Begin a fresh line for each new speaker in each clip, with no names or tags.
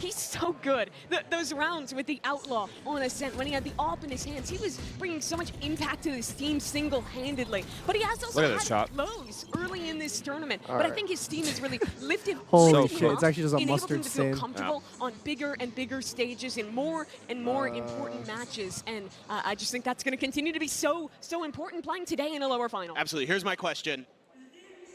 He's so good. Those rounds with the Outlaw on Ascent, when he had the AWP in his hands, he was bringing so much impact to his team single-handedly. But he has also had lows early in this tournament. But I think his team has really lifted
Holy shit, it's actually just a mustard
him to
stain.
feel comfortable on bigger and bigger stages in more and more important matches. And I just think that's going to continue to be so important playing today in a lower final.
Absolutely. Here's my question.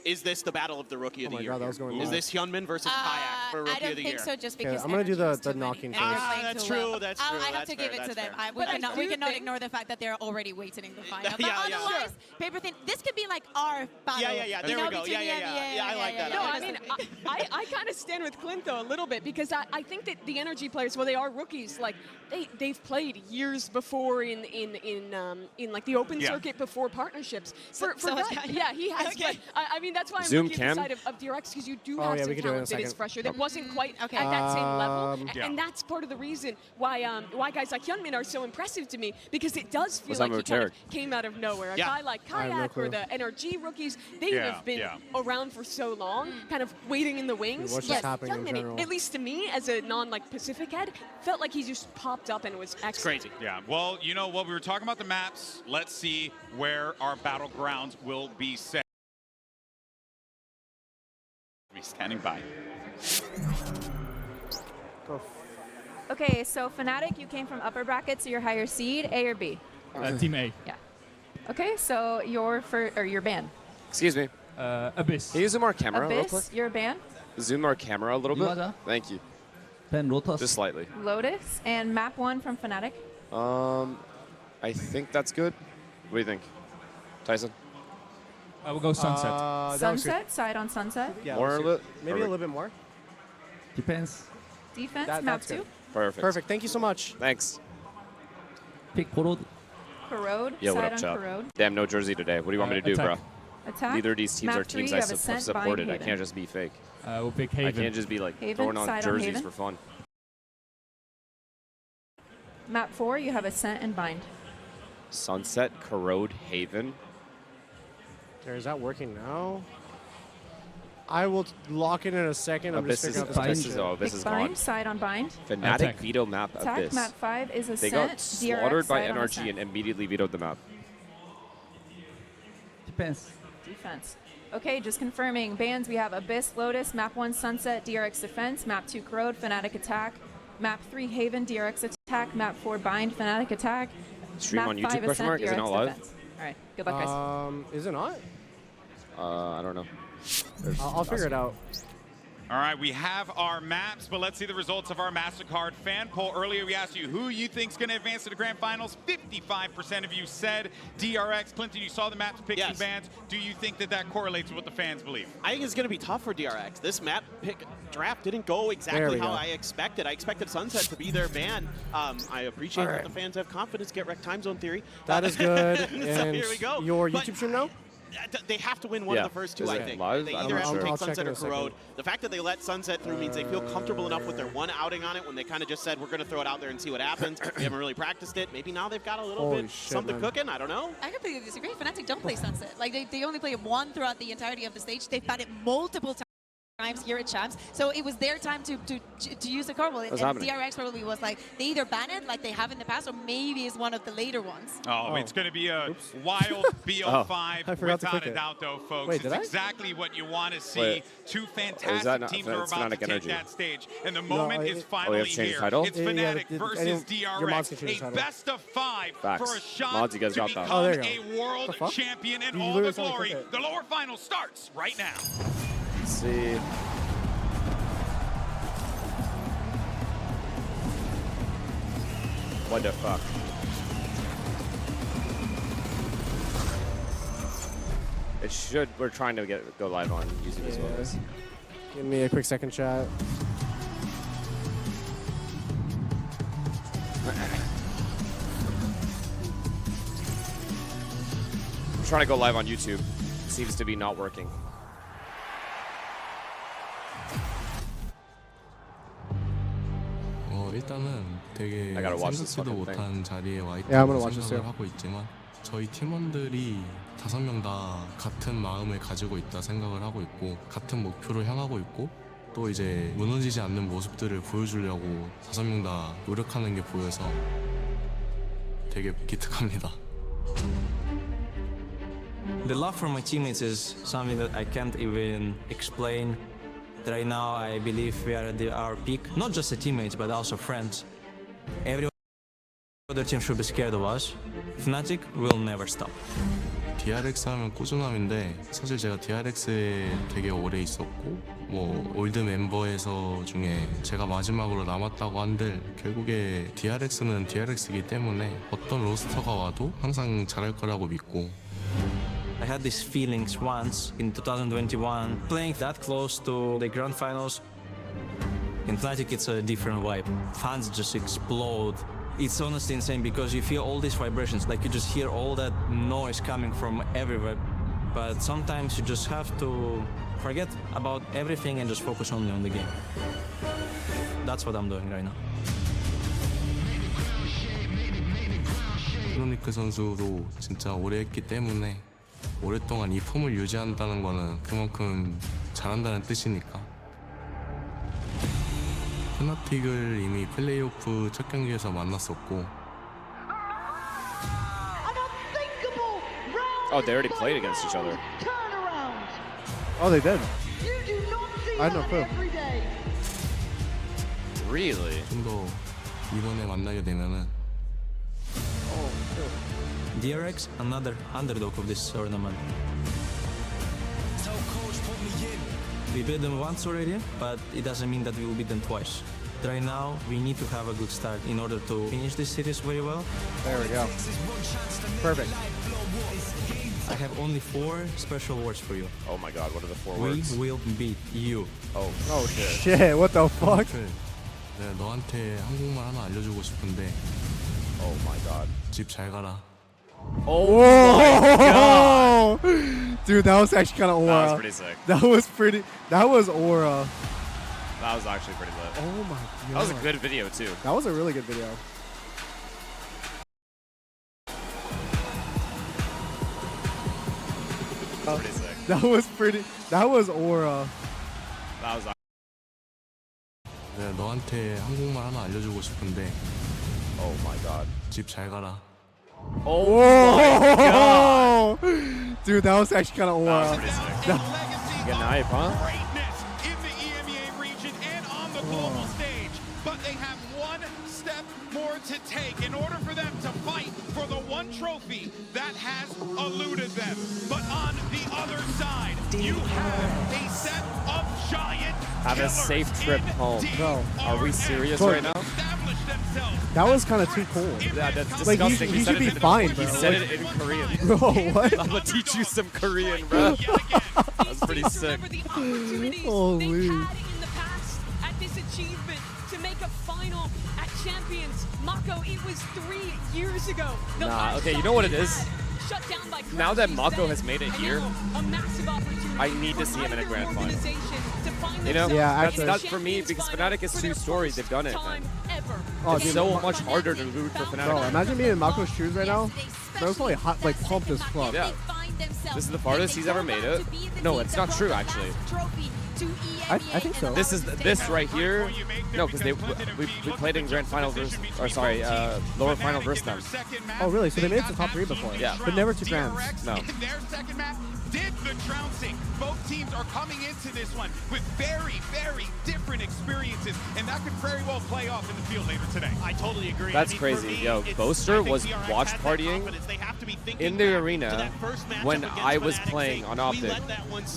Is this the battle of the Rookie of the Year?
God, that was going
Is this Hyunmin versus Kayak for Rookie of the Year?
I don't think so, just because
I'm going to do the knocking first.
That's true, that's true.
I have to give it to them. We cannot ignore the fact that they're already waiting in the final. But otherwise, paper thin, this could be like our battle.
Yeah, there we go. Yeah, I like that.
No, I mean, I kind of stand with Clint, though, a little bit, because I think that the Energy players, well, they are rookies, like, they've played years before in like the open circuit before partnerships. Yeah, he has. Okay. But, I mean, that's why I'm looking at the side of DRX, because you do have some talent that is fresher, that wasn't quite at that same level. And that's part of the reason why guys like Hyunmin are so impressive to me, because it does feel like he kind of came out of nowhere. A guy like Kayak or the NRG rookies, they have been around for so long, kind of waiting in the wings.
What's happening in
Hyunmin,
general?
at least to me, as a non-Pacific head, felt like he just popped up and was excellent.
It's crazy.
Yeah, well, you know what, we were talking about the maps. Let's see where our battlegrounds will be set. Be standing by.
Okay, so Fnatic, you came from upper bracket, so you're higher seed, A or B?
Team A.
Yeah. Okay, so your banned.
Excuse me.
Abyss.
Can you zoom our camera real quick?
Abyss, you're banned.
Zoom our camera a little bit. Thank you.
Then Lotus.
Just slightly.
Lotus and map 1 from Fnatic.
I think that's good. What do you think, Tyson?
I will go Sunset.
Sunset, side on Sunset.
Yeah,
More
maybe a little bit more.
Depends.
Defense, map 2.
Perfect.
Perfect. Thank you so much.
Thanks.
Pick Corrode.
Corrode,
Yeah, what
side
up,
on
Chop?
Corrode.
Damn, no jersey today. What do you want me to do,
attack.
bro?
Attack.
Neither of these teams
Map
are teams
3,
I
you have Ascent,
supported. I
Haven.
can't just be fake.
We'll pick Haven.
I can't just be like
Haven,
throwing on
side on
jerseys
Haven.
for fun.
Map 4, you have Ascent and Bind.
Sunset, Corrode, Haven.
Is that working now? I will lock it in a second. I'm just figuring out
This is
Bind,
gone.
side on Bind.
Fnatic
Attack.
veto map
Attack,
Abyss.
map 5 is Ascent.
They got slaughtered
DRX,
by
side on
NRG
Ascent.
and immediately vetoed the map.
Depends.
Defense. Okay, just confirming. Bans, we have Abyss, Lotus, map 1 Sunset, DRX Defense, map 2 Corrode, Fnatic Attack, map 3 Haven, DRX Attack, map 4 Bind, Fnatic Attack,
Stream
map
on
5
YouTube, question mark? Is it
DRX
not live?
Defense. All right, good luck, guys.
Is it not?
I don't know.
I'll figure it out.
All right, we have our maps, but let's see the results of our MasterCard fan poll. Earlier, we asked you who you think's going to advance to the grand finals. 55% of you said DRX. Clinton, you saw the maps pick two bands. Do you think that that correlates with what the fans believe?
I think it's going to be tough for DRX. This map pick draft didn't go exactly how I expected. I expected Sunset to be their ban. I appreciate that the fans have confidence. Get wrecked time zone theory.
That is good.
So
and
here we go.
Your YouTube stream now?
They have to win one of the first two, I think. They either have to take Sunset or Corrode. The fact that they let Sunset through means they feel comfortable enough with their one outing on it when they kind of just said, we're going to throw it out there and see what happens. They haven't really practiced it. Maybe now they've got a little bit something cooking. I don't know.
I completely disagree. Fnatic don't play Sunset. Like they only play it one throughout the entirety of the stage. They've had it multiple times here at Champs, so it was their time to use the Corval, and DRX probably was like, they either ban it like they have in the past, or maybe it's one of the later ones.
It's going to be a wild BO5 without a doubt, though, folks.
Wait,
it's exactly what you want to see. Two fantastic teams are about to take that stage, and the moment is finally here. It's Fnatic versus DRX, a best of 5 for a shot to become a world champion in all the glory. The lower final starts right now.
Let's see. What the fuck? It should. We're trying to go live on YouTube as well.
Give me a quick second, chat.
I'm trying to go live on YouTube. Seems to be not working.
일단은 되게 생각지도 못한 자리에 와 있다고 생각을 하고 있지만 저희 팀원들이 5명 다 같은 마음을 가지고 있다 생각을 하고 있고 같은 목표를 향하고 있고 또 이제 무너지지 않는 모습들을 보여주려고 5명 다 노력하는 게 보여서 되게 기특합니다.
The love for my teammates is something that I can't even explain. Right now, I believe we are at our peak. Not just the teammates, but also friends. Every other team should be scared of us. Fnatic will never stop.
DRX 하면 꾸준함인데 사실 제가 DRX에 되게 오래 있었고 뭐 올드 멤버에서 중에 제가 마지막으로 남았다고 한들 결국에 DRX는 DRX이기 때문에 어떤 로스터가 와도 항상 잘할 거라고 믿고
I had these feelings once in 2021, playing that close to the grand finals. In Fnatic, it's a different vibe. Fans just explode. It's honestly insane because you feel all these vibrations, like you just hear all that noise coming from everywhere. But sometimes you just have to forget about everything and just focus only on the game. That's what I'm doing right now.
크로니크 선수도 진짜 오래 했기 때문에 오랫동안 이 폼을 유지한다는 거는 그만큼 잘한다는 뜻이니까. 페나틱을 이미 플레이오프 첫 경기에서 만났었고.
Oh, they already played against each other.
Oh, they did. I know too.
Really?
좀 더 이번에 만나게 되면은.
DRX, another underdog of this tournament. We beat them once already, but it doesn't mean that we will beat them twice. Right now, we need to have a good start in order to finish this series very well.
There we go. Perfect.
I have only 4 special words for you.
Oh my god, what are the 4
We
words?
will beat you.
Oh shit.
Shit, what the fuck?
내가 너한테 한국말 하나 알려주고 싶은데.
Oh my god.
집 잘 가라.
Oh my god.
Dude, that was actually kind of aura.
That was pretty sick.
That was aura.
That was actually pretty lit.
Oh my god.
That was a good video too.
That was a really good video.
Pretty sick.
That was aura.
That was
내가 너한테 한국말 하나 알려주고 싶은데.
Oh my god.
집 잘 가라.
Oh my god.
Dude, that was actually kind of aura.
That was pretty sick. Getting hype, huh?
Greatness in the EMEA region and on the global stage, but they have one step more to take in order for them to fight for the one trophy that has eluded them. But on the other side, you have a set of giant
Have a safe trip home.
Bro,
are we serious
Bro,
right now?
That was kind of too cool.
Yeah, that's
Like,
disgusting.
he should be fine, bro.
He said it in Korean.
Bro, what?
I'm gonna teach you some Korean, bro. That's pretty sick.
The opportunities
Holy.
they've had in the past at this achievement to make a final at Champions. Mako, it was 3 years ago. The
Nah, okay, you know what it is?
Shut down by
Now that
Crouchy's
Mako
then,
has made it
and
here,
now a massive opportunity
I need to
for
see him in a
either
grand final.
organization to find
You know,
Yeah,
that's
actually.
not for me because Fnatic is too storied. They've done it, man.
Oh,
It's
dude,
so much harder to root for
Bro,
Fnatic.
imagine being in Mako's shoes right now. Bro, it's probably hot, like pumped as fuck.
Yeah. This is the farthest he's ever made it. No, it's not true, actually.
I think so.
This is this right here. No, because we played in grand final versus, or sorry, lower final versus them.
Oh, really? So they made it to top 3 before?
Yeah.
But never to grands.
No.
In their second map did the trouncing. Both teams are coming into this one with very, very different experiences, and that could very well play off in the field later today.
I totally agree.
That's
I mean,
crazy.
me,
Yo, Boaster was watch partying in the arena when I was playing on Optic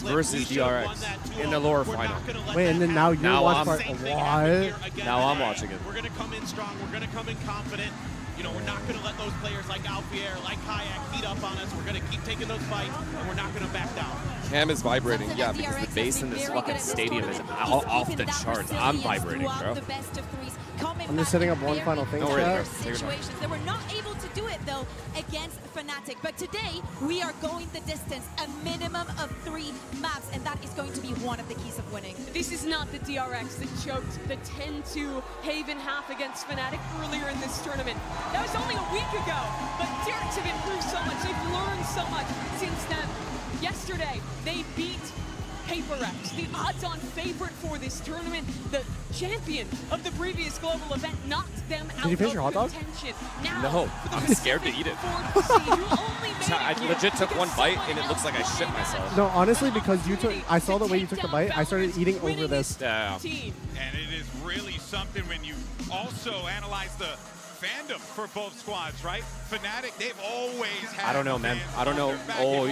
versus DRX in the lower final.
Wait, and then now you're
Now
watching
I'm-
what?
Now I'm watching it.
We're going to come in strong. We're going to come in confident. You know, we're not going to let those players like Alfier, like Kayak heat up on us. We're going to keep taking those fights, and we're not going to back down.
Cam is vibrating, yeah, because the bass in this fucking stadium is off the charts. I'm vibrating, bro.
I'm just setting up one final thing.
No worries,
chat.
bro. Take your time.
They were not able to do it though against Fnatic, but today we are going the distance, a minimum of 3 maps, and that is going to be one of the keys of winning.
This is not the DRX that choked the 10-2 Haven half against Fnatic earlier in this tournament. That was only a week ago, but DRX have improved so much. They've learned so much since then. Yesterday, they beat PaperX, the odds-on favorite for this tournament, the champion of the previous global event, knocked them out
Did you finish your hot dog?
contention. Now,
No, I'm scared to eat it. I legit took one bite and it looks like I shit myself.
No, honestly, because I saw the way you took the bite, I started eating over this.
Yeah.
And it is really something when you also analyze the fandom for both squads, right? Fnatic, they've always had.
I don't know, man. I don't know. Oh,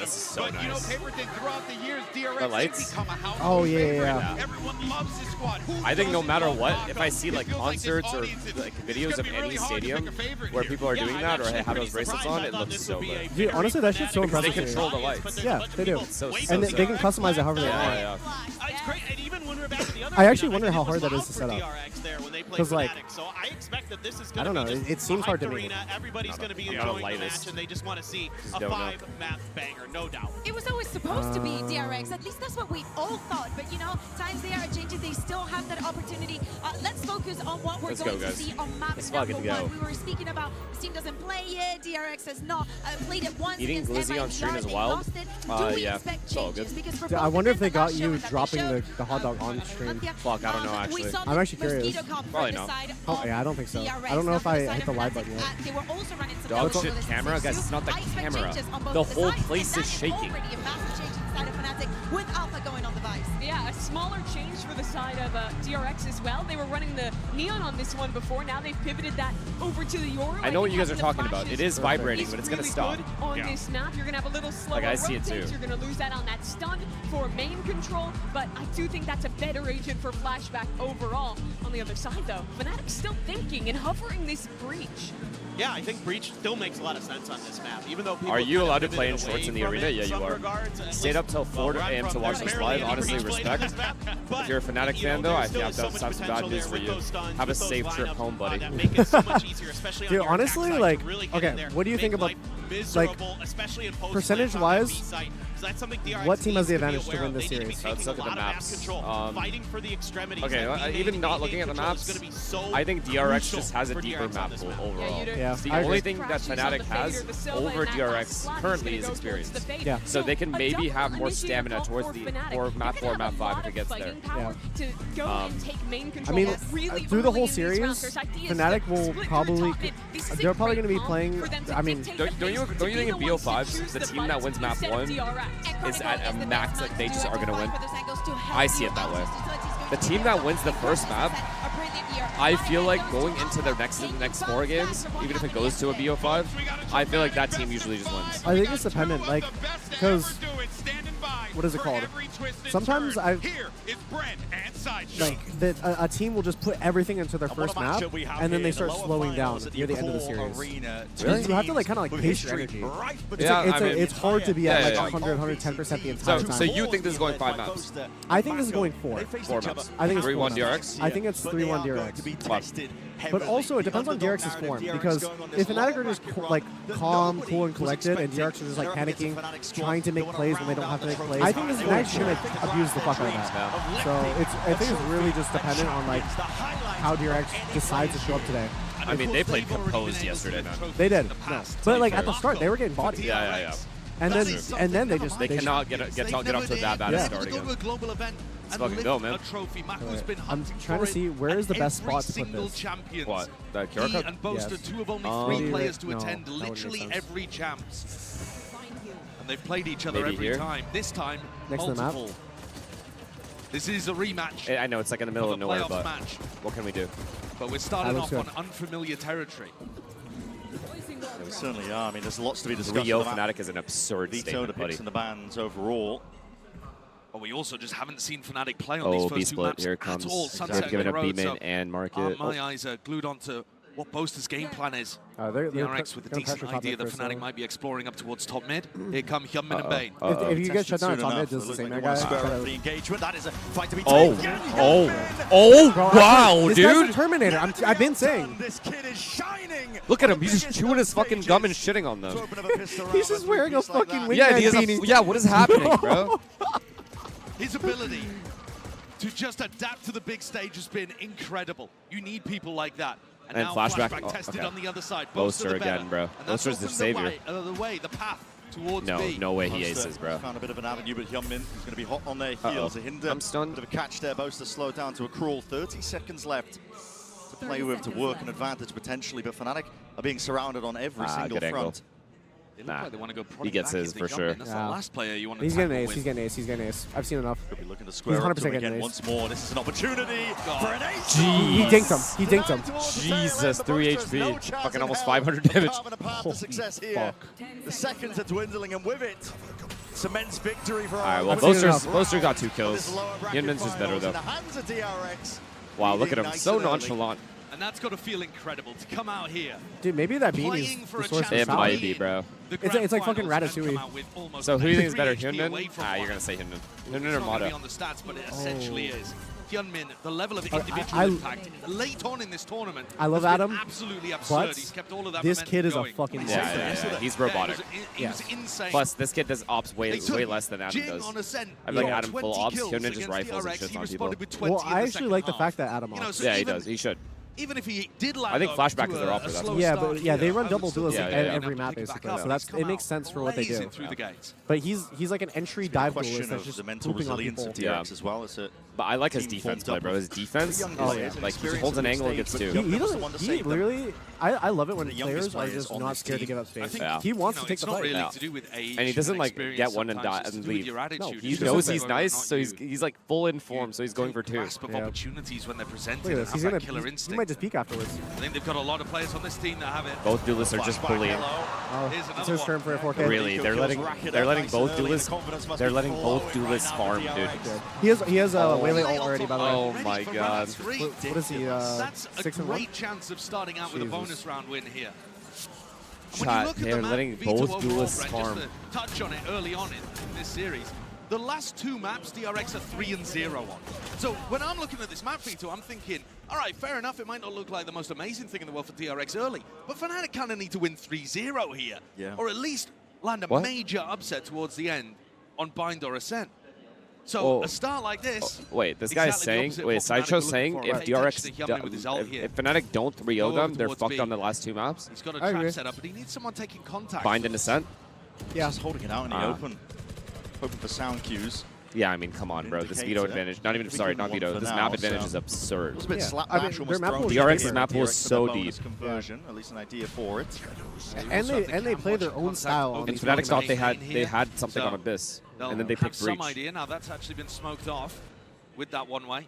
this is so
but,
nice.
You know, Paper thing throughout the years, DRX
The lights?
has become a household
Oh, yeah,
favorite.
yeah.
Everyone loves this squad. Who
I think no
doesn't
matter
love
what,
Mako?
if I see like
It feels like this
concerts or
audience,
like
it's
videos
gonna
of
be
any
really hard to
stadium
pick a favorite
where
here.
people are
Yeah,
doing
I'm
that or
actually
have
pretty
those bracelets
surprised.
on,
I
it
thought
looks
this
so
would be a
good.
Dude, honestly, that shit's so
Because
They
impressive.
control the
to me.
lights.
Yeah, they do.
So
And
sick.
they can customize it however they
Yeah,
want.
yeah.
It's great, and even when we're back to the other
I actually
arena,
wonder how
think it
hard that
was
is to
loud
set
for
up.
DRX there when they played
'Cause, like,
Fnatic, so I expect that this is
I
going
don't
to
know,
be just
it seems
a
hard to
hyped
me.
arena. Everybody's going to be
Not the
enjoying the
lightest.
match, and they just want to see
Just
a
don't know.
5-map banger, no doubt.
It was always supposed to be DRX. At least that's what we all thought. But you know, times they are changing. They still have that opportunity. Let's focus on what we're
Let's
going
go,
to
guys.
see on map
Let's
number
fucking go.
1. We were speaking about this team doesn't play it. DRX has not played it once
Eating
against
glizzy on stream
MIBR.
is
They
wild.
lost it. Do we
Yeah,
expect
it's all
changes?
good.
Because for
Dude, I
both
wonder
of
if they
them, the
got
last show
you
that they
dropping
showed,
the hot dog on stream.
Fuck, I don't know,
we
actually.
saw
I'm
the
actually curious.
Mosquito come from
Probably
the
not.
side
Oh,
of
yeah, I don't think so.
DRX.
I don't know
Now
if
for
I
the side
hit the
of
live
Fnatic,
button yet.
they were also running some
Dog
double
shit
bullets
camera?
into
Guys, it's not the
I expect
camera.
changes on both
The
of
whole
sides,
place
and
is
that
shaking.
already a massive change inside of Fnatic with Alpha going on the Vice.
Yeah, a smaller change for the side of DRX as well. They were running the Neon on this one before. Now they've pivoted that over to the Yoru.
I know what you guys are
think
talking
having the
about. It
flashes
is vibrating,
is
but it's going to
really
stop.
good on this map. You're going to have a little slower
I see it
rotate.
too.
You're going to lose that on that stun for main control, but I do think that's a better agent for Flashback overall. On the other side, though, Fnatic's still thinking and hovering this breach.
Yeah, I think Breach still makes a lot of sense on this map, even though people
Are you
kind of
allowed to play in
pivoted
shorts in the
away
arena?
from it
Yeah,
in
you
some
are.
regards.
Stayed up till 4
Where I'm
a.m. to
from,
watch
there's
this
barely
live.
any
Honestly,
Breach played on
respect.
this map, but,
If you're a Fnatic
you know,
fan, though, I
there still
think
is so much
that's some bad
potential
news
there
for
with
you.
those stuns,
Have a
with those
safe trip
lineups,
home, buddy.
that make it so much easier, especially on
Dude,
your
honestly,
attack side,
like,
to really get
okay,
in there,
what do you
make
think about,
life
like,
miserable, especially in post
percentage-wise,
that's something DRX
what team has the
needs be
advantage to
aware
win
of.
this
They need to be
series?
taking
Let's
a
look at the
lot of map
maps.
control, fighting for the extremities.
Okay,
That
even
B-main
not looking at the
control is
maps,
gonna be so
I think DRX
crucial
just has a
for
deeper
DRX
map
on this
pool
map.
overall.
Yeah,
The
I
only
agree.
thing that Fnatic has over DRX currently is experience.
Yeah.
So they can maybe have more stamina towards the map 4, map 5 if it gets there.
Yeah.
To go and take main
I
control
mean,
really
through the
early
whole
in these
series,
rounds. There's ideas
Fnatic
to
will
split through
probably,
top mid. This is
they're
a
probably
great
going to be
comp
playing,
for them to
I mean,
dictate
Don't
the
you
pace, to
think
be
in
the ones to
BO5s,
choose
the
the
team that
fights
wins map
instead of
1
DRX?
is at a max that they just are going to win? I see it that way. The team that wins the first map, I feel like going into the next 4 games, even if it goes to a BO5, I feel like that team usually just wins.
I think it's dependent, like, because, what is it called? Sometimes a team will just put everything into their first map, and then they start slowing down near the end of the series.
Really?
You have to, like, kind of like pace your energy. It's hard to be at like 100, 110% the entire time.
So you think this is going 5 maps?
I think this is going 4.
4 maps.
I think it's
3-1
4
DRX?
I think it's 3-1 DRX. But also, it depends on DRX's form, because if Fnatic are just like calm, cool, and collected, and DRX are just like panicking, trying to make plays when they don't have to make plays, I think this Fnatic's going to abuse the fuck out of that. So I think it's really just dependent on like how DRX decides to show up today.
I mean, they played composed yesterday, man.
They did, no. But like at the start, they were getting bodied.
Yeah.
And then they just
they cannot get off to that bad a start again. Let's fucking go, man.
I'm trying to see where is the best spot to put this.
What? The Kira Cup?
And boasted
Yes.
2 of only 3 players to
no,
attend
that wouldn't make
literally
sense.
every champs. And they've played each other
Maybe
every
here?
time. This time,
Next to the map?
multiple. This is a rematch
I know, it's like in the middle
of
of
a
nowhere,
playoff
but
match.
what can we do?
But we're starting
looks
off
good.
on unfamiliar territory.
Yeah, we certainly are. I mean, there's lots to be discussed.
Rio
about
Fnatic is an absurd
veto
statement,
the
buddy.
picks and the bans overall.
But we also just haven't seen Fnatic play on
Oh,
these
B
first 2
split,
maps
here it
at
comes.
all.
They've
Sunset
given
and
up
Road,
B-main
so
and Market.
my eyes are glued onto what Boaster's game plan is.
They're
DRX with a
gonna
decent
pressure top
idea
mid
that
first,
Fnatic
though.
might be exploring up towards top mid. Here come Hyunmin and Bane.
If you get shut down at top mid,
Soon
just the
enough.
same
It
guy.
looks like they want to spur up the engagement. That is a fight to be
Oh,
taken.
Bro,
wow,
this
dude.
guy's a Terminator. I've been saying.
This kid is shining.
Look at him, he's just chewing his fucking gum and shitting on them.
He's just wearing a fucking wingman
Yeah, he has
beanie.
what is happening, bro?
His ability to just adapt to the big stage has been incredible. You need people like that.
And
now
Flashback.
Flashback tested
Okay.
on the other side.
Boaster
the better.
again, bro.
And that's
Boaster's the
opened
savior.
the way, the path towards
No,
B.
no way he aces, bro.
Found a bit of an avenue, but Hyunmin is going to be hot on their heels. A hinder.
I'm stunned.
Bit of a catch there, Boaster slowed down to a crawl. 30 seconds left to play with, to work an advantage potentially, but Fnatic are being surrounded on every single front.
Angle.
They look like they want to go
he gets his for sure.
That's the last player you want to
He's getting ace. He's getting ace. He's getting ace. I've seen enough.
Could be looking to square up to him again once more. This is an opportunity for an ace.
He dinked him. He dinked him.
Jesus, 3 HP. Fucking almost 500 damage.
Holy fuck. The seconds are dwindling, and with it, cements victory for
all right, well, Boaster got 2 kills. Hyunmin's just better, though. Wow, look at him. So nonchalant.
And that's got to feel incredible to come out here.
Dude, maybe that beanie's the source of
It might be, bro.
It's like fucking Ratatouille.
So who do you think is better, Hyunmin? You're going to say Hyunmin. Hyunmin or Mata?
On the stats, but it essentially is. Hyunmin, the level of individual impact late on in this tournament.
I love Adam,
absolutely absurd. He's kept all of that
this kid is
going.
a fucking
yeah. He's robotic.
He was insane.
Plus, this kid does ops way less than Adam does. I feel like Adam full ops, Hyunmin just rifles and shits on people.
Well, I actually like the fact that Adam ops.
Yeah, he does. He should.
Even if he did land,
I think flashback is their offer.
That's they run double duelists every map basically, so it makes sense for what they do. But he's like an entry dive duelist that's just pooping on people.
Yeah.
As well as it.
But I like his defense play, bro. His defense, like he holds an angle and gets 2.
He literally, I love it when players are just not scared to give up space. He wants to take the fight.
And he doesn't like get one and die and leave. No, he knows he's nice, so he's like full in form, so he's going for 2.
Opportunities when they're presented.
Look at this. He might just peek afterwards.
I think they've got a lot of players on this team that have it.
Both duelists are just bullying.
It's his turn for a 4K.
Really, they're letting both duelists farm, dude.
He has a Waylay ult already, by the way.
Oh my god.
What is he?
That's
6
a
and 1?
great chance of starting out with a bonus round win here.
Chat, they're letting both duelists farm.
Just to touch on it early on in this series. The last 2 maps, DRX are 3-0 on. So when I'm looking at this map, Vito, I'm thinking, all right, fair enough, it might not look like the most amazing thing in the world for DRX early, but Fnatic kind of need to win 3-0 here.
Yeah.
Or at least land a major upset towards the end on Bind or Ascent. So a start like this...
wait, this guy's saying... Wait, Sideshow's saying if DRX... If Fnatic don't 3-0 them, they're fucked on the last 2 maps?
He's got a trap set up, but he needs someone taking contact.
Bind and Ascent?
Yeah. Just holding it out in the open. Hoping for sound cues.
Yeah, I mean, come on, bro. This veto advantage, not veto. This map advantage is absurd.
It was a bit
DRX's map pool is so deep.
Conversion, at least an idea for it.
And they play their own style.
And Fnatic thought they had something on Abyss, and then they picked Breach.
Some idea now. That's actually been smoked off with that one way.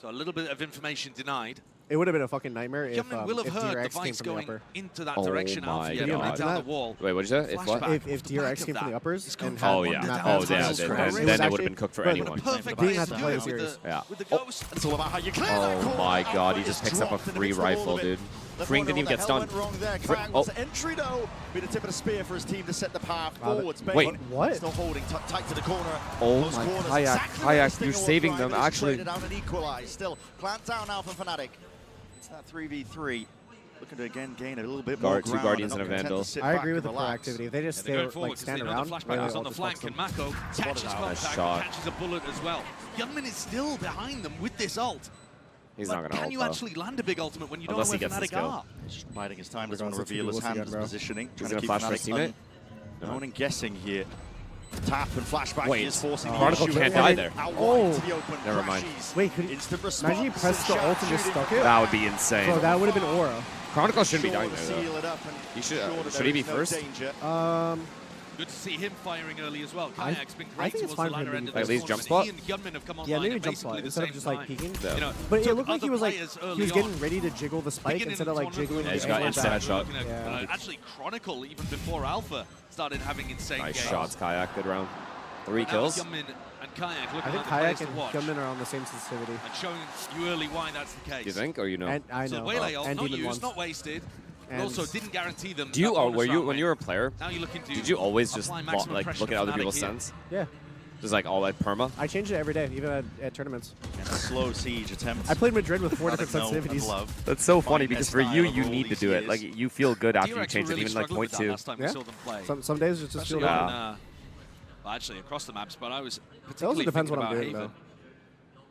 So a little bit of information denied.
It would have been a fucking nightmare if
will have heard
DRX came from the upper.
Into that direction
my
God. Down the wall.
Wait, what did you say? If what?
If DRX came from the uppers and
then it would have been cooked for anyone.
Didn't have to play the series.
Yeah.
It's all about how you clear
Oh my god, he just picks up a free rifle, dude. Freeing didn't even get stunned.
Entry though, be the tip of the spear for his team to set the path forwards.
Wait,
what?
Still holding tight to the corner.
Oh my Kayak, you're saving them actually.
Still clamped down now from Fnatic. It's that 3v3. Looking to again gain a little bit more ground.
2 Guardians and a Vandal.
I agree with the proactivity. If they just stay stand around,
flashback on the flank, and Mako catches contact, catches a bullet as well. Hyunmin is still behind them with this ult.
He's not gonna
Can you actually land a big ultimate when you don't know where Fnatic are?
Just biding his time, doesn't want to reveal his hand positioning.
He's gonna flash for his teammate.
No one guessing here. Tap and flashback.
Wait,
is forcing
Chronicle can't die there.
Never
mind.
Wait, imagine you press the ult and just stuck it?
That would be insane.
Bro, that would have been Aura.
Chronicle shouldn't be dying there, though. He should he be first?
Good to see him firing early as well. Kayak's been great towards the latter end of
at least jump spot.
He and Hyunmin have come online
yeah, maybe jump spot instead of just like peeking.
Yeah.
But it looked like he was getting ready to jiggle the spike instead of like jiggling.
Yeah, he's got instant headshot.
Actually, Chronicle even before Alpha started having insane games.
Nice shots, Kayak. Good round. 3 kills.
Hyunmin and Kayak looking
I think Kayak and Hyunmin are on the same sensitivity.
And showing you early why that's the case.
You think, or you know?
And I know.
So Waylay ult,
and
not
Demon
used,
ones.
not wasted. And also didn't guarantee them.
Do you, when you were a player,
now you're looking to
did you always just like look at other people's sends?
Yeah.
Just like all like perma?
I change it every day, even at tournaments.
And a slow siege attempt.
I played Madrid with 4 different sensitivities.
That's so funny because for you need to do it. Like you feel good after you change it, even like 0.2.
Yeah. Some days it just feels
well, actually across the maps, but I was
particularly depends what I'm doing
Haven.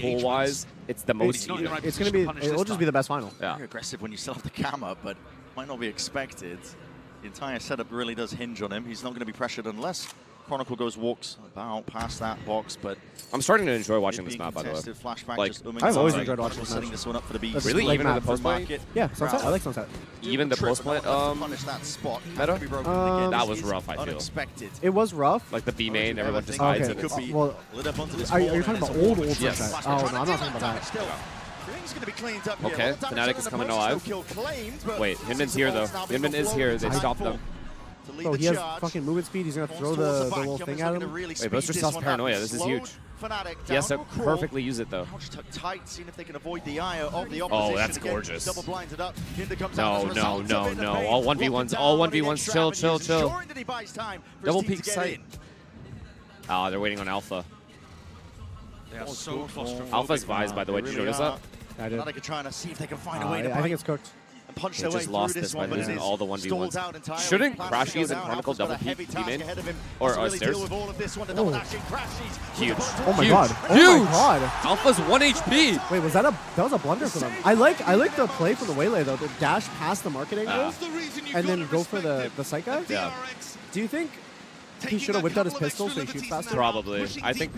pool-wise, it's the most even.
It's going to be, it'll just be the best final.
Yeah. Very aggressive when you still have the camera, but might not be expected. The entire setup really does hinge on him. He's not going to be pressured unless Chronicle walks about past that box, but
I'm starting to enjoy watching this map, by the way.
Like,
I've always enjoyed watching this
setting this one up for the Beast.
Really? Even in the post play?
Yeah, Sunset. I like Sunset.
Even the post play meta? That was rough, I feel.
It was rough.
Like the B main, everyone just hides
okay.
it.
Well, are you talking about old
yes.
Sunset? Oh, no, I'm not talking about that.
Okay, Fnatic is coming alive. Wait, Hinman's here though. Hinman is here. They stopped them.
Oh, he has fucking movement speed. He's gonna throw the little thing at him.
Wait, Buster sells paranoia. This is huge. He has to perfectly use it though. Oh, that's gorgeous. No, no, no, no. All 1v1s. All 1v1s. Chill, chill, chill. Double peek sight. Ah, they're waiting on Alpha.
They are so
Alpha's Vise, by the way. Did you notice that?
I did.
Fnatic are trying to see if they can find a way to
I think it's cooked.
They just lost this by losing all the 1v1s. Shouldn't Crashies and Chronicle double peek B-main? Or stairs? Huge.
Oh my god.
Huge.
Oh my god.
Alpha's 1 HP.
Wait, that was a blunder for them. I like the play from the Waylay though. The dash past the market angle and then go for the sight guy.
Yeah.
Do you think he should have whipped out his pistol so he shoots faster?
Probably. I think.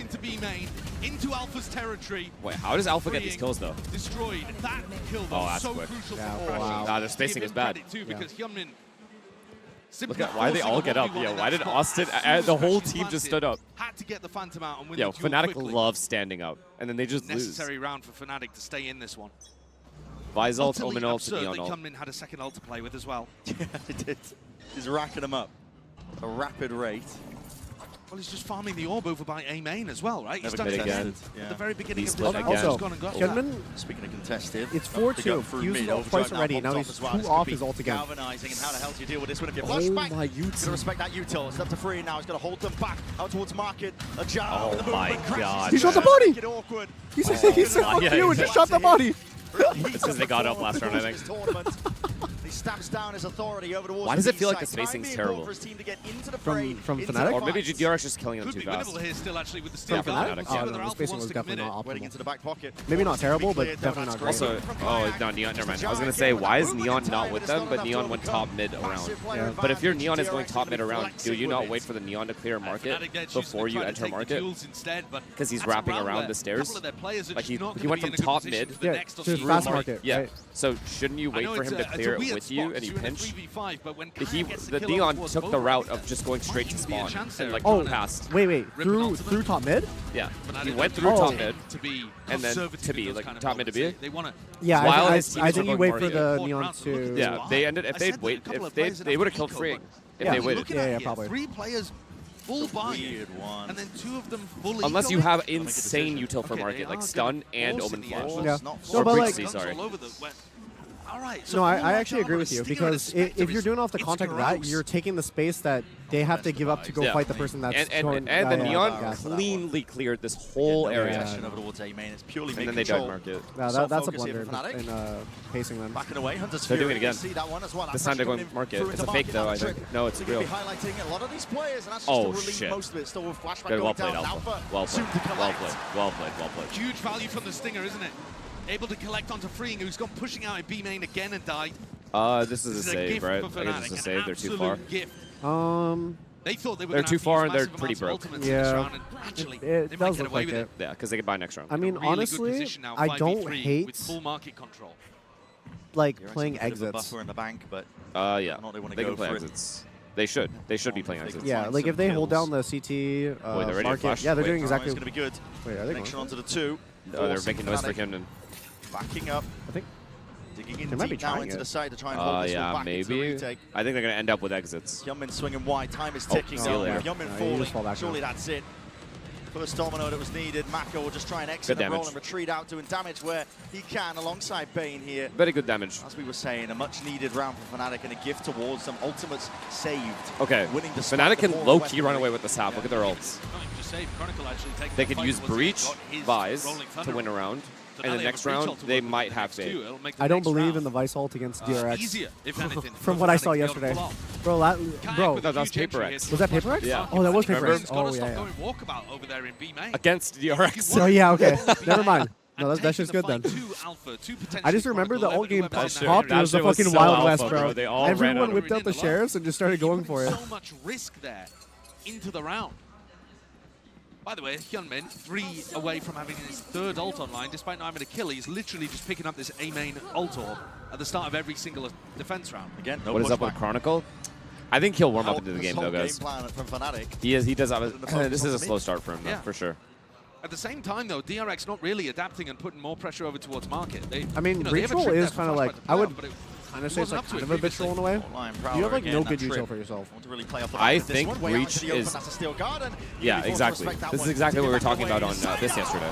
Into Alpha's territory.
Wait, how does Alpha get these kills though?
Destroyed. That kill
oh, that's
so
quick.
Yeah,
wow.
Nah, their spacing is bad.
Because Hyunmin
look at why they all get up. Yeah, why did Austin? The whole team just stood up.
Had to get the Phantom out and win
Yo,
the duel
Fnatic
quickly.
loves standing up, and then they just
Necessary round for Fnatic to stay in this one.
Vise ult, Omen ult, and Neon ult.
Hyunmin had a second ult to play with as well.
Yeah, he did. He's racking them up at a rapid rate.
Well, he's just farming the orb over by A main as well, right? He's done
it again.
At the very beginning of
split
the
again.
Also,
gone and got
Hyunmin,
speaking of contested,
it's 4-2. He used it twice already. Now he's 2 off his ult again.
Galvanizing, and how the hell do you deal with this one? If you
Oh
flashback,
my
he's going to respect that util. It's up to 3 now. He's going to hold them back out towards market. A jar.
Oh my god.
He shot the body. He said, fuck you and just shot the body.
It's because they got up last round, I think.
Stamps down his authority over towards
why does it feel like the spacing's terrible?
From Fnatic?
Or maybe GDRX just killing them too fast.
Here still actually with the
From Fnatic? Oh, no, the spacing was definitely not optimal. Maybe not terrible, but definitely not great.
Also, oh, no, Neon, never mind. I was going to say, why is Neon not with them, but Neon went top mid around?
Yeah.
But if your Neon is going top mid around, do you not wait for the Neon to clear market before you enter market? Because he's wrapping around the stairs? Like he went from top mid
to fast market.
Yeah.
Right.
So shouldn't you wait for him to clear it with you and you pinch? The Neon took the route of just going straight to spawn and like past.
Wait, through top mid?
Yeah, he went through top mid and then to B, like top mid to B.
Yeah,
while
I
his team
think you wait for
market.
the Neon to.
Yeah, they ended. If they'd wait, they would have killed freeing if they waited.
Yeah, probably.
3 players full buy, and then 2 of them fully.
Unless you have insane util for market, like stun and Omen Flash.
Yeah.
Or
but like,
sorry.
No, I actually agree with you because if you're doing off the contact of that, you're taking the space that they have to give up to go fight the person that's
and the Neon cleanly cleared this whole area. And then they died market.
That's a blunder in pacing them.
They're doing it again. This time they're going market. It's a fake though, I think. No, it's real. Oh shit. Good, well played, Alpha. Well played. Well played. Well played. Well played.
Huge value from the Stinger, isn't it? Able to collect onto Freeing, who's gone pushing out in B main again and died.
This is a save, right? I guess it's a save. They're too far.
They thought they were
they're too far and they're pretty broke.
Yeah, it does look like it.
Yeah, because they could buy next round.
I mean, honestly, I don't hate
full market control.
Like playing exits.
In the bank, but
yeah, they can play exits. They should. They should be playing exits.
Yeah, like if they hold down the CT market. Yeah, they're doing exactly.
It's gonna be good.
Wait, are they
connection onto the 2?
Oh, they're making noise for Camden.
Backing up.
I think
digging in
they might be
deep now
trying
into
it.
the side to try and hold this one back into the
maybe.
retake.
I think they're gonna end up with exits.
Hyunmin swinging wide. Time is ticking. Hyunmin falling. Surely that's it. First domino that was needed. Mako will just try and exit and roll and retreat out, doing damage where he can alongside Bane here.
Very good damage.
As we were saying, a much needed round for Fnatic and a gift towards them. Ultimates saved.
Okay.
Winning the
Fnatic can low-key run away with this half. Look at their ults. They could use Breach, Vise to win a round. And the next round, they might have Fade.
I don't believe in the Vice ult against DRX. From what I saw yesterday. Bro,
that was Paper X.
Was that Paper X?
Yeah.
Oh, that was Paper X.
Oh, yeah.
Against DRX.
Oh, yeah, okay. Never mind. No, that's just good then. I just remember the ult game popped. It was the fucking Wild West, bro. Everyone whipped out the sheriffs and just started going for it.
So much risk there into the round. By the way, Hyunmin, 3 away from having his 3rd ult online, despite not having a kill. He's literally just picking up this A main ult orb at the start of every single defense round.
Again, no
what is up with Chronicle? I think he'll warm up into the game, though, guys. He does have this is a slow start for him, though, for sure.
At the same time, though, DRX not really adapting and putting more pressure over towards market.
I mean, Ritual is kind of like, I would kind of say it's like kind of a bit troll in a way. You have like no good util for yourself.
I think Breach is... Yeah, exactly. This is exactly what we were talking about on this yesterday.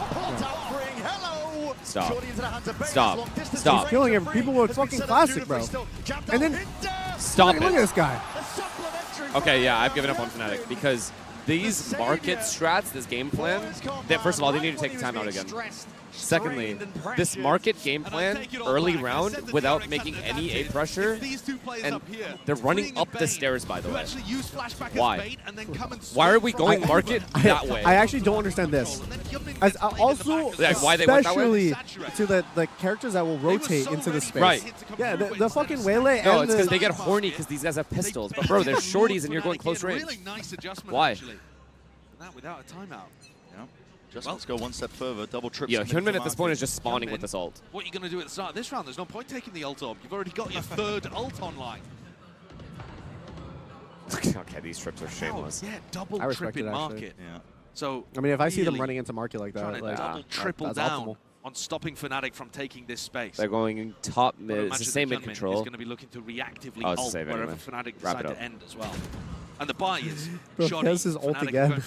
Stop. Stop. Stop.
He's killing every people with fucking classic, bro. And then...
Stop it.
Look at this guy.
Okay, yeah, I've given up on Fnatic because these market strats, this game plan, first of all, they need to take the time out again. Secondly, this market game plan early round without making any A pressure, and they're running up the stairs, by the way. Why? Why are we going market that way?
I actually don't understand this. As also,
why they went that way?
Especially to the characters that will rotate into the space.
Right.
Yeah, the fucking Waylay.
No, it's because they get horny because these guys have pistols. But bro, they're shorties and you're going close range. Why?
Without a timeout.
Just let's go one step further, double trips.
Yeah, Hyunmin at this point is just spawning with this ult.
What are you going to do at the start of this round? There's no point taking the ult up. You've already got your 3rd ult online.
Okay, these trips are shameless.
Yeah, double tripping market.
Yeah.
So
I mean, if I see them running into market like that, like,
double triple down on stopping Fnatic from taking this space.
They're going top mid. It's the same mid control.
He's going to be looking to reactively ult wherever Fnatic decide to end as well. And the buy is
shoddy. This is ult again.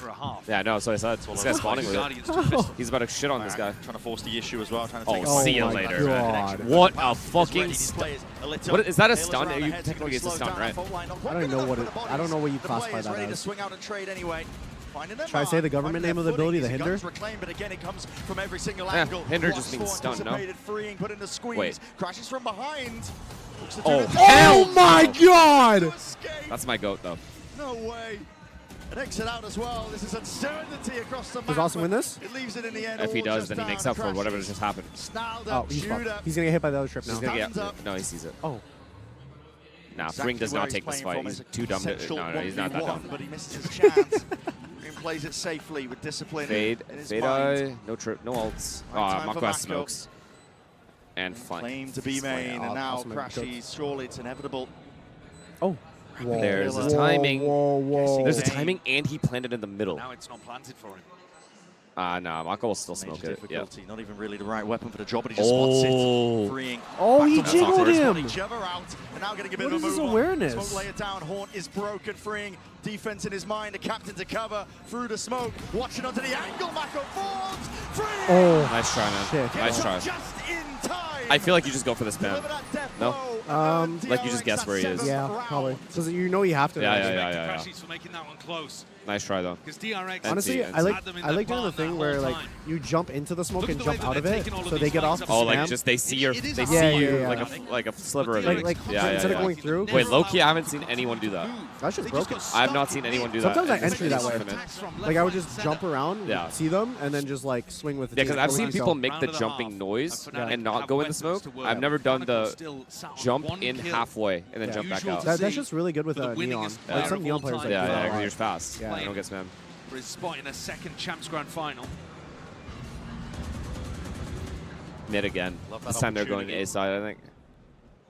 Yeah, no, so I said this guy's spawning with it. He's about to shit on this guy.
Trying to force the issue as well. Trying to take
see you later.
God.
What a fucking what is that a stun? Are you technically it's a stun, right?
I don't know what it. I don't know what you classify that as.
Swing out and trade anyway.
Should I say the government name of the ability, the hinder?
But again, it comes from every single
yeah,
angle.
Hinder just means stun, no?
Freeing, put in the squeeze.
Wait.
Crashes from behind.
Oh my God!
That's my goat, though.
No way. An exit out as well. This is uncertainty across the map.
Does Austin win this?
It leaves it in the end.
If he does, then he makes up for whatever just happened.
Oh, he's fucked. He's gonna get hit by the other trip now.
He's gonna get, no, he sees it.
Oh.
Nah, Freeing does not take this fight. He's too dumb to. No, he's not that dumb.
But he misses his chance. Freeing plays it safely with discipline.
Fade eye, no trip, no ults. Oh, Mako has smokes. And
claim to be main, and now crashes. Surely it's inevitable.
Oh.
Whoa, there's a timing.
Whoa.
There's a timing, and he planted in the middle.
Now it's not planted for him.
No, Mako will still smoke it. Yeah.
Not even really the right weapon for the job, but he just spots it. Freeing.
Oh, he jiggled him.
Each other out, and now getting a bit
what
of a
is
move
his awareness?
Smoke layer down. Haunt is broken. Freeing. Defense in his mind. The captain to cover through the smoke. Watching onto the angle. Mako falls. Freeing.
Oh,
nice try, man.
Shit.
Nice try.
Just in time.
I feel like you just go for the spam. No? Like you just guess where he is.
Yeah, probably. Because you know you have to.
Yeah.
For making that one close.
Nice try though.
Honestly, I like doing the thing where like you jump into the smoke and jump out of it, so they get off the spam.
Like just they see you like a sliver of it.
Like instead of going through.
Wait, low-key, I haven't seen anyone do that.
That's just broken.
I have not seen anyone do that.
Sometimes I entry that way. Like I would just jump around, see them, and then just like swing with the
Yeah, because I've seen people make the jumping noise and not go in the smoke. I've never done the jump in halfway and then jump back out.
That's just really good with Neon. Like some Neon players.
Yeah, because you're fast.
Yeah.
I don't get spam.
For his spot in a second Champs Grand Final.
Mid again. This time they're going A side, I think.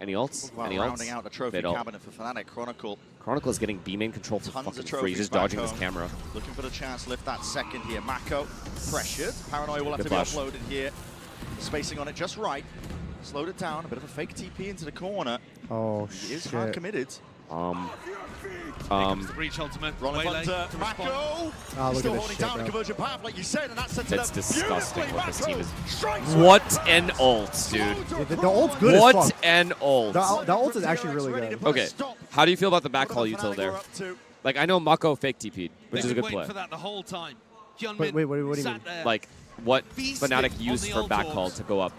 Any ults? Any ults?
Rounding out the trophy cabinet for Fnatic. Chronicle.
Chronicle is getting B main control for fucking free. He's just dodging his camera.
Looking for the chance to lift that second here. Mako pressured. Paranoia will have to be offloaded here. Spacing on it just right. Slowed it down. A bit of a fake TP into the corner.
Oh,
he is hard committed.
Breach ultimate.
Rolling under Mako. Still holding down the conversion path, like you said, and that's
That's disgusting what this team is. What an ult, dude.
Yeah, the ult's good
what
as fuck.
An ult.
The ult is actually really good.
Okay, how do you feel about the backhaul util there? Like, I know Mako fake TP'd, which is a good play.
For that the whole time.
Wait, what do you mean?
Like, what Fnatic used for backhaul to go up.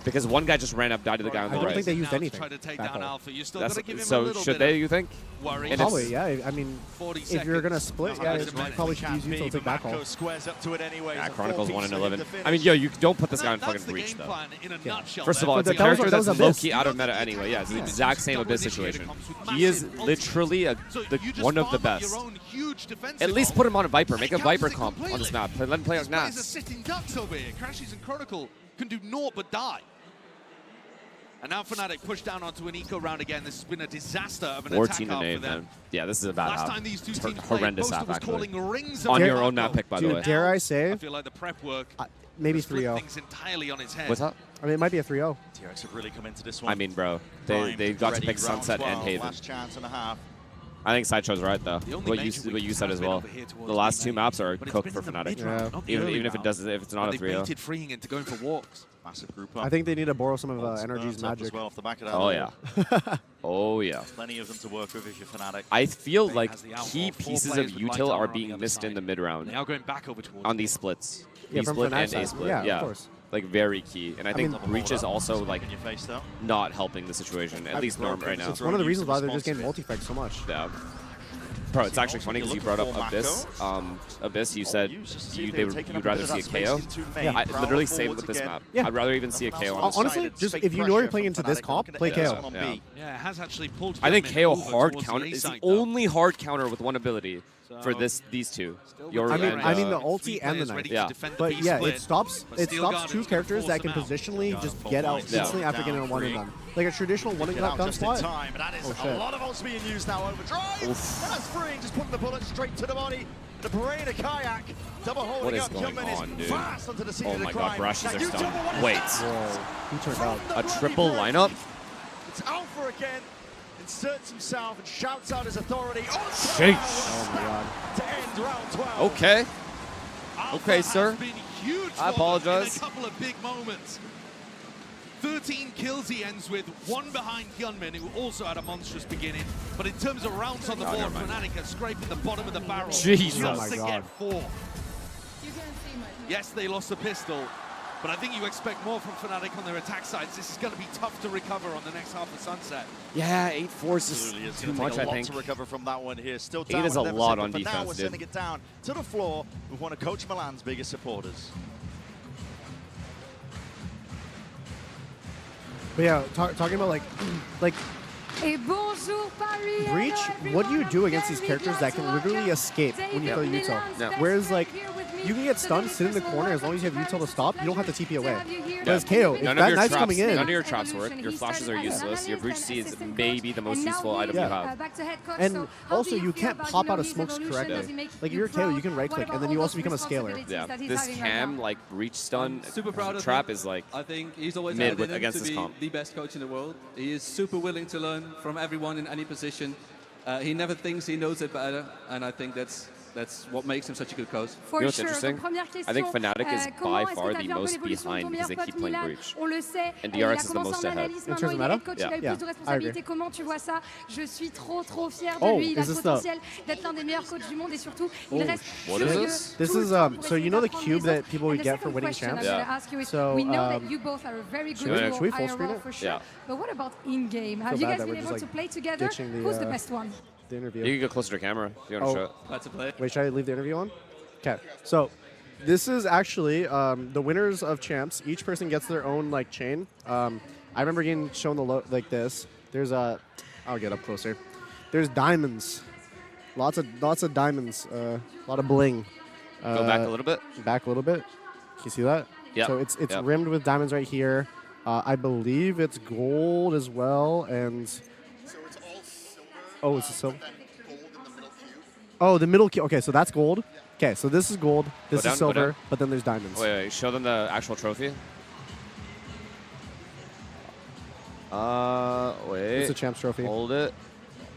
Because one guy just ran up, died to the guy on the right.
I don't think they used anything.
So should they, you think?
Probably, yeah. I mean, if you're going to split, yeah, you probably should use util to take back all.
Yeah, Chronicles 1-11. I mean, yo, you don't put this guy in fucking breach, though. Yeah. First of all, it's a character that's low-key out of meta anyway. Yeah, it's the exact same Abyss situation. He is literally one of the best. At least put him on a Viper. Make a Viper comp on this map. Let him play on Nas.
Sitting ducks over here. Crashes and Chronicle can do naught but die. And now Fnatic push down onto an eco round again. This has been a disaster of an attack half for them.
Man. Yeah, this is a bad
Last time these two teams
horrendous
played,
half, actually.
Rings
on your own map pick, by the way.
Dare I say?
I feel like the prep work
maybe 3-0.
things entirely on its head.
What's up?
I mean, it might be a 3-0.
DRX have really come into this one.
I mean, bro, they got to pick Sunset and Haven.
Last chance and a half.
I think Sideshow's right, though. What you said as well. The last two maps are cooked for Fnatic. Yeah. Even if it's not a 3-0.
They baited freeing into going for walks.
Massive group up.
I think they need to borrow some of Energy's magic.
As well off the back of that
oh, yeah. Oh, yeah.
Plenty of them to work with if you're Fnatic.
I feel like key pieces of util are being missed in the mid-round.
Now going back over towards
on these splits.
Yeah,
B split and A split.
Yeah, of course.
Like, very key. And I think Breach is also, like, not helping the situation, at least Norm right now.
It's one of the reasons why they're just getting multi-frags so much.
Yeah. Bro, it's actually funny because you brought up Abyss. Abyss, you said you'd rather see a KO. Yeah, I literally same with this map. Yeah. I'd rather even see a KO on this
honestly, just if you know you're playing into this comp, play KO.
Yeah, it has actually pulled.
I think KO hard counter is the only hard counter with one ability for these two.
I mean the ulti and the knife.
Yeah.
But yeah, it stops two characters that can positionally just get out instantly after getting a one and done. Like a traditional one and done spot.
Oh shit. A lot of ults being used now. Overdrive. That's freeing, just putting the bullet straight to the body. The Brainer kayak. Double holding up.
On, dude?
Fast onto the scene
oh
of the
my
crime.
god, Brashes are stunned. Wait.
Who turned out?
A triple lineup?
It's Alpha again. Inserts himself and shouts out his authority.
Sheesh.
Oh my god.
To end round 12.
Okay. Okay, sir. I apologize.
In a couple of big moments. 13 kills he ends with, one behind Hyunmin, who also had a monstrous beginning. But in terms of rounds on the board, Fnatic are scraping the bottom of the barrel.
Jesus.
Just to get 4. Yes, they lost the pistol, but I think you expect more from Fnatic on their attack sides. This is going to be tough to recover on the next half of Sunset.
Yeah, 8-4 is too much, I think.
To recover from that one here. Still
8 is a lot on defense,
now we're sending it down to the floor with one of Coach Milan's biggest supporters.
But yeah, talking about like Breach, what do you do against these characters that can literally escape when you throw util?
Yeah.
Whereas like you can get stunned, sit in the corner as long as you have util to stop. You don't have to TP away. Whereas KO, if that knife's coming in,
none of your traps work. Your flashes are useless. Your Breach C is maybe the most useful item you have.
And also you can't pop out of smokes correctly. Like if you're KO, you can right click and then you also become a scaler.
Yeah, this cam like Breach stun trap is like
I think he's always
mid against this comp.
The best coach in the world. He is super willing to learn from everyone in any position. He never thinks he knows it better, and I think that's what makes him such a good coach.
You know what's interesting? I think Fnatic is by far the most behind because they keep playing Breach. And DRX is the most ahead.
In terms of meta?
Yeah.
I agree. Oh, is this the...
Oh, what is this?
This is, so you know the cube that people would get for winning champs?
Yeah.
So,
we know that you both are a very good duo
should we full screen it?
for sure.
Yeah.
But what about in-game? Have you guys been able to play together? Who's the best one?
The interview.
You can go closer to camera if you want to show it.
That's a play.
Wait, should I leave the interview on? Okay. So this is actually the winners of champs. Each person gets their own like chain. I remember getting shown the like this. There's a. I'll get up closer. There's diamonds. Lots of diamonds. A lot of bling.
Go back a little bit.
Back a little bit. Can you see that?
Yeah.
So it's rimmed with diamonds right here. I believe it's gold as well and. Oh, it's a silver. Oh, the middle cube. Okay, so that's gold. Okay, so this is gold. This is silver, but then there's diamonds.
Wait, show them the actual trophy. Wait.
It's a champs trophy.
Hold it.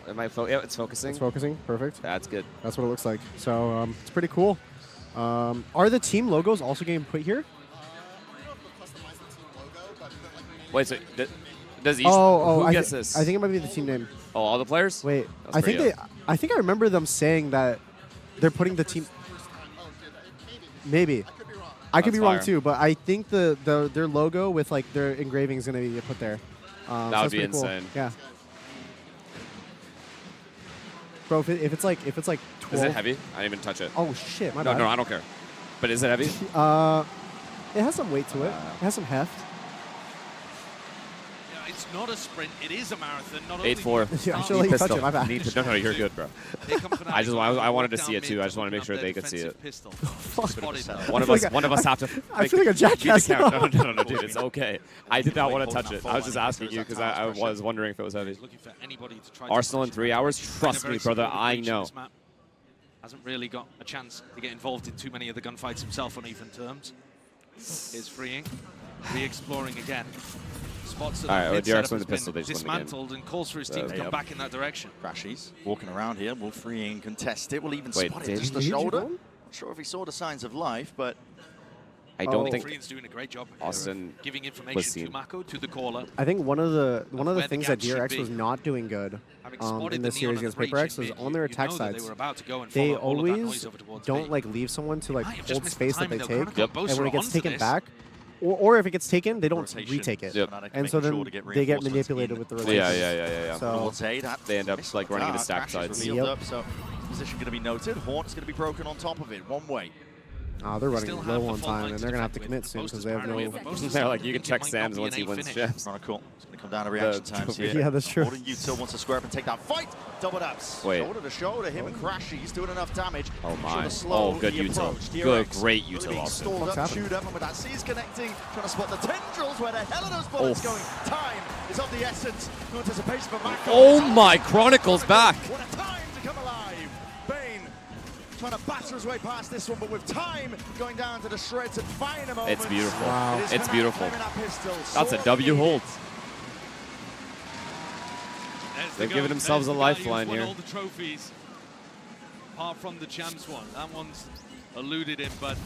Am I yeah, it's focusing.
It's focusing. Perfect.
That's good.
That's what it looks like. So it's pretty cool. Are the team logos also getting put here?
Wait, so does each
who
gets this?
I think it might be the team name.
Oh, all the players?
Wait, I think I remember them saying that they're putting the team. Maybe. I could be wrong too, but I think their logo with like their engraving is going to be put there.
That would be insane.
Cool. Yeah. Bro, if it's like 12.
Is it heavy? I didn't even touch it.
Oh shit, my bad.
No, I don't care. But is it heavy?
It has some weight to it. It has some heft.
It's not a sprint. It is a marathon. Not
8-4.
Yeah, I should let you touch it. My bad.
No, you're good, bro. I wanted to see it too. I just want to make sure they could see it. One of us have to.
I feel like a jackass.
No, dude, it's okay. I did not want to touch it. I was just asking you because I was wondering if it was heavy. Arsenal in 3 hours? Trust me, brother. I know.
Hasn't really got a chance to get involved in too many of the gunfights himself on even terms. Is freeing, re-exploring again. Spots that
Alright, DRX wins
the
pistol, they just
dismantled and calls for his team to come back in that direction.
Crashies walking around here, will freeing contest it, will even spot it, just the shoulder. Not sure if he saw the signs of life, but
I don't think
Freeing's doing a great job
Austin
giving information to Mako, to the caller.
I think one of the things that DRX was not doing good in this series against Paper X was on their attack sides. They always don't like leave someone to like hold space that they take, and when it gets taken back, or if it gets taken, they don't retake it, and so then they get manipulated with the release.
Yeah.
So
they end up like running into stack sides.
So position going to be noted. Horn's going to be broken on top of it. One way.
They're running low on time, and they're going to have to commit soon because they have no...
They're like, you can check Sam's once he wins gems.
Cool. It's going to come down to reaction times here.
Yeah, that's true.
Golden Util wants to square up and take that fight. Double ups. Shoulder to shoulder, him and Crashy. He's doing enough damage.
Oh my. Oh, good Util. Good, great Util also.
Stalled up, chewed up, and with that C's connecting, trying to spot the tendrils. Where the hell are those bullets going? Time is of the essence. No anticipation for Mako.
Oh my, Chronicle's back.
What a time to come alive. Trying to batter his way past this one, but with time going down to the shreds and finer moments.
It's beautiful.
Wow.
It's beautiful. That's a W hold. They're giving themselves a lifeline here.
All the trophies, apart from the champs one. That one's eluded him, but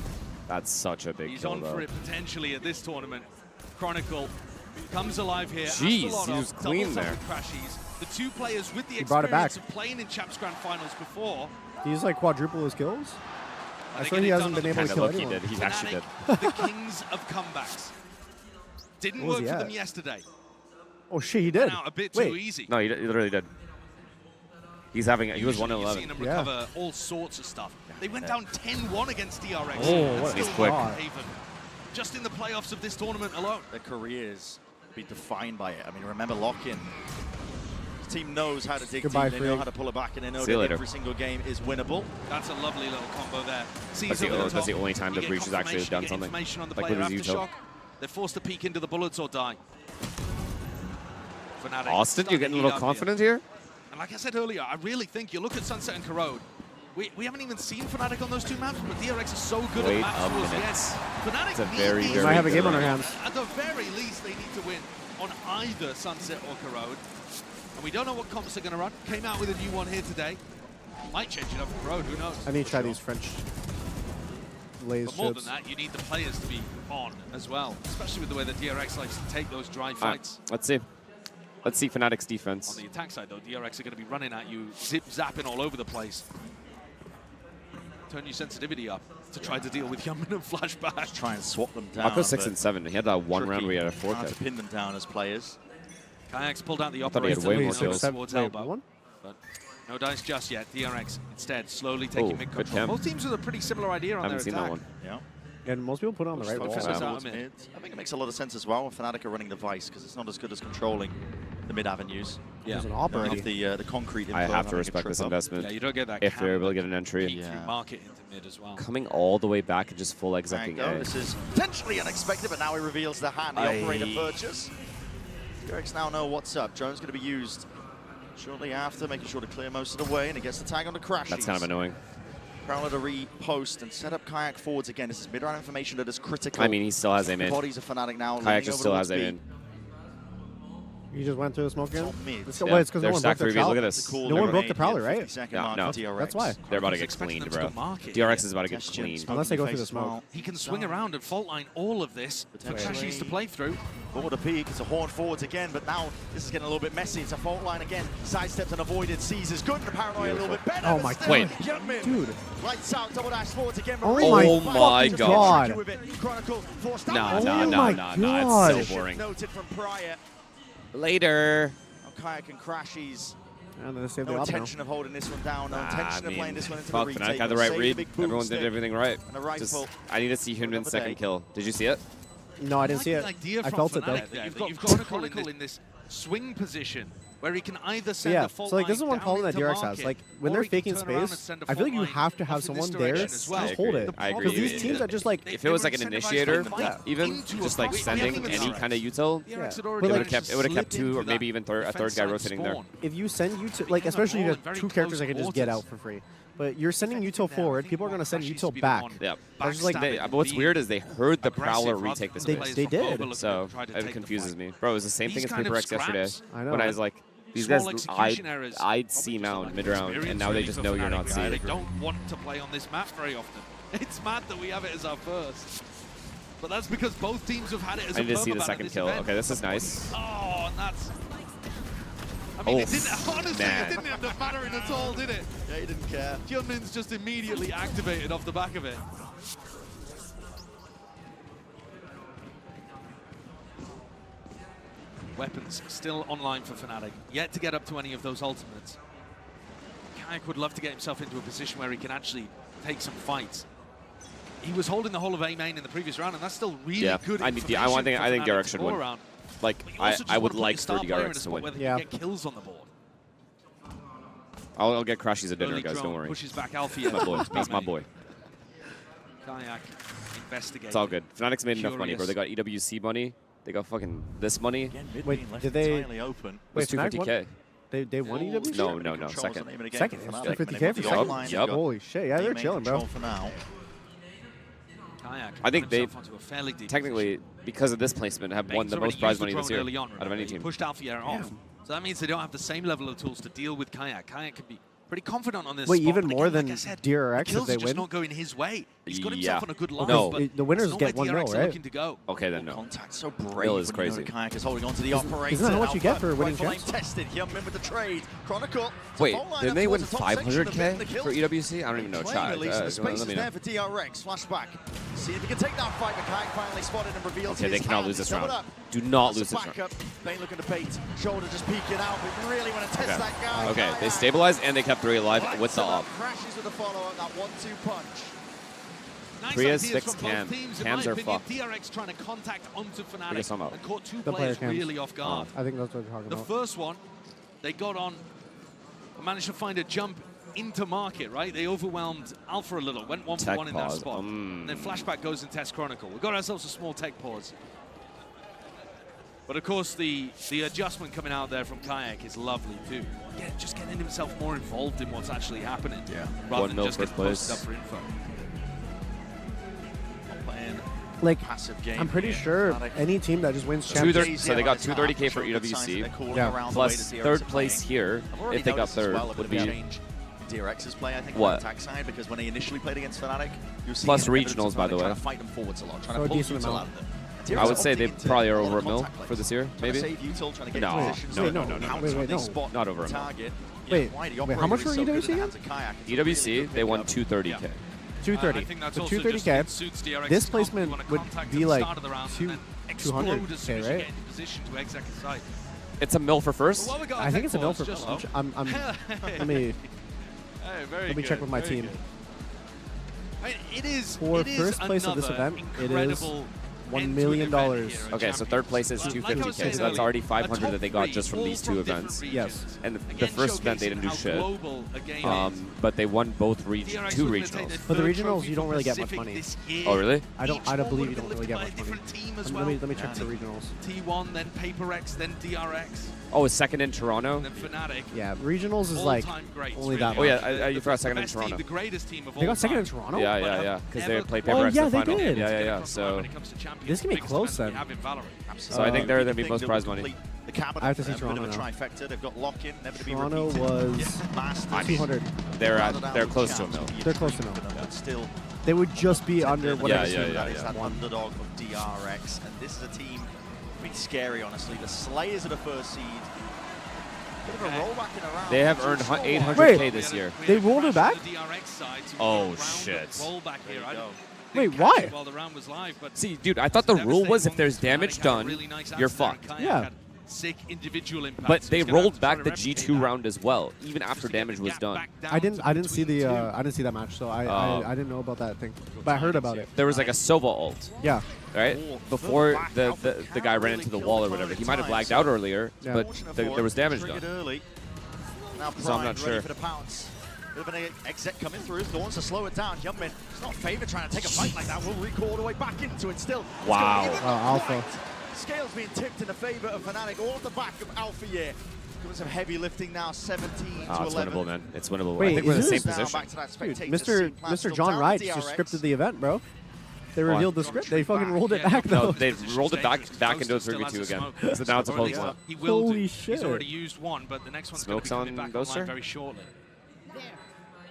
that's such a big
he's
kill,
on for it potentially at this tournament. Chronicle comes alive here.
Jeez, he was clean there.
The two players with the experience of playing in champs grand finals before.
Did he just like quadruple his kills? I swear he hasn't been able to kill anyone.
He actually did.
The kings of comebacks. Didn't work for them yesterday.
Oh shit, he did.
Out a bit too easy.
No, he literally did. He was 1-11.
You've seen him recover all sorts of stuff. They went down 10-1 against DRX.
Oh, what
he's
quick.
Just in the playoffs of this tournament alone.
Their careers be defined by it. I mean, remember lock-in. Team knows how to dig deep, they know how to pull it back, and they know that every single game is winnable.
That's a lovely little combo there.
That's the only time the Breach has actually done something.
Like with his Util. They're forced to peek into the bullets or die. Fnatic
Austin, you're getting a little confident here?
And like I said earlier, I really think you look at Sunset and Corrode. We haven't even seen Fnatic on those two maps, but DRX is so good at maps towards the end. Fnatic
it's a very
might have a game on their hands.
At the very least, they need to win on either Sunset or Corrode. And we don't know what comps are going to run. Came out with a new one here today. Might change it up for Road, who knows?
I need to try these French laser
But more than that, you need the players to be on as well, especially with the way that DRX likes to take those dry fights.
Let's see. Let's see Fnatic's defense.
On the attack side, though, DRX are going to be running at you, zip-zapping all over the place. Turn your sensitivity up to try to deal with Youngman and Flashback.
Just try and swap them down.
Mako 6 and 7. He had that one round where he had a 4
to pin them down as players.
Kayak's pulled out the
operator
towards elbow, but no dice just yet. DRX instead slowly taking mid control. Both teams with a pretty similar idea on their attack.
That one.
Yeah.
And most people put it on the right wall.
I think it makes a lot of sense as well when Fnatic are running the Vice, because it's not as good as controlling the mid avenues.
There's an operator.
The concrete.
I have to respect this investment.
Yeah, you don't get that
if they're able to get an entry.
Market into mid as well.
Coming all the way back and just full execing A.
This is potentially unexpected, but now he reveals the hand, the operator purchase. DRX now know what's up. Drone's going to be used shortly after, making sure to clear most of the way, and he gets the tag on the crash.
That's kind of annoying.
Prowler to repost and set up Kayak forwards again. This is mid-round information that is critical.
I mean, he still has aim in.
Bodies of Fnatic now.
Kayak just still has aim in.
You just went through the smoke again? It's because no
They're
one
stack
broke the
3Vs. Look at
Prowler.
this.
No one broke the Prowler, right?
No.
That's why.
They're about to get cleaned, bro. DRX is about to get cleaned.
Unless they go through the smoke.
He can swing around and fault line all of this for Crashies to play through.
Border peak, it's a horn forwards again, but now this is getting a little bit messy. It's a fault line again. Sidesteps and avoided. Seizes good. The paranoia a little bit better.
Oh my god.
Wait.
Dude. Lights out, double dash forwards again.
Oh
my god.
Chronicle forced
Nah, it's so boring.
Noted from prior.
Later.
Kayak and Crashies.
And they saved
No
the
intention of holding this one down. No intention of playing this one into the retake.
Fnatic had the right read. Everyone did everything right.
Just,
I need to see Hyunmin's second kill. Did you see it?
No, I didn't see it. I felt it though.
You've got Chronicle in this swing position where he can either send a fault
so like this is
line
one problem that
down
DRX
into
has. Like
market,
when
or
they're
he can
faking
turn around and
space,
send a
I feel like
fault
you have to
line
have
off in
someone
this
there
direction
to
as well.
hold it.
I agree.
Because these teams are just like,
if it was like an initiator, even just like sending any kind of util, it would have kept two or maybe even a third guy rotating there.
if you send util, like especially you have two characters that can just get out for free. But you're sending util forward, people are going to send util back.
Yeah.
That's just like
But what's weird is they heard the Prowler retake the space.
They did.
So it confuses me. Bro, it was the same thing as Paper X yesterday.
I know.
When I was like, these guys, I'd C mount mid-round, and now they just know you're not C.
They don't want to play on this map very often. It's mad that we have it as our first. But that's because both teams have had it as a
I need to see the second kill. Okay, this is nice.
Oh, and that's... I mean, it didn't, honestly, it didn't end up mattering at all, did it?
Yeah, he didn't care.
Hyunmin's just immediately activated off the back of it. Weapons still online for Fnatic, yet to get up to any of those ultimates. Kayak would love to get himself into a position where he can actually take some fights. He was holding the whole of A main in the previous round, and that's still really good information.
I think DRX should win.
Around.
Like, I would like for DRX to win.
Get kills on the board.
I'll get Crashies a dinner, guys. Don't worry.
Pushes back Alfie.
My boy. That's my boy.
Kayak investigating.
It's all good. Fnatic's made enough money, bro. They got EWC money. They got fucking this money.
Wait, did they?
Wait, 250K.
They won EWC?
No. Second.
Second. 250K for second.
Yep.
Holy shit! Yeah, they're chilling, bro.
I think they technically, because of this placement, have won the most prize money this year out of any team.
Pushed Alfier off. So that means they don't have the same level of tools to deal with Kayak. Kayak can be pretty confident on this.
Wait,
spot,
even more
again,
than
like I said,
DRX
kills
if they
are just
win?
not going his way. He's got himself on a good line.
No,
but
the winners get 1
DRX
mil,
are
right?
looking to go.
Okay, then no.
Contact so brave.
Mil is crazy.
Kayak is holding on to the operator.
Isn't that how much you get for winning
Rifle
champs?
aim tested. Hyunmin with the trade. Chronicle.
Wait, didn't they win 500K for EWC? I don't even know.
Chat. The space
let
is
me
there
know.
for DRX. Flashback. See if he can take that fight. But Kayak finally spotted and revealed
Okay,
his
they cannot
hand.
lose this
He's doubled
round.
up.
Do not lose
That's
this
a
round.
backup. Bane looking to bait. Shoulder just peeking out. But you really want to test that guy.
Okay,
Kayak.
they stabilized and they kept 3 alive with the up.
Crashes with the follow-up. That 1-2 punch.
Nice
Prius
ideas
fixed
from both
cam.
teams, in
Cams
my
are
opinion.
fucked.
DRX trying to contact onto
Figure
Fnatic
some out.
and caught two
The player
players
cams.
really off guard.
I think that's what we're talking
The
about.
first one, they got on, managed to find a jump into market, right? They overwhelmed Alpha a little, went 1 for 1 in that spot. And then Flashback goes and tests Chronicle. We've got ourselves a small tech pause. But of course, the adjustment coming out there from Kayak is lovely too. Just getting himself more involved in what's actually happening, rather than just getting posted up for info.
Like, I'm pretty sure any team that just wins championships.
So they got 230K for EWC.
Yeah.
Plus third place here, if they got third, would be
DRX's play, I think,
what?
on the attack side, because when they initially played against Fnatic, you see
Plus regionals, by the way.
trying to fight them forwards a lot, trying
So
to
a
pull
decent
util
amount.
out of them.
I would say they
Opting into
probably are
all the
over a mil
contact
for this year,
Trying to
maybe.
save util, trying to get
No.
in positions,
Wait,
so
no.
pounce
Wait,
when they
no.
spot
Not over a
the
mil.
target.
Wait,
Why the
wait, how much
operator
were
is so good
EWC
in the
again?
hands of Kayak. It's a really
EWC,
good
they won
pickup.
230K.
230.
I think that's
So
also
230K.
just suits DRX's
This
comp.
placement
You wanna
would
contact
be
at the
like
start of the round and then
200K,
explode as soon as you
right?
get into position to exec a site.
It's a mil for first?
But what we got
I think it's a mil for.
just-
Let me
Let
me check with my team.
It is
For first place of this event, it is $1 million.
Okay, so third place is 250K, so that's already 500 that they got just from these two events.
Yes.
And the first event they didn't do shit. But they won both two regionals.
For the regionals, you don't really get much money.
Oh, really?
I don't believe you don't really get much money. Let me check the regionals.
T1, then Paper X, then DRX.
Oh, it's second in Toronto?
Then Fnatic.
Yeah, regionals is like only that
Oh,
much.
yeah, you forgot second in Toronto.
The greatest team of all
They got second in
time.
Toronto?
Yeah, because they played Paper
Oh,
X
yeah,
in the
they
final.
did.
Yeah. So
champion.
This can be close then.
We have in Valorant.
So I think they're going to be most prize money.
The cabinet,
I have to see Toronto
now.
Trifecta.
They've got lock-in, never to be
Toronto
repeated.
was 200.
They're close to a mil.
They're close to a mil.
But still,
they would just be under whatever team
that is that underdog of DRX, and this is a team pretty scary, honestly. The Slayers are the first seed. Bit of a rollback in around.
They have earned 800K this year.
They rolled it back?
Oh shit.
Wait, why?
While the round was live, but
see, dude, I thought the rule was if there's damage done, you're fucked.
Yeah.
Sick individual impact.
But they rolled back the G2 round as well, even after damage was done.
I didn't see that match, so I didn't know about that thing. But I heard about it.
There was like a Sova ult.
Yeah.
Right? Before the guy ran into the wall or whatever. He might have lagged out earlier, but there was damage done. So I'm not sure.
Bit of an exit coming through. Thorns to slow it down. Youngmin, it's not Favor trying to take a fight like that. Will recall all the way back into it still.
Wow.
Alpha.
Scales being tipped in the favor of Fnatic, all at the back of Alpha here. Doing some heavy lifting now, 17 to 11.
It's winnable, man. It's winnable.
Wait,
I think we're in the same
position.
Dude, Mr. John Wright just scripted the event, bro. They revealed the script. They fucking rolled it back, though.
No, they rolled it back into a 3v2 again. So now it's a close one.
Holy shit.
He's already used one, but the next one's going to be coming back online very shortly.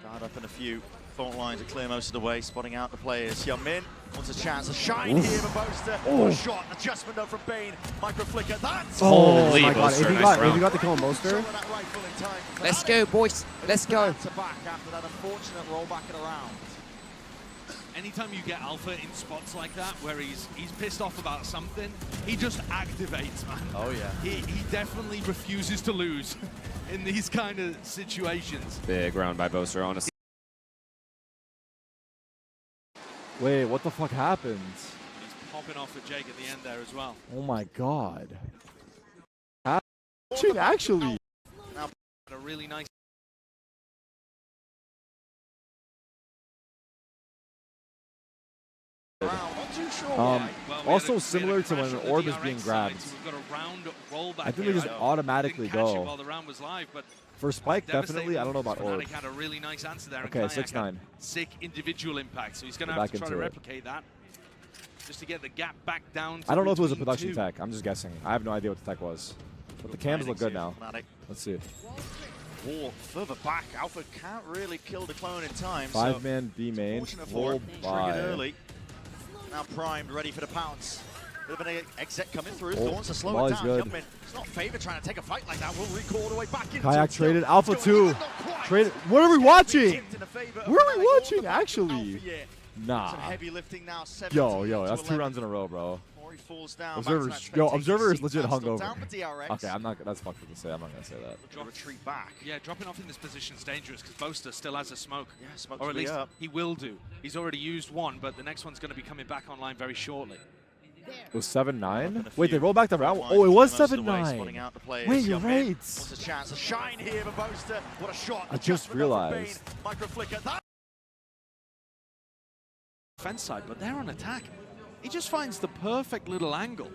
Guard up in a few. Fault lines to clear most of the way, spotting out the players. Youngmin wants a chance, a shine here for Boaster. What a shot, adjustment though from Bane. Micro flicker, that's
holy
my god,
Boaster,
if you got the kill on Boaster.
Let's go, boys. Let's go.
Back after that unfortunate rollback in a round.
Anytime you get Alpha in spots like that, where he's pissed off about something, he just activates, man.
Oh yeah.
He definitely refuses to lose in these kind of situations.
Big round by Boaster, honestly.
Wait, what the fuck happened?
He's popping off at Jake at the end there as well.
Oh my god. Actually.
Now a really nice.
Also similar to when an orb is being grabbed. I think they just automatically go. For Spike, definitely. I don't know about orb.
Had a really nice answer there.
Okay, 6-9.
Sick individual impact, so he's going to have to try to replicate that. Just to get the gap back down.
I don't know if it was a production tech. I'm just guessing. I have no idea what the tech was. But the cams look good now. Let's see.
War further back. Alpha can't really kill the clone in time.
5-man B main. Full buy.
Early. Now primed, ready for the pounce. Bit of an exit coming through.
Oh,
Thorns to slow it down. Youngmin, it's not Favor trying to take a fight like that. We'll recall all the way back into
Kayak traded. Alpha 2. Traded. What are we watching? What are we watching, actually? Nah.
Some heavy lifting now.
Yo, that's 2 rounds in a row, bro. Observer is legit hungover. Okay, I'm not. That's fucked to say. I'm not gonna say that.
Retreat back.
Yeah, dropping off in this position is dangerous because Boaster still has a smoke.
Yeah, smoke.
Or at least he will do. He's already used one, but the next one's going to be coming back online very shortly.
It was 7-9. Wait, they rolled back the round. Oh, it was 7-9. Wait, you're right.
What's a chance? A shine here for Boaster. What a shot!
I just realized.
Micro flicker.
Defense side, but they're on attack. He just finds the perfect little angle.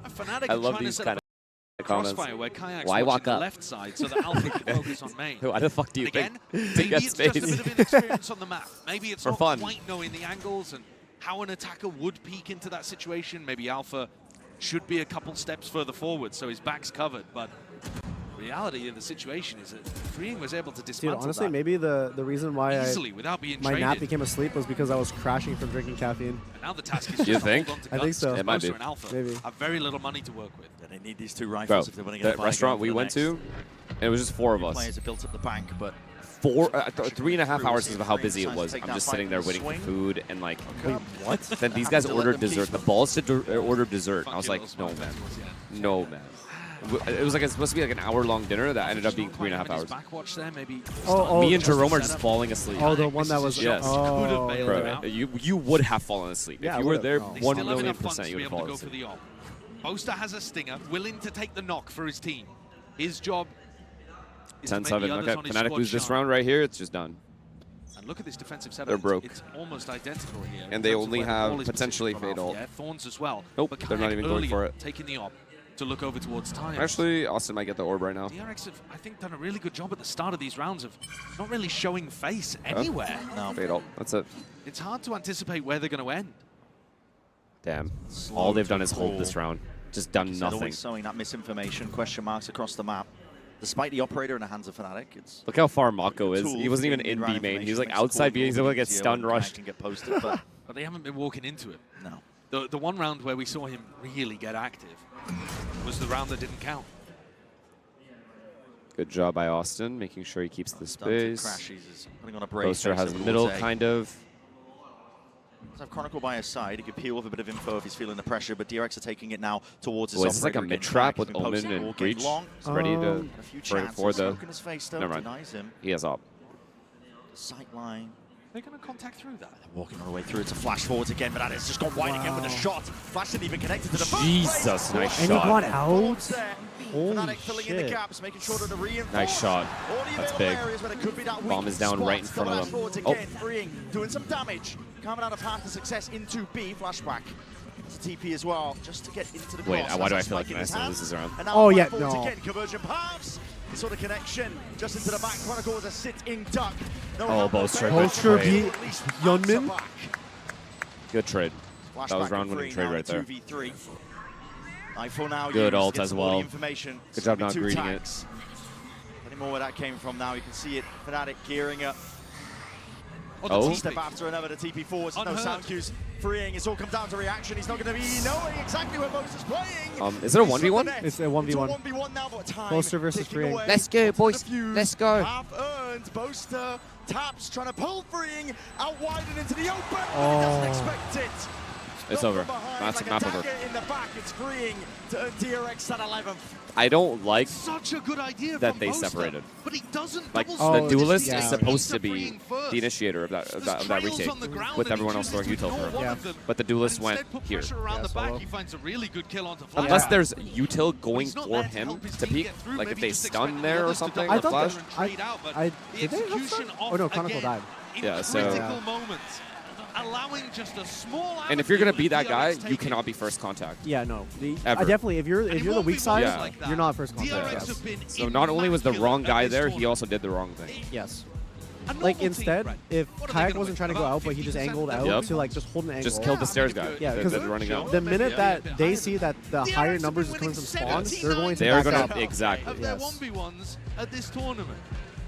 A Fnatic
I love these kind of comments.
Crossfire where Kayak's
Why walk
the
up?
left side so that Alpha can focus on main.
Why the fuck do you
think?
Maybe
it's just a bit of inexperience on the map. Maybe it's not quite knowing the angles and how an attacker would peek into that situation. Maybe Alpha should be a couple steps further forward so his back's covered, but reality of the situation is that Freeing was able to dismantle
honestly,
that
maybe the reason why
easily without being
my nap became asleep was because I was crashing from drinking caffeine.
And now the task is
you think?
I think so.
It might be.
And Alpha
maybe.
have very little money to work with.
Yeah, they need these 2 rifles if they want to get
the restaurant we went to, it was just 4 of us.
Players have built up the bank, but
3.5 hours because of how busy it was. I'm just sitting there waiting for food and like, wait, what? Then these guys ordered dessert. The balls to order dessert. I was like, no man, no man. It was like it's supposed to be like an hour-long dinner that ended up being 3.5 hours.
Backwatch there, maybe.
Me and Jerome are just falling asleep.
Oh, the one that was.
Yes.
Oh,
bro, you would have fallen asleep if you were there. 1,000,000% you would have fallen asleep.
Boaster has a stinger, willing to take the knock for his team. His job is
10-7.
to make the others
Okay,
on his
Fnatic
squad
lose this
shine.
round right here. It's just done.
And look at this defensive setup.
They're broke.
It's almost identical here.
And they only have potentially Fatal.
Yeah, Thorns as well.
Nope,
but
they're not even going for it.
Taking the op to look over towards time.
Actually, Austin might get the orb right now.
DRX have, I think, done a really good job at the start of these rounds of not really showing face anywhere.
No, Fatal. That's it.
It's hard to anticipate where they're going to end.
Damn. All they've done is hold this round. Just done nothing.
Always sowing that misinformation, question marks across the map. Despite the operator in the hands of Fnatic, it's
look how far Mako is. He wasn't even in B main. He was like outside B. He's able to get stun rushed.
Can get posted, but
they haven't been walking into it.
No.
The one round where we saw him really get active was the round that didn't count.
Good job by Austin, making sure he keeps the space.
Roaster
has the middle, kind of.
Let's have Chronicle by his side. He could peel with a bit of info if he's feeling the pressure, but DRX are taking it now towards his
operator. Is this like a mid-trap with Omen and Breach? He's ready to for the... Never mind. He has op.
Sight line.
They're going to contact through that.
They're walking all the way through. It's a flash forwards again, but it's just gone wide again with a shot. Flash didn't even connect it to the first
Jesus, nice shot.
And he got out.
Holy filling in the gaps, making sure to reinforce.
Nice shot. That's big. Bomb is down right in front of them.
Oh. Freeing, doing some damage. Carving out a path to success into B. Flashback. It's a TP as well, just to get into the
Wait, why do I feel like Vanessa loses around?
Oh, yeah, no.
Again, conversion paths. Sort of connection just into the back. Chronicle was a sit-in duck.
No Bolster.
Bolster beat Yunmin.
Good trade. That was round-winning trade right there.
2v3. Now
good ult as well. Good job not greeting
it. Any more where that came from now, you can see it. Fnatic gearing up.
Oh.
Step after another to TP forwards. No sound cues. Freeing. It's all come down to reaction. He's not going to be knowing exactly where Boaster's playing.
Is it a 1v1?
It's a 1v1.
It's a 1v1 now, but time
Boaster versus Freeing.
Let's go, boys. Let's go.
Half earned. Boaster taps, trying to pull Freeing out wide and into the open, but he doesn't expect it.
It's over. That's
like
a map over.
In the back, it's Freeing to earn DRX at 11th.
I don't like
such a good idea
that they separated.
But he doesn't.
Like the duelist is supposed to be the initiator of that retake, with everyone else throwing util for him.
Yeah.
But the duelist went here.
He finds a really good kill onto Flash.
Unless there's util going for him to peek, like if they stun there or something, or Flash.
Did they have stun? Oh no, Chronicle died.
Yeah, so.
Allowing just a small
and if you're gonna be that guy, you cannot be first contact.
Yeah, no.
Ever.
Definitely, if you're the weak side, you're not first contact.
Yeah. So not only was the wrong guy there, he also did the wrong thing.
Yes. Like instead, if Kayak wasn't trying to go out, but he just angled out to like just hold an angle.
Just kill the stairs guy.
Yeah, because
running out.
The minute that they see that the higher numbers is coming from spawn, they're going to back up.
Exactly.
Of their 1v1s at this tournament.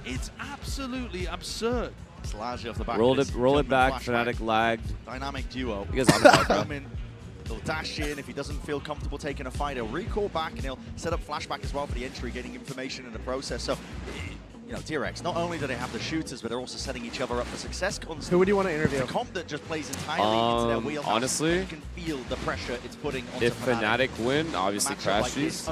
It's absolutely absurd.
Off the back
roll it back. Fnatic lagged.
Dynamic duo.
You guys on the back,
He'll dash in. If he doesn't feel comfortable taking a fight, he'll recall back and he'll set up flashback as well for the entry, getting information in the process. So, you know, DRX, not only do they have the shooters, but they're also setting each other up for success constantly.
Who would you want to interview?
A comp that just plays entirely into their wheelhouse.
Honestly,
you can feel the pressure it's putting onto
if Fnatic win, obviously Crashies.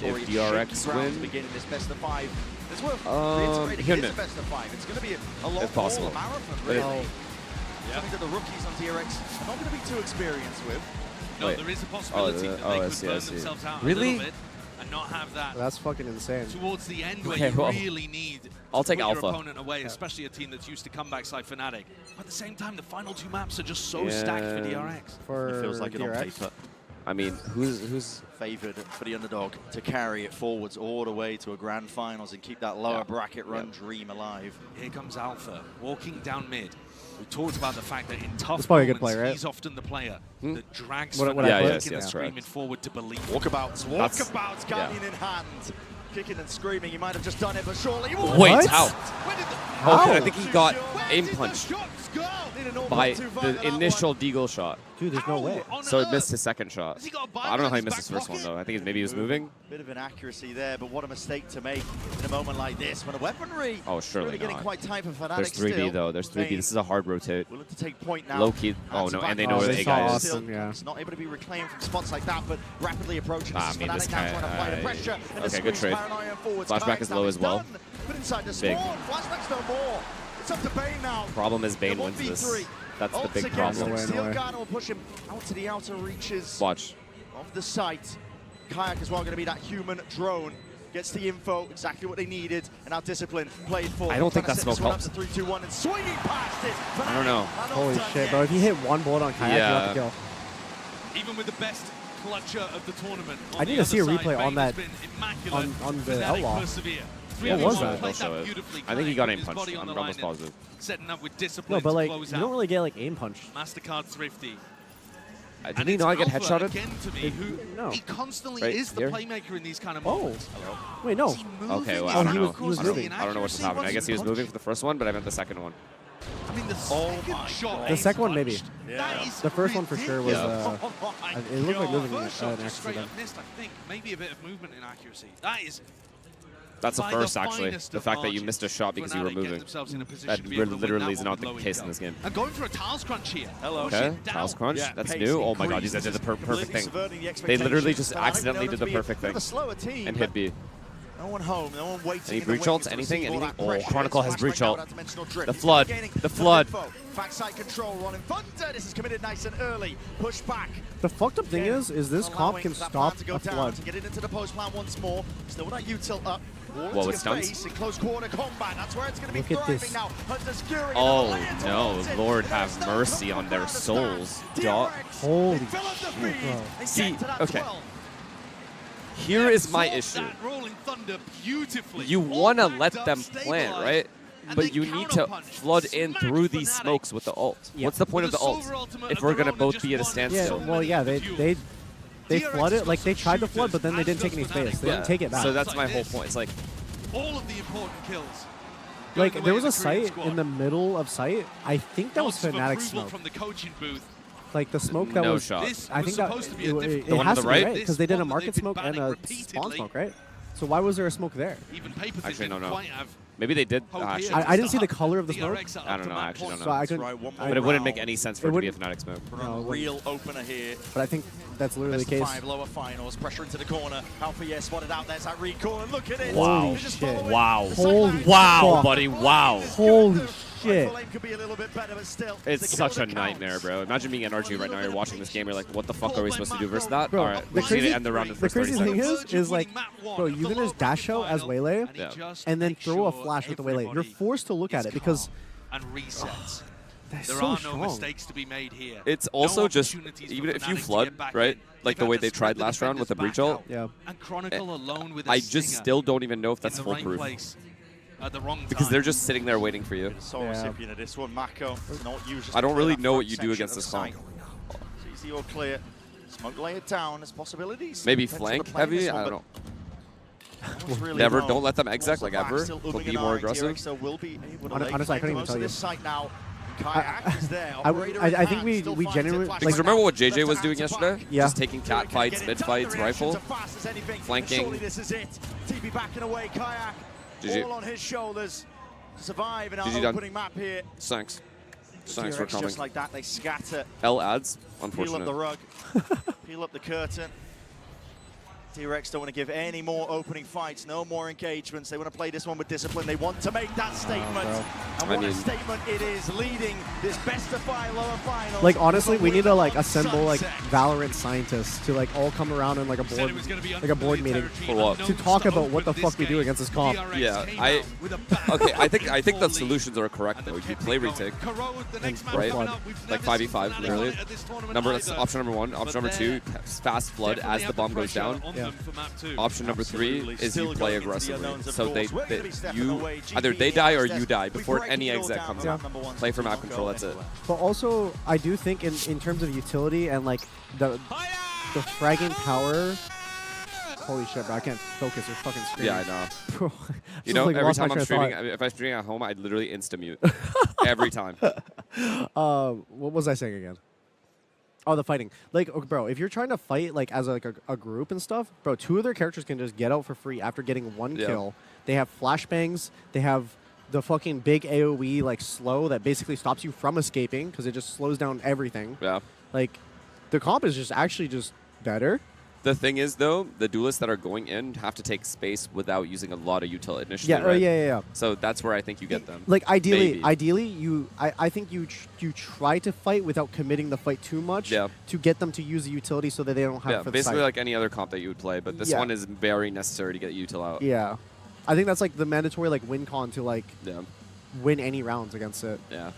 If DRX win,
beginning this best of 5. It's worth
reiterating,
it's a best of 5. It's going to be a long
possible.
marathon, really. Something that the rookies on DRX are not going to be too experienced with.
No, there is a possibility that they could burn themselves out a little bit and not have that.
That's fucking insane.
Towards the end, where you really need
I'll take
your
Alpha.
opponent away, especially a team that's used to comeback like Fnatic. But at the same time, the final 2 maps are just so stacked for DRX.
It feels like it on paper.
I mean, who's
favored for the underdog to carry it forwards all the way to a grand finals and keep that lower bracket run dream alive?
Here comes Alpha walking down mid. We talked about the fact that in tough
probably a
moments,
good play, right?
he's often the player that drags
and
screaming forward to believe.
Walkabouts, Guardian in hand. Kicking and screaming, he might have just done it, but surely...
Wait, how? I think he got aim punched by the initial deagle shot.
Dude, there's no way.
So he missed his second shot. I don't know how he missed his first one, though. I think maybe he was moving.
Bit of inaccuracy there, but what a mistake to make in a moment like this when the weaponry
surely
really getting quite tight for Fnatic.
There's 3B, though. There's 3B. This is a hard rotate.
Willing to take point now.
Low key. Oh, no, and they know where the A guy is.
It's not able to be reclaimed from spots like that, but rapidly approaching. Fnatic now trying to apply the pressure.
Okay, good trade. Flashback is low as well. Big.
Flashback's no more. It's up to Bane now.
Problem is Bane wins this. That's the big problem.
Steel Garden will push him out to the outer reaches
of
the site. Kayak as well going to be that human drone. Gets the info, exactly what they needed, and now Discipline played for.
I don't think that smoke helps.
3, 2, 1, and swinging past it.
I don't know.
Holy shit, bro. If you hit one bullet on Kayak, you have to kill.
Even with the best clutcher of the tournament.
I need to see a replay on that, on the Outlaw.
What was that? I think he got aim punched. I'm almost positive.
Setting up with Discipline.
No, but like, you don't really get like aim punch.
MasterCard Thrifty.
Did he not get headshotted?
No.
He constantly
right
is the
here?
playmaker in these kind of moments.
Wait, no.
Okay, well, I don't know. I don't know what just happened. I guess he was moving for the first one, but I meant the second one.
I mean, the second shot.
The second one, maybe.
Yeah.
The first one for sure was. It looked like moving
First shot was straight
accident.
up missed, I think. Maybe a bit of movement in accuracy. That is.
That's the first, actually. The fact that you missed a shot because you were moving. That literally is not the case in this game.
And going for a tiles crunch here.
Okay, tiles crunch.
Yeah,
that's new. Oh my god, these guys did the perfect thing. They literally just accidentally did the perfect thing and hit B.
No one home, no one waiting.
Any breach ults? Anything? Anything? Oh, Chronicle has breach ult. The flood. The flood.
Backside control, running thunder. This is committed nice and early. Push back.
The fucked up thing is this comp can stop a flood.
To get it into the post plan once more. Still with that util up.
Whoa, it's stuns.
In close quarter combat. That's where it's going to be
Look at this.
now.
Oh no, Lord have mercy on their souls.
Holy shit, bro.
See, okay. Here is my issue. You want to let them plant, right? But you need to flood in through these smokes with the ult.
Yeah.
What's the point of the ult if we're going to both be at a standstill?
Yeah, well, yeah, they flooded, like they tried to flood, but then they didn't take any space. They didn't take it back.
So that's my whole point. It's like,
all of the important kills.
Like there was a site in the middle of site. I think that was Fnatic smoke.
From the coaching booth.
Like the smoke that
no
was.
Shot.
I think that it
the one
has
on
to
the
be
right,
right because they did a market smoke and a spawn smoke, right? So why was there a smoke there?
Actually, no. Maybe they did. Actually,
I didn't see the color of the smoke.
I don't know. I actually don't know.
So I couldn't.
But it wouldn't make any sense for it to be a Fnatic smoke.
No, real opener here.
But I think that's literally the case.
5 lower finals, pressure into the corner. Alpha, yeah, spotted out. There's that recall, and look at it.
Wow.
Shit.
Wow.
Holy
wow,
fuck.
buddy. Wow.
Holy shit.
It's such a nightmare, bro. Imagine being NRG right now. You're watching this game. You're like, what the fuck are we supposed to do versus that?
Bro,
all right, we just need to end the round in the first 30
crazy
seconds.
thing is like, bro, you can just dash out as Waylay and then throw a flash with the Waylay. You're forced to look at it because
and resets.
That's
there
so
are
strong.
no mistakes to be made here.
It's also just, even if you flood, right? Like the way they tried last round with the breach ult.
Yeah.
And Chronicle alone with a
I just still don't even know if that's foolproof. Because they're just sitting there waiting for you.
Recipient of this one, Mako.
I don't really know what you do against this comp.
Easy or clear. Smoke lay it down. There's possibilities.
Maybe flank heavy? I don't know. Never, don't let them exec like ever, but be more aggressive.
Honestly, I couldn't even tell you. I think we genuinely
because remember what JJ was doing yesterday? Yeah. Just taking cat fights, mid fights, rifle, flanking.
GG. All on his shoulders. Survive in our opening map here.
Thanks. Thanks for coming.
Just like that, they scatter.
L adds. Unfortunate.
Peel up the rug. Peel up the curtain. T-Rex don't want to give any more opening fights, no more engagements. They want to play this one with discipline. They want to make that statement. And what a statement it is, leading this best-of-5 lower finals.
Like, honestly, we need to, like, assemble, like, Valorant scientists to, like, all come around in, like, a board meeting.
For what?
To talk about what the fuck we do against this comp.
Yeah, okay, I think the solutions are correct, though. You play retake, right? Like 5v5, literally. That's option number 1. Option number 2, fast flood as the bomb goes down.
Yeah.
Option number 3 is you play aggressively. So either they die or you die before any exec comes out. Play for map control, that's it.
But also, I do think in terms of utility and like the fragging power. Holy shit, bro, I can't focus or fucking scream.
Yeah, I know. You know, every time I'm streaming, if I'm streaming at home, I literally insta-mute. Every time.
What was I saying again? Oh, the fighting. Like, okay, bro, if you're trying to fight like as like a group and stuff, bro, 2 of their characters can just get out for free after getting 1 kill. They have flashbangs. They have the fucking big AoE like slow that basically stops you from escaping because it just slows down everything.
Yeah.
Like, the comp is just actually just better.
The thing is, though, the duelists that are going in have to take space without using a lot of utility initially.
Yeah,
right?
yeah.
So that's where I think you get them.
Like ideally, I think you try to fight without committing the fight too much.
Yeah.
To get them to use the utility so that they don't have.
Yeah,
for the
basically
side.
like any other comp that you would play, but this one is very necessary to get util out.
Yeah, I think that's like the mandatory like win con to like win any rounds against it.
Yeah.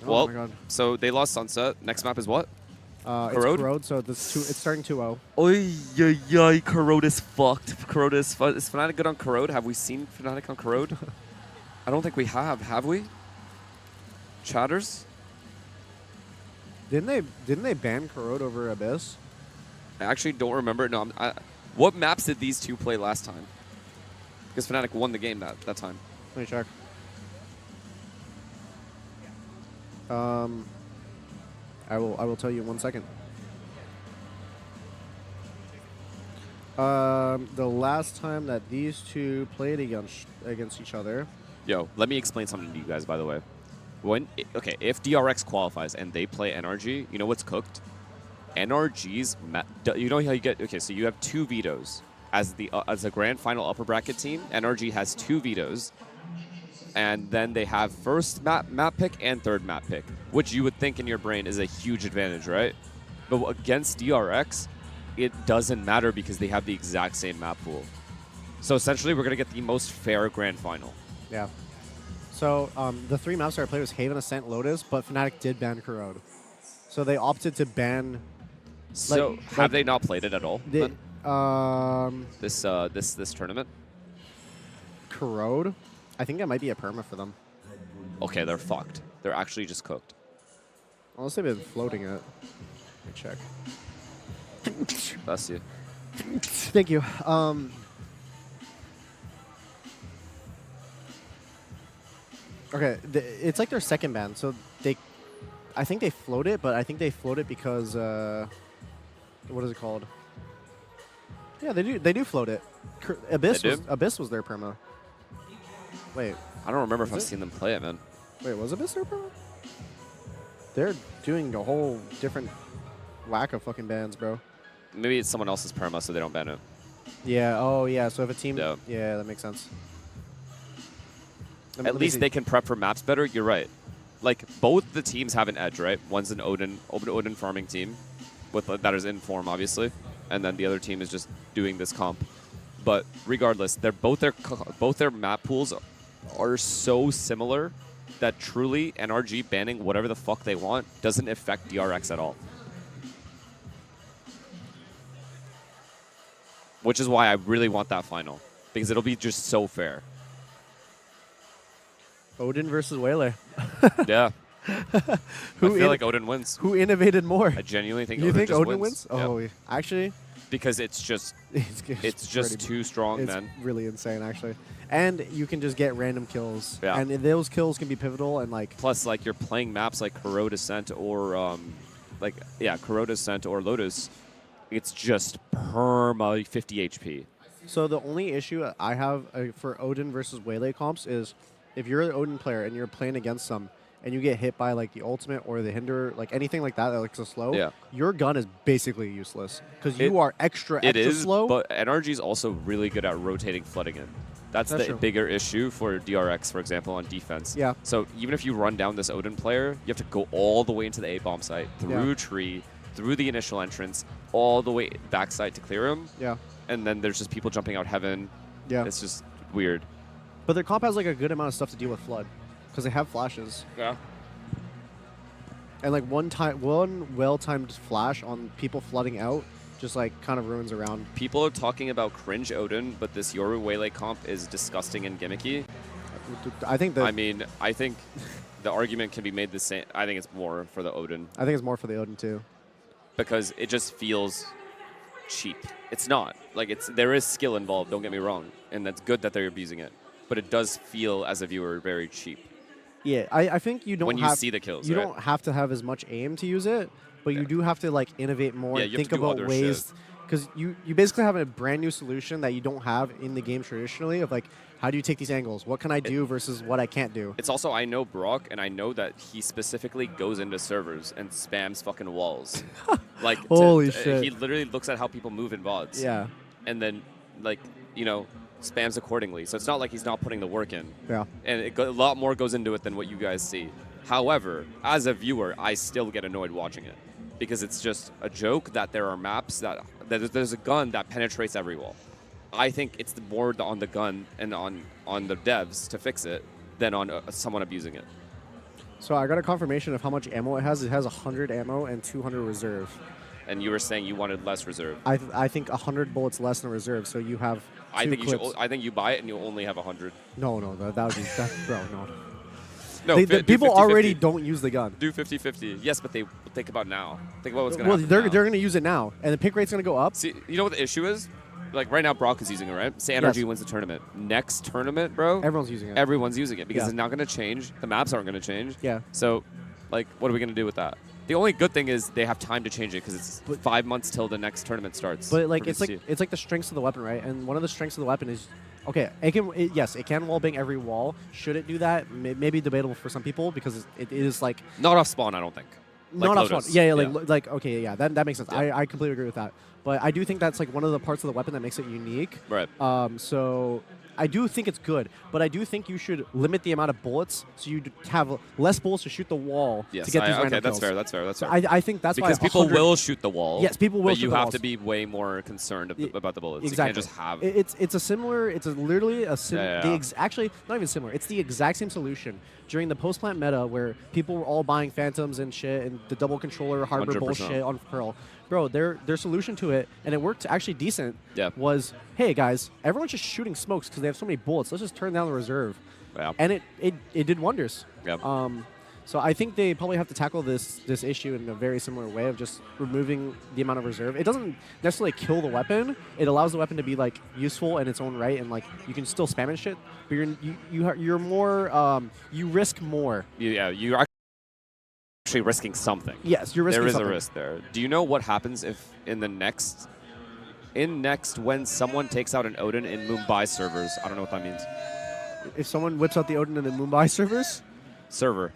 Oh my God.
So they lost Sunset. Next map is what?
Corrode? It's Corrode, so it's starting 2-0.
Oy, Corrode is fucked. Corrode is fucked. Is Fnatic good on Corrode? Have we seen Fnatic on Corrode? I don't think we have we? Chatters?
Didn't they ban Corrode over Abyss?
I actually don't remember. No, what maps did these two play last time? Because Fnatic won the game that time.
Let me check. I will tell you in 1 second. The last time that these two played against each other.
Yo, let me explain something to you guys, by the way. If DRX qualifies and they play NRG, you know what's cooked? NRG's, you know how you get, okay, so you have 2 vetoes. As a grand final upper bracket team, NRG has 2 vetoes. And then they have first map pick and third map pick, which you would think in your brain is a huge advantage, right? But against DRX, it doesn't matter because they have the exact same map pool. So essentially, we're going to get the most fair grand final.
Yeah. So the 3 maps that I played was Haven, Ascent, Lotus, but Fnatic did ban Corrode. So they opted to ban...
So have they not played it at all?
This
tournament?
Corrode? I think that might be a perma for them.
Okay, they're fucked. They're actually just cooked.
Unless they've been floating it. Let me check.
Bless you.
Thank you. Okay, it's like their second ban, so I think they float it, but I think they float it because what is it called? Yeah, they do float it. Abyss was their perma. Wait.
I don't remember if I've seen them play it, man.
Wait, was Abyss their perma? They're doing a whole different whack of fucking bans, bro.
Maybe it's someone else's perma, so they don't ban it.
Yeah, oh yeah, so if a team... Yeah, that makes sense.
At least they can prep for maps better, you're right. Like, both the teams have an edge, right? One's an Odin farming team, that is in form, obviously. And then the other team is just doing this comp. But regardless, both their map pools are so similar that truly NRG banning whatever the fuck they want doesn't affect DRX at all. Which is why I really want that final, because it'll be just so fair.
Odin versus Waylay.
Yeah. I feel like Odin wins.
Who innovated more?
I genuinely think
Odin wins. Oh,
yep.
Actually?
Because it's just too strong, man.
It's really insane, actually. And you can just get random kills.
Yeah.
And those kills can be pivotal and like...
Plus, like, you're playing maps like Corrode Ascent or, Corrode Ascent or Lotus. It's just perma 50 HP.
So the only issue I have for Odin versus Waylay comps is if you're an Odin player and you're playing against them, and you get hit by like the ultimate or the hinder, like anything like that looks so slow, your gun is basically useless because you are extra slow.
But NRG is also really good at rotating flooding in. That's the bigger issue for DRX, for example, on defense.
Yeah.
So even if you run down this Odin player, you have to go all the way into the A-bomb site, through tree, through the initial entrance, all the way backside to clear him.
Yeah.
And then there's just people jumping out heaven.
Yeah.
It's just weird.
But their comp has like a good amount of stuff to deal with flood. Because they have flashes.
Yeah.
And like one well-timed flash on people flooding out just like kind of ruins a round.
People are talking about cringe Odin, but this Yoru Waylay comp is disgusting and gimmicky.
I think
the argument can be made the same. I think it's more for the Odin.
I think it's more for the Odin too.
Because it just feels cheap. It's not. Like there is skill involved, don't get me wrong. And that's good that they're abusing it. But it does feel as a viewer very cheap.
Yeah, I think you don't
when you see the kills,
you don't have to have as much aim to use it, but you do have to like innovate more and think about ways, because you basically have a brand new solution that you don't have in the game traditionally of like, how do you take these angles? What can I do versus what I can't do?
It's also, I know Brock, and I know that he specifically goes into servers and spams fucking walls. Like,
holy shit.
He literally looks at how people move in VODs.
Yeah.
And then, like, you know, spams accordingly. So it's not like he's not putting the work in.
Yeah.
And a lot more goes into it than what you guys see. However, as a viewer, I still get annoyed watching it because it's just a joke that there are maps that there's a gun that penetrates every wall. I think it's more on the gun and on the devs to fix it than on someone abusing it.
So I got a confirmation of how much ammo it has. It has 100 ammo and 200 reserve.
And you were saying you wanted less reserve.
I think 100 bullets less than reserve, so you have
I think you buy it and you only have 100.
No, that would be bro, no.
No,
people
50-50.
already don't use the gun.
Do 50-50. Yes, but they think about now. Think about what's going to
happen. Well, they're going
to
use it now, and the pick rate's going to go up.
See, you know what the issue is? Like right now, Brock is using it, right? Say NRG wins the tournament. Next tournament, bro.
Everyone's using it.
Everyone's using it because it's not going to change. The maps aren't going to change.
Yeah.
So, like, what are we going to do with that? The only good thing is they have time to change it because it's 5 months till the next tournament starts.
But like it's like the strengths of the weapon, right? And one of the strengths of the weapon is, okay, it can wall bang every wall. Should it do that? Maybe debatable for some people because it is like
not off spawn. I don't think.
Not
like
off spawn. Yeah, like okay, yeah, that makes sense. Yeah. I completely agree with that. But I do think that's like one of the parts of the weapon that makes it unique.
Right.
So I do think it's good, but I do think you should limit the amount of bullets so you have less bullets to shoot the wall to get these random
that's
kills.
fair. That's fair. That's fair.
I think that's
because
why
people will shoot the wall.
Yes, people will.
But you have to be way more concerned about the bullets.
Exactly.
You can't just have.
It's literally a actually not even similar. It's the exact same solution during the post-plant meta where people were all buying Phantoms and shit and the double controller hardware
100%.
bullshit on Pearl. Bro, their solution to it, and it worked actually decent, was, hey guys, everyone's just shooting smokes because they have so many bullets. Let's just turn down the reserve.
Yeah.
And it did wonders.
Yep.
So I think they probably have to tackle this issue in a very similar way of just removing the amount of reserve. It doesn't necessarily kill the weapon. It allows the weapon to be like useful in its own right, and like you can still spam and shit. But you're more you risk more.
Yeah, you're actually risking something.
Yes, you're risking something.
There is a risk there. Do you know what happens if in next when someone takes out an Odin in Mumbai servers? I don't know what that means.
If someone whips out the Odin in the Mumbai servers?
Server.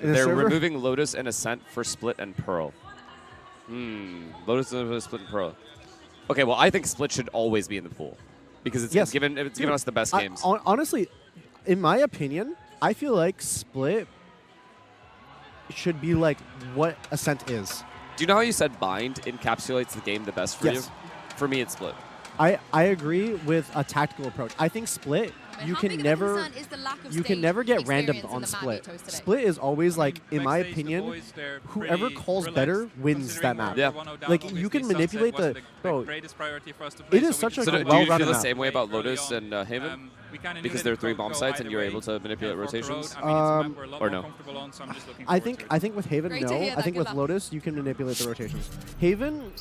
They're removing Lotus and Ascent for Split and Pearl. Lotus and Split and Pearl. Okay, well, I think Split should always be in the pool because it's given us the best games.
Honestly, in my opinion, I feel like Split should be like what Ascent is.
Do you know how you said Bind encapsulates the game the best for you? For me, it's Split.
I agree with a tactical approach. I think Split, you can never get randomed on Split. Split is always like, in my opinion, whoever calls better wins that map.
Yeah.
Like you can manipulate the bro. It is such a well-rounded map.
Do you feel the same way about Lotus and Haven? Because they're 3 bomb sites and you're able to manipulate rotations? Or no?
I think with Haven, no. I think with Lotus, you can manipulate the rotations. Haven,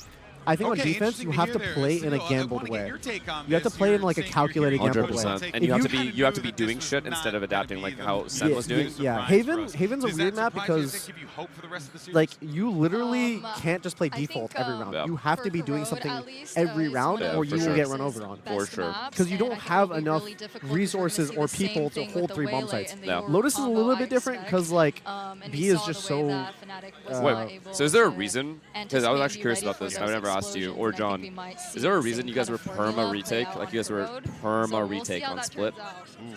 I think on defense, you have to play in a gambled way. You have to play in like a calculated gambled way.
And you have to be doing shit instead of adapting like how Sen was doing.
Yeah, Haven's a weird map because like you literally can't just play default every round. You have to be doing something every round or you will get run over on.
For sure.
Because you don't have enough resources or people to hold 3 bomb sites. Lotus is a little bit different because like B is just so...
Wait, so is there a reason? Because I was actually curious about this. I never asked you or John. Is there a reason you guys were perma retake? Like you guys were perma retake on Split?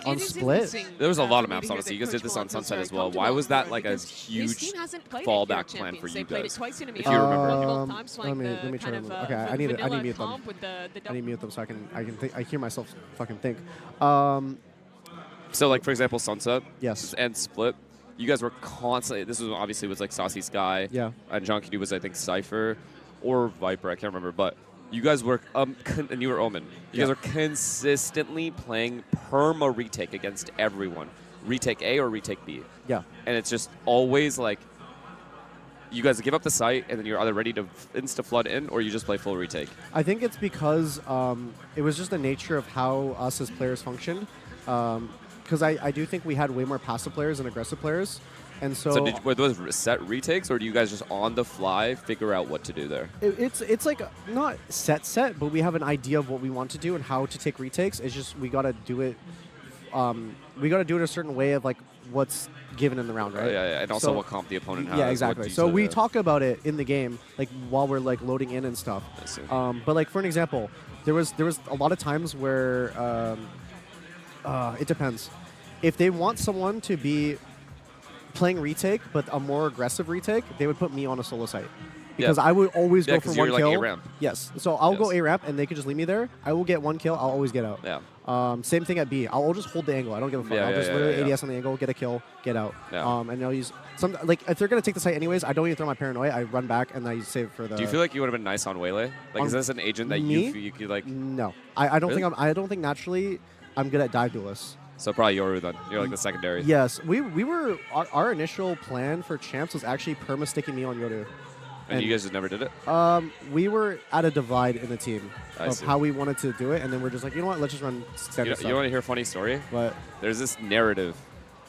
On Split?
There was a lot of maps, honestly. You guys did this on Sunset as well. Why was that like a huge fallback plan for you guys? If you remember.
Let me try to remember. Okay, I need to mute them. I need to mute them so I hear myself fucking think.
So like for example, Sunset.
Yes.
And Split. You guys were constantly. This was obviously was like Saucy Sky.
Yeah.
And John Kidu was I think Cypher. Or Viper, I can't remember, but you guys were, and you were Omen. You guys are consistently playing perma retake against everyone. Retake A or retake B.
Yeah.
And it's just always like, you guys give up the site, and then you're either ready to insta-flood in, or you just play full retake.
I think it's because it was just the nature of how us as players functioned. Because I do think we had way more passive players than aggressive players. And so
were those set retakes, or do you guys just on the fly figure out what to do there?
It's like not set, but we have an idea of what we want to do and how to take retakes. It's just we gotta do it. We gotta do it a certain way of like what's given in the round, right?
Yeah, and also what comp the opponent has.
Yeah, exactly. So we talk about it in the game, like while we're like loading in and stuff.
I see.
But like for an example, there was a lot of times where it depends. If they want someone to be playing retake, but a more aggressive retake, they would put me on a solo site. Because I would always go for one kill.
Like A-ramp.
Yes. So I'll go A-ramp, and they could just leave me there. I will get 1 kill. I'll always get out.
Yeah.
Same thing at B. I'll just hold the angle. I don't give a fuck. I'll just literally ADS on the angle, get a kill, get out.
Yeah.
And I'll use some like if they're gonna take the site anyways, I don't even throw my paranoia. I run back and I save it for the.
Do you feel like you would have been nice on Waylay? Like, is this an agent that you could like?
No, I don't think I don't think naturally I'm good at dive duelists.
So probably Yoru then. You're like the secondary.
Yes, we were our initial plan for champs was actually perma-sticking me on Yoru.
And you guys just never did it?
We were at a divide in the team of
see.
how we wanted to do it, and then we're just like, you know what, let's just run standard stuff.
You want to hear a funny story?
What?
There's this narrative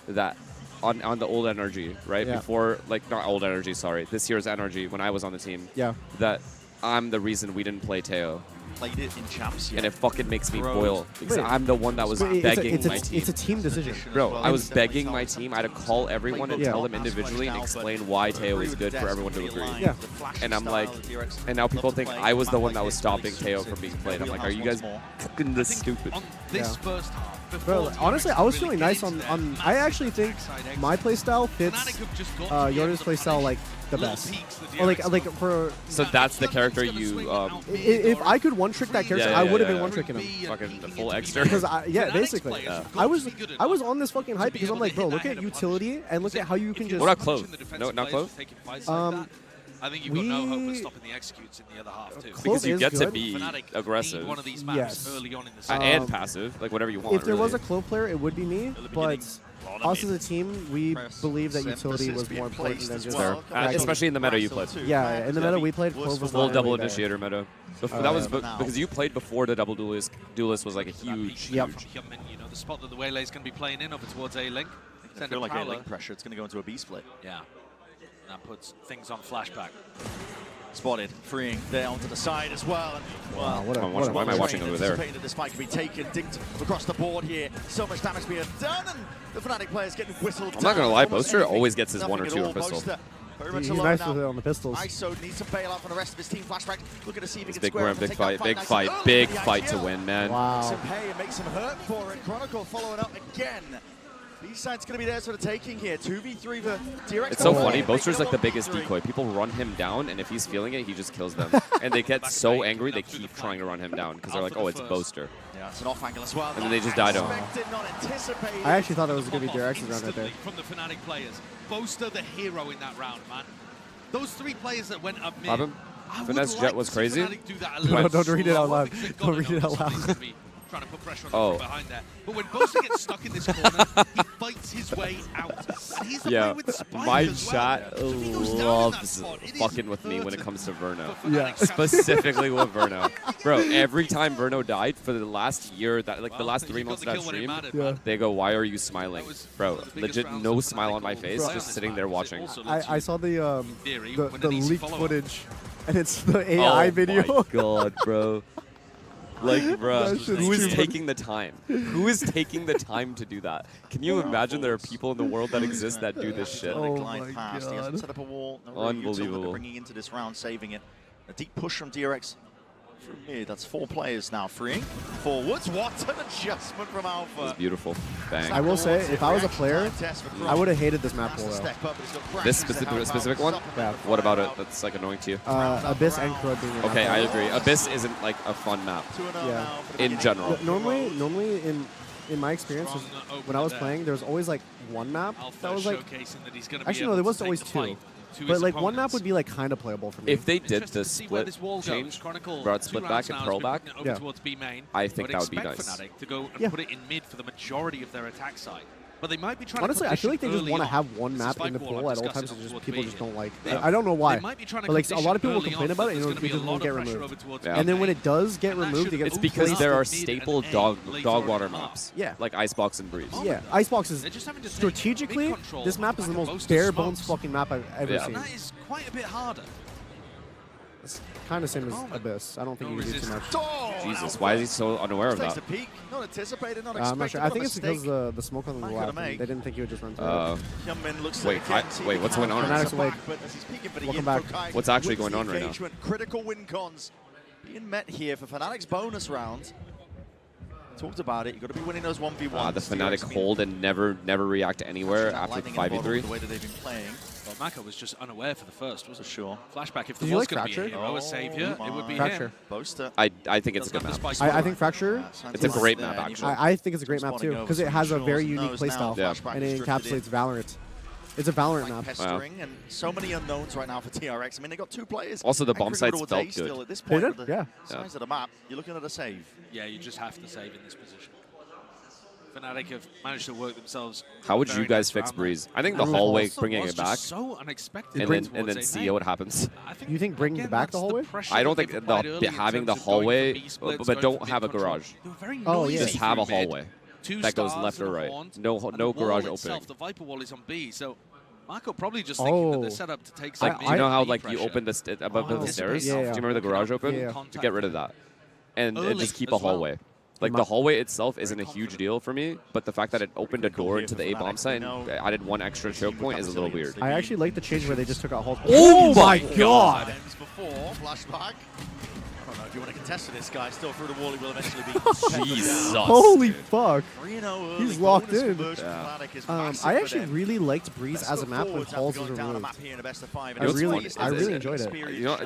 that on the old energy, right?
Yeah.
Before, like, not old energy, sorry. This year's energy, when I was on the team.
Yeah.
That I'm the reason we didn't play Teo.
Played it in champs,
and it fucking makes me boil because I'm the one that was begging my team.
It's a team decision,
bro. I was begging my team. I had to call everyone and tell them individually and explain why Teo is good for everyone to agree.
Yeah.
And I'm like, and now people think I was the one that was stopping Teo from being played. I'm like, are you guys fucking this stupid?
This first half,
bro, honestly, I was feeling nice on. I actually think my playstyle fits Yoru's playstyle like the best. Or like for.
So that's the character you.
If I could one trick that character, I would have been one tricking him.
Fucking the full extra.
Because basically, I was on this fucking hype because I'm like, bro, look at utility and look at how you can just.
What about Clove? No, not Clove.
I think you've got no hope of stopping the executes in the other half too.
Because you get to be aggressive.
One of these maps early on in the
and passive, like whatever you want.
If there was a Clove player, it would be me, but us as a team, we believe that utility was more important than just
especially in the meta you played.
Yeah, in the meta we played, Clove was
full double initiator meta. That was because you played before the double duelist was like a huge.
Yep.
You know, the spot that the Waylay's going to be playing in over towards A link.
I feel like A link pressure. It's going to go into a B split.
Yeah. That puts things on flashback.
Spotted, freeing there onto the side as well.
Wow, why am I watching over there?
That this fight can be taken, dinked across the board here. So much damage being done, and the Fnatic players getting whistled.
I'm not gonna lie, Boaster always gets his 1 or 2 pistol.
He's nice with it on the pistols.
ISO needs to bail out from the rest of his team. Flashback, looking to see if he can
big
square
big fight to win, man.
Wow.
Some pay and make some hurt for it. Chronicle following up again. B-side's going to be there sort of taking here. 2v3 for DRX.
It's so funny. Boaster's like the biggest decoy. People run him down, and if he's feeling it, he just kills them. And they get so angry, they keep trying to run him down because they're like, oh, it's Boaster.
Yeah, it's an off angle as well.
And then they just die to him.
I actually thought that was going to be DRX's round right there.
From the Fnatic players. Boaster the hero in that round, man. Those 3 players that went up mid.
Finesse Jet was crazy.
No, don't read it out loud. Don't read it out loud.
Trying to put pressure on behind there. But when Boaster gets stuck in this corner, he fights his way out. And he's the play with Spike
my
as
chat
well.
loves fucking with me when it comes to Verno.
Yeah.
Specifically with Verno. Bro, every time Verno died for the last year, the last 3 months of that stream, they go, why are you smiling? Bro, legit no smile on my face, just sitting there watching.
I saw the leaked footage, and it's the AI video.
Oh my god, bro. Like, bro, who is taking the time? Who is taking the time to do that? Can you imagine there are people in the world that exist that do this shit?
Oh my god.
He hasn't set up a wall.
Unbelievable.
Bringing into this round, saving it. A deep push from DRX. From mid, that's 4 players now freeing. Forwards, what an adjustment from Alpha.
It's beautiful. Bang.
I will say, if I was a player, I would have hated this map pool though.
This specific one?
Yeah.
What about it that's like annoying to you?
Abyss and Crud being
okay, I agree. Abyss isn't like a fun map.
Yeah.
In general.
Normally in my experience, when I was playing, there was always like one map that was like. Actually, no, there was always 2. But like one map would be like kind of playable for me.
If they did the split change, brought split back and pearl back, I think that would be nice.
To go and put it in mid for the majority of their attack side. But they might be trying
honestly, I feel like they just want to have one map in the pool at all times, and just people just don't like. I don't know why. But like a lot of people will complain about it, and it just won't get removed. And then when it does get removed, they get.
It's because there are staple dog water maps.
Yeah.
Like Icebox and Breeze.
Yeah, Icebox is strategically. This map is the most bare bones fucking map I've ever seen.
That is quite a bit harder.
It's kind of same as Abyss. I don't think you can do too much.
Jesus, why is he so unaware of that?
Not anticipated, not
I'm not sure. I think it's because the smoke on the left. They didn't think he would just run through it.
Wait, what's going on?
Welcome back.
What's actually going on right now?
Critical win cons being met here for Fnatic's bonus round. Talked about it. You've got to be winning those 1v1s.
The Fnatic hold and never react anywhere after 5v3.
The way that they've been playing.
Well, Maka was just unaware for the first, wasn't
he? Sure.
Flashback, if there was going to be a hero, a savior, it would be him.
Boaster.
I think it's a good map.
I think Fracture.
It's a great map, actually.
I think it's a great map, too, because it has a very unique playstyle, and it encapsulates Valorant. It's a Valorant map.
Pestering and so many unknowns right now for TRX. I mean, they got 2 players.
Also, the bomb sites felt good.
Still at this point,
they did? Yeah.
Size of the map, you're looking at a save.
Yeah, you just have to save in this position. Fnatic have managed to work themselves.
How would you guys fix Breeze? I think the hallway, bringing it back,
so unexpected,
and then see what happens.
You think bringing back the hallway?
I don't think having the hallway, but don't have a garage.
Oh yeah.
Just have a hallway that goes left or right. No garage opening.
The Viper wall is on B, so Marco probably just thinking that they're set up to take some.
Do you know how you open above the stairs?
Yeah,
Do you remember the garage open? To get rid of that, and just keep a hallway. Like, the hallway itself isn't a huge deal for me, but the fact that it opened a door into the A-bomb site and added one extra choke point is a little weird.
I actually like the change where they just took out Hulk.
Oh my god!
Before, flashback. I don't know if you want to contest this guy. Still through the wall, he will eventually be.
Jesus.
Holy fuck. He's locked in.
Yeah.
I actually really liked Breeze as a map with Halls was removed. I really enjoyed it.
You know,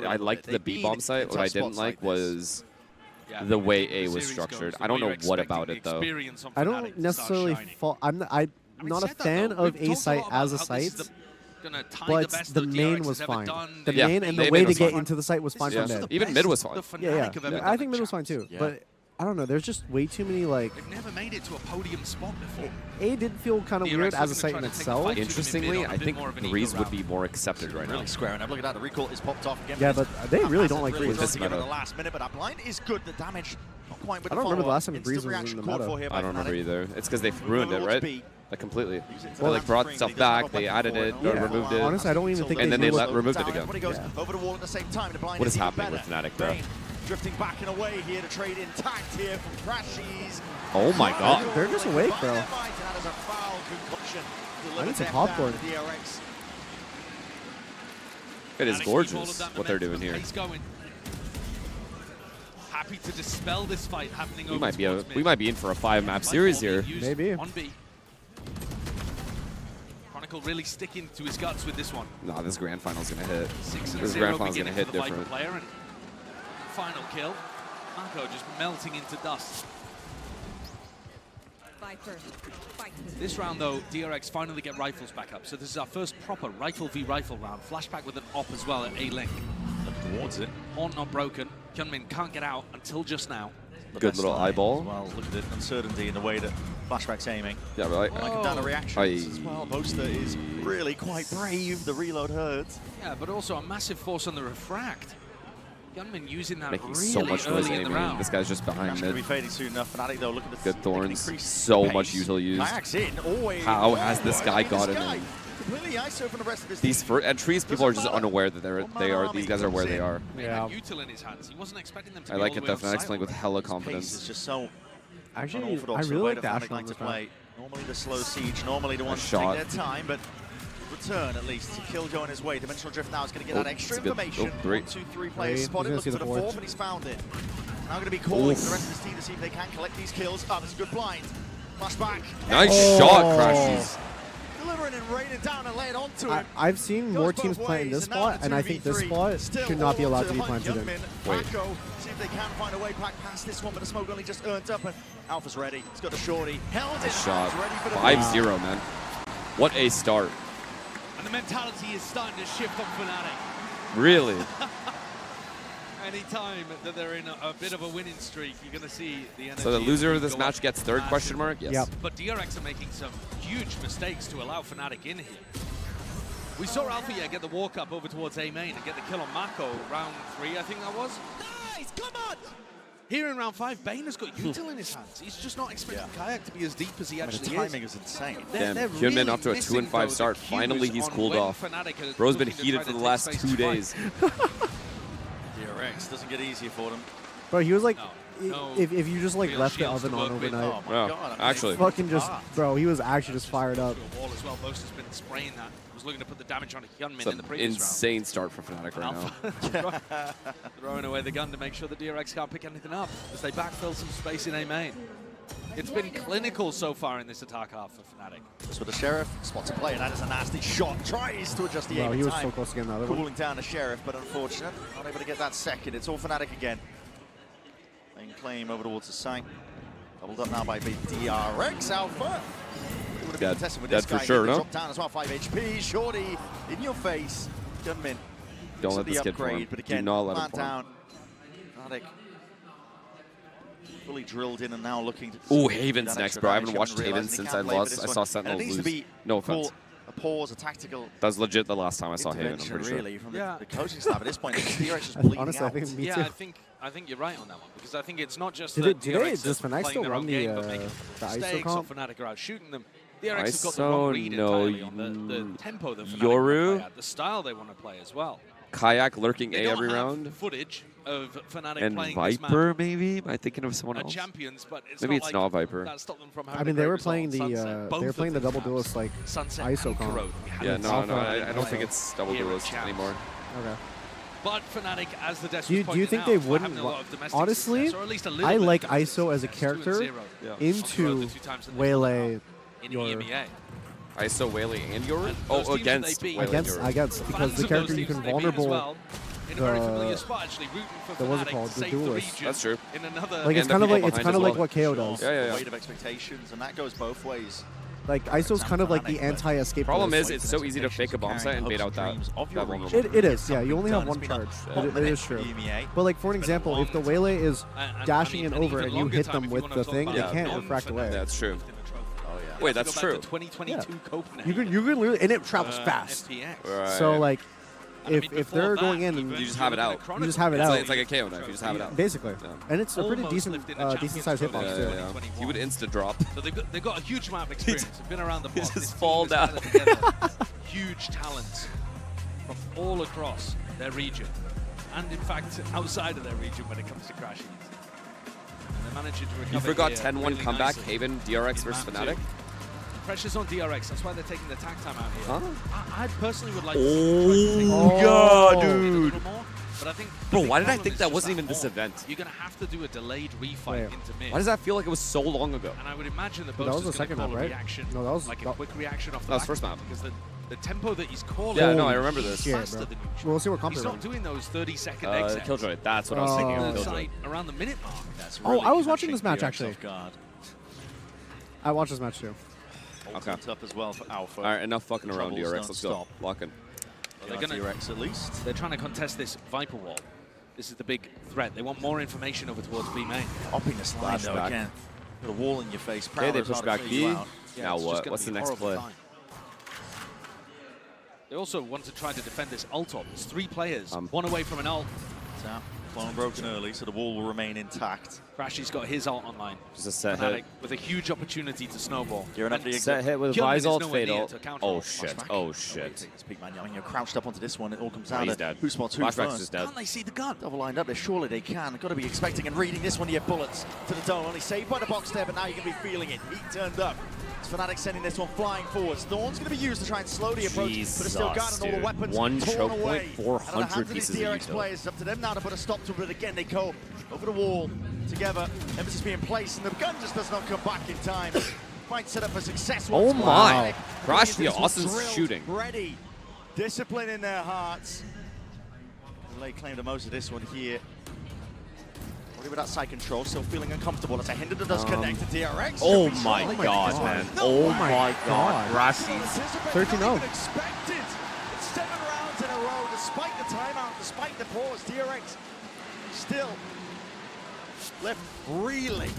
I liked the B-bomb site. What I didn't like was the way A was structured. I don't know what about it, though.
I don't necessarily I'm not a fan of A site as a site, but the main was fine. The main and the way to get into the site was fine from mid.
Even mid was fine.
Yeah. I think mid was fine too, but I don't know. There's just way too many like.
They've never made it to a podium spot before.
A did feel kind of weird as a site in itself.
Interestingly, I think Breeze would be more accepted right now.
Squaring up. Look at that. The recall is popped off again.
Yeah, but they really don't like Breeze.
This meta. The last minute, but that blind is good. The damage not quite with
I don't remember the last time Breeze was in the meta.
I don't remember either. It's because they ruined it, right? Like completely. They like brought stuff back. They added it or removed it.
Honestly, I don't even think.
And then they removed it again.
Over the wall at the same time.
What is happening with Fnatic, bro?
Drifting back and away here to trade intact here from Crashies.
Oh my god.
They're just awake, bro. I need some popcorn.
It is gorgeous what they're doing here.
Happy to dispel this fight happening over
we might be in for a 5-map series here.
Maybe.
On B. Chronicle really sticking to his guts with this one.
Nah, this grand final's gonna hit. This grand final's gonna hit different.
Final kill. Marco just melting into dust. This round, though, DRX finally get rifles back up. So this is our first proper rifle v rifle round. Flashback with an op as well at A-Link.
Towards it.
Horn not broken. Hyunmin can't get out until just now.
Good little eyeball.
Well, look at the uncertainty in the way that Flashback's aiming.
Yeah, right.
Like down a reaction as well. Boaster is really quite brave. The reload hurts.
Yeah, but also a massive force on the refract. Hyunmin using that
making
really
so much noise
in the round.
This guy's just behind mid.
Be fading soon enough. Fnatic though, look at the
good thorns. So much util used. How has this guy gotten in? These trees, people are just unaware that these guys are where they are.
Yeah. Util in his hands. He wasn't expecting them to
I like it that Fnatic's playing with hella confidence.
It's just so
actually, I really like the Ashley
to play. Normally the slow siege, normally the ones to take their time, but return at least to kill going his way. Dimensional Drift now is going to get that extra information. 1, 2, 3 players spotted, looking for the fourth, and he's found it. Now going to be calling for the rest of his team to see if they can collect these kills. Oh, there's a good blind. Flashback.
Nice shot, Crashies.
Delivering and raining down and laying onto him.
I've seen more teams play in this spot, and I think this spot should not be allowed to be planted in.
Wait.
See if they can find a way back past this one, but the smoke only just earned up, and Alpha's ready. He's got the shorty. Held it.
Shot.
Ready for the
5-0, man. What a start.
And the mentality is starting to shift on Fnatic.
Really?
Any time that they're in a bit of a winning streak, you're going to see the energy.
So the loser of this match gets third question mark? Yes.
Yep.
But DRX are making some huge mistakes to allow Fnatic in here. We saw Alpha get the walk up over towards A main and get the kill on Mako round 3, I think that was. Nice, come on! Here in round 5, Bane has got Util in his hands. He's just not expecting Kayak to be as deep as he actually is.
The timing is insane.
Damn, Hyunmin off to a 2-5 start. Finally, he's cooled off. Bro's been heated for the last 2 days.
DRX doesn't get easier for them.
Bro, he was like, if you just like left the oven on overnight.
Oh my God,
actually.
Fucking just, bro, he was actually just fired up.
Wall as well. Most has been spraying that. Was looking to put the damage on Hyunmin in the previous
insane start for Fnatic right
now. Throwing away the gun to make sure the DRX can't pick anything up as they backfill some space in A main. It's been clinical so far in this attack half for Fnatic.
Just with the Sheriff, spots a play, and that is a nasty shot. Tries to adjust the aim.
He was so close to getting the other one.
Cooling down the Sheriff, but unfortunate. Not able to get that second. It's all Fnatic again. Playing claim over towards the site. Doubled up now by DRX Alpha.
Dead for sure, no?
Drop down as well, 5 HP. Shorty, in your face. Gunmin.
Don't let this kid fall.
But again,
do not let him
down. Fnatic fully drilled in and now looking to...
Ooh, Haven's next, bro. I haven't watched Haven since I saw Sentinel lose. No offense.
A pause, a tactical...
That was legit the last time I saw Haven, I'm pretty sure.
Really, from the coaching staff at this point.
Honestly, I think me too.
I think you're right on that one, because I think it's not just
does Fnatic still run the ISO comp?
Fnatic are out shooting them. DRX have got the wrong read entirely on the tempo that Fnatic
Yoru,
play at, the style they want to play as well.
Kayak lurking A every round.
Footage of Fnatic
and
playing
Viper, maybe? Am I thinking of someone else?
Champions, but it's
maybe
not
it's
like
not Viper.
That stopped them from
I mean, they were playing the double duelist like ISO comp.
Yeah, no, I don't think it's double duelist anymore.
Okay.
But Fnatic, as the desk
do you think they wouldn't? Honestly, I like ISO as a character into Waylay.
In EMEA.
ISO Waylay and Yoru? Oh, against
because the character you can vulnerable what's it called? The duelist.
That's true.
Like it's kind of like what KO does.
Yeah.
Weight of expectations, and that goes both ways.
Like ISO's kind of like the anti-escape.
Problem is, it's so easy to fake a bomb site and bait out that vulnerable.
It is, yeah. You only have one charge. It is true. But like for an example, if the Waylay is dashing in over and you hit them with the thing, they can't refract away.
That's true. Wait, that's true.
2022 Copenhagen.
You can literally, and it travels fast.
Right.
So like, if they're going in,
you just have it out.
You just have it out.
It's like a KO knife. You just have it out.
Basically, and it's a pretty decent sized hitbox too.
Yeah. He would insta drop.
So they've got a huge amount of experience. They've been around the block.
He just fall down.
Huge talent from all across their region, and in fact outside of their region when it comes to crashing. And they're managing to recover.
You forgot 10-1
really
comeback.
nicely.
Haven DRX versus Fnatic.
Pressure's on DRX, that's why they're taking the tag time out here.
Huh?
I personally would like
yeah, dude.
More, but I think
bro, why did I think that wasn't even this event?
You're going to have to do a delayed refight into mid.
Why does that feel like it was so long ago?
And I would imagine that
that was the second map, right?
Reaction,
no, that was
like a quick reaction off the
that was first map.
Because the tempo that he's calling
yeah, no, I remember this.
Faster than usual.
We'll see what comp
he's not doing those 30-second exits.
Killjoy, that's what I was thinking of. Killjoy.
Around the minute mark.
That's really
I was watching this match actually. I watched this match too.
Okay. Up as well for Alpha.
All right, enough fucking around, DRX. Let's go. Lock in.
They're going to
DRX at least.
They're trying to contest this Viper wall. This is the big threat. They want more information over towards B main.
Upping the line though again. Put a wall in your face.
Okay, they push back B.
Yeah,
now what? What's the next play?
They also want to try to defend this ult op. There's 3 players, one away from an ult.
It's out. Clone broken early, so the wall will remain intact.
Crashy's got his ult online.
Just a set hit.
With a huge opportunity to snowball.
Set hit with Vi's ult, fatal. Oh shit, oh shit.
I mean, you're crouched up onto this one, it all comes down
to
who spots who
Flashback's just dead.
Can't they see the gun? Double lined up there, surely they can. Got to be expecting and reading this one to your bullets to the dome. Only saved by the box there, but now you can be feeling it. Heat turned up. It's Fnatic sending this one flying forwards. Thorn's going to be used to try and slow the approach, but it's still got all the weapons
one
torn
choke
away.
Point, 400 pieces of
DRX players. It's up to them now to put a stop to it, but again they go over the wall together. Emphasis being placed, and the gun just does not come back in time. Fight set up for success.
Oh my! Crash the awesome shooting.
Ready, discipline in their hearts. Lay claim to most of this one here. With that side control, still feeling uncomfortable. That's a hinder that does connect to DRX.
Oh my god, man. Oh my god. Rashi.
13-0. Expected. It's 7 rounds in a row, despite the timeout, despite the pause. DRX still left reeling.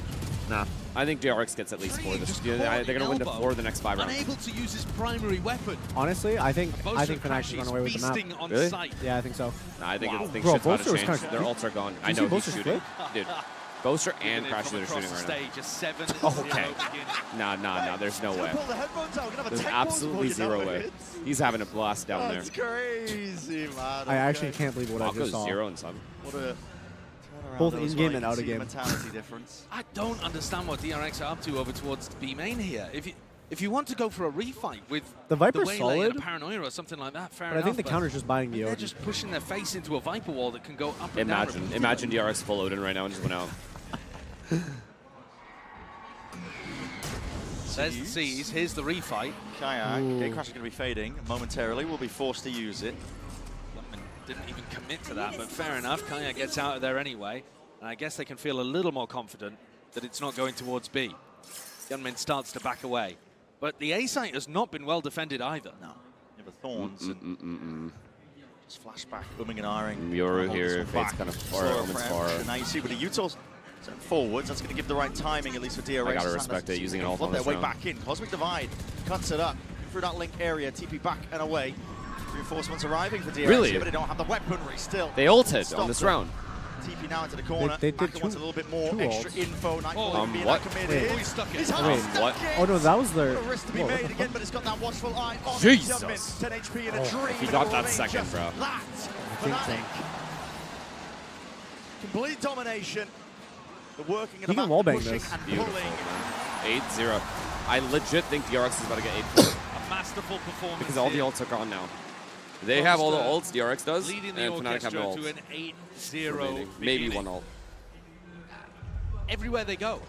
Nah, I think DRX gets at least 4 this. They're gonna win the 4 of the next 5 rounds.
Unable to use his primary weapon.
Honestly, I think Fnatic should run away with the map.
Really?
Yeah, I think so.
Nah, I think shit's
Bro,
about to
Boaster
change. Their ults are gone. I know he's shooting. Dude, Boaster and Crashy are shooting right now. Okay. Nah, there's no way. There's absolutely 0 way. He's having a blast down there.
That's crazy, man.
I actually can't believe what I just saw.
0 and 7.
What a
both in-game and out-of-game.
Mentality difference.
I don't understand what DRX are up to over towards B main here. If you want to go for a refight with
the Viper's
solid, Paranoia or something like that, fair enough.
I think the counter's just buying the
They're just pushing their face into a Viper wall that can go up and
down. Imagine DRX full Odin right now and just went out.
There's the C's. Here's the refight.
Kayak. Gatecrash is going to be fading momentarily. Will be forced to use it.
Didn't even commit to that, but fair enough. Kayak gets out of there anyway. And I guess they can feel a little more confident that it's not going towards B. Gunmin starts to back away. But the A site has not been well defended either.
No. You have a Thorns. Just flashback, booming and ahhing.
Yoru here, Fate's kind of far.
Now you see with the Utils So forwards, that's going to give the right timing, at least for DRX.
I gotta respect it, using it all on
their
this
way
round.
back in. Cosmic Divide cuts it up through that link area. TP back and away. Reinforcements arriving for DRX,
really?
but they don't have the weaponry still.
They ulted on this round.
TP now into the corner.
They did
wants a little bit more extra info.
What?
What?
Oh no, that was their.
Risk to be made again, but it's got that watchful eye on
Jesus.
10 HP in a dream.
If he got that second, bro.
Complete domination. The working of
He
the
can
map,
wallbang
pushing
this.
and
Beautiful,
pulling.
man. 8-0. I legit think DRX is about to get 8
A masterful performance.
because all the ults are gone now. They have all the ults, DRX does, and
leading the
Fnatic have no
orchestra to
ults.
an 8-0
Maybe one ult.
Everywhere they go,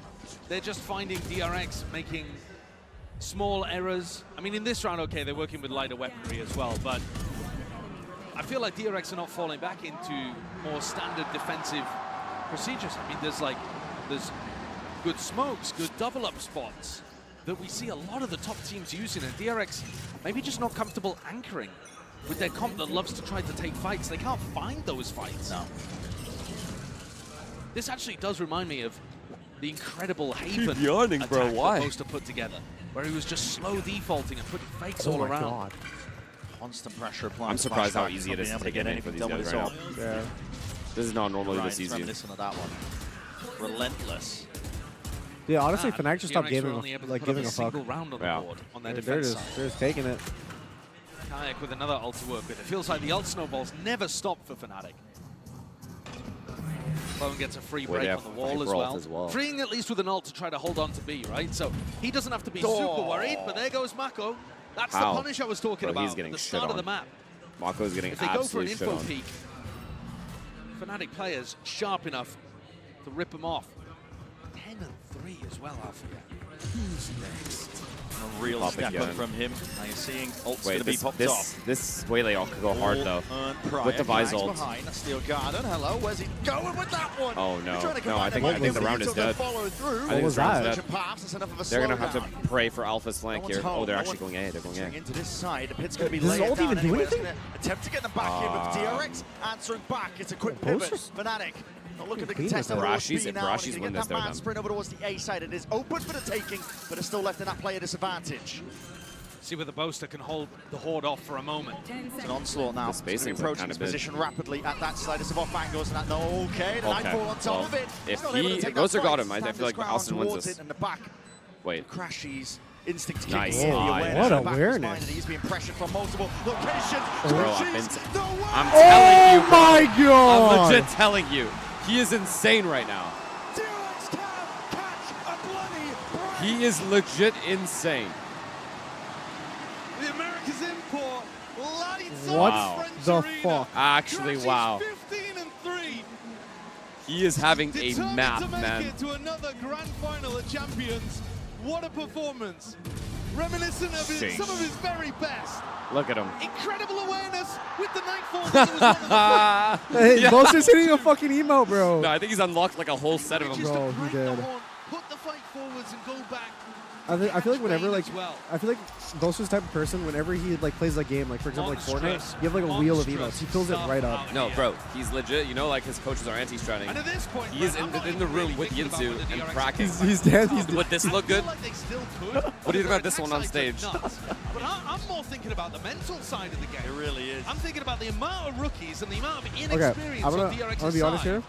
they're just finding DRX making small errors. I mean, in this round, okay, they're working with lighter weaponry as well, but I feel like DRX are not falling back into more standard defensive procedures. I mean, there's good smokes, good double-up spots that we see a lot of the top teams using, and DRX maybe just not comfortable anchoring with their comp that loves to try to take fights. They can't find those fights.
No.
This actually does remind me of the incredible Haven
Keep yawning, bro.
attack
Why?
that Boaster put together, where he was just slow defaulting and putting fakes all
my
around.
God.
Constant pressure applied.
I'm surprised how easy it is to take a for these guys right now.
Yeah.
This is not normally this easy.
Reminiscent of that one. Relentless.
Yeah, honestly, Fnatic just stopped
DRX
giving
were only able to
like
put up
giving a fuck.
single round on the board on their
They're
defense
just
side.
taking it.
Kayak with another ult to work with. It feels like the ult snowballs never stop for Fnatic. Bone gets a free break on the wall as well. Freeing at least with an ult to try to hold on to B, right? So he doesn't have to be super worried, but there goes Mako. That's the punish I was talking about
he's getting
at the start of the map.
Mako's getting
if they go for an
absolutely shit
info
on.
peek, Fnatic players sharp enough to rip them off. 10-3 as well, Alpha.
Who's next? A real step up from him. Now you're seeing ult's going to be popped off.
This Waylay ult could go hard though. With the Vise ult.
Steel Garden. Hello, where's he going with that one?
Oh no, no! I think the round is dead.
What was that?
They're gonna have to pray for Alpha's flank here. Oh, they're actually going A. They're going A.
Into this side, the pit's going to be
Does ult even do anything?
Attempt to get them back in, but DRX answering back. It's a quick pivot. Fnatic. Look at the contestant.
Barashi's win this, they're done.
Sprint over towards the A side. It is open for the taking, but it's still left in that player disadvantage.
See whether Boaster can hold the Horde off for a moment.
It's an onslaught now. Spacing approaching his position rapidly at that side. It's about Bangos and that. No, okay. The Nightfall on top of it.
If Boaster got him, I feel like Austin wins this.
In the back.
Wait.
Crashies. Instinct
nice.
kicking in.
What awareness.
He's being pressured from multiple locations.
Bro, I'm telling you, bro.
Oh my God.
I'm legit telling you. He is insane right now. He is legit insane.
The America's import.
What the fuck?
Actually, wow.
15-3.
He is having a map, man.
To another grand final at Champions. What a performance. Reminiscent of some of his very best.
Look at him.
Incredible awareness with the Nightfall.
Hey, Boaster's hitting a fucking emote, bro.
No, I think he's unlocked like a whole set of them.
Bro, he did.
Put the fight forwards and go back.
I feel like whenever I feel like Boaster's type of person, whenever he like plays a game, like for example like Fortnite, you have like a wheel of emotes. He fills it right up.
No, bro, he's legit. You know, like his coaches are anti-stratting.
And at this point,
he is in the room with Yinzu and practice.
He's dancing.
Would this look good? What do you think about this one on stage?
But I'm more thinking about the mental side of the game.
It really is.
I'm thinking about the amount of rookies and the amount of
Okay,
inexperience
I'm
on DRX's
gonna be honest here.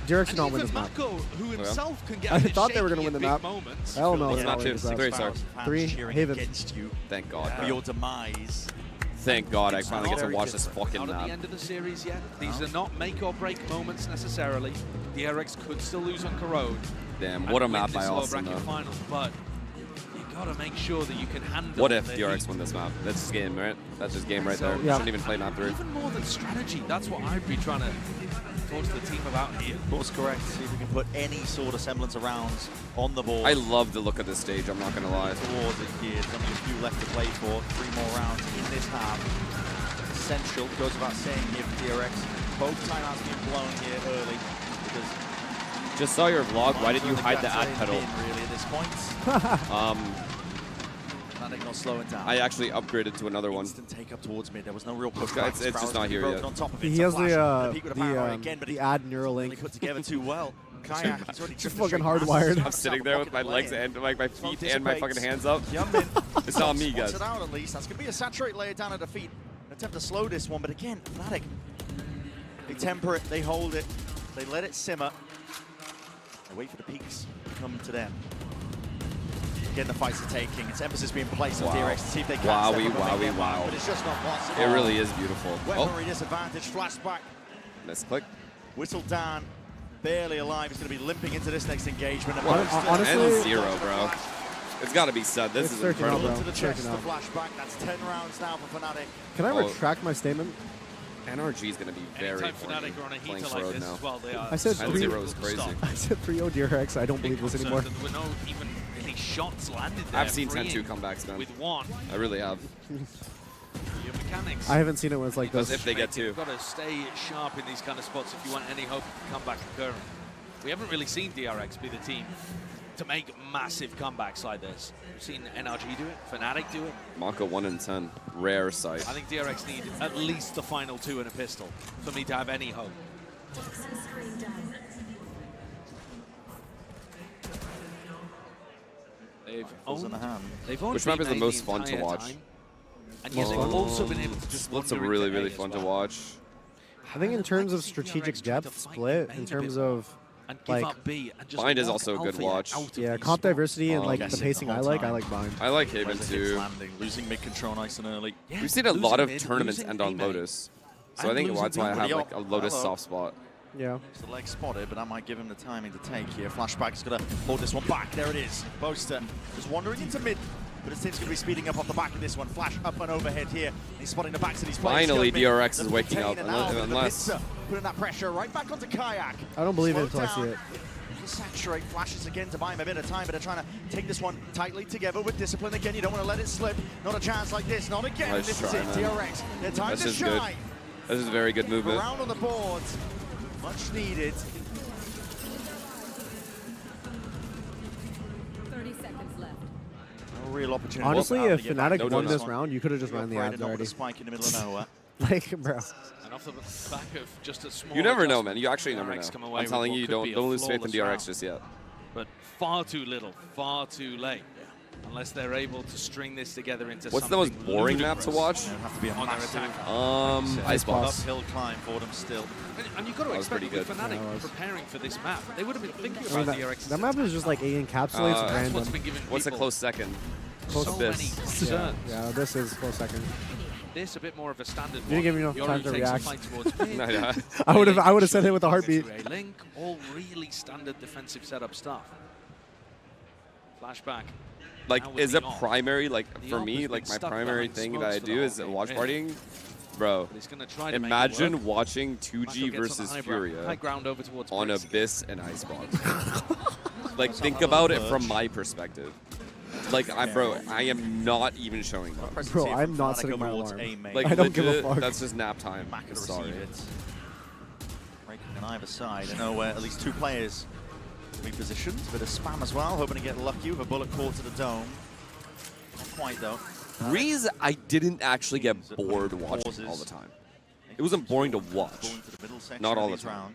DRX should not win this map.
Who himself can get
I thought they were gonna win the map. Hell no.
It's not two. 3, sorry.
3, Haven.
Thank God.
For your demise.
Thank God I finally get to watch this fucking
Not at
map.
the end of the series yet. These are not make or break moments necessarily. DRX could still lose on Corrode.
Damn, what a map by Austin though.
Finals, but you gotta make sure that you can handle.
What if DRX win this map? That's just game, right? That's just game right there.
Yeah.
Shouldn't even play map 3.
Even more than strategy, that's what I'd be trying to talk to the team about here.
Of course, correct. See if we can put any sort of semblance of rounds on the board.
I love the look of this stage, I'm not gonna lie.
Towards it here. There's only a few left to play for. 3 more rounds in this half. Essential, goes without saying here for DRX. Both timeouts being blown here early because
Just saw your vlog. Why did you hide the ad pedal?
Really at this point. Not slowing down.
I actually upgraded to another one.
Instant take up towards mid. There was no real push.
It's just not here yet.
On top of it.
He has
the
ad Neuralink.
put together too well. Kayak, he's already
Just fucking hardwired.
I'm sitting there with my legs and like my feet and my fucking hands up. It's not me, guys.
It out at least. That's going to be a saturate layer down at the feet. Attempt to slow this one, but again, Fnatic. They temper it, they hold it, they let it simmer. They wait for the peaks to come to them. Again, the fights are taking. It's emphasis being placed on DRX to see if they can
wow.
But it's just not possible.
It really is beautiful.
Weaponry disadvantage, flashback.
Misclick.
Whistle down, barely alive. He's going to be limping into this next engagement.
Honestly,
and 0, bro. It's got to be said. This is incredible.
Into the chest, the flashback. That's 10 rounds now for Fnatic.
Can I retract my statement?
NRG is going to be very
Fnatic are on a heater like this as well. They are.
I said
0 is crazy.
I said 3-0 DRX. I don't believe this anymore.
There were no even any shots landed there.
I've seen 10-2 comebacks, man.
With one.
I really have.
Your mechanics.
I haven't seen it when it's like this.
If they get 2.
You've got to stay sharp in these kind of spots if you want any hope of comeback occurring. We haven't really seen DRX be the team to make massive comebacks like this. We've seen NRG do it, Fnatic do it.
Maka 1 in 10, rare sight.
I think DRX need at least the final 2 and a pistol for me to have any hope. They've owned
Which map is the most fun to watch?
Time, and yet they've also been able to just
Split's really fun to watch.
I think in terms of strategic depth, Split, in terms of like
Bind is also a good watch.
Yeah, comp diversity and like the pacing I like Bind.
I like Haven too.
Losing mid control nice and early.
We've seen a lot of tournaments end on Lotus. So I think that's why I have like a Lotus soft spot.
Yeah.
It's the leg spotted, but that might give him the timing to take here. Flashback's going to hold this one back. There it is. Boaster just wandering into mid, but his team's going to be speeding up off the back of this one. Flash up and overhead here. He's spotting the backs of these players.
Finally, DRX is waking up, unless...
Putting that pressure right back onto Kayak.
I don't believe it until I see it.
Saturate flashes again to buy him a bit of time, but they're trying to take this one tightly together with discipline. Again, you don't want to let it slip. Not a chance like this. Not again.
Nice
this
try,
is it.
man.
DRX. Their time
This
to
is
shine.
good. This is very good movement.
Around on the board. Much needed.
30 seconds left.
No real opportunity.
Honestly, if Fnatic won this round, you could have just ran the ads already.
Spike in the middle of nowhere.
Like, bro.
And off the back of just a small
You never know, man. You actually never know. I'm telling you, don't lose faith in DRX
round.
just yet.
But far too little, far too late. Unless they're able to string this together into
What's the most boring map to watch?
Have to be
on their attack.
Icebox.
Uphill climb for them still.
And you've got to expect with Fnatic preparing for this map, they would have been thinking about DRX.
That map is just like it encapsulates random.
What's a close second?
Close
so
this.
many concerns.
Yeah, this is close second.
This a bit more of a standard.
You didn't give me enough time to react.
No.
I would have said it with a heartbeat.
Link, all really standard defensive setup stuff. Flashback.
Like, is a primary, like, for me, like, my primary thing that I do is watch partying. Bro, imagine watching 2G versus Furia on Abyss and Icebox. Like, think about it from my perspective. Like, I am not even showing that.
Bro, I'm not setting my alarm.
Like,
I don't give a fuck.
That's just nap time. Sorry.
Breaking on either side. I know where at least 2 players repositioned. A bit of spam as well, hoping to get lucky with a bullet caught to the dome. Not quite though.
Breeze, I didn't actually get bored watching all the time. It wasn't boring to watch. Not all the time.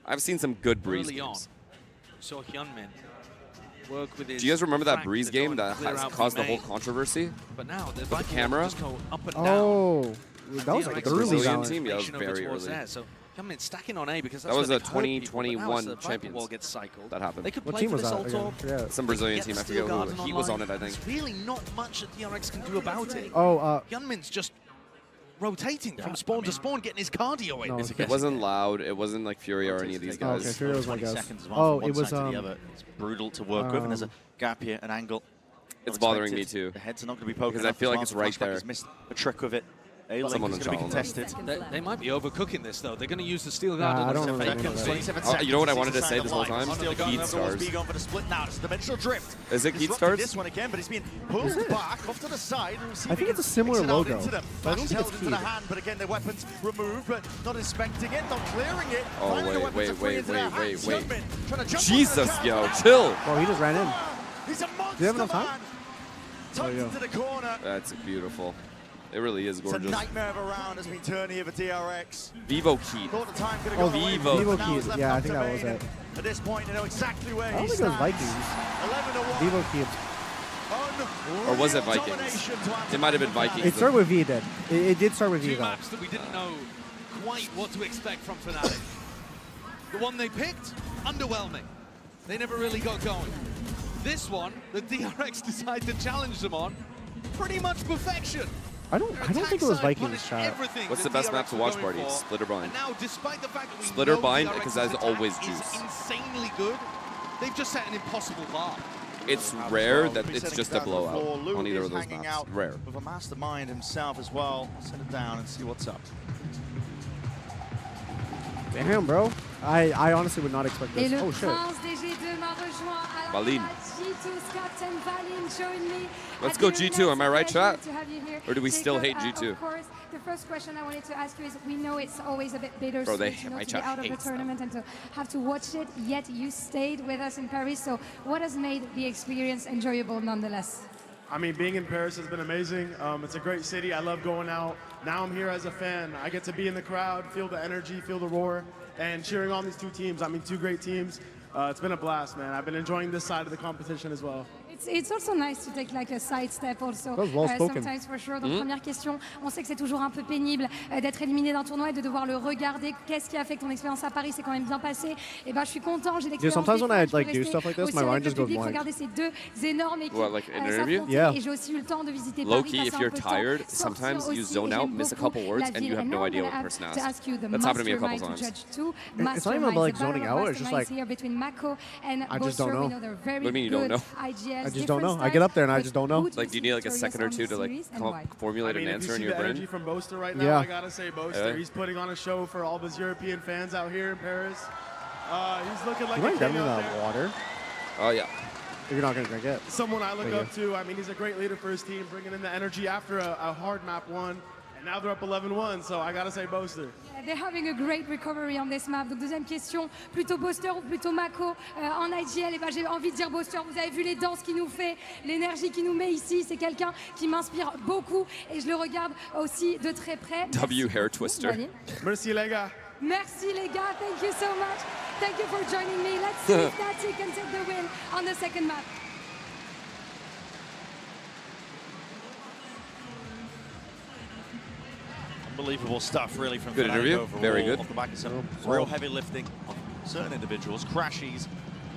I've seen some good Breeze games.
So Hyunmin work with his.
Do you guys remember that Breeze game that has caused the whole controversy?
But now
with the camera?
Oh, that was like early
Brazilian team. Yeah, that was very early.
So Hyunmin stacking on A because
that was a 2021 champions.
Gets cycled.
That happened.
They could
what
play
team
for
was
this
that? Yeah.
Some Brazilian team. I forget who. Heat was on it, I think.
There's really not much that DRX can do about it.
Oh,
Hyunmin's just rotating from spawn to spawn, getting his cardio in.
No,
it wasn't loud. It wasn't like Furia or any of these guys.
Okay, Furia was my guess.
Oh,
it was
It's brutal to work with, and there's a gap here, an angle.
It's bothering me too.
The heads are not going to be poking
because I feel like it's right there.
He's missed a trick with it.
Someone
is going to be contested.
They might be overcooking this though. They're going to use the steel guard.
I don't really
you know what I wanted to say this whole time?
Keith
stars. Is it Keith stars?
This one again, but he's being pulled back off to the side.
I think it's a similar logo.
But I don't think it's Keith. But again, their weapons removed, but not inspecting it, not clearing it.
Oh wait. Jesus, yo, chill.
Well, he just ran in.
He's a monster.
Do you have enough time?
Tucked into the corner.
That's beautiful. It really is gorgeous.
It's a nightmare of a round has been turned here for DRX.
Vivo Keep.
Thought the time could have
Oh,
gone away,
Vivo
but now it's
Keep.
left
Yeah, I
up
think
to
that was
Vayne.
it.
At this point, you know exactly where
I
he
don't think it was
stands.
Vikings.
11-1.
Vivo Keep.
Or was it Vikings? It might have been Vikings.
It started with V, did. It did start with V,
Two
though.
maps that we didn't know quite what to expect from Fnatic. The one they picked, underwhelming. They never really got going. This one, the DRX decided to challenge them on, pretty much perfection.
I don't think it was Vikings, chat.
What's the best map to watch, party? Split or blind?
And now, despite the fact that we
Split or
know
blind,
DRX's
because that's
attack
always
is
juice.
insanely good, they've just set an impossible bar.
It's rare that it's just a blowout on either of those maps. Rare.
With a mastermind himself as well. Set it down and see what's up.
Damn, bro. I honestly would not expect this. Oh, shit.
Valine. Let's go G2, am I right, chat? Or do we still hate G2?
Of course, the first question I wanted to ask you is, we know it's always a bit bitter
Bro,
to be out of the tournament and to have to watch it, yet you stayed with us in Paris. So what has made the experience enjoyable nonetheless?
I mean, being in Paris has been amazing. It's a great city. I love going out. Now I'm here as a fan. I get to be in the crowd, feel the energy, feel the roar, and cheering on these two teams. I mean, two great teams. It's been a blast, man. I've been enjoying this side of the competition as well.
It's also nice to take like a side step also.
Sometimes
for sure. Donc première question, on sait que c'est toujours un peu pénible d'être éliminé d'un tournoi et de devoir le regarder. Qu'est-ce qui a fait que ton expérience à Paris s'est quand même bien passée? Et ben je suis content, j'ai l'expérience.
Sometimes when I like do stuff like this, my mind just goes blank.
Regarder ces deux énormes équipes.
What, like an interview?
Yeah.
Et j'ai aussi eu le temps de visiter
Low
Paris.
key, if you're tired, sometimes you zone out, miss a couple words, and you have no idea what the person asked. That's happened to me a couple times.
It's not even about like zoning out. It's just like I just don't know.
What do you mean you don't know?
I just don't know. I get up there and I just don't know.
Like, do you need like a second or two to like formulate an answer in your brain?
If you see the energy from Boaster right now, I gotta say Boaster. He's putting on a show for all of his European fans out here in Paris. He's looking like a king out there.
Water.
Oh yeah.
You're not gonna drink it.
Someone I look up to. I mean, he's a great leader for his team, bringing in the energy after a hard map one. And now they're up 11-1, so I gotta say Boaster.
Yeah, they're having a great recovery on this map. Donc deuxième question, plutôt Boaster ou plutôt Mako en IGL? Et ben j'ai envie de dire Boaster. Vous avez vu les danses qu'il nous fait, l'énergie qu'il nous met ici. C'est quelqu'un qui m'inspire beaucoup et je le regarde aussi de très près.
W hair twister.
Merci les gars.
Merci les gars. Thank you so much. Thank you for joining me. Let's see if Natty can take the win on the second map.
Unbelievable stuff, really, from
good interview.
Overall,
very good.
Off the back of some real heavy lifting of certain individuals. Crashies,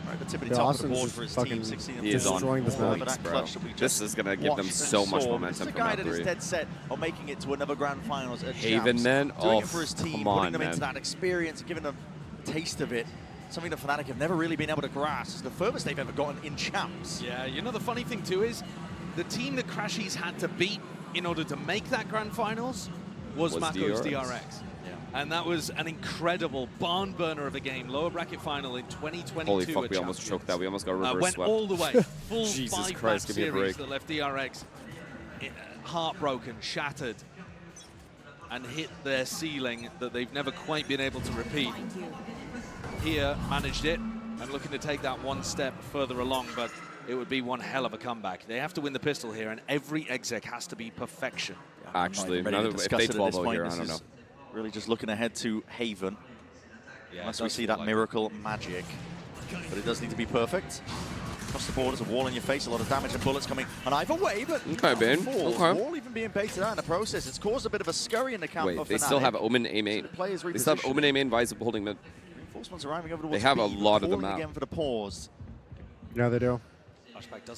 right, the tippity top of the board for his team. 16
he is on
this
bro. This is gonna give them so much momentum.
This is a guy that is dead set on making it to another grand finals at
Haven,
Champs,
man.
doing
Oh,
it for his team,
come on,
putting them
man.
into that experience, and giving them a taste of it. Something that Fnatic have never really been able to grasp. It's the furthest they've ever gotten in Champs.
Yeah, you know the funny thing too is, the team that Crashies had to beat in order to make that grand finals was Mako's DRX.
Yeah.
And that was an incredible barn burner of a game, lower bracket final in 2022.
Holy fuck, we almost choked that. We almost got reverse
went
swept.
all the way, full
Jesus
5-match
Christ, give me a break.
series that left DRX heartbroken, shattered, and hit their ceiling that they've never quite been able to repeat. Here, managed it, and looking to take that one step further along, but it would be one hell of a comeback. They have to win the pistol here, and every exec has to be perfection.
Actually,
if they
12 here, I don't know.
Really just looking ahead to Haven.
Yeah,
unless we see that miracle magic. But it does need to be perfect. Across the board, there's a wall in your face, a lot of damage and bullets coming on either way, but
okay, Ben.
Wall even being baited out in the process. It's caused a bit of a scurry in the camp.
Wait, they still have Omen A main. They still have Omen A main, Vice holding mid.
Reinforcements arriving over
they have a lot of the map.
Again for the pause.
Yeah, they do.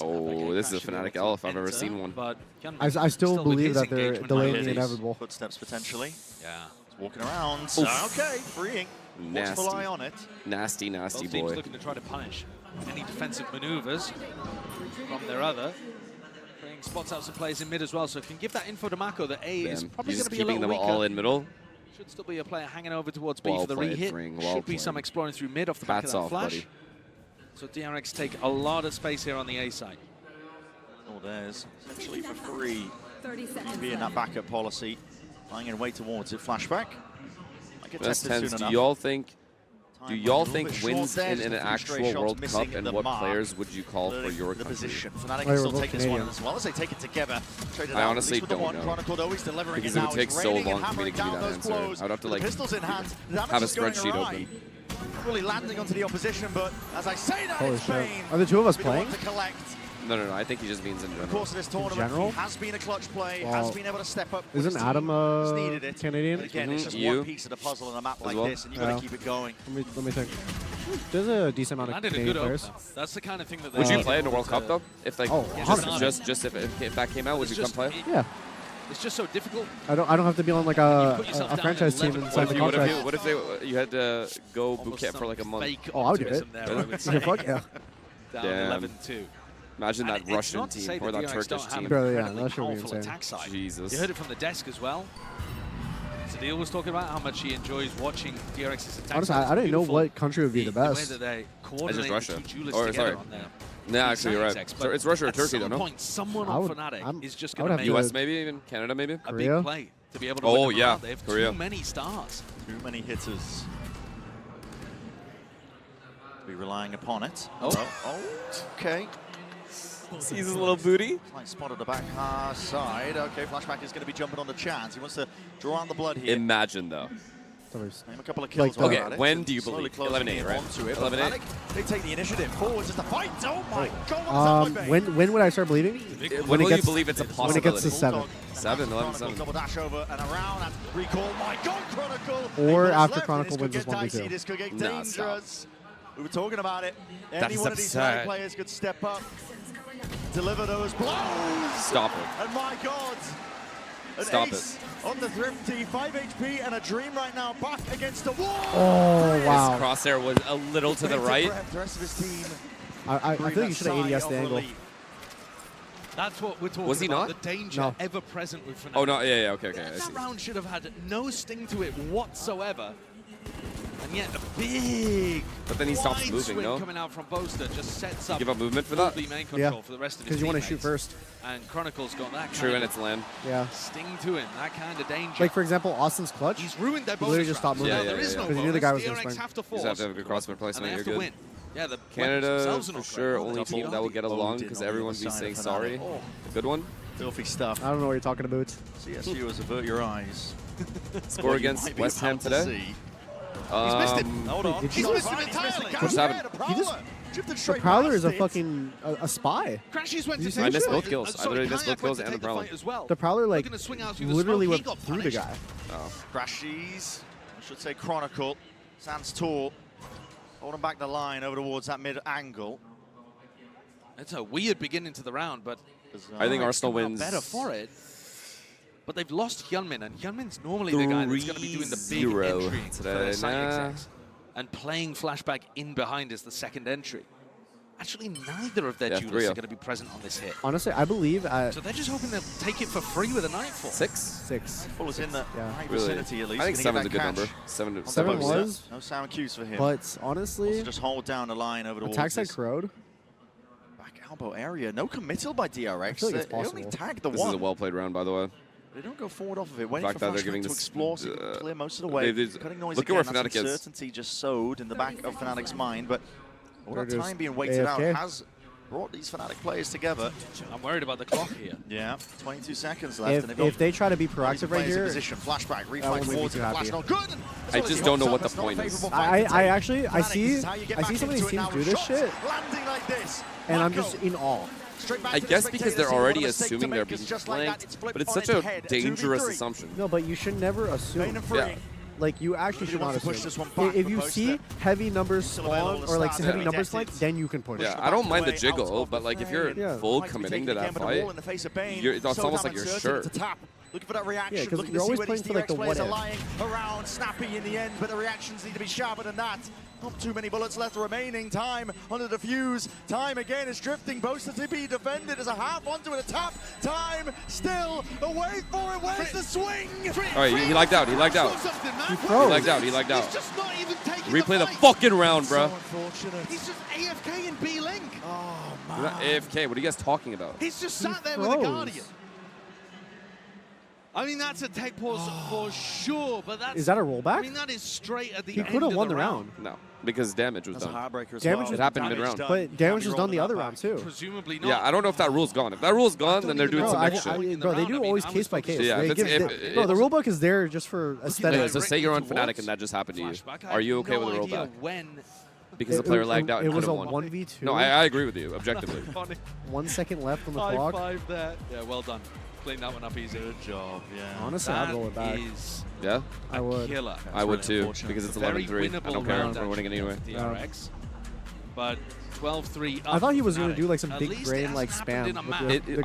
Oh, this is a Fnatic L if I've ever seen one.
But
I still believe that they're delaying the inevitable.
Footsteps potentially.
Yeah.
It's walking around. Okay, freeing.
Nasty.
Watchful eye on it.
Nasty, nasty
both teams
boy.
looking to try to punish any defensive maneuvers from their other. Putting spots out some players in mid as well, so if you can give that info to Mako that A is probably going to be a little
keeping them
weaker.
all in middle.
Should still be a player hanging over towards B for the re-hit. Should be some exploring through mid off the back of that flash.
Buddy.
So DRX take a lot of space here on the A side.
Oh, there's essentially for free. Be in that backup policy. Flying in way towards it. Flashback. Might get tested soon enough.
Do y'all think Do y'all think wins in an actual World Cup, and what players would you call for your country?
Fnatic can still take this one as well as they take it together.
I honestly don't know, because it would take so long for me to give you that answer. I would have to like have a spreadsheet open.
Really landing onto the opposition, but as I say that,
Holy
it's
shit.
Spain.
Are the two of us playing?
No, I think he just means in general.
Of course, of this tournament,
general?
he has been a clutch play,
Well,
has been able to step up.
Isn't Adam Canadian?
But again, it's just one piece of the puzzle on a map like this, and you've got to keep it going.
Let me think. There's a decent amount of Canadian players.
That's the kind of thing that.
Would you play in the World Cup though? If like
just
if that came out, would you come play?
Yeah.
It's just so difficult.
I don't have to be on like a franchise team and sign the contract.
What if you had to go boot camp for like a month?
Oh, I would do it. Fuck yeah.
Down 11-2.
Imagine that Russian team or that Turkish team.
Bro, yeah, that should be insane.
Jesus.
You heard it from the desk as well. Sadil was talking about how much he enjoys watching DRX's attack.
Honestly, I didn't know what country would be the best.
The way that they
it's just Russia.
Or sorry.
No, actually, you're right. So it's Russia or Turkey, though, no?
At some point, someone on Fnatic is just going to make
US maybe, even Canada maybe?
a big play to be able to win them out. They have too many stars.
Too many hitters. Be relying upon it. Okay.
Sees his little booty.
Nice spot at the back side. Okay, Flashback is going to be jumping on the chance. He wants to draw on the blood here.
Imagine, though.
Name a couple of kills.
Okay, when do you believe? 11-8, right?
11-8. They take the initiative. Forwards is the fight. Oh my God, what is that?
When would I start believing?
When do you believe it's a possibility?
When it gets to 7.
11-7.
Double dash over and around and recall. My God, Chronicle.
Or after Chronicle wins this 1v2.
This could get dangerous. We were talking about it. Any one of these players could step up, deliver those blows.
Stop it.
And my God.
Stop
it. On the Thrifty, 5 HP and a Dream right now, back against the wall.
Oh, wow.
His crosshair was a little to the right.
The rest of his team.
I feel like you should have ADS the angle.
That's what we're talking
Was he
about.
not?
The danger ever present with Fnatic.
Oh, no, yeah, okay.
That round should have had no sting to it whatsoever. And yet a big,
but then he stops moving, no?
Coming out from Boaster just sets up.
Give up movement for that?
Main control for the rest of his
because you want to shoot first.
And Chronicle's got that.
True, and it's land.
Yeah.
Sting to him, that kind of danger.
Like for example, Austin's clutch.
He's ruined their bonus.
Literally just stopped moving.
There is no
because he knew the guy was going
to
spring.
have to
You just have to have a good crossbar placement. You're good.
Win. Yeah, the
Canada for sure, only team that will get along because everyone be saying sorry. Good one.
Filthy stuff.
I don't know what you're talking about.
CSU is avert your eyes.
Score against West Ham today.
He's missed it. Hold on. He's missed it entirely.
What's happened?
The Prowler is a fucking a spy.
I missed both kills. I literally missed both kills and the Prowler.
The Prowler like literally went through the guy.
Crashies, I should say Chronicle, stands tall, holding back the line over towards that mid angle.
It's a weird beginning to the round, but
I think Arsenal wins.
Better for it. But they've lost Hyunmin, and Hyunmin's normally the guy that's going to be doing the big entry
today.
For XX. And playing Flashback in behind is the second entry. Actually, neither of their duelists are going to be present on this hit.
Honestly, I believe.
So they're just hoping they'll take it for free with a Nightfall.
6.
Full is in the right
really?
vicinity at least.
I think 7's a good number. 7
was. No sound cues for him.
But honestly,
also just hold down the line over towards
attack side Corrode.
Back elbow area. No committal by DRX.
I feel like it's possible.
They only tagged the
this
one.
is a well-played round, by the way.
They don't go forward off of it. Waiting
fact
for
that they're
Flashback
giving
to
this,
explore, so clear most of the way. Cutting noise
look
again,
at where
that's
Fnatic is.
uncertainty just sowed in the back of Fnatic's mind, but all that time being
AFK.
waited out has brought these Fnatic players together.
I'm worried about the clock here.
Yeah, 22 seconds left.
If they try to be proactive right here,
position. Flashback, reflex towards the flash. No good.
I just don't know what the point is.
I see some of these teams do this shit, and I'm just in awe.
I guess because they're already assuming they're being flanked, but it's such a dangerous assumption.
No, but you should never assume.
Yeah.
Like, you actually should not assume. If you see heavy numbers spawn, or like heavy numbers flank, then you can push.
Yeah, I don't mind the jiggle, but like if you're full committing to that fight, it's almost like you're sure.
Looking for that reaction.
Yeah, because
you're
always playing for like the what if.
Lying around, snappy in the end, but the reactions need to be sharper than that. Not too many bullets left remaining. Time under the fuse. Time again is drifting. Boaster to be defended as a half onto a tap. Time still away for it. Where's the swing?
All right, he lagged out. He lagged out.
He froze.
He lagged out.
He's just not even taking
Replay the fucking round, bro.
So unfortunate.
He's just AFK in B-Link.
Oh,
man. AFK, what are you guys talking about?
He's just sat there with a Guardian. I mean, that's a tech pause for sure, but that's...
Is that a rollback?
I mean, that is straight at the
he
end
could have
of
won
the
round.
No, because damage was
That's
done.
a heartbreaker as
Damage
well.
It happened mid-round.
But damage was done the other round, too.
Presumably not.
Yeah, I don't know if that rule's gone. If that rule's gone, then they're doing some next shit.
Bro, they do always case by case.
Yeah,
bro, the rulebook is there just for aesthetics.
So say you're on Fnatic and that just happened to you. Are you okay with a rollback? Because the player lagged out and
it was
could
a
have won.
1v2.
No, I agree with you, objectively.
1 second left on the
High
clock.
five there. Yeah, well done. Clean that one up easy.
Good job, yeah.
Honestly, I'd roll it back.
Yeah?
I would.
Killer.
I would too, because it's 11-3. I don't care if we're winning anyway.
DRX. But 12-3
I thought he was going to do like some big brain like spam.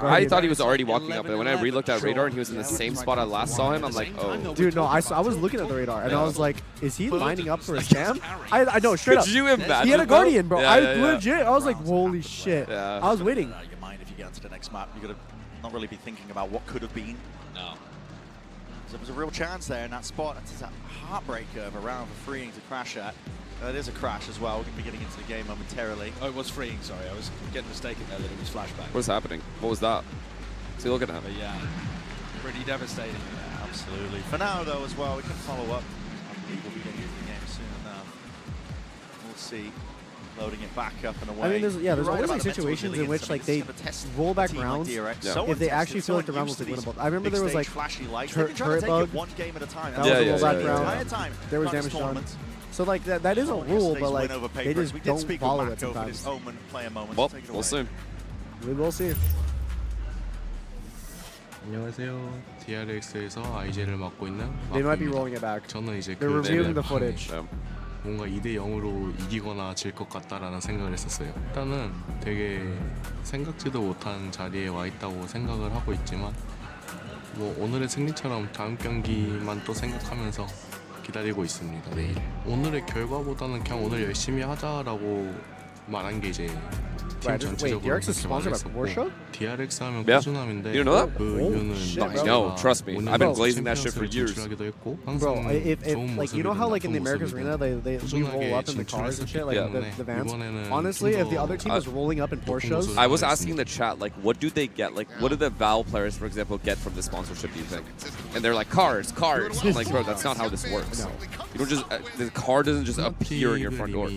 I thought he was already walking up, and when I re-looked at radar and he was in the same spot I last saw him, I'm like, oh.
Dude, no, I was looking at the radar and I was like, is he lining up for a spam? I know, straight up.
Could you imagine?
He had a Guardian, bro.
Yeah,
legit. I was like, holy shit.
Yeah.
I was waiting.
Your mind if you get onto the next map, you got to not really be thinking about what could have been.
No.
So there was a real chance there in that spot. That's a heartbreaker of a round for freeing to crash at. It is a crash as well. We're going to be getting into the game momentarily.
Oh, it was freeing, sorry. I was getting mistaken there that it was flashback.
What's happening? What was that? Is he looking at me?
Yeah. Pretty devastating.
Yeah, absolutely. For now, though, as well, we can follow up. I believe we'll be getting into the game soon enough. We'll see. Loading it back up and away.
I mean, there's always like situations in which like they roll back rounds if they actually feel like the round was like winnable. I remember there was like turret bug.
One game at a time.
That was a rollback round. There was damage done. So like that is a rule, but like they just don't follow it sometimes.
Well, we'll see.
We will see.
안녕하세요. DRX에서 IJ를 맡고 있는
They might be rolling it back.
저는 이제
They're reviewing the footage.
뭔가 2대0으로 이기거나 질 것 같다라는 생각을 했었어요. 일단은 되게 생각지도 못한 자리에 와 있다고 생각을 하고 있지만 뭐 오늘의 승리처럼 다음 경기만 또 생각하면서 기다리고 있습니다. 내일. 오늘의 결과보다는 그냥 오늘 열심히 하자라고 말한 게 이제 팀 전체적으로 그렇게 말했었고 DRX 하면 꾸준함인데
You know that?
그 이유는
No, trust me. I've been glazing that shit for years.
Bro, if like you know how like in the Americas arena they roll up in the cars and shit, like the vans. Honestly, if the other team was rolling up in Porsches,
I was asking the chat like, what do they get? Like, what do the Valve players, for example, get from the sponsorship? Do you think? And they're like, cars. I'm like, bro, that's not how this works. You don't just the car doesn't just appear in your front door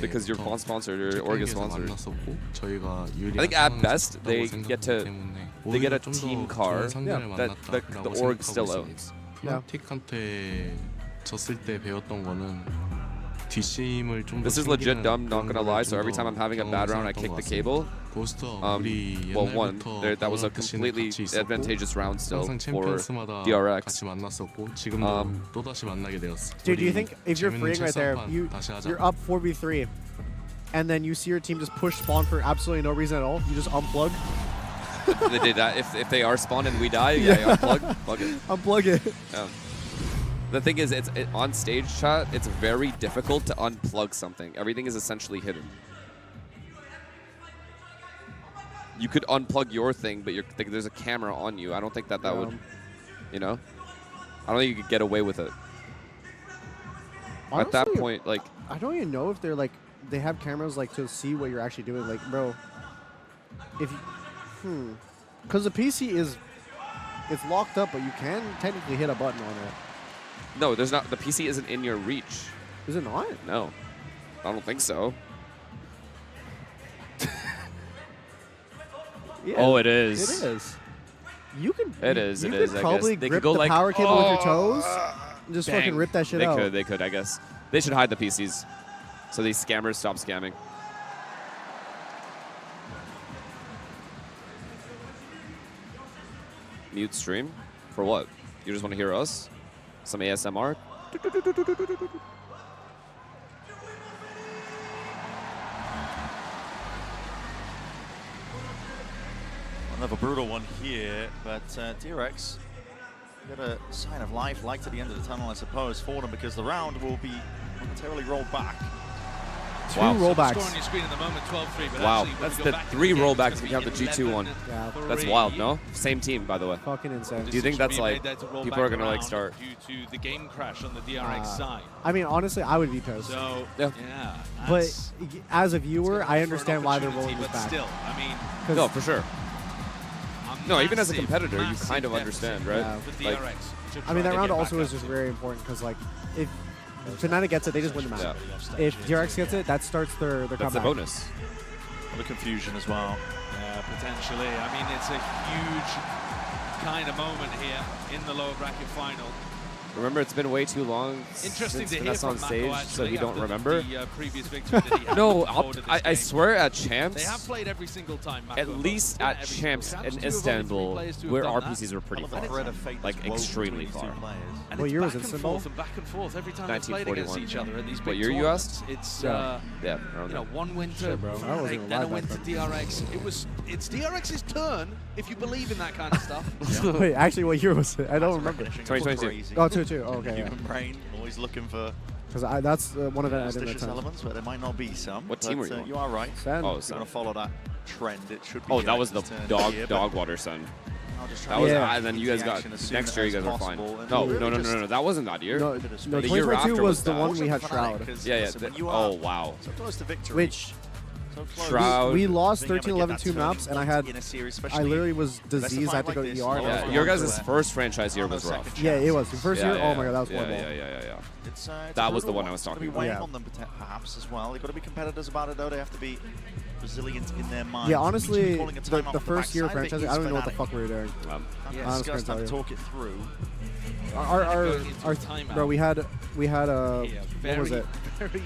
because you're sponsored or org is sponsored. I think at best they get a team car that the org still owns.
틱한테 졌을 때 배웠던 거는 뒷심을 좀
This is legit dumb, not gonna lie. So every time I'm having a bad round, I kick the cable. Well, one, that was a completely advantageous round still for DRX.
Dude, do you think if you're freeing right there, you're up 4v3, and then you see your team just push spawn for absolutely no reason at all, you just unplug?
They did that. If they are spawned and we die, yeah, you plug it.
Unplug it.
Yeah. The thing is, on stage chat, it's very difficult to unplug something. Everything is essentially hidden. You could unplug your thing, but there's a camera on you. I don't think that would, you know? I don't think you could get away with it.
Honestly,
at that point, like...
I don't even know if they're like, they have cameras like to see what you're actually doing. Like, bro, if you, because the PC it's locked up, but you can technically hit a button on it.
No, there's not. The PC isn't in your reach.
Is it not?
No, I don't think so.
Yeah,
oh, it is.
It is. You can.
It is.
You
it
could
is.
probably
I guess. They
grip
could go
the
like
power cable with your toes and just
bang.
fucking rip that shit out.
They could. I guess they should hide the PCs so these scammers stop scamming. Mute stream for what? You just want to hear us? Some ASMR?
Another brutal one here, but DRX got a sign of life, light to the end of the tunnel, I suppose, for them, because the round will be momentarily rolled back.
Two rollbacks.
Score on your screen at the moment, 12-3, but
wow,
actually,
that's the 3 rollbacks if you count the G2 one.
Yeah.
That's wild, no? Same team, by the way.
Fucking insane.
Do you think that's like, people are going to like start?
Due to the game crash on the DRX side.
I mean, honestly, I would be pissed.
So,
yeah.
But as a viewer, I understand why they're rolling this back.
Still, I mean,
no, for sure.
I'm
No, even as a competitor, you kind of understand, right?
Yeah.
Like,
I mean, that round also is just very important because, like, if Fnatic gets it, they just win the match. Yeah. If DRX gets it, that starts their comeback.
That's a bonus.
The confusion as well.
Yeah, potentially. I mean, it's a huge kind of moment here in the lower bracket final.
Remember, it's been way too long
Interesting
since
to hear
Vanessa on
from
stage,
Mako,
so you don't remember.
The previous victory that he had
No, I
game.
swear at Champs,
They have played every single time. Mako,
at least at Champs in Istanbul, where RPCs were pretty far, like extremely far.
And
what
it's
year was
back and
Istanbul?
forth and back and forth every time they played against each other at these big
What year you asked?
It's
yeah,
you know, one win to
Fnatic,
then a win to DRX. It's DRX's turn if you believe in that kind of stuff.
Wait, actually, what year was it? I don't remember.
2022.
Oh, 22. Oh, okay.
Human brain always looking for.
Because that's one of the
elements, but there might not be some.
What team were you on?
You are right.
Sen.
Oh, so going to follow that trend. It should be.
Oh, that was the
here,
dog water Sun. That was, and then you guys got next year. You guys were fine. No. That wasn't that year.
No,
the year
2022
after
was the
that.
one we had Shroud.
Yeah. Oh wow.
So close to victory.
Which
Shroud.
we lost 13-11 2 maps, and I literally was diseased. I had to go to ER.
Yeah, your guys' first franchise year was rough.
Yeah, it was. The first year, oh my god, that was horrible.
Yeah.
It's
that was the one I was talking about.
Yeah. On them perhaps as well. They've got to be competitors about it though. They have to be resilient in their mind.
Yeah, honestly, the first year franchise, I don't even know what the fuck we were doing.
Discuss that and talk it through.
Bro, we had what was it?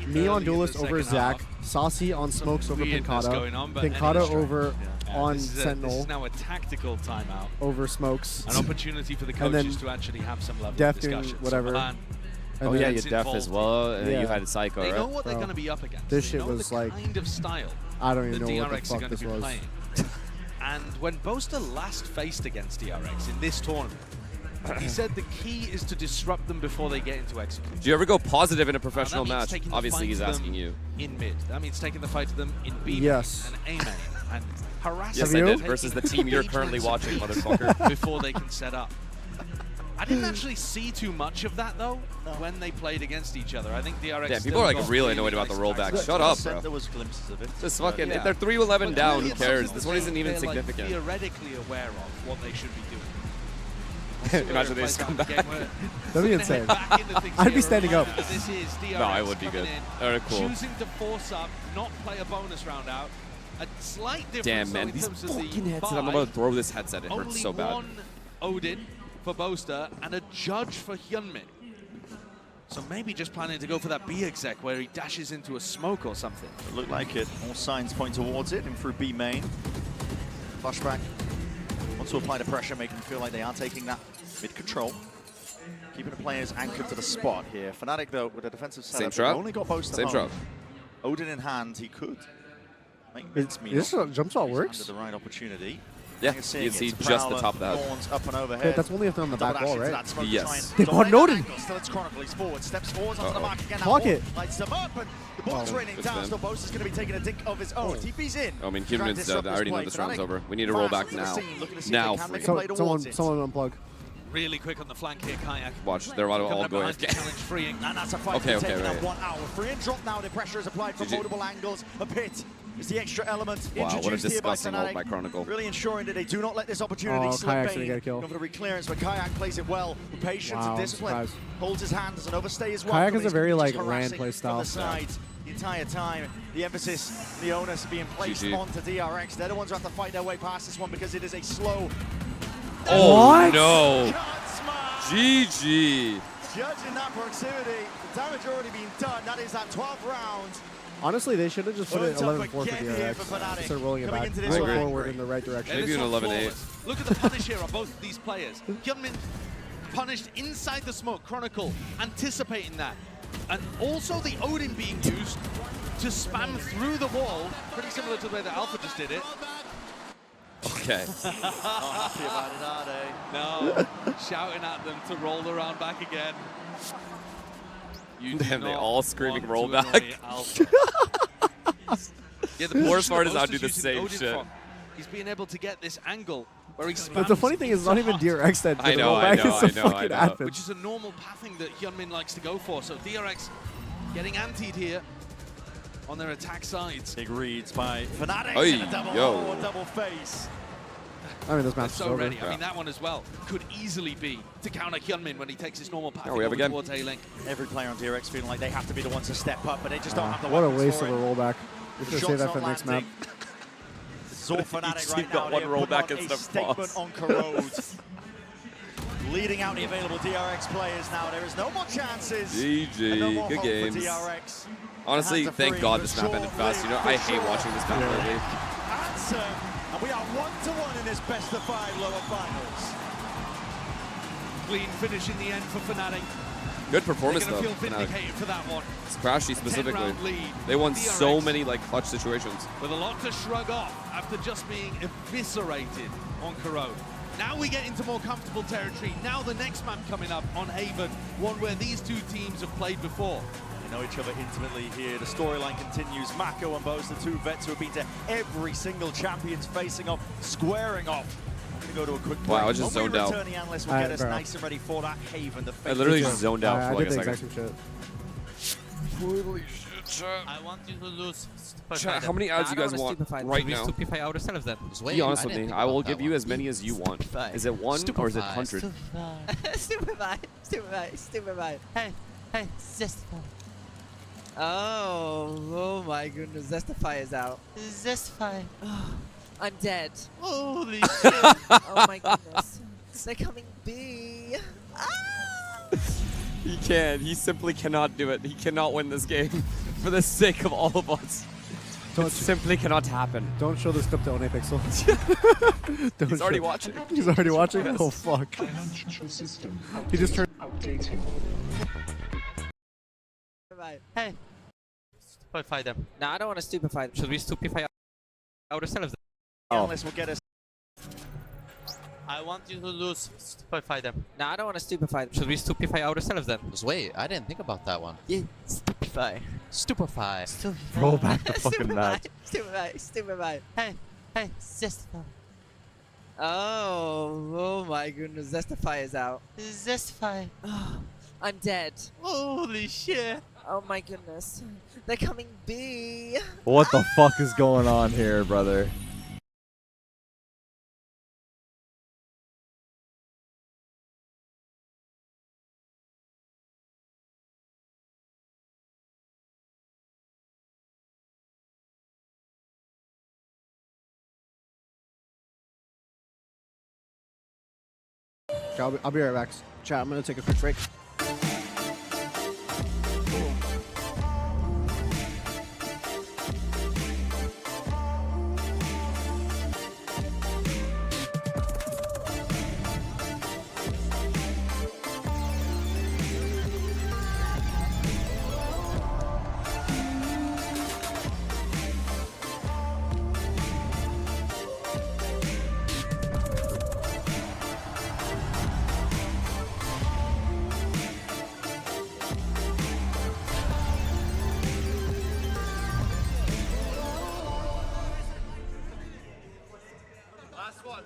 Me on Duelist over Zach, Saucy on Smokes over Pincata, Pincata over on Sentinel.
This is now a tactical timeout.
Over Smokes.
An opportunity for the coaches to actually have some level
Def
of discussion.
whatever.
Oh yeah, you're Def as well, and
yeah.
you had Psycho,
They
right?
know what they're going to be up against.
This
they
shit
know
was
the
like
kind of style
I don't even know
DRX
what the fuck this was.
playing. And when Boaster last faced against DRX in this tournament, he said the key is to disrupt them before they get into execute.
Do you ever go positive in a professional match? Obviously, he's asking you.
In mid. That means taking the fight to them in B
yes.
and A main. And harassing
yes, I did. Versus the team you're currently watching, motherfucker.
Before they can set up. I didn't actually see too much of that, though, when they played against each other. I think DRX...
Yeah, people are like really annoyed about the rollback. Shut up, bro.
There was glimpses of it.
Just fucking... Yeah. They're 3-11 down, who cares? This one isn't even significant.
Like, theoretically aware of what they should be doing.
Imagine they just come back.
That'd be insane. I'd be standing up.
No, I would be good. Alright, cool.
Choosing to force up, not play a bonus round out. A slight difference.
Damn, man, these fucking headsets. I'm about to throw this headset. It hurts so bad.
Only one Odin for Boaster and a judge for Hyunmin. So maybe just planning to go for that B exec where he dashes into a smoke or something.
It looked like it. All signs point towards it. In through B main. Flashback. Want to apply the pressure, making them feel like they are taking that mid control. Keeping the players anchored to the spot here. Fnatic, though, with a defensive setup,
Same
only got Boaster
Same
home.
trap.
Odin in hand, he could make mincemeat.
This jump shot works?
Under the right opportunity.
Yeah, you can see just the top of that.
Up and overhead.
Okay, that's only if they're on the back wall, right?
Yes.
They got Odin.
Still it's Chronicle. He's forward. Steps forwards onto the mark again.
Pocket.
Lights them up, and the ball's raining down. Still, Boaster's going to be taking a dink of his own. TP's in.
I mean, Kidman's dead. I already know this round's over. We need to roll back now. Now, free.
Someone unplug.
Really quick on the flank here, Kayak.
Watch, they're all going.
Freeing.
And that's a fight
okay,
right. 1 hour. Free and drop now. The pressure is applied from multiple angles. A pit is the extra element
introduced what a disgusting
here by
ult by Chronicle.
Really ensuring that they do not let this opportunity slip.
Kayak's gonna get a kill.
Going for the reclearance, but Kayak plays it well with patience and discipline. Holds his hand, doesn't overstay as well.
Kayak is a very like Rand play style.
The entire time, the emphasis, the onus being placed onto DRX. They're the ones who have to fight their way past this one because it is a slow.
Oh no! GG.
Judging that proximity, the damage already been done. That is that 12th round.
Honestly, they should have just put it 11-4 for DRX instead of rolling it back. Roll forward in the right direction.
Maybe an 11-8.
Look at the punish here on both of these players. Hyunmin punished inside the smoke. Chronicle anticipating that. And also the Odin being used to spam through the wall. Pretty similar to the way that Alpha just did it.
Okay.
Not happy about it, are they?
No. Shouting at them to roll around back again.
And they all screaming roll back. Yeah, the worst part is I'll do the same shit.
He's being able to get this angle where he spams.
But the funny thing is, it's not even DRX that did the rollback. It's the fucking admin.
Which is a normal pathing that Hyunmin likes to go for. So DRX getting antied here on their attack sides.
Big reads by Fnatic.
Oy,
and a double,
yo.
double face.
I mean, this match
so
is over.
ready.
Yeah.
I mean, that one as well could easily be to counter Hyunmin when he takes his normal path towards A-Link.
Every player on DRX feeling like they have to be the ones to step up, but they just don't have the
What a
weapons
waste
for
of a
it.
rollback. We should save that for the next map.
Zor Fnatic right now.
One rollback
instead of statement on Corrode. Leading out the available DRX players now. There is no more chances.
GG.
No more
Good
hope
games.
for DRX.
Honestly, thank God this map ended fast. You know, I hate watching this map early.
And we are 1-1 in this best-of-5 lower finals.
Clean finish in the end for Fnatic.
Good performance though.
Feel vindicated for that one.
Crashy specifically. They won so many like clutch situations.
With a lot to shrug off after just being eviscerated on Corrode. Now we get into more comfortable territory. Now the next map coming up on Haven, one where these two teams have played before.
They know each other intimately here. The storyline continues. Mako and Bose, the two vets who have been to every single champions facing off, squaring off. I'm going to go to a quick break.
Wow, I just zoned out.
Returning analyst will get us nice and ready for that Haven.
I literally just zoned out for like a second.
I did the exact same shit.
Holy shit, chat.
I want you to lose.
Chat, how many ads you guys want right now?
Stupefy ourselves then.
Be honest with me. I will give you as many as you want. Is it 1 or is it 100?
Stupefy. Hey, Zestify. Oh my goodness, Zestify is out. Zestify. Oh, I'm dead. Holy shit. Oh my goodness. They're coming B.
He can't. He simply cannot do it. He cannot win this game for the sake of all of us. It simply cannot happen.
Don't show this clip to Onepixel.
He's already watching.
He's already watching?
Yes.
Oh, fuck. He just turned...
Hey. Stupefy them. No, I don't want to stupefy them. Should we stupefy ourselves?
Analyst will get us.
I want you to lose. Stupefy them. No, I don't want to stupefy them. Should we stupefy ourselves then?
Just wait, I didn't think about that one.
Yeah, stupefy.
Stupefy.
Roll back the fucking match.
Stupefy. Hey, Zestify. Oh my goodness, Zestify is out. Zestify. Oh, I'm dead. Holy shit. Oh my goodness. They're coming B.
What the fuck is going on here, brother?
I'll be right back. Chat, I'm going to take a quick break.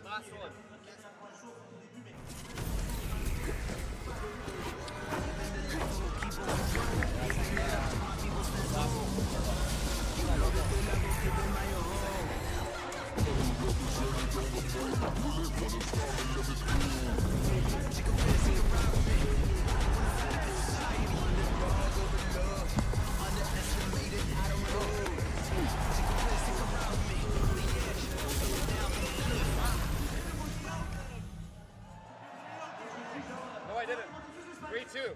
Last one.
No, I didn't. 3-2.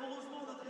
Heureusement, notre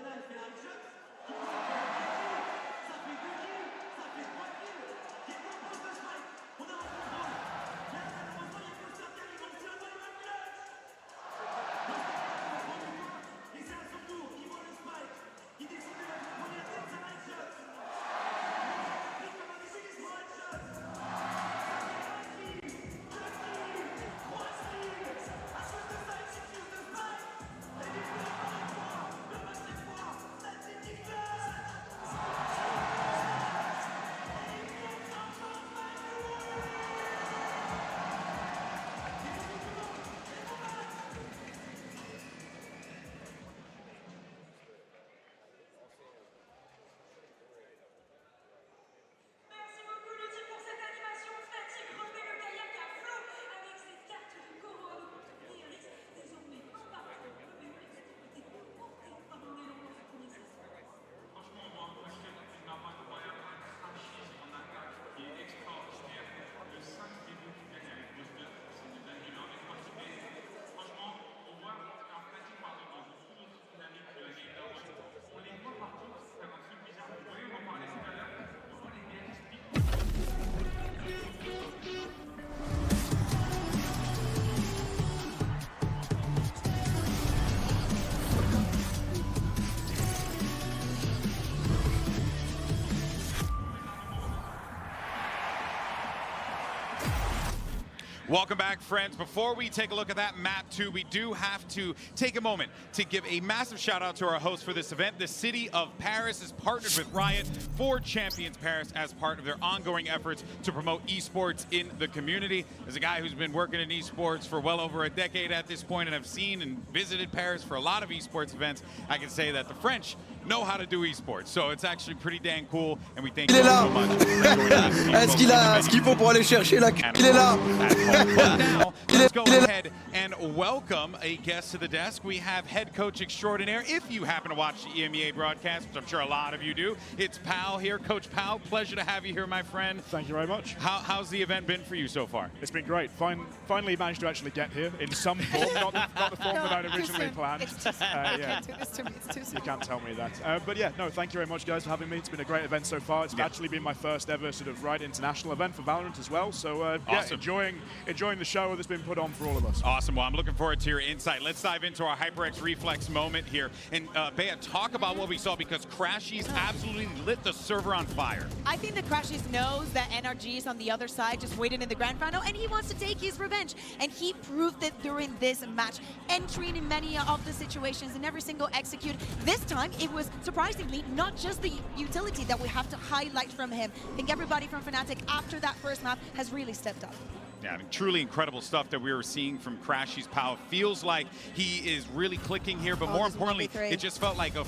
Welcome back, friends. Before we take a look at that map 2, we do have to take a moment to give a massive shout out to our host for this event. The city of Paris is partnered with Riot for Champions Paris as part of their ongoing efforts to promote esports in the community. As a guy who's been working in esports for well over a decade at this point, and I've seen and visited Paris for a lot of esports events, I can say that the French know how to do esports. So it's actually pretty dang cool, and we thank you so much.
Est-ce qu'il a ce qu'il faut pour aller chercher la... Il est là.
But now, let's go ahead and welcome a guest to the desk. We have head coach extraordinaire, if you happen to watch the EMEA broadcast, which I'm sure a lot of you do. It's Pal here. Coach Pal, pleasure to have you here, my friend.
Thank you very much.
How's the event been for you so far?
It's been great. Finally managed to actually get here in some form, not the form that I'd originally planned.
It's too soon. You can't do this to me. It's too soon.
You can't tell me that. But yeah, no, thank you very much, guys, for having me. It's been a great event so far. It's actually been my first ever sort of Riot international event for Valorant as well. So yeah, enjoying the show that's been put on for all of us.
Awesome. Well, I'm looking forward to your insight. Let's dive into our HyperX Reflex moment here. And Bea, talk about what we saw, because Crashies absolutely lit the server on fire.
I think that Crashies knows that NRG is on the other side, just waiting in the grand final, and he wants to take his revenge. And he proved it during this match, entering in many of the situations in every single execute. This time, it was surprisingly not just the utility that we have to highlight from him. I think everybody from Fnatic after that first map has really stepped up.
Yeah, I mean, truly incredible stuff that we were seeing from Crashies Pow. Feels like he is really clicking here, but more importantly, it just felt like a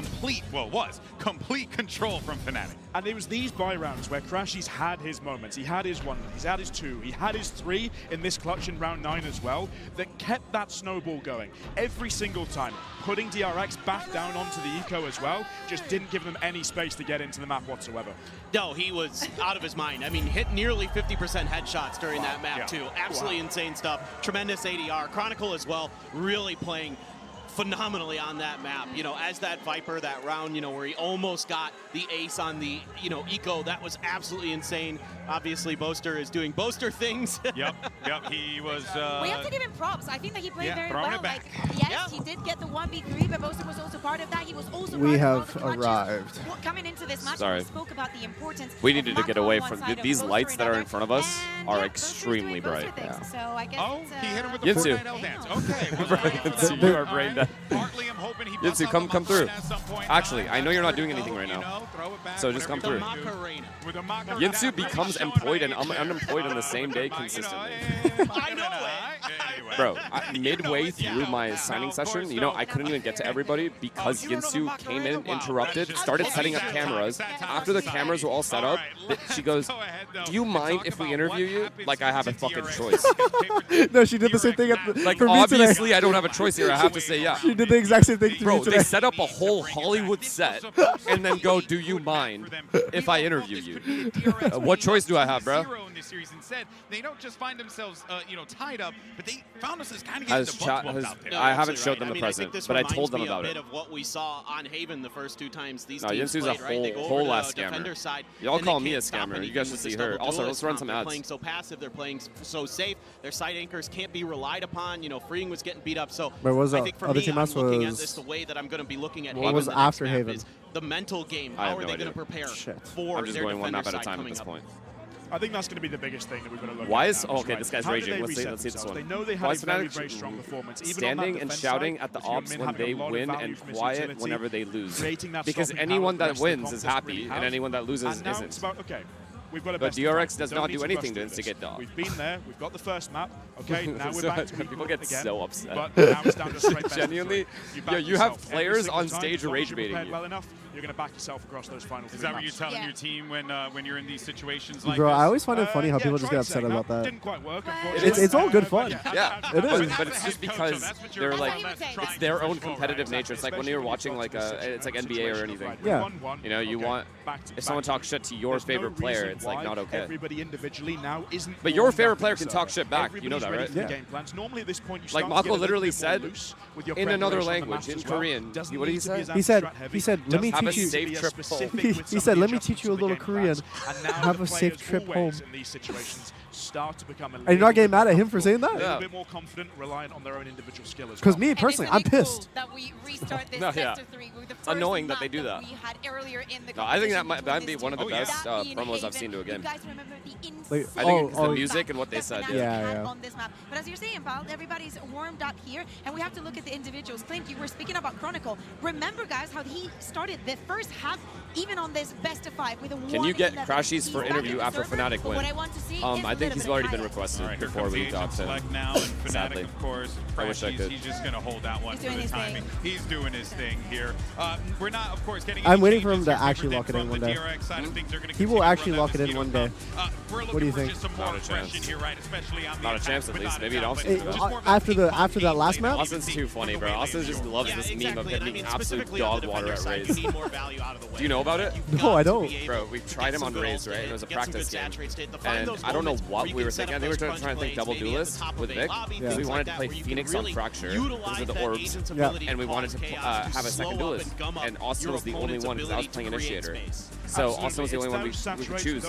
complete control from Fnatic.
And it was these buy rounds where Crashies had his moments. He had his 1, he's had his 2, he had his 3 in this clutch in round 9 as well, that kept that snowball going every single time. Putting DRX back down onto the eco as well, just didn't give them any space to get into the map whatsoever.
No, he was out of his mind. I mean, hit nearly 50% headshots during that map too. Absolutely insane stuff. Tremendous ADR. Chronicle as well, really playing phenomenally on that map. You know, as that Viper, that round, you know, where he almost got the ace on the, you know, eco, that was absolutely insane. Obviously, Boaster is doing Boaster things.
Yep, he was...
we have to give him props. I think that he played very well. Like, yes, he did get the 1v3, but Boaster was also part of that. He was also
we have arrived.
Coming into this match,
Sorry.
we spoke about the importance.
We needed to get away from these lights that are in front of us are extremely bright.
Yeah. So I guess
he hit him with the
Yinsu.
Fortnite L dance. Okay.
Yinsu, you are brain dead.
Partly I'm hoping he
Yinsu, come through. Actually, I know you're not doing anything right now, so just come through. Yinsu becomes employed and unemployed on the same day consistently.
I know it.
Bro, midway through my signing session, you know, I couldn't even get to everybody because Yinsu came in, interrupted, started setting up cameras. After the cameras were all set up, she goes, "Do you mind if we interview you?" Like I have a fucking choice.
No, she did the same thing
like
for me
obviously
today.
I don't have a choice here. I have to say yeah.
She did the exact same thing to
Bro,
me today.
they set up a whole Hollywood set and then go, "Do you mind if I interview you?" What choice do I have, bro?
In this series, instead, they don't just find themselves, you know, tied up, but they found themselves kind of getting the butt whooped out there.
I haven't showed them the present, but I told them about it.
A bit of what we saw on Haven the first 2 times these
no,
teams
Yinsu's
played,
a
right? They go
whole
over to
ass
the defender
scammer.
side,
Y'all
and
call
they
me a
can't stop
scammer. You
anything
guys should
with
see
this
her.
double
Also,
duelist
let's run some
comp. They're
ads.
playing so passive, they're playing so safe. Their side anchors can't be relied upon. You know, Freeing was getting beat up. So I think for me, I'm looking at this the way that I'm going to be looking at Haven.
What was after Haven?
The mental game. How are they going to prepare for
I'm just
their
going one
defender
map at a
side
time at
coming
this
up?
point.
I think that's going to be the biggest thing that we're going to look
Why
at.
is okay? This guy's
How
raging.
did
Let's
they
see this one.
They know they
Why
had
is
a very,
Fnatic
very strong performance. Even
standing
on that
and
defense
shouting
side,
at the
with, you know,
ops
Min
when
having
they
a lot of
win
value
and
from his
quiet
utility,
whenever they lose?
creating that
Because
stronger
anyone
power
that
the
wins
rest
is
of the comp
happy,
doesn't
and
really
anyone that
have.
loses
And now
isn't.
it's about, okay, we've got a
But
best of
DRX
five.
does
Don't
not
need
do
to
anything
rush
to
through
instigate
this.
the
We've been there. We've got the first map. Okay, now we're
So
back to
people get so upset.
But now it's down to straight best of
Genuinely,
three.
yeah, you have
every
players
single
on
time,
stage
as long as
rage
you're
baiting
prepared
you.
well enough, you're going to back yourself across those final 3
Is that what you're
maps.
telling your team when you're in these situations like
Bro,
this?
I always find it funny how
Yeah,
people just get
tried
upset
saying
about that.
Didn't quite work,
It's all good fun.
Yeah,
it is.
But it's just because they're like, it's their own competitive nature. It's like when you're watching like it's like NBA or anything.
Yeah.
One-one.
You know, you
Okay.
want if someone talks shit to your
There's no
favorite player,
reason
it's like
why
not okay.
Everybody individually now isn't.
But your
warmed
favorite
up
player
in
can
the
talk
server.
shit back. You know that,
Everybody's
right?
ready for
Yeah.
the game plans. Normally at this point, you
Like
start to
Mako
get a little
literally
bit more
said
loose with your
in another
preparation on the
language,
maps
in
as well.
Korean.
Doesn't
What did he
need to be
say?
as
He said,
abstract-heavy.
let me
Have a
teach you.
safe trip home.
He said, let me teach you a little Korean. Have a safe trip home.
In these situations, start to become a
And you're not getting mad at him for saying
a little
that?
bit more confident, reliant on their own individual skill as well.
Because me personally, I'm pissed.
That we restart this
No,
best
yeah.
of 3 with the
It's
first
annoying that
map
they do that.
We had earlier in the
No, I think that
competition
might
between
be
these
one of the
two
best
teams. That being
promos I've
Haven
seen to a game.
You guys remember the
I think it's the music and what they said.
Yeah. On this map. But as you're saying, Val, everybody's warmed up here, and we have to look at the individuals. Clint, you were speaking about Chronicle. Remember, guys, how he started the first half, even on this best of 5 with a 1.
Can you get Crashies for interview after Fnatic win?
What I want to see
I think he's already been requested before we got to.
Now, and Fnatic,
Sadly.
of course,
I wish I could.
He's just going to hold that one for the timing. He's doing his thing here. We're not, of course, getting.
I'm waiting for him to actually lock it in one day. He will actually lock it in one day. What do you think?
Not a chance. Not a chance, at least. Maybe it also.
After that last map?
Austin's too funny, bro. Austin just loves this meme of him being absolute dog water at Raze. Do you know about it?
No, I don't.
Bro, we tried him on Raze, right? And it was a practice game. And I don't know what we were thinking. I think we were trying to think double duelist with Vic. Because we wanted to play Phoenix on Fracture because of the orbs. And we wanted to have a second duelist. And Austin was the only one because I was playing Initiator. So Austin was the only one we could choose.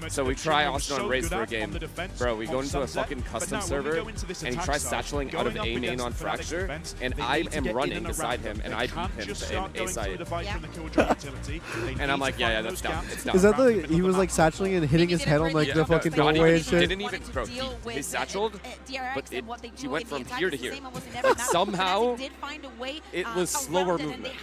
So we try Austin on Raze for a game. Bro, we go into a fucking custom server and he tries satcheling out of A main on Fracture. And I am running beside him and I beat him in A side. And I'm like, yeah, that's dumb. It's dumb.
Is that the, he was like satcheling and hitting his head on like the fucking doorway and shit?
Didn't even, bro, he satcheled, but he went from here to here. But somehow, it was slower movement.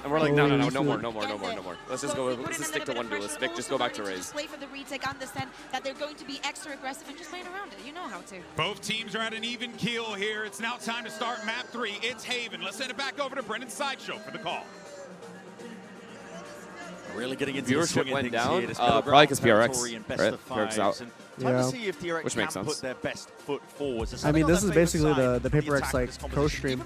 And we're like, no more. Let's just go, let's just stick to one duelist. Vic, just go back to Raze.
Play for the retake, understand that they're going to be extra aggressive and just playing around it. You know how to.
Both teams are at an even keel here. It's now time to start map 3. It's Haven. Let's send it back over to Brendan Sideshow for the call.
Really getting into
viewership went down, probably because PRX, right? PRX out.
Yeah. To see if DRX
which makes
can
sense.
Put their best foot forward.
I mean, this is basically the Paper X like co-stream.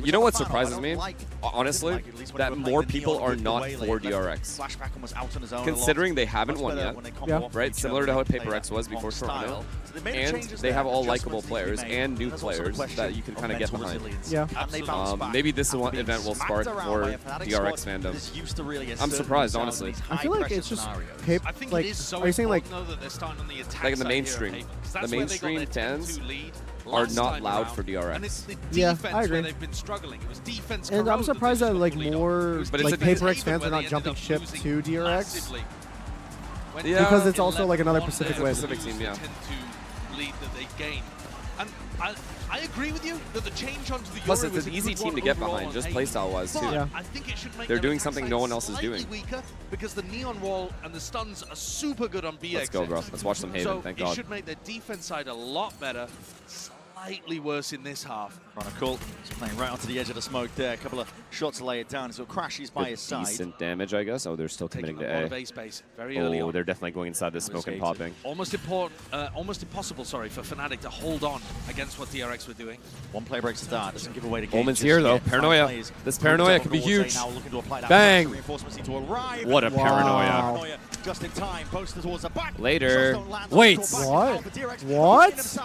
You know what surprises me? Honestly, that more people are not for DRX. Considering they haven't won yet, right? Similar to how Paper X was before Toronto. And they have all likable players and new players that you can kind of get behind.
Yeah.
Maybe this event will spark more DRX fandom. I'm surprised, honestly.
I feel like it's just like, are you saying like
in the mainstream? The mainstream fans are not loud for DRX.
Yeah, I agree. And I'm surprised that like more like Paper X fans are not jumping ship to DRX.
Yeah,
because it's also like another Pacific win.
Pacific team, yeah.
Lead that they gain. And I agree with you that the change onto the
Plus, it's an easy team to get behind, just playstyle-wise, too.
Yeah. I think it should make
they're doing something no one else is doing.
Weaker because the Neon Wall and the stuns are super good on BX.
Let's go, bro. Let's watch some Haven, thank God.
It should make their defense side a lot better. Slightly worse in this half.
Chronicle is playing right onto the edge of the smoke there. A couple of shots to lay it down. So Crashies by his side.
Decent damage, I guess. Oh, they're still committing to A.
Very early on.
They're definitely going inside this smoke and popping.
Almost impossible, sorry, for Fnatic to hold on against what DRX were doing.
One play breaks the start. Doesn't give away the game.
Omen's here, though. Paranoia. This paranoia could be huge. Bang! What a paranoia.
Wow. Just in time, posted towards the back.
Later. Wait.
What?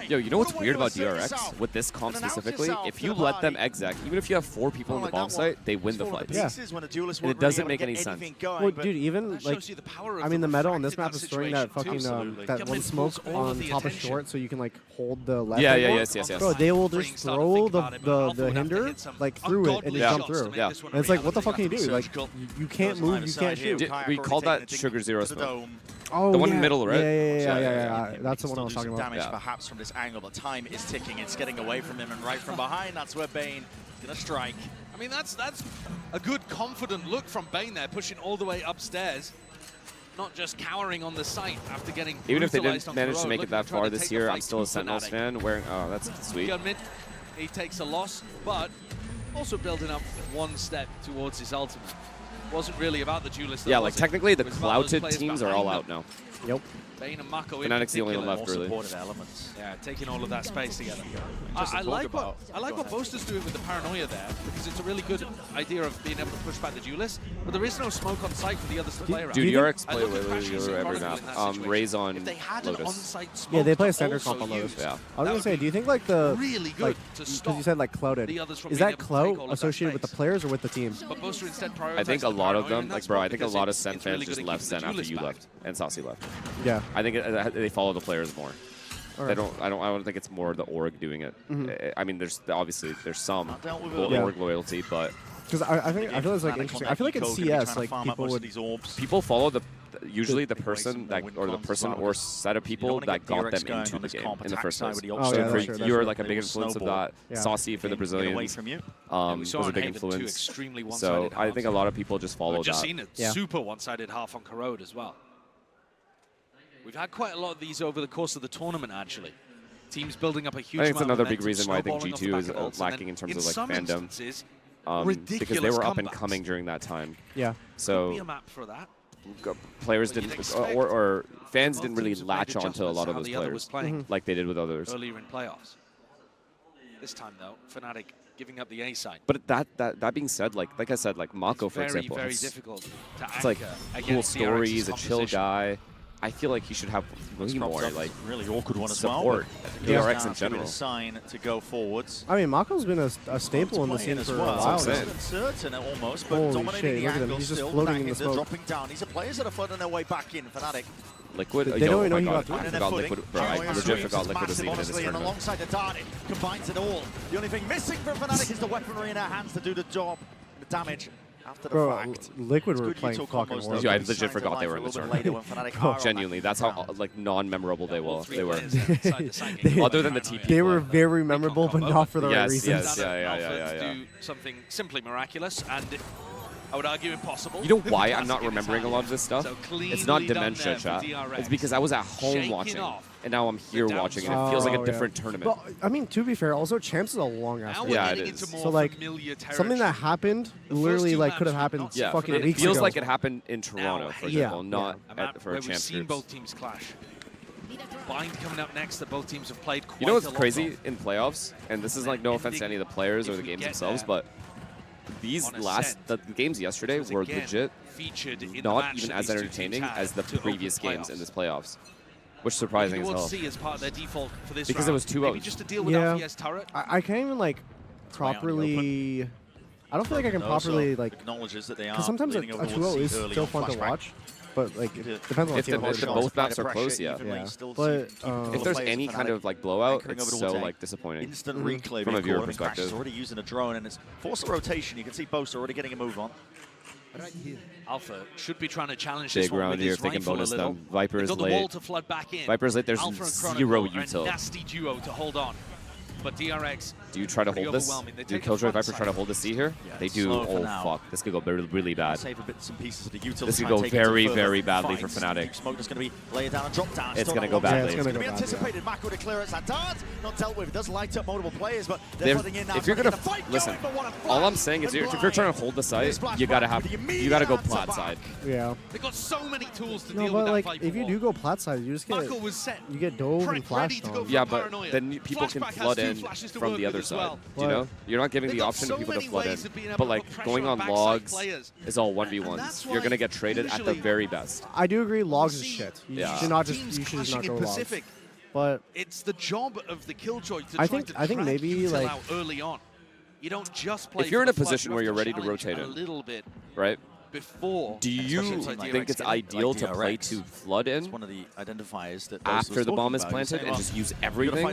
Yo, you know what's weird about DRX? With this comp specifically, if you let them exec, even if you have 4 people in the bomb site, they win the fight.
Yeah.
And it doesn't make any sense.
Well, dude, even like, I mean, the meta on this map is throwing that fucking that one smoke on top of short, so you can like hold the left.
Yeah, yes.
Bro, they will just throw the hinder like through it and just jump through.
Yeah.
And it's like, what the fuck can you do? Like, you can't move, you can't shoot.
We called that Sugar Zero smoke.
Oh,
the one in the middle, right?
Yeah. That's the one I was talking about.
Damage perhaps from this angle, but time is ticking. It's getting away from him, and right from behind, that's where Bane is gonna strike.
I mean, that's a good, confident look from Bane there, pushing all the way upstairs. Not just cowering on the site after getting
even if they didn't manage to make it that far this year, I'm still a Sentinels fan. Wearing, oh, that's sweet.
He takes a loss, but also building up one step towards his ultimate. Wasn't really about the duelist.
Yeah, like technically the clouded teams are all out now.
Yep.
Bane and Mako
Fnatic's the only one left, really.
Elements.
Yeah, taking all of that space together. I like what Boaster's doing with the paranoia there, because it's a really good idea of being able to push back the duelist, but there is no smoke on site for the others to play around.
Dude, DRX play every map. Raze on Lotus.
Yeah, they play a standard comp on Lotus.
Yeah.
I was gonna say, do you think like the like, because you said like clouded, is that clout associated with the players or with the team?
I think a lot of them, like bro, I think a lot of Sen fans just left Sen after you left and Saucy left.
Yeah.
I think they follow the players more. Right. I don't think it's more the org doing it. I mean, there's obviously some org loyalty, but
because I feel it's like interesting. I feel like in CS, like people follow the
usually the person that, or the person or set of people that got them into the game in the first place.
Oh,
so
yeah,
you're like a big influence of that. Saucy for the Brazilians was a big influence. So I think a lot of people just follow that.
We've just seen a super one-sided half on Corrode as well. We've had quite a lot of these over the course of the tournament, actually. Teams building up a huge
I think it's
amount
another
of
big reason why I think
snowballing off the
G2
back of
is
ults,
lacking in terms of like fandom. Because they
ridiculous
were up and
comebacks.
coming during that time.
Yeah.
So
Could be a map for that.
players didn't, or fans didn't really latch on to a lot of those players like they did with others.
Earlier in playoffs. This time, though, Fnatic giving up the A side.
But that being said, like I said, like Mako, for example,
very difficult to
it's like cool stories,
DRX's
a chill guy. I feel like he should have way more like
really awkward one as well.
support. DRX in general.
A sign to go forwards.
I mean, Mako's been a staple in the scene for a while.
Certain almost, but
Holy
dominating
shit,
the
look at him.
angle
He's just
still.
floating in the
They're
smoke.
dropping down. These are players that are floating their way back in. Fnatic.
Liquid,
They don't even know he got
I forgot Liquid, bro. I legit forgot Liquid was even in this
And
tournament.
alongside the Dart, it combines it all. The only thing missing from Fnatic is the weaponry in their hands to do the job. The damage after the fact.
Liquid were playing fucking horrible.
Yeah, I legit forgot they were in this tournament. Genuinely, that's how like non-memorable they were. Other than the TP.
They were very memorable, but not for the right reasons.
Yes, yeah.
Do something simply miraculous and I would argue impossible.
You know why I'm not remembering a lot of this stuff? It's not dementia, chat. It's because I was at home watching, and now I'm here watching, and it feels like a different tournament.
Well, I mean, to be fair, also Champs is a long ass.
Yeah, it is.
So like, something that happened literally like could have happened fucking
it
weeks
feels
ago.
like it happened in Toronto, for example, not for a
We've
Champs
seen
groups.
both teams clash. Bind coming up next that both teams have played quite
You know what's
a lot
crazy
of.
in playoffs? And this is like no offense to any of the players or the games themselves, but these the games yesterday were legit not even as entertaining as the previous games in this playoffs, which is surprising as hell. Because it was 2-0.
Just to deal with
Yeah,
LPS turret.
I can't even like properly. I don't feel like I can properly like.
Acknowledges that they are
Because sometimes a
leaning over
2-0 is
early
still
on
fun to
flashback.
watch, but like it depends on
If the both maps are close, yeah.
But
If there's any kind of like blowout, it's so like disappointing
Instant reclay
from a viewer
Crash is
perspective.
already using a drone and it's forced a rotation. You can see Boast already getting a move on.
Alpha should be trying to challenge this
Big
one
round
with
here
his
if they can
rifle a
bonus
little.
them. Viper
They've
is
got the wall
late.
to flood back in.
Viper's late. There's
Alpha and
zero
Chronicle are a
util.
nasty duo to hold on. But DRX
Do you try to
pretty
hold this?
overwhelming. They
Do
take a
Killjoy
front
Viper try to hold the C here?
Yeah,
They
it's
do.
slow for
Oh
now.
fuck, this could go really bad.
Save a bit, some pieces of the util.
This
to
could
try and
go
take it to
very,
further
very badly for
fights.
Fnatic.
Smoke is going to be laid down and drop down.
It's
Still
gonna
got
go
a long
badly.
way.
Yeah,
It's
it's
going to be
gonna go bad,
anticipated. Mako declares that Dart not dealt with. It does light up multiple players, but they're
They're-
flooding in now.
If you're gonna listen, all I'm saying is if you're trying to hold the site, you gotta go plat side.
Yeah.
They've got so many tools to
No,
deal
but
with
like
that Viper
if you
wall.
do go plat side, you just get
Mako was set.
you get dove and flashed on.
Yeah, but then people can flood in from the other side. You know, you're not giving the option to people to flood in. But like going on logs is all 1v1s. You're gonna get traded at the very best.
I do agree, logs is shit. You should not just not go logs.
Pacific.
But
it's the job of the Killjoy to
I
try
think
to drag
maybe
util
like
out early on. You don't just play.
If you're
for
in a
the flood,
position
you
where
have
you're
to
ready to
challenge
rotate
a
in,
little bit
right?
before.
Do you think it's ideal to play to flood in
one of the identifiers that
after the bomb is planted and just use everything?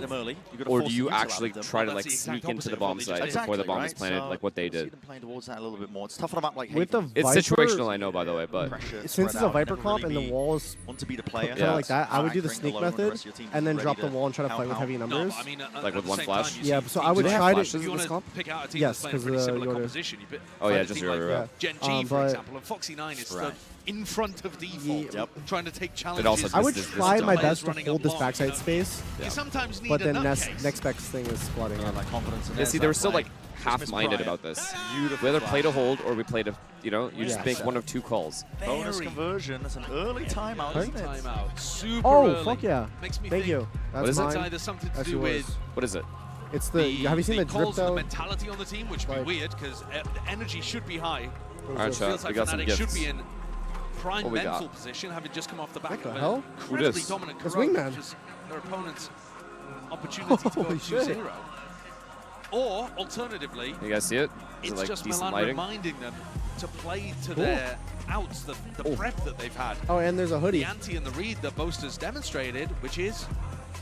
Or do you actually try to like sneak into the bomb site before the bomb is planted, like what they did?
Playing towards that a little bit more. It's tough on a map like
with the
It's
Viper,
situational, I know, by the way, but
since it's a Viper comp and the wall is
want to be the player,
kind of like that, I would do the sneak method and then drop the wall and try to fight with heavy numbers.
Like with one flash?
Yeah, so I would try to.
this comp?
Yes, because of the Yoda.
Oh yeah, just your
Gen G, for example, and Foxy 9 is stood in front of default, trying to take challenges.
I would try my best to hold this backside space,
You sometimes need
but then
a
next best thing is flooding in.
Yeah, see, they were still like half-minded about this. We either play to hold or we play to, you know, you just make one of two calls.
Bonus conversion. That's an early timeout, isn't it?
Super
Oh,
early.
fuck yeah.
Makes me
Thank
think
you. That's
What is it?
mine.
It's either something to
Actually
do
was.
with
What is it?
It's the. Have you seen the drip
calls and the
though?
mentality on the team, which would be weird because the energy should be high.
Alright,
It feels
we
like
got some
Fnatic
gifts.
should be in prime
What we
mental
got?
position, having just come off the back
What the
of an
hell?
incredibly
this?
dominant
That's
Corrode,
Wingman.
which is their opponent's opportunity to go
Holy
2-0.
shit.
Or, alternatively,
You guys see it? Is it
it's
like
just
decent
Milan
lighting?
reminding them to play to
Cool.
their outs, the prep that they've had.
Oh, and there's a hoodie.
The anti and the read that Boasters demonstrated, which is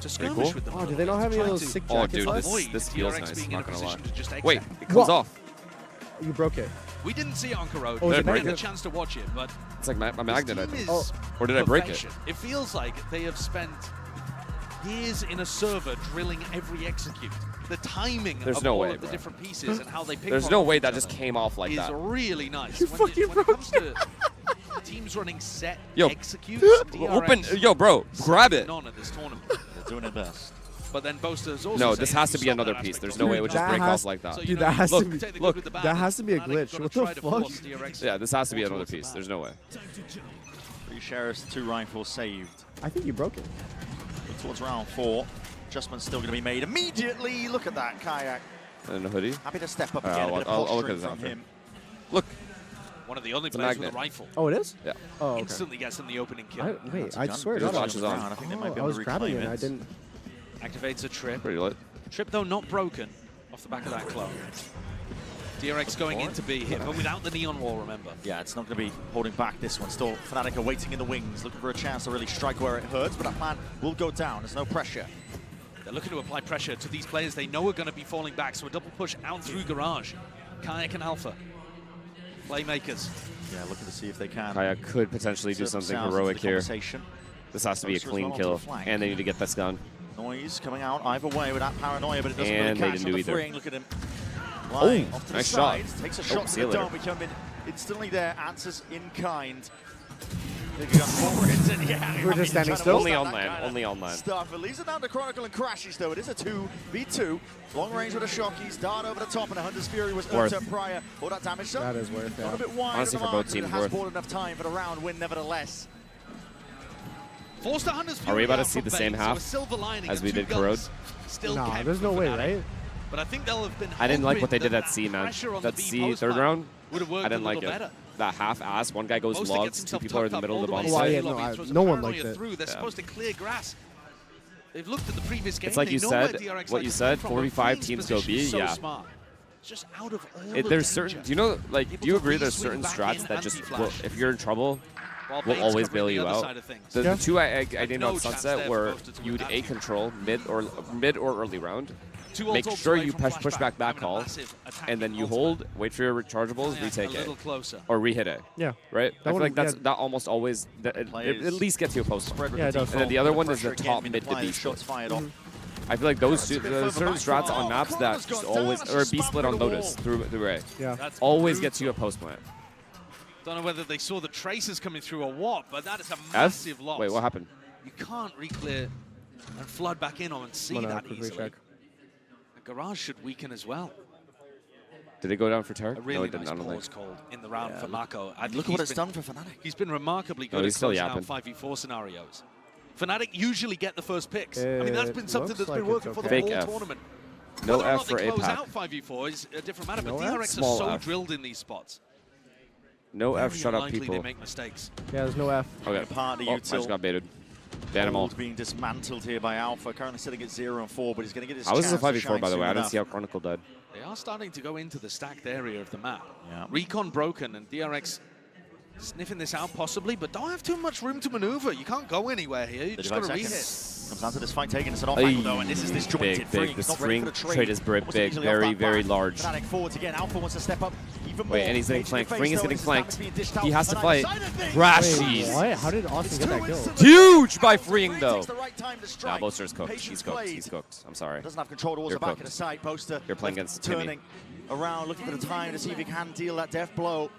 to skirmish
cool.
with them.
Oh, do they not have any of those sick
Oh,
jackets
dude,
left?
this feels
DRX
nice.
being in
Not
a
gonna lie.
position to just
Wait,
exit.
it comes off.
You broke it.
We didn't see it on Corrode.
Oh,
we didn't get a chance to watch it, but
it's like a magnet, I think. Or did
perfection.
I break it?
It feels like they have spent years in a server drilling every execute. The timing of all of the different pieces and how they pick
There's no way that just came off like that.
Is really nice.
You
when it comes to teams running set executes,
open, bro, grab it.
None at this tournament.
They're doing it best.
But then Boaster's also
no, this has to be another piece. There's no way it would just break off like that.
So, dude, that has to be. Look, that has to be a glitch. What the fuck?
Yeah, this has to be another piece. There's no way.
3 sheriffs, 2 rifles saved.
I think you broke it.
But towards round 4, adjustment's still going to be made immediately. Look at that, Kayak.
And a hoodie.
Happy to step up again.
I'll look at this
from
after.
him.
Look.
One of the only players with a rifle.
Oh, it is?
Yeah.
Oh, okay.
Instantly gets in the opening kill.
Wait, I swear
to God,
I think they might be
I
able
was
to
grabbing
reclaim
it. I didn't.
Activates a trip.
Pretty lit.
Trip, though, not broken off the back of that clone. DRX going into B, hit, but without the neon wall, remember.
Yeah, it's not going to be holding back this one. Still, Fnatic are waiting in the wings, looking for a chance to really strike where it hurts, but that plan will go down. There's no pressure.
They're looking to apply pressure to these players they know are going to be falling back, so a double push out through Garage. Kayak and Alpha. Playmakers.
Yeah, looking to see if they can.
Kayak could potentially do something heroic here. This has to be a clean kill, and they need to get this gun.
Noise coming out either way with that paranoia, but it doesn't really catch on the freeing. Look at him.
Lying off
to
nice
the
shot.
side, takes a shot to the dome, becoming instantly there, answers in kind. Yeah,
we're just standing still.
Only on land. Only on land.
Stuff. It leaves it down to Chronicle and Crashes, though. It is a 2v2. Long range with a Shockey's dart over the top, and a Hunter's Fury was earned up prior. All that damage, so
that is worth it.
A bit wide.
Honestly, for both teams,
it has bought enough time for the round win, nevertheless.
Forced Hunter's Fury.
Are we about to see the same half as we did Corrode?
Nah, there's no way, right?
But I think they'll have been.
I didn't like what they did at C, man. That C third round, I didn't like it.
Better.
That half-ass, one guy goes logs, 2 people are in the middle of the bomb
site. No one liked it.
They're supposed to clear grass. They've looked at the previous game.
It's like you said, what you said, 45 teams go B, yeah.
Just out of all
there's certain, do you know, like, do you agree there's certain strats that just, will, if you're in trouble, will always bail you out? The 2 I named on Sunset were you'd A control mid or early round. Make sure you push back that call, and then you hold, wait for your rechargeables, retake it, or re-hit it.
Yeah.
Right? I feel like that almost always, it at least gets you a post.
Yeah, it does.
And then the other one is the top mid to B split. I feel like those two, there's certain strats on maps that just always, or B split on Lotus through A.
Yeah.
Always gets you a post plant.
Don't know whether they saw the traces coming through or what, but that is a massive loss.
Wait, what happened?
You can't re-clear and flood back in on and see that easily. Garage should weaken as well.
Did it go down for Tarek?
A really
no,
nice pause called in the round for Mako.
Look at what it's done for Fnatic.
He's been remarkably good at closing out 5v4 scenarios. Fnatic usually get the first picks. I mean, that's been something that's been working for the whole tournament.
No
Whether or
F
not
for
they close
APAC.
out 5v4 is a different matter,
No
but DRX
F?
are so
F.
drilled in these spots.
No F,
Very
shut up,
unlikely
people.
they make mistakes.
Yeah, there's no F.
Okay.
Part of
I just got baited. Ban them all.
being dismantled here by Alpha, currently sitting at 0-4, but he's going to get his
How was
chance
this a
to
5v4,
shine
by the way?
soon
I didn't
enough.
see how Chronicle died.
They are starting to go into the stacked area of the map.
Yeah.
Recon broken and DRX sniffing this out possibly, but don't have too much room to maneuver. You can't go anywhere here. You just got to re-hit.
Comes down to this fight taking. It's an off angle though, and this is this jointed
big. The spring trade is big, very large.
Fnatic forwards again. Alpha wants to step up even more.
Wait, and he's getting flanked. Fring is getting flanked. He has to
Tonight,
fight. Crashies.
What? How did Austin get that kill?
Huge by Fring though. Nah, Boaster's cooked. He's cooked. He's cooked. I'm sorry.
Doesn't have control towards
You're
the back
cooked.
of the side. Boaster
You're playing against
turning around, looking for the time to see if he can deal that death blow.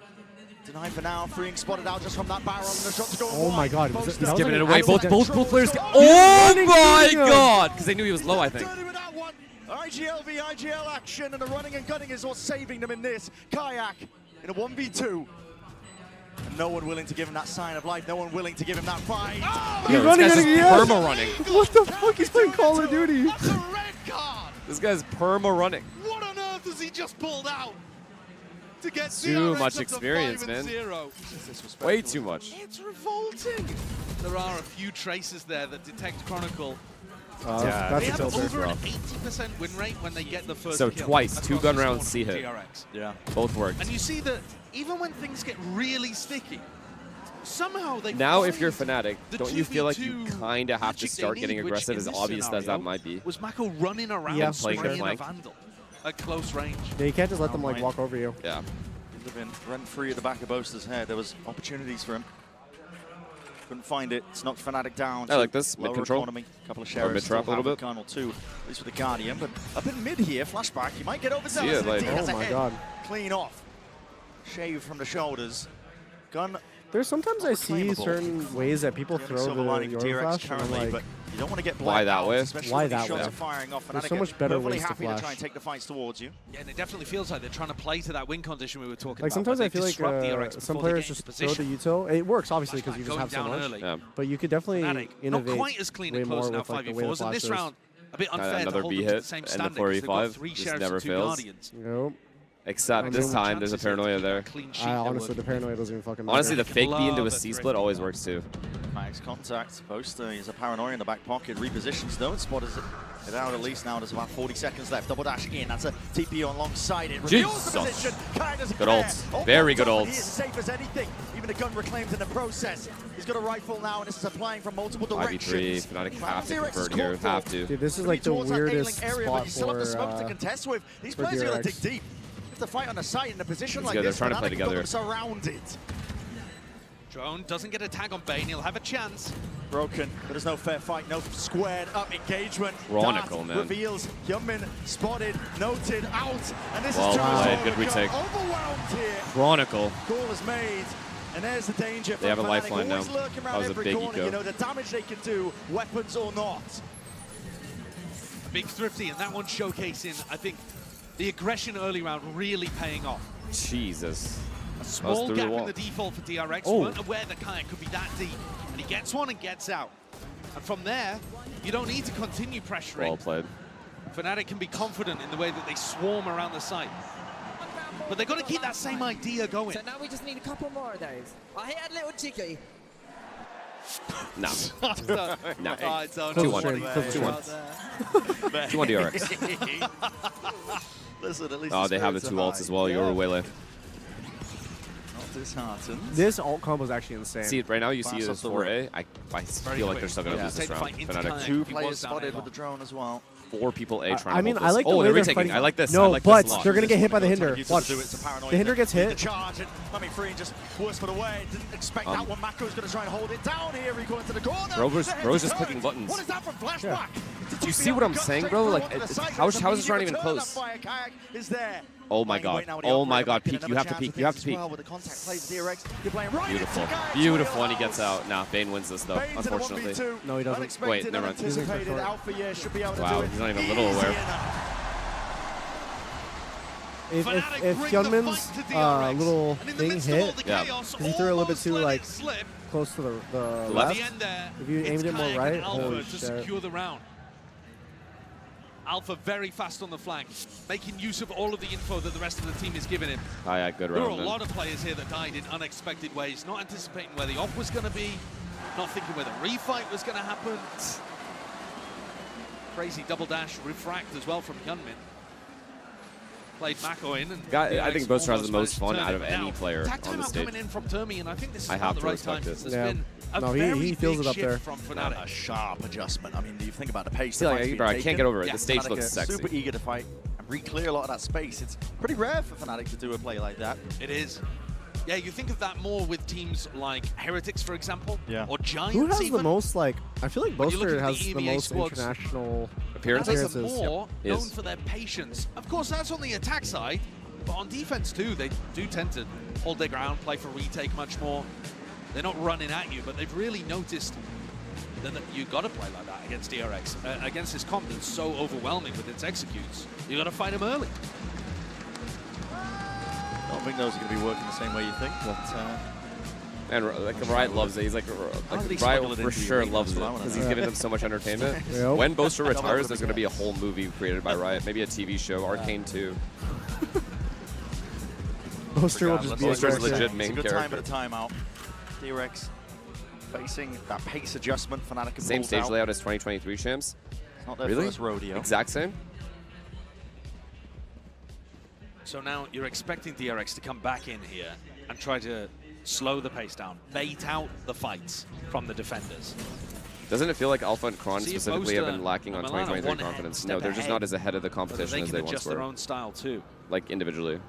Denied for now, freeing spotted out just from that barrel, and the shot's going
Oh my god,
He's giving it away. Both players.
Oh
Oh my god! Because they knew he was low, I think.
IGL v IGL action, and the running and gunning is what's saving them in this. Kayak in a 1v2. And no one willing to give him that sign of life. No one willing to give him that fight.
Oh, he's running
this guy's
again.
perma running.
What the fuck? He's playing Call of Duty.
That's a red card.
This guy's perma running.
What on earth has he just pulled out? To get
Too
DRX
much
up to
experience,
5-0.
man. Way too much.
It's revolting. There are a few traces there that detect Chronicle.
Yeah,
they have
filter.
over an 80% win rate when they get the first
So
kill
twice, 2 gun
across
rounds,
this
C hit.
DRX.
Yeah.
Both worked.
And you see that even when things get really sticky, somehow they
Now, if
find
you're Fnatic,
the
don't you feel like
2v2
you kind of have to
magic they
start getting
need, which
aggressive,
in
as
this
obvious as that
scenario
might be?
Was Mako running around
Yeah.
Playing
spraying
their
a
flank.
Vandal at close range.
Yeah, you can't just let them like walk over you.
Yeah.
have been rent-free at the back of Boaster's head. There was opportunities for him. Couldn't find it. It's knocked Fnatic down.
I like this. Mid control.
Economy. A couple of shares.
Mid trap a little bit.
Colonel 2, at least with the Guardian. But up in mid here, flashback. He might get overzealous.
Yeah, like,
oh my god.
Clean off. Shave from the shoulders. Gun.
There's sometimes I see certain ways that people throw the Euro flash, and I'm like,
but you don't want to get
why that way?
Why that way?
Firing off.
There's so much better ways to
happy
flash.
to try and take the fights towards you.
Yeah, and it definitely feels like they're trying to play to that win condition we were talking
like
about.
Sometimes I feel like some players just throw the util. It works obviously because you just have so much.
Yeah.
But you could definitely innovate.
Not quite as clean
way
at
more
closing out
with like the way the
5v4s, and this
flashes.
round a bit unfair
another
to hold
B
them to
hit
the same
and the
standing because they've got
4v5
3
just
sheriffs
never
and 2
fails.
guardians.
Nope.
Except this time, there's a paranoia there.
Honestly, the paranoia doesn't even fucking matter.
Honestly, the fake B into a C split always works too.
Max contact. Boaster is a paranoia in the back pocket. Repositions though. Spotters it out at least now. There's about 40 seconds left. Double dash in. That's a TP alongside it.
Jesus. Good ults. Very good ults.
He is safe as anything. Even a gun reclaimed in the process. He's got a rifle now, and this is applying from multiple directions.
5v3. Fnatic have to convert here. Have to.
Dude, this is like the weirdest
area,
spot
you still have the smoke to
for
contest with. These players are going to dig deep. If they fight on the site in a position like
good.
this,
they're trying to play together.
Surrounded.
Drone doesn't get a tag on Bane. He'll have a chance.
Broken, but there's no fair fight, no squared up engagement.
Chronicle, man.
Reveals Hyunmin spotted, noted, out, and this
well
is
played. Good retake.
Overwhelmed here.
Chronicle.
Call is made, and there's the danger.
They have a lifeline now.
That
was a big
corner,
eco.
you know the damage they can do, weapons or not.
Big Thrifty, and that one showcasing, I think, the aggression early round really paying off.
Jesus.
A small gap in the default for DRX. Weren't aware that Kayak could be that deep. And he gets one and gets out. And from there, you don't need to continue pressuring.
Well played.
Fnatic can be confident in the way that they swarm around the site. But they've got to keep that same idea going.
So now we just need a couple more of those. I hit a little cheeky.
No. No.
Oh, it's on
2-1. 2-1. 2-1 DRX.
Listen, at least
oh, they have the 2 ults as well. You're way late.
This ult combo is actually insane.
See, right now you see it as 4A. I feel like they're still going to lose this round. Fnatic.
2 players spotted with the drone as well.
4 people A trying
I mean,
to hold
I like
this.
the way
they're
they're fighting.
I like this.
No,
I like
but
this
they're going to get hit by the Hinder. Watch. The Hinder gets hit.
The charge and coming free and just worse for the way. Didn't expect that one. Mako's going to try and hold it down here. He goes into the corner.
Bro's just clicking buttons.
What is that from Flashback?
Yeah. You see what I'm saying, bro? Like, how is this round even close? Oh my god. Oh my god. Peek. You have to peek. You have to peek. Beautiful. Beautiful. And he gets out. Nah, Bane wins this though, unfortunately.
No, he doesn't.
Wait, never mind. Wow, he's not even a little aware.
If Hyunmin's little thing hit, because he threw a little bit too like close to the left. If you aimed it more right, holy shit.
Secure the round. Alpha very fast on the flank, making use of all of the info that the rest of the team is giving him.
Oh yeah, good round.
There were a lot of players here that died in unexpected ways, not anticipating where the off was going to be, not thinking where the refight was going to happen. Crazy double dash refract as well from Hyunmin. Played Mako in. And
I think Boaster has the most fun out of any player on the stage.
Coming in from Termi, and I think this is
I
about
have
the
to
right
respect
time.
this.
There's been a
no,
very
he feels
big
it up
shift
there.
from Fnatic.
A sharp adjustment. I mean, you think about the pace.
Yeah, bro, I can't get over it. The stage
Fnatic
looks
are
sexy.
Super eager to fight and re-clear a lot of that space. It's pretty rare for Fnatic to do a play like that.
It is. Yeah, you think of that more with teams like Heretics, for example, or Giants.
Who has
even.
the most, like, I feel like Boaster has the most
squads,
international
appearances. Are more
yep.
known for their patience. Of course, that's on the attack side, but on defense too, they do tend to hold their ground, play for retake much more. They're not running at you, but they've really noticed that you got to play like that against DRX, against this comp that's so overwhelming with its executes. You got to fight him early.
I don't think those are going to be working the same way you think, but...
And like Riot loves it. He's like Riot for sure loves it because he's giving them so much entertainment.
Yep.
When Boaster retires, there's going to be a whole movie created by Riot, maybe a TV show, Arcane 2.
Boaster will just be
Boaster's legit main
character. Time at a
character.
timeout. DRX facing that pace adjustment. Fnatic
Same stage layout as 2023 champs.
It's not their
Really?
first rodeo.
Exact same.
So now you're expecting DRX to come back in here and try to slow the pace down, bait out the fights from the defenders.
Doesn't it feel like Alpha and Kron specifically have been lacking on 2023 confidence? No, they're just not as ahead of the competition as they once
adjust
were.
their own style too.
Like individually.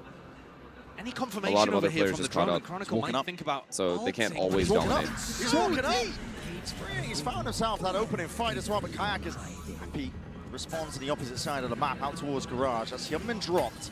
Any confirmation over here from the drone, Chronicle might think about.
So they can't always dominate.
He's walking up. He's found himself that opening fight as well, but Kayak is happy. Responds to the opposite side of the map, out towards Garage. As he hasn't been dropped.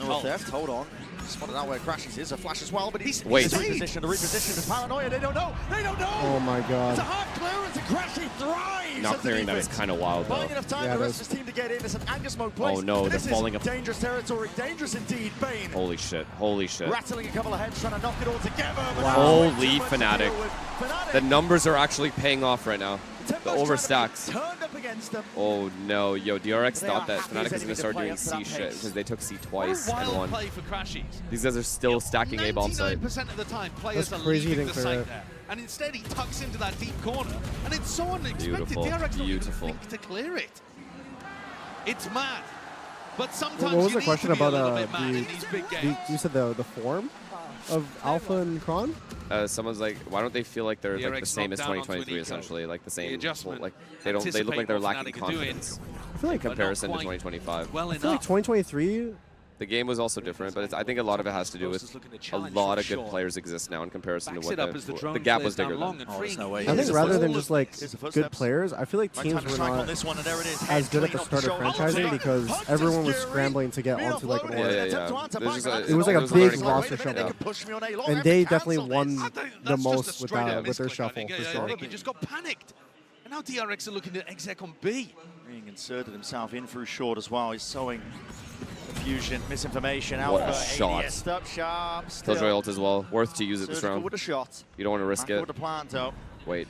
No theft, hold on. Spotted out where Crashies is, a flash as well, but he's repositioned. The reposition is Paranoia, they don't know! They don't know!
Oh my god.
It's a hard clearance, and Crashy thrives!
Not clearing that is kind of wild, though.
Buying enough time for the rest of his team to get in. It's an anger smoke place.
Oh no, they're falling up.
Dangerous territory, dangerous indeed, Bane.
Holy shit, holy shit.
Rattling a couple of heads, trying to knock it all together.
Holy Fnatic. The numbers are actually paying off right now. The overstacks. Oh no, yo, DRX thought that Fnatic was going to start doing C shit because they took C twice and won.
Play for Crashies.
These guys are still stacking A bomb site.
99% of the time, players are leaving the site there. And instead he tucks into that deep corner, and it's so unexpected. DRX don't even think to clear it. It's mad. But sometimes
what was the
you
question
need to be
about
a little bit mad in these big games.
you said the form of Alpha and Kron?
Someone's like, why don't they feel like they're like the same as 2023 essentially, like the same. Like they look like they're lacking confidence.
I feel like
in comparison to 2025.
I feel like 2023.
The game was also different, but I think a lot of it has to do with a lot of good players exist now in comparison to what the gap was bigger than.
I think rather than just like good players, I feel like teams were not as good at the start of franchising because everyone was scrambling to get onto like an order. It was like a big roster shuffle, and they definitely won the most with their shuffle for sure.
He just got panicked. And now DRX are looking at exec on B.
Being inserted himself in through short as well. He's sowing confusion, misinformation.
What a shot.
Up sharp.
Killjoy ult as well. Worth to use it this round.
With a shot.
You don't want to risk it.
With a plant, though.
Wait.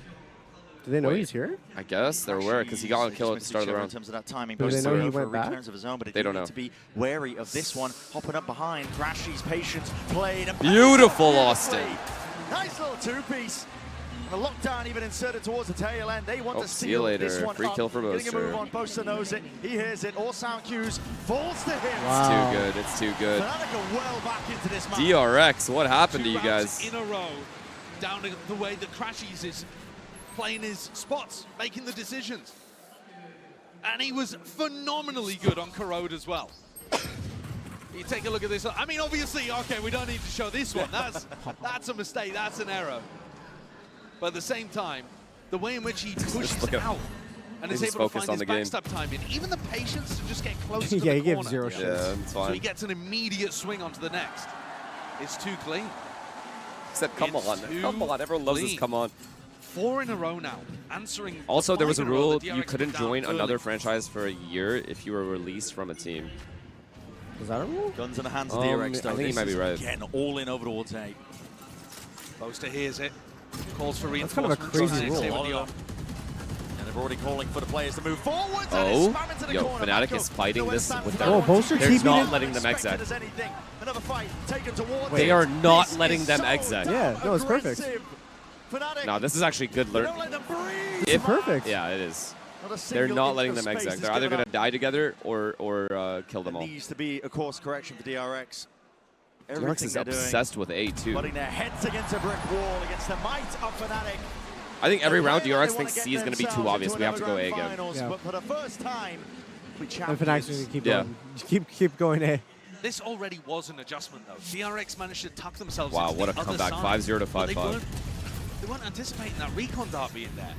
Do they know he's here?
I guess they're aware because he got a kill at the start of the round.
In terms of that timing,
do they know he went back?
Of his own, but
they don't know.
To be wary of this one, hopping up behind. Crashy's patience played.
Beautiful, Austin.
Nice little two-piece. The lockdown even inserted towards the tail end. They want to
see you later.
This one
Free kill for Boaster.
Getting a move on. Boaster knows it. He hears it. All sound cues falls to him.
Wow. It's too good. It's too good.
Well back into this match.
DRX, what happened to you guys?
In a row, down the way that Crashies is playing his spots, making the decisions. And he was phenomenally good on Corrode as well. You take a look at this. I mean, obviously, okay, we don't need to show this one. That's a mistake. That's an error. But at the same time, the way in which he pushes out and is able to find his backstab timing, even the patience to just get close to the corner.
He gives zero shit.
Yeah, it's fine.
So he gets an immediate swing onto the next. It's too clean.
Except come on. Come on. Everyone loves this come on.
4 in a row now, answering.
Also, there was a rule you couldn't join another franchise for a year if you were released from a team.
Is that a rule?
Guns in the hands of DRX, though.
I think he might be right.
Again, all in over towards A.
Boaster hears it. Calls for
reinforcements. That's kind of a crazy rule.
And they're already calling for the players to move forwards.
Oh, yo, Fnatic is fighting this with their...
Boaster
they're not letting them exec. They are not letting them exec.
Yeah, no, it's perfect.
No, this is actually good learn.
It's perfect.
Yeah, it is. They're not letting them exec. They're either going to die together or kill them all.
Needs to be a course correction for DRX.
DRX is obsessed with A too.
Putting their heads against a brick wall against the might of Fnatic.
I think every round DRX thinks C is going to be too obvious. We have to go A again.
Yeah. But for the first time,
and Fnac's going to keep going. Keep going A.
This already was an adjustment though. DRX managed to tuck themselves
into
the
what a comeback. 5-0 to 5-5.
They weren't anticipating that recon dart being there.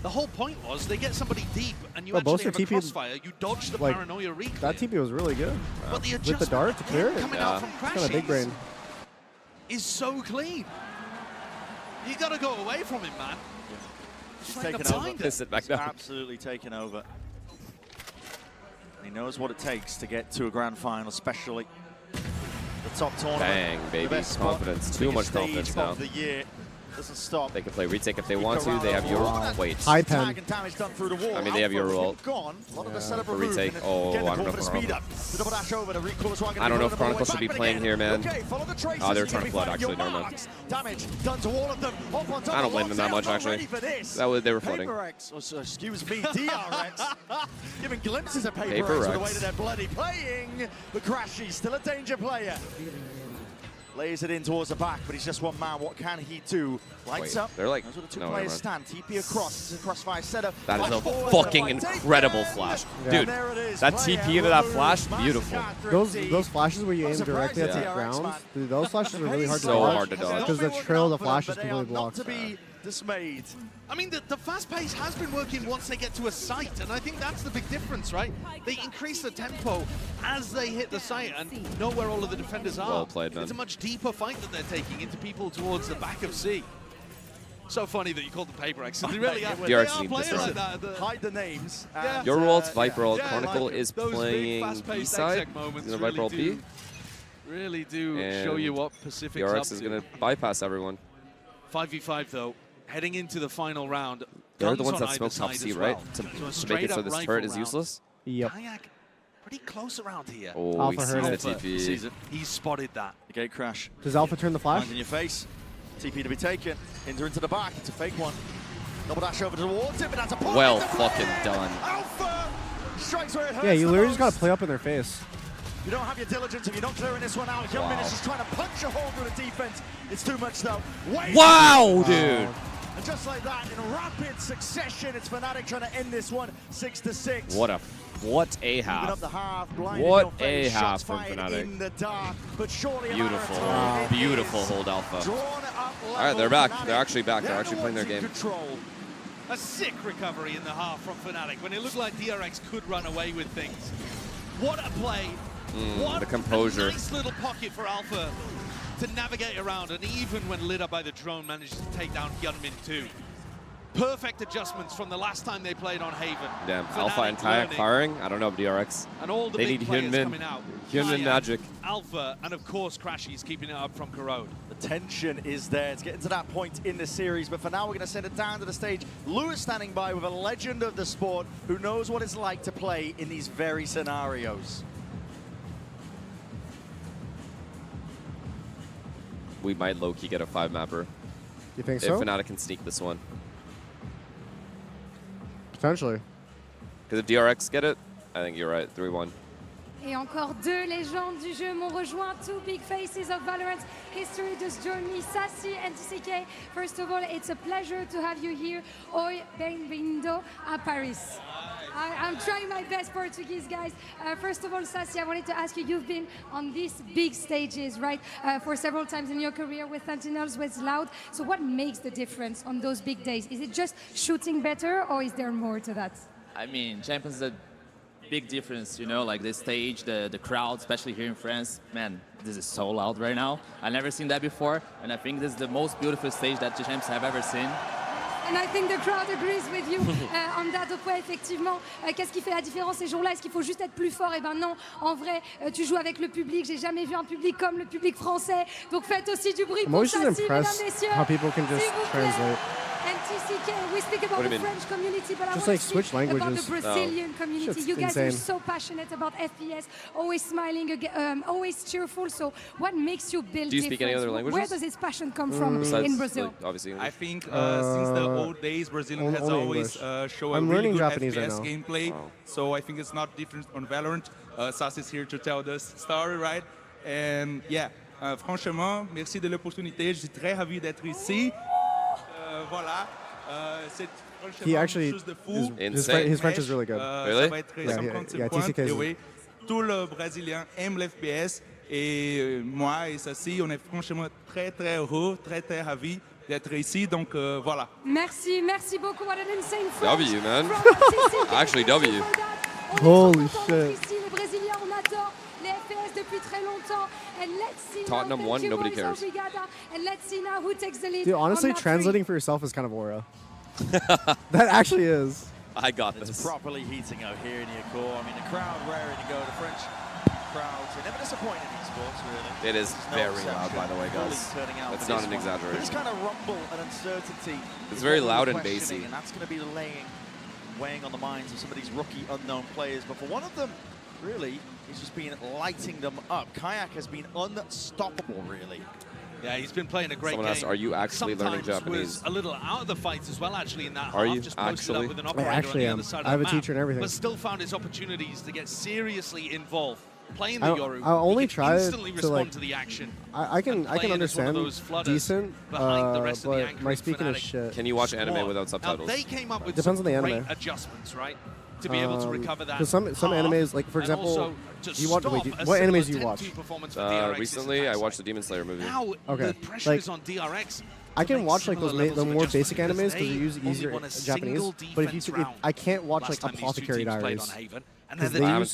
The whole point was they get somebody deep and you actually have a crossfire, you dodge the paranoia recon.
That TP was really good.
But the
with the dart to clear it.
Coming out from Crashies
kind of big brain.
Is so clean. You got to go away from him, man.
He's taken over.
Sit back down.
Absolutely taken over. He knows what it takes to get to a grand final, especially the top tournament.
Bang, baby. Confidence. Too much confidence now.
Of the year. Doesn't stop.
They can play retake if they want to. They have your wait.
High pen.
I mean, they have your ult. For retake. Oh, I don't know if I don't know if Chronicle should be playing here, man. Oh, they're trying to flood, actually. Never mind. I don't blame them that much, actually. They were flooding.
Excuse me, DRX. Giving glimpses of Paper Rex with the way that they're bloody playing. But Crashy, still a danger player. Lays it in towards the back, but he's just one man. What can he do? Lights up.
They're like,
those are the two players stand. TP across. It's a crossfire setup.
That is a fucking incredible flash. Dude, that TP into that flash, beautiful.
Those flashes where you aim directly at the ground, dude, those flashes are really hard to dodge.
So hard to dodge.
Because the trail of the flash is completely blocked.
Dismayed.
I mean, the fast pace has been working once they get to a site, and I think that's the big difference, right? They increase the tempo as they hit the site and know where all of the defenders are.
Well played, man.
It's a much deeper fight that they're taking into people towards the back of C. So funny that you called them Paper X. They really are. They are players like that.
Hide the names.
Yeah.
Your World's Viper World Chronicle is playing B-side. Viper World B.
Really do show you what Pacific's up
DRX is going to bypass everyone.
5v5 though. Heading into the final round.
They're the ones that smoke top C, right? To make it so this turret is useless?
Yep.
Kayak pretty close around here.
Oh,
Alpha
he
heard
sees the TP.
He's spotted that.
The gate crash.
Does Alpha turn the flash?
Hands in your face. TP to be taken. Into the back. It's a fake one. Double dash over towards it, but that's a point.
Well fucking done.
Alpha strikes where it hurts.
Yeah, you literally just got to play up in their face.
You don't have your diligence if you're not clearing this one out. Young is just trying to punch a hole through the defense. It's too much though.
Wow, dude.
And just like that, in rapid succession, it's Fnatic trying to end this one 6-6.
What a half.
Up the half,
What a half from Fnatic.
In the dark, but surely
beautiful. Beautiful hold Alpha. All right, they're back. They're actually back. They're actually playing their game.
Control.
A sick recovery in the half from Fnatic when it looked like DRX could run away with things. What a play. What
the composure.
A nice little pocket for Alpha to navigate around, and even when lit up by the drone, manages to take down Hyunmin too. Perfect adjustments from the last time they played on Haven.
Damn,
Fnatic
Alpha and Kayak firing? I don't know, DRX.
And all the
they
big
need
players
Hyunmin.
coming out.
Hyunmin magic.
Alpha, and of course Crashy's keeping it up from Corrode.
The tension is there. It's getting to that point in the series, but for now we're going to send it down to the stage. Lewis standing by with a legend of the sport who knows what it's like to play in these very scenarios.
We might low-key get a 5-mapper.
You think so?
If Fnatic can sneak this one.
Potentially.
Because if DRX get it, I think you're right, 3-1.
Et encore deux légendes du jeu m'ont rejoint. Two big faces of Valorant history just joined me, Sassy and TCK. First of all, it's a pleasure to have you here. Oi, bem-vindo a Paris. I'm trying my best Portuguese, guys. First of all, Sassy, I wanted to ask you, you've been on these big stages, right, for several times in your career with Sentinels, with Loud. So what makes the difference on those big days? Is it just shooting better, or is there more to that?
I mean, Champions is a big difference, you know, like the stage, the crowd, especially here in France. Man, this is so loud right now. I've never seen that before, and I think this is the most beautiful stage that the Champs have ever seen.
And I think the crowd agrees with you on that. Donc ouais, effectivement, qu'est-ce qui fait la différence ces jours-là? Est-ce qu'il faut juste être plus fort? Eh ben non, en vrai, tu joues avec le public. J'ai jamais vu un public comme le public français. Donc faites aussi du bruit pour ça, mesdames, messieurs.
How people can just translate.
And TCK, we speak about the French community, but
just
I
like
want to
switch
speak about
languages.
the Brazilian community. You guys
insane.
are so passionate about FPS, always smiling, always cheerful. So what makes you build
Do you speak any other languages?
Where does this passion come from in Brazil?
Like, obviously English.
I think since the old days, Brazilian has always shown a really good FPS gameplay.
Wow.
So I think it's not different on Valorant. Sass is here to tell this story, right? And yeah, franchement, merci de l'opportunité. Je suis très ravi d'être ici. Voilà.
He actually, his French is really good.
Really?
Yeah, TCK is
oui. Tout le Brésilien aime l'FPS et moi et Sassy, on est franchement très heureux, très ravis d'être ici. Donc voilà.
Merci beaucoup. What an insane French.
W, man. Actually, W.
Holy shit.
Ici, les Brésiliens, on adore les FPS depuis très longtemps. And let's see
Tottenham
now,
won, nobody cares.
And let's see now who takes the lead.
Dude, honestly, translating for yourself is kind of aura. That actually is.
I got
this.
It's
properly heating out here in Yako. I mean, the crowd raring to go. The French crowds are never disappointed in esports, really.
It is very loud, by the way, guys. It's not an exaggeration.
This kind of rumble and uncertainty.
It's very loud and bassy.
And that's going to be weighing on the minds of some of these rookie unknown players. But for one of them, really, he's just been lighting them up. Kayak has been unstoppable, really.
Yeah, he's been playing a great game.
Asked, are you actually learning
Sometimes
Japanese?
Was a little out of the fights as well, actually, in that
Are
half.
you
Just posted up with an operator
I actually
on the
am.
other side of
I have
the
a
map,
teacher and everything.
but still found his opportunities to get seriously involved playing the Yoru,
I only try
instantly
to
respond
like.
to the action.
I can understand decent, but my speaking is shit.
Can you watch anime without subtitles?
Now, they came up with
Depends on the
great
anime.
adjustments, right? To be able to recover that.
Because some animes, like for example, you watch. Wait, what animes do you watch?
Recently, I watched the Demon Slayer movie.
Now the pressure is on DRX.
I can watch like the more basic animes because they use easier Japanese. But if you, I can't watch like Apothecary Diaries. Because they use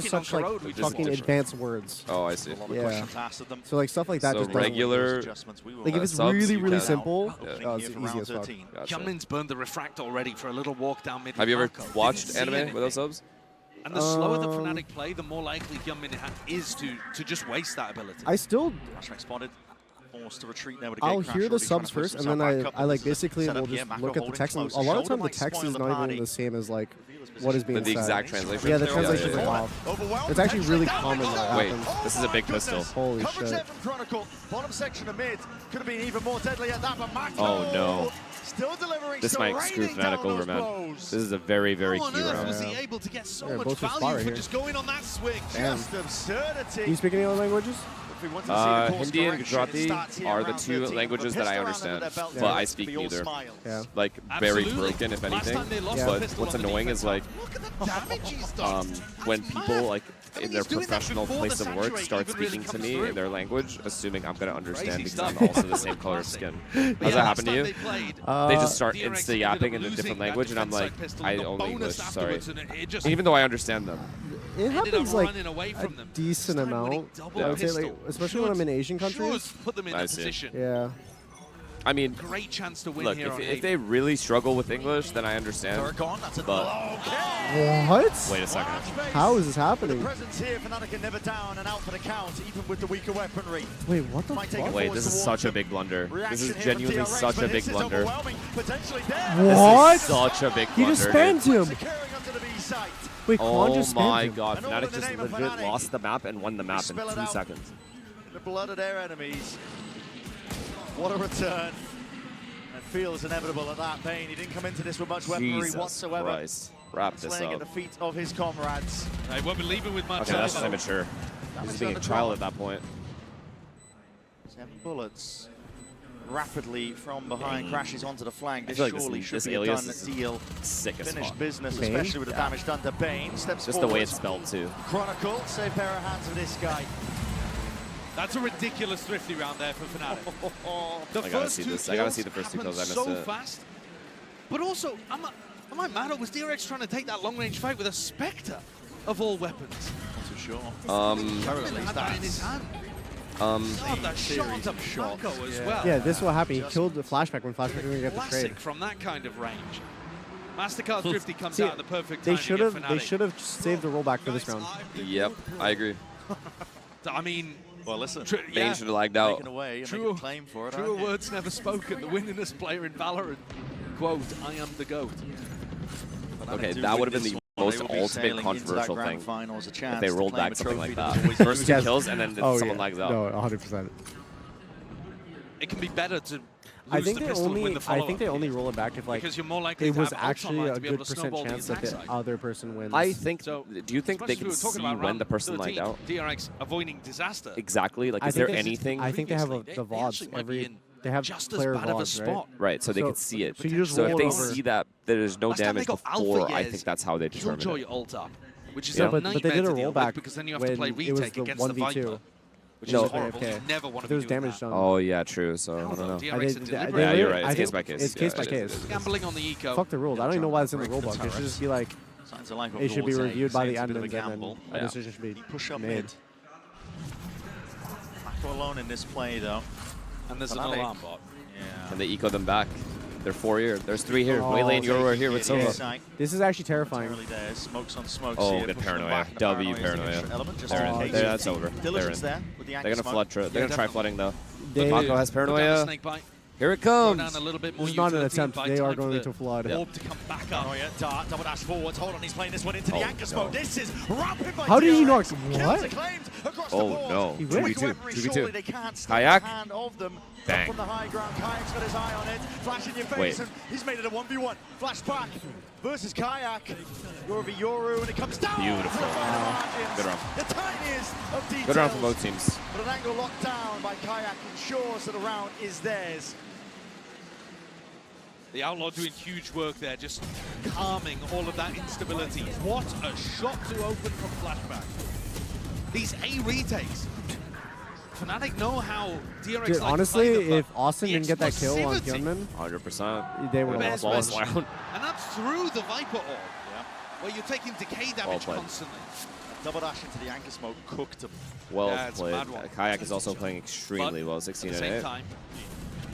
such like fucking advanced words.
Oh, I see.
Yeah. So like stuff like that just
regular.
Like if it's really simple, it's easy as fuck.
Hyunmin's burned the refract already for a little walk down mid.
Have you ever watched anime without subs?
And the slower the Fnatic play, the more likely Hyunmin is to just waste that ability.
I still.
Spotted. To retreat there
I'll hear the subs first, and then I like basically will just look at the text. And a lot of time the text is not even the same as like what is being said.
The exact translation.
Yeah, the translation's like off. It's actually really common that
Wait,
happens.
this is a big pistol.
Holy shit!
Bottom section of mid could have been even more deadly at that, but Mako
Oh no.
Still delivering.
This might screw Fnatic over, man. This is a very key round.
Was he able to get so much value for just going on that swing?
Just absurdity.
Do you speak any other languages?
Hindi and Gujarati are the two languages that I understand, but I speak neither.
Yeah.
Like very broken, if anything. But what's annoying is like when people like in their professional place of work start speaking to me in their language, assuming I'm gonna understand because I'm also the same color of skin. Has that happened to you? They just start insta yapping in a different language, and I'm like, I only English. Sorry. Even though I understand them.
It happens like a decent amount. I would say, like, especially when I'm in Asian countries.
Put them in a position.
Yeah.
I mean,
great chance to win
look,
here.
If they really struggle with English, then I understand. But
what?
Wait a second.
How is this happening?
Presence here, Fnatic never down and out for the count, even with the weaker weaponry.
Wait, what the fuck?
Wait, this is such a big blunder. This is genuinely such a big blunder.
What?
This is such a big blunder.
He just spammed him. Wait,
oh
just
my
him.
god, Fnatic just legit lost the map and won the map in 2 seconds.
The blood of their enemies. What a return. It feels inevitable at that. Bane, he didn't come into this with much weaponry whatsoever.
Christ. Wrap this
laying
up.
at the feet of his comrades.
They won't be leaving with much.
Okay, that's just immature. He's being a child at that point.
7 bullets. Rapidly from behind, crashes onto the flank. This
like
surely
this
should be a
alias
done deal.
Sick as
Finished
fuck.
business,
Bane?
especially with the damage done to Bane. Steps
just
forward.
the way it's spelled too.
Chronicle, safe pair of hands for this guy.
That's a ridiculous thrifty round there for Fnatic.
I gotta see this. I gotta see the first 2 kills. I missed
so
it.
fast. But also, am I mad, or was DRX trying to take that long-range fight with a Spectre of all weapons?
Not too sure.
Currently had that in his hand. That shot to Mako as well.
Yeah, this is what happened. He killed the flashback when flashback didn't get the trade.
Classic from that kind of range. MasterCard's Thrifty comes out at the perfect
They
time.
They should have saved the rollback for this round.
Yep, I agree.
I mean,
well, listen,
Bane should have lagged out.
Truer words never spoken. The winningest player in Valorant. Quote, I am the GOAT.
Okay, that would have been the most ultimate controversial thing if they rolled back something like that. First 2 kills and then someone lags out.
No, 100%.
It can be better to
I think they only roll it back if like
because you're more likely
it
to
was
have
actually a
to be able
good
to
percent
snowball
chance
the
that the
attack side.
other person wins.
I think.
So,
do you think they can see when the person lagged out?
DRX avoiding disaster.
Exactly. Like, is there anything?
I think they have the VODs every. They have player VODs, right?
Right, so they can see it.
So you just
so if
roll
they
it over.
see that there's no damage before, I think that's how they determine
Killjoy
it.
ult up, which is
Yeah,
a
but
nightmare
they did a
to deal with
rollback
because then you have to play
when it was
retake
the
against the
1v2.
Viper. Which
No.
is horrible. You never want to
There's
be doing
damage
that.
done.
Oh yeah, true. So I don't know.
Yeah,
you're right. It's case by case.
It's case by case.
Gambling on the eco.
Fuck the rules. I don't even know why it's in the rulebook. It should just be like it should be reviewed by the admins and then a decision should be made.
Mako alone in this play though.
And there's an alarm bot.
Yeah. Can they eco them back? They're 4 here. There's 3 here. Waylay and Yoru are here with Sova.
This is actually terrifying.
Smokes on smokes.
Oh, good paranoia. W paranoia. That's over. They're in. They're gonna flood. They're gonna try flooding though. Mako has paranoia. Here it comes.
This is not an attempt. They are going to flood.
Orb to come back up.
Dart, double dash forwards. Hold on, he's playing this one into the anchor smoke. This is rapid by
How did he not?
What?
Oh no.
He went.
2v2.
Kayak.
Bang.
From the high ground, Kayak's got his eye on it. Flash in your face, and he's made it a 1v1. Flash back. versus Kayak. Yoru v Yoru, and it comes down.
Beautiful. Good round.
The tiniest of details.
Good round from both teams.
But an angle locked down by Kayak ensures that the round is theirs.
The Outlaw doing huge work there, just calming all of that instability. What a shot to open from Flashback. These A retakes. Fnatic know how DRX
Dude,
like
honestly,
to play them,
if Austin didn't get that kill on
explosivity.
Hyunmin,
100%.
they would have lost
this round.
And that's through the Viper orb, where you're taking decay damage constantly.
Double dash into the anchor smoke, cooked him.
Well played. Kayak is also playing extremely well, 16
at the
and 8.
same time,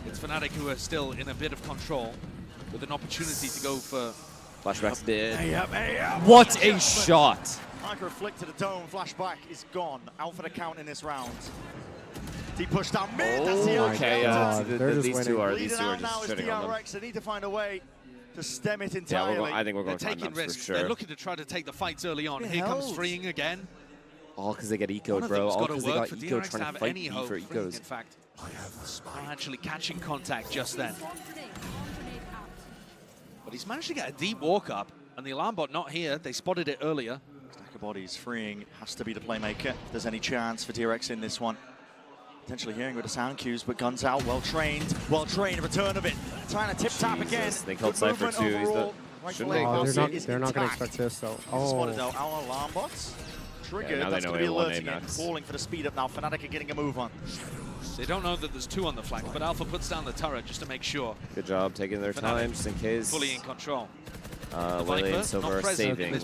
it's Fnatic who are still in a bit of control with an opportunity to go for...
Flashback's dead.
Hey up.
What a shot!
Micro flick to the dome, Flashback is gone. Out for the count in this round. Deep push down mid. That's the
okay, these two are just shitting on them.
DRX. They need to find a way to stem it entirely.
Yeah, I think we're going
They're taking risks.
for sure.
They're looking to try to take the fights early on. Here comes freeing again.
All because they get eco'd, bro. All because they got eco trying to fight me for ecos.
In fact, actually catching contact just then. But he's managed to get a deep walk up, and the alarm bot not here. They spotted it earlier.
Stack of bodies, freeing has to be the playmaker. If there's any chance for DRX in this one. Potentially hearing with the sound cues, but guns out, well trained, return of it. Trying to tip tap again.
They killed Cypher too.
They're not going to expect this though.
Spotted out our alarm bots. Triggered,
now
that's
they know
going to be
they won
alerting it. Calling for the speed up now. Fnatic are getting a move on.
They don't know that there's two on the flank, but Alpha puts down the turret just to make sure.
Good job taking their time just in case.
Fully in control.
Willie and Silver saving.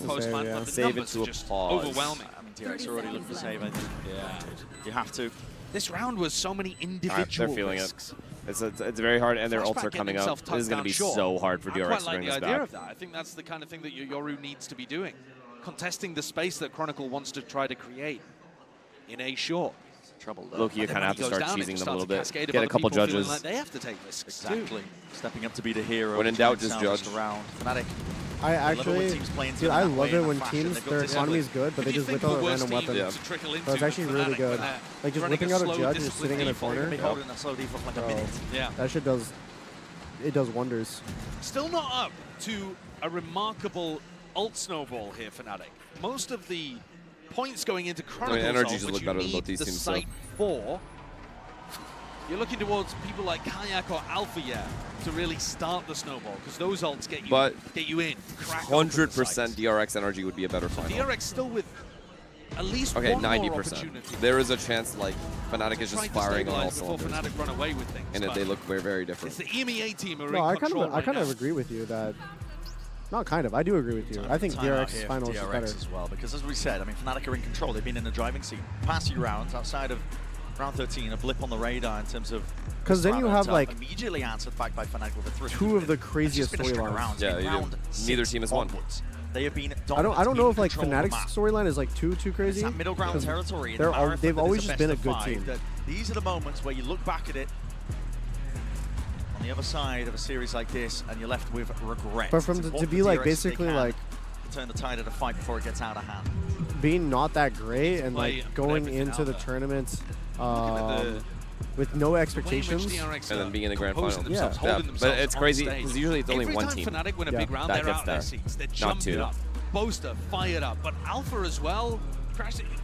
Saving to a pause.
Overwhelming.
I mean, DRX already looking for save, I think. Yeah, you have to.
This round was so many individual
they're feeling
risks.
It's very hard, and their ults are coming up. This is going to be so hard for DRX to bring this back.
I quite like the idea of that. I think that's the kind of thing that Yoru needs to be doing. Contesting the space that Chronicle wants to try to create in a short.
Trouble though.
Loki, you kind of have to start cheesing them a little bit. Get a couple judges.
Like they have to take risks.
Exactly. Stepping up to be the hero.
When in doubt, just judge.
Around. Fnatic.
I actually, dude, I love it when teams, their economy is good, but they just whip out a random weapon.
Yeah.
So it's actually really good. Like just whipping out a judge and just sitting in a corner. That shit does, it does wonders.
Still not up to a remarkable ult snowball here, Fnatic. Most of the points going into Chronicles,
energy just look better than both these teams.
Site for. You're looking towards people like Kayak or Alpha to really start the snowball, because those ults get you in.
100% DRX energy would be a better final.
DRX still with at least one
90%.
more opportunity.
There is a chance like Fnatic is just firing on all cylinders.
Fnatic run away with things,
and they look very, very different.
It's the EMEA team who are
no,
in control
I kind of agree with you that. Not kind of. I do agree with you. I think DRX finals is better
as well, because as we said, I mean, Fnatic are in control. They've been in the driving seat past few rounds outside of round 13, a blip on the radar in terms of.
Because then you have like
immediately answered back by Fnatic with a thrift.
Two of the craziest storylines.
Yeah, you do. Neither team has won.
They have been.
I don't know if like Fnatic's storyline is like too crazy.
It's that middle ground territory.
They've always just been a good team.
These are the moments where you look back at it on the other side of a series like this, and you're left with regret.
But to be like basically like
turn the tide of the fight before it gets out of hand.
Being not that great and like going into the tournament with no expectations,
and then being in the grand final.
Yeah,
but it's crazy because usually it's only one team
Fnatic win a big round,
that
they're
gets
out
there,
their seats. They're
not two.
Up. Boaster fired up, but Alpha as well.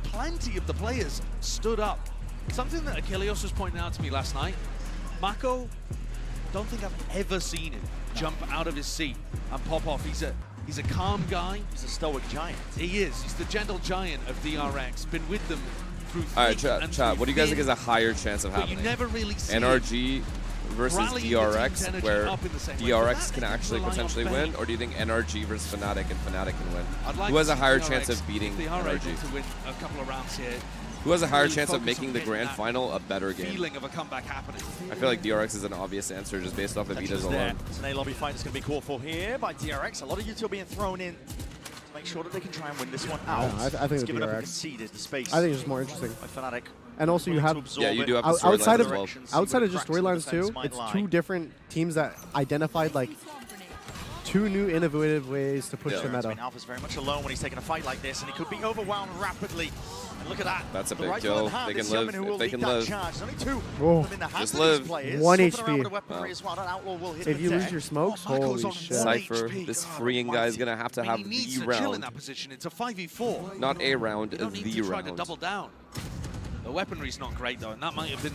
Plenty of the players stood up. Something that Achilleos was pointing out to me last night. Mako, don't think I've ever seen him jump out of his seat and pop off. He's a calm guy.
He's a stoic giant.
He is. He's the gentle giant of DRX. Been with them through.
All right, chat. What do you guys think is a higher chance of happening?
You never really see
NRG versus DRX, where DRX can actually potentially win, or do you think NRG versus Fnatic and Fnatic can win? Who has a higher chance of beating NRG?
To win a couple of rounds here.
Who has a higher chance of making the grand final a better game?
Feeling of a comeback happening.
I feel like DRX is an obvious answer just based off of Vita's alone.
It's an A-lobby fight that's going to be called for here by DRX. A lot of util being thrown in to make sure that they can try and win this one out.
I think the DRX.
Conceded the space.
I think it's just more interesting.
By Fnatic.
And also you have
you do have the
outside of
well.
outside of just storylines too. It's two different teams that identified like two new innovative ways to push the meta.
Alpha's very much alone when he's taking a fight like this, and he could be overwhelmed rapidly. And look at that.
That's a big kill. They can live. If they can live.
Only two
Just live.
1 HP.
Wow.
If you lose your smokes, holy shit.
Cypher, this freeing guy is going to have
he
the
needs to
round.
chill in that position. It's a 5v4.
Not a round,
You don't need to
the
try to
round.
double down. The weaponry's not great, though, and that might have been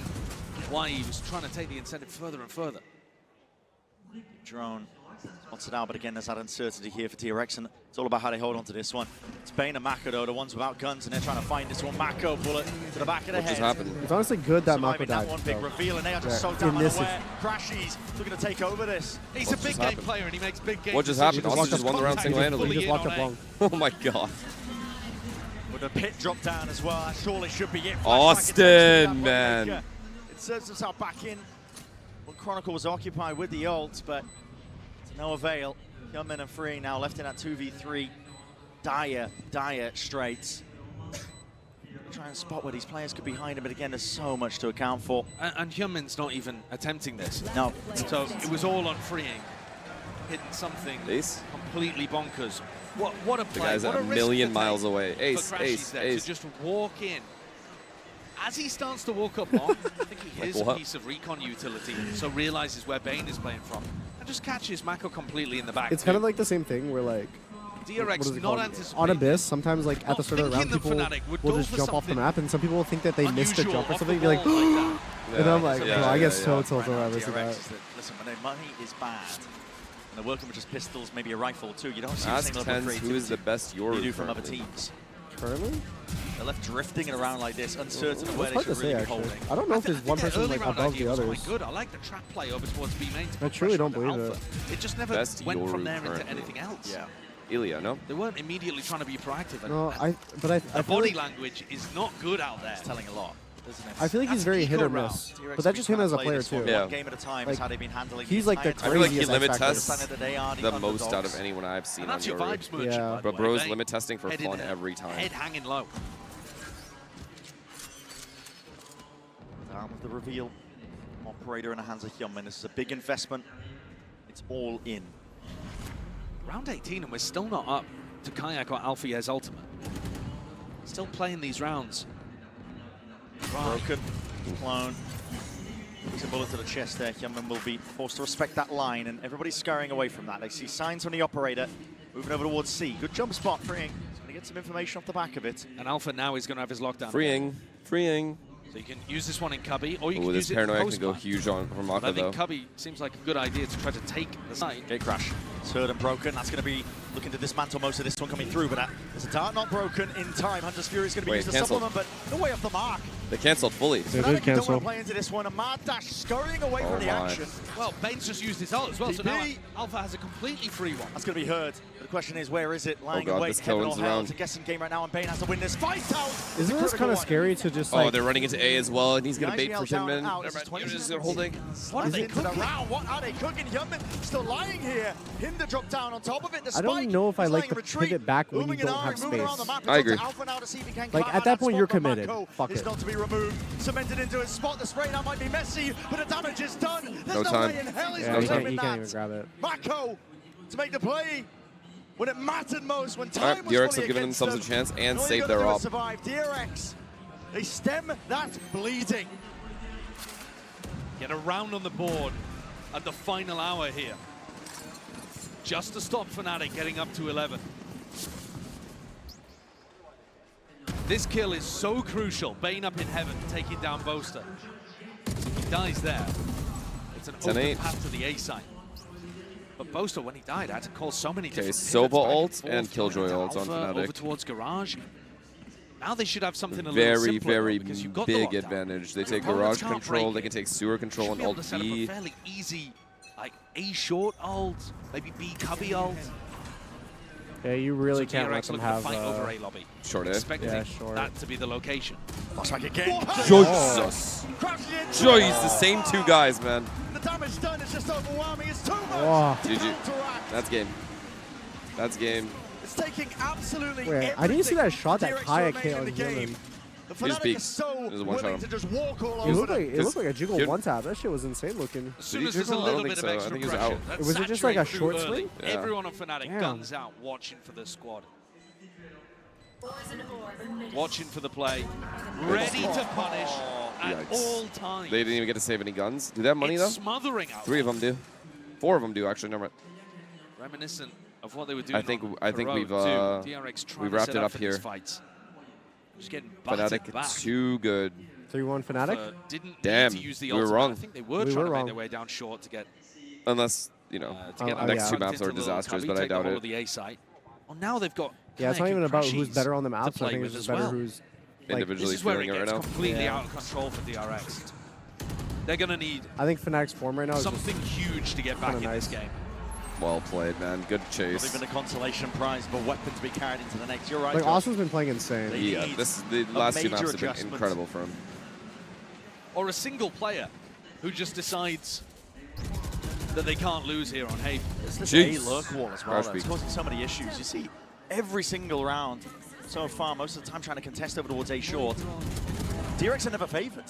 why he was trying to take the incentive further and further.
Drone spots it out, but again, there's that uncertainty here for TRX, and it's all about how they hold on to this one. It's Bane and Mako, though, the ones without guns, and they're trying to find this one. Mako bullet to the back of the head.
What just happened?
It's honestly good that Mako died.
One big reveal, and they are just so damn unaware. Crashies looking to take over this.
He's a big game player, and he makes big game
What just happened? Austin just won the round single-handedly.
He just walked up long.
Oh my god.
With a pit drop down as well, that surely should be it.
Austin, man.
It serves himself back in when Chronicle was occupied with the ult, but to no avail. Hyunmin and Free now left in that 2v3. Dire straits. Try and spot where these players could be behind him, but again, there's so much to account for.
And Hyunmin's not even attempting this.
No.
So it was all on freeing. Hitting something completely bonkers. What a play.
The guy's
what
a million miles away. Ace,
ace. To just walk in. As he starts to walk up long, I think he hears a piece of recon utility, so realizes where Bane is playing from, and just catches Mako completely in the back.
It's kind of like the same thing where like
DRX not anticipating.
On Abyss, sometimes like at the start of the round, people will just jump off the map, and some people will think that they missed a jump or something. Be like, and I'm like, bro, I get so tilted when I listen to that.
Listen, when their money is bad, and they're working with just pistols, maybe a rifle too, you don't see
Ask
the same level of
Tens
creativity
who is the best Yoru
you do from other
currently.
teams.
Currently?
They're left drifting around like this, uncertain of where
It's
they
hard
should
to say,
really be
actually.
holding.
I don't know if there's one person like above the others.
Quite good. I like the trap play over towards B main.
I truly don't believe
Alpha.
it.
It just never
Best
went from
Yoru
there into
currently.
anything else.
Yeah.
Ilya, no?
They weren't immediately trying to be proactive. And,
No,
and
I
the
feel
body
like,
language is not good out there.
It's telling a lot, isn't it?
I feel like he's very hit or miss. But that's just him as a player too.
One game at a time is
Like,
how they've been handling
he's like the
I feel like he
craziest
limit
X factor.
tests the most out of anyone I've seen
And
on
that's your
Yoru.
vibes merchant,
Yeah.
by the
But
way.
bro's
They
limit testing for
head in
fun
there,
every time.
Head hanging low.
Arm of the reveal. Operator in the hands of Hyunmin. This is a big investment. It's all in.
Round 18, and we're still not up to Kayak or Alpha Ye's ultimate. Still playing these rounds.
Broken. Clone. Puts a bullet to the chest there. Hyunmin will be forced to respect that line, and everybody's scurrying away from that. They see signs from the operator. Moving over towards C. Good jump spot, Freeing. He's going to get some information off the back of it.
And Alpha now is going to have his lockdown.
Freeing.
So you can use this one in Cubby, or you can
Ooh,
use
this
it
paranoia
in
can go
post-buy.
huge on for
But
Mako
I
though.
think Cubby seems like a good idea to try to take the side.
Gate crash. It's hurt and broken. That's going to be looking to dismantle most of this one coming through, but there's a dart not broken in time. Hunter's Fury is going to be used as a supplement, but no way off the mark.
They cancelled fully.
They
Fnatic
did cancel.
don't want to play into this one. A mad dash scurrying away from the action.
Well, Bane's just used his ult as well, so now Alpha has a completely free one.
That's going to be heard. But the question is, where is it? Lying
God,
away,
this
heaven
Cohen's
or hell.
around.
It's a guessing game right now, and Bane has to win this fight out.
Isn't this kind of scary to just like...
Oh, they're running into A as well, and he's going to bait for
Hyunmin
Hyunmin. They're holding.
What are they cooking? What are they cooking? Hyunmin still lying here. Hinder drop down on top of it. The
I don't
spike.
know if I
He's
like
lying
the
in retreat.
pivot back when you
Moving an
don't
arm,
have
moving around
space.
the map.
I agree.
It's up to Alpha now to see if he can
Like,
climb
at
out
that point,
spot,
you're
but
committed.
Mako
Fuck
is
it.
not to be removed. Cemented into his spot. The spray now might be messy, but the damage is done. There's
No
no
time.
way in hell he's
Yeah, he
reclaiming
can't even
that.
grab it.
Mako to make the play when it mattered most, when
All
time
right,
was
DRX
fully
have given
against
themselves a
them.
chance and
All you
saved
gotta
their
do is
op.
survive. DRX, they stem that bleeding.
Get a round on the board at the final hour here. Just to stop Fnatic getting up to 11. This kill is so crucial. Bane up in heaven, taking down Boaster. If he dies there, it's an open
10-8.
path to the A site. But Boaster, when he died, had to call so many
Okay,
different
Sova
pivots back
ult
forth,
and Killjoy
going
ult
into
on
Alpha,
Fnatic.
over towards Garage. Now they should have something a little
Very,
simpler,
very
because you've got the
big
lockdown.
advantage. They take
Opponents
garage
can't
control,
break
they
it.
can take sewer control
Should
and
be able
ult
to set up
B.
a fairly easy, like A short ult, maybe B cubby ult.
Yeah, you really
So
can't let
DRX
them
looking to
have...
fight over A lobby.
Short A.
Expecting
Yeah, short.
that to be the location.
Looks like again.
Jesus. Jeez, the same two guys, man.
The damage done is just overwhelming. It's too much.
Wow.
to
GG.
counteract.
That's game. That's game.
It's taking absolutely
Wait, I didn't see that shot that
DRX
Kayak
remain
hit
in
on
the game.
Hyunmin.
Fnatic is so willing to just walk all over.
It looked like a jiggle one tap. That shit was insane looking.
As soon as there's a little bit of extra pressure,
was it just like a short swing?
Yeah. Everyone on Fnatic guns out, watching for the squad. Watching for the play, ready to punish at all times.
They didn't even get to save any guns. Do they have money though?
Smothering out.
3 of them do. 4 of them do actually. Never mind.
Reminiscent of what they were doing.
I think we've wrapped it up here.
Just getting Fnatic
too good.
3-1 Fnatic.
Damn,
to use the
we were
ultimate.
wrong.
I think they were trying to make their way down short to get.
Unless you know,
to get
the next 2 maps are disastrous, but I doubt it.
The A site. Well, now they've got.
Yeah, it's not even about who's better on the maps. I think it's just better who's
individually feeling it right now.
Completely out of control for DRX. They're gonna need.
I think Fnatic's form right now is
something huge to get back in this game.
Well played, man. Good chase.
Not even a consolation prize, but weapon to be carried into the next. You're right.
Like Austin's been playing insane.
Yeah, the last 2 maps have been incredible for him.
Or a single player who just decides that they can't lose here on Haven.
It's this A lurk wall as well. It's causing so many issues. You see, every single round so far, most of the time trying to contest over towards A short. DRX are never favored.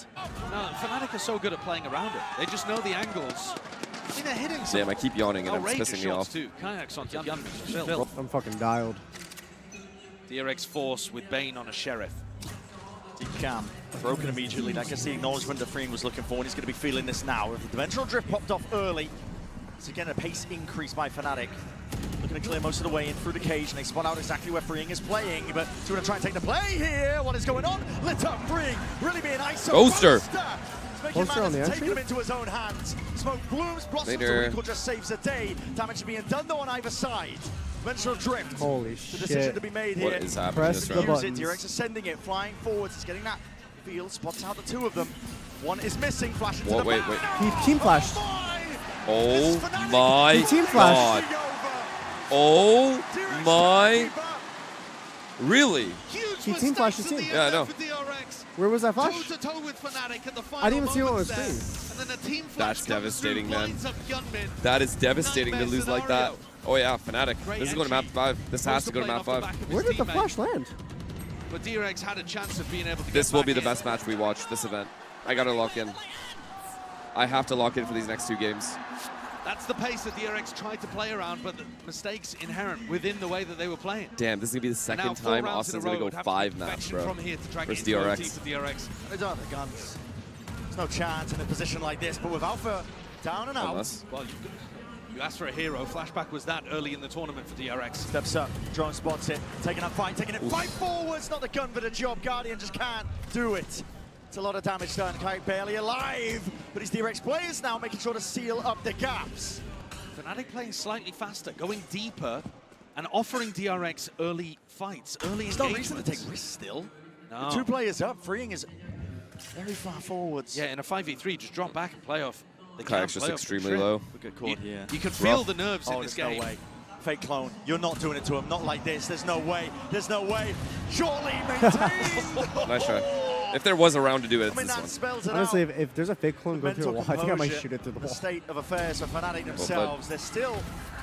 No, Fnatic are so good at playing around it. They just know the angles. I mean, they're hitting some.
Damn, I keep yawning and it's pissing me off.
Too. Kayaks onto Gunman.
I'm fucking dialed.
DRX force with Bane on a Sheriff.
Deep cam, broken immediately. That gets the acknowledgement that Freeing was looking for, and he's going to be feeling this now. If the Dimensional Drift popped off early, it's again a pace increase by Fnatic. Looking to clear most of the way in through the cage, and they spot out exactly where Freeing is playing. But he's going to try and take the play here. What is going on? Lit up Freeing, really being ISO.
Ghoster.
Poster on the entry?
Taking him into his own hands. Smoke blooms, blossoms, the recall just saves a day. Damage being done though on either side. Dimensional Drift.
Holy shit.
The decision to be made here.
What is happening?
Press the buttons.
DRX is sending it, flying forwards. He's getting that field, spots out the 2 of them. One is missing, flash into the back.
He team flashed.
Oh my
he team flashed.
God. Oh my. Really?
He team flashed his team.
Yeah, I know.
Where was that flash?
Toe-to-toe with Fnatic at the final
I didn't even see it on the screen.
And then the team
That's devastating, man. That is devastating to lose like that. Oh yeah, Fnatic. This is going to map 5. This has to go to map 5.
Where did the flash land?
But DRX had a chance of being able to
This will be the best match we watch this event. I got to lock in. I have to lock in for these next 2 games.
That's the pace that DRX tried to play around, but the mistakes inherent within the way that they were playing.
Damn, this is going to be the second time Austin's going to go 5 maps, bro.
From here to try
versus
DRX.
They don't have the guns. There's no chance in a position like this, but with Alpha down and out.
Well, you asked for a hero. Flashback was that early in the tournament for DRX.
Steps up, drone spots it, taking up fight, taking it right forwards. Not the gun, but a job. Guardian just can't do it. It's a lot of damage done. Kayak barely alive, but his DRX players now making sure to seal up the gaps.
Fnatic playing slightly faster, going deeper, and offering DRX early fights, early engagements.
There's no reason to take risks still.
No.
The 2 players up, Freeing is very far forwards.
Yeah, in a 5v3, just drop back and play off.
Kayak's just extremely low.
You can feel the nerves in this game.
No way. Fake clone, you're not doing it to him. Not like this. There's no way. There's no way. Surely maintained.
Nice try. If there was a round to do it, it's this one.
Honestly, if there's a fake clone going through the wall, I think I might shoot it through the wall.
The state of affairs for Fnatic themselves, they're still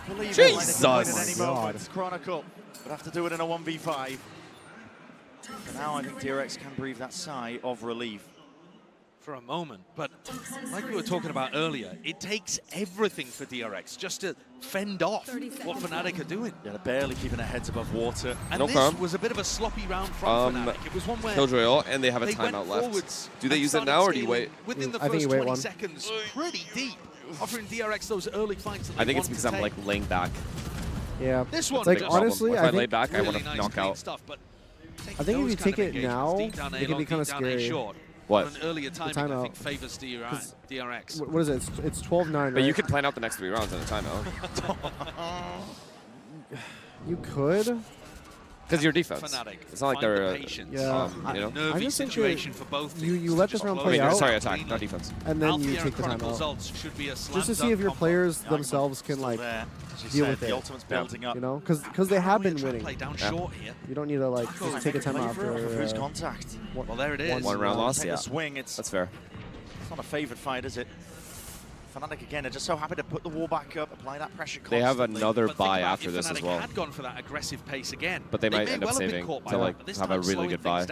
believing
Jesus.
like they can win at any moment. Chronicle would have to do it in a 1v5. But now I think DRX can breathe that sigh of relief.
For a moment, but like we were talking about earlier, it takes everything for DRX just to fend off what Fnatic are doing.
Yeah, they're barely keeping their heads above water.
And this was a bit of a sloppy round from Fnatic. It was one where
Killjoy ult, and they have a timeout left. Do they use it now, or do you wait?
Within the first 20 seconds, pretty deep, offering DRX those early fights that
I think it's because I'm like laying back.
Yeah.
This one,
like honestly,
if
I
lay back, I want to knock out.
I think if you take it now, it can be kind of scary.
What?
An earlier timing, I think, favors DRX.
What is it? It's 12-9, right?
But you could plan out the next 3 rounds in a timeout.
You could.
Because your defense.
Fnatic.
It's not like they're
you
know.
Nervy
I just think
situation for both teams.
You let this round play out.
Sorry, attack, not defense.
And then you take the timeout. Just to see if your players themselves can like deal with it.
The ultimate's building up.
You know, because they have been winning.
Play down short here.
You don't need to like just take a timeout after.
Who's contact?
Well, there it is.
One round loss.
Yeah. Swing. That's
fair.
It's not a favored fight, is it? Fnatic again are just so happy to put the wall back up, apply that pressure constantly.
They have another buy after this as well.
Had gone for that aggressive pace again.
But they might end up saving to like have a really good buy.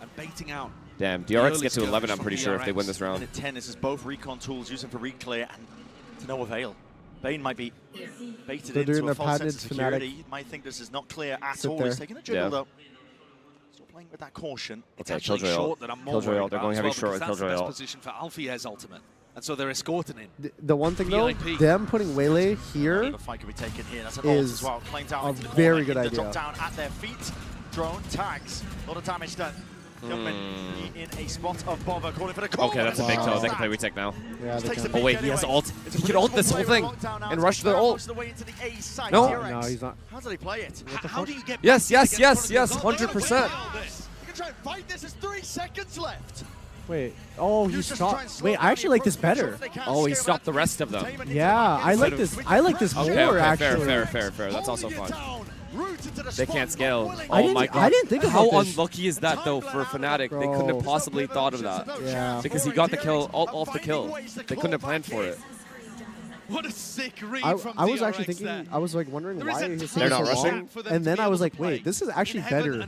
and baiting out.
Damn, DRX get to 11, I'm pretty sure, if they win this round.
At 10, this is both recon tools using for reclear, and to no avail. Bane might be baited into a false sense of security. He might think this is not clear at all. He's taking a jiggle, though. Still playing with that caution.
It's actually short that I'm more worried about.
They're going heavy short with
That's the
Killjoy
best
ult.
position for Alfier's ultimate. And so they're escorting him.
The one thing, though, them putting Waylay here is a very good idea.
Drop down at their feet. Drone tags. A lot of damage done. In a spot of bother, calling for the call.
Okay, that's a big kill. They can play retake now.
Yeah, they can.
Oh wait, he has ult. He can ult this whole thing and rush their ult. No,
no, he's not.
How do they play it?
How do you get
yes, 100%.
You can try and fight this. There's 3 seconds left.
Wait. Oh, he stopped. Wait, I actually like this better.
Oh, he stopped the rest of them.
Yeah, I like this. I like this more, actually.
Fair. That's also fun. They can't scale.
I
Oh my god.
I didn't think about
How
this.
unlucky is that, though, for Fnatic? They couldn't have possibly thought of that.
Yeah.
Because he got the kill, off the kill. They couldn't have planned for it.
What a sick read from
I was
DRX
actually thinking,
there.
I was like wondering why he's
They're not
so
rushing?
long. And then I was like, wait, this is actually better.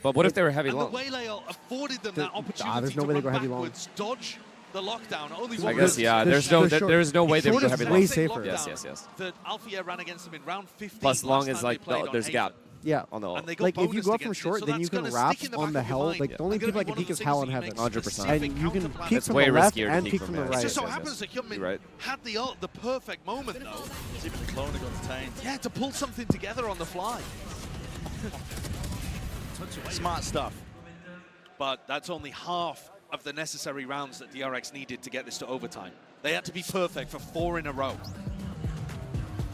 But what if they were heavy
and
long?
the Waylay afforded them that opportunity
there's no
to
way they
run
go heavy long.
backwards, dodge the lockdown. Only
I
one
guess, yeah. There's no way they would go heavy long.
Way safer.
Yes.
That Alfia ran against them in round 15.
Plus long is like, there's a gap.
Yeah.
On the ult.
Like, if you go up from short, then you can wrap on the hell. Like, the only people that can peek is Hell and Heaven.
100%.
And you can peek
It's
from
way
the left
riskier to
and
peek
peek
from
from the
there.
right.
It just so happens that Hyunmin had the ult, the perfect moment, though.
Even the clone got detained.
Yeah, to pull something together on the fly.
Smart stuff.
But that's only half of the necessary rounds that DRX needed to get this to overtime. They had to be perfect for 4 in a row.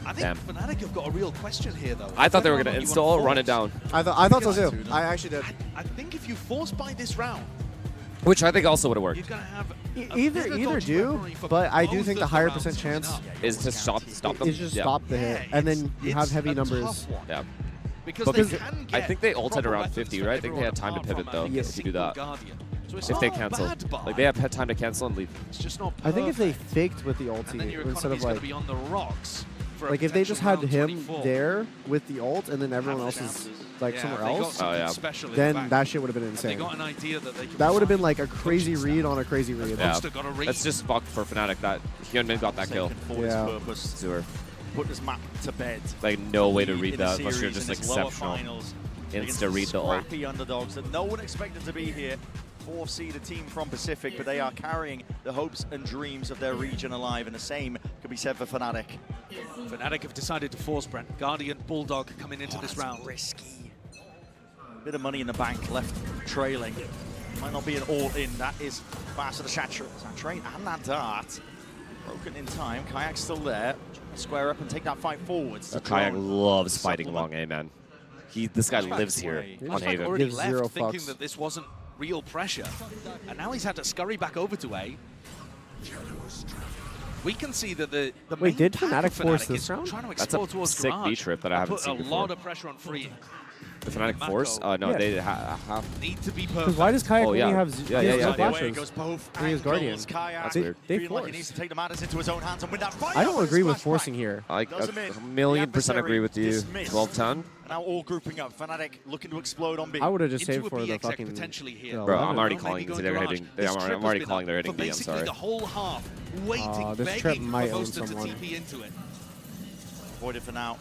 I think Fnatic have got a real question here, though.
I thought they were going to install, run it down.
I thought so too. I actually did.
I think if you force by this round,
which I think also would have worked.
you're going to have
Either do, but I do think the higher percent chance
is to stop them.
Is just stop the hit, and then you have heavy numbers.
Yeah.
Because
I think they ulted around 50, right? I think they had time to pivot, though, if you do that. If they cancel. Like, they have had time to cancel and leave.
It's just not perfect.
I think if they faked with the ulti, instead of like...
be on the rocks
like, if they just had him there with the ult, and then everyone else is, like, somewhere else, then that shit would have been insane. That would have been, like, a crazy read on a crazy read.
Yeah, that's just fucked for Fnatic that Hyunmin got that kill.
Yeah.
Sewer.
Put this map to bed.
Like, no way to read that unless you're just exceptional. Insta-read the ult.
Scrappy underdogs that no one expected to be here. 4th seeded team from Pacific, but they are carrying the hopes and dreams of their region alive, and the same could be said for Fnatic.
Fnatic have decided to force Brent. Guardian, Bulldog coming into this round.
Risky. Bit of money in the bank left trailing. Might not be an all-in. That is fast to the Saturate and that dart. Broken in time. Kayak's still there. Square up and take that fight forwards.
Kayak loves fighting long A, man. This guy lives here on Haven.
Already left thinking that this wasn't real pressure, and now he's had to scurry back over to A. We can see that the
Wait, did
main
Fnatic
pack of
force
Fnatic
this
is
round?
trying to
That's
explore
a
towards
sick
Garage.
B trip that I haven't
Put
seen
a
before.
lot of pressure on Free.
The Fnatic force? No,
Yeah.
they have.
Need to be
Because
perfect.
why does Kayak
Oh, yeah.
only have
Yeah,
zero
yeah.
flashes?
Goes both
He is Guardian.
angles. Kayak
That's weird.
They
feeling like he
force.
needs to take the matters into his own hands and win that fight.
I don't agree with
Splashback.
forcing here.
I
Does him in.
a million percent agree with you.
Dismissed.
12-10.
Now all grouping up. Fnatic looking to explode on B.
I would have just
Into
saved
a
for the
BXX
fucking...
potentially here.
you know,
Bro,
11.
I'm already
Maybe
calling
going
they're
garage.
hitting.
This
I'm
trip has
already
been
calling
up
they're hitting
for
B. I'm
basically
sorry.
the whole half, waiting,
this trip
begging
might
for
own
Boaster to
someone.
TP into it.
Avoided for now.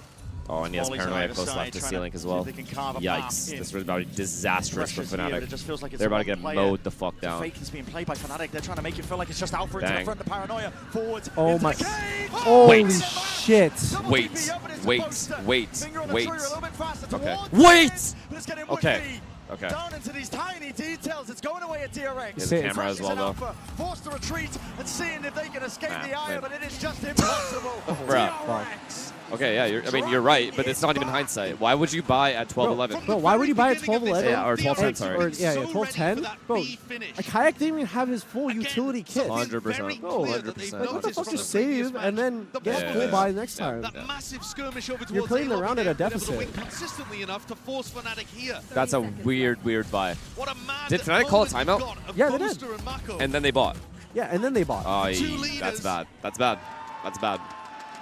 Oh, and he has
Molly's on
paranoia
either
close
side,
left to
trying
ceiling
to
as
see
well.
if they can carve a path
Yikes.
in.
This was about to be disastrous for
Pressure's here, but
Fnatic.
it just feels like it's
They're about
one
to get
player.
mowed the fuck
The
down.
fake is being played by Fnatic. They're trying to make it feel like it's just Alpha into the
Dang.
front. The paranoia forwards.
Oh
into
my...
the cave.
Holy
Wait.
shit.
Wait.
Finger on the trigger a little bit faster
Okay.
towards
Wait!
it, but it's getting
Okay.
would-be.
Okay.
Down into these tiny details. It's going away at DRX.
There's a camera as well, though.
Alpha, forced to retreat and seeing if they can escape
Nah,
the ire,
man.
but it is just impossible.
Bruh.
DRX.
Okay, yeah, I mean, you're right, but it's not even hindsight. Why would you buy at 12-11?
Bro, why would you buy at 12-11?
Yeah, or 12-10, sorry.
Or, yeah, 12-10? Bro, a Kayak didn't even have his full utility kit.
100%.
Bro,
100%.
what the fuck, just save and then get a full buy next time.
That massive skirmish over
You're
towards
playing
A
around at a
been able to
deficit.
win consistently enough to force Fnatic here.
That's a weird buy.
What a mad
Did Fnatic call a timeout?
Yeah, they did.
Boaster and Mako.
And then they bought.
Yeah, and then they bought.
Oh,
Two
that's
leaders.
bad. That's bad. That's bad.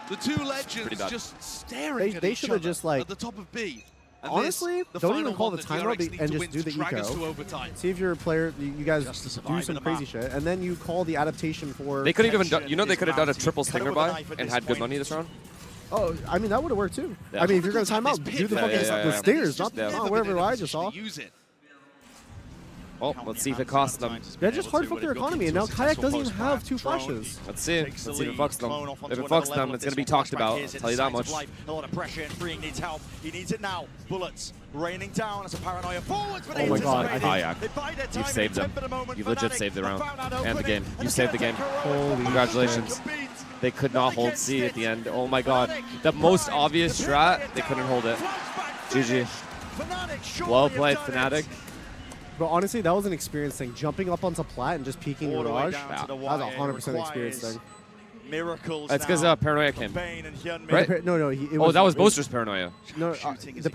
The two
Pretty
legends
bad.
just staring at
They
each
should have
other
just, like...
at the top of B.
honestly, don't even call the timeout and just do the eco. See if your player, you guys do some crazy shit, and then you call the adaptation for.
They could have even done, you know, they could have done a triple stinger buy and had good money this round.
Oh, I mean, that would have worked too. Yeah. I mean, if you're going to time out, do the fucking the stingers, not whatever I just saw.
Well, let's see if it costs them.
They just hard fucked their economy, and now Kayak doesn't even have 2 flashes.
Let's see. Let's see if it fucks them. If it fucks them, it's going to be talked about. I'll tell you that much.
A lot of pressure, and Freeing needs help. He needs it now. Bullets raining down as a paranoia forwards.
Oh my god,
Kayak. You've saved them. You've legit saved the round. And the game. You saved the game. Holy congratulations. They could not hold C at the end. Oh my god. The most obvious strat, they couldn't hold it. GG. Well played, Fnatic.
But honestly, that was an experience thing. Jumping up onto plat and just peeking Mirage, that was a 100% experience thing.
Miracles.
That's because Paranoia came. Right?
No.
That was Boaster's Paranoia.
No, the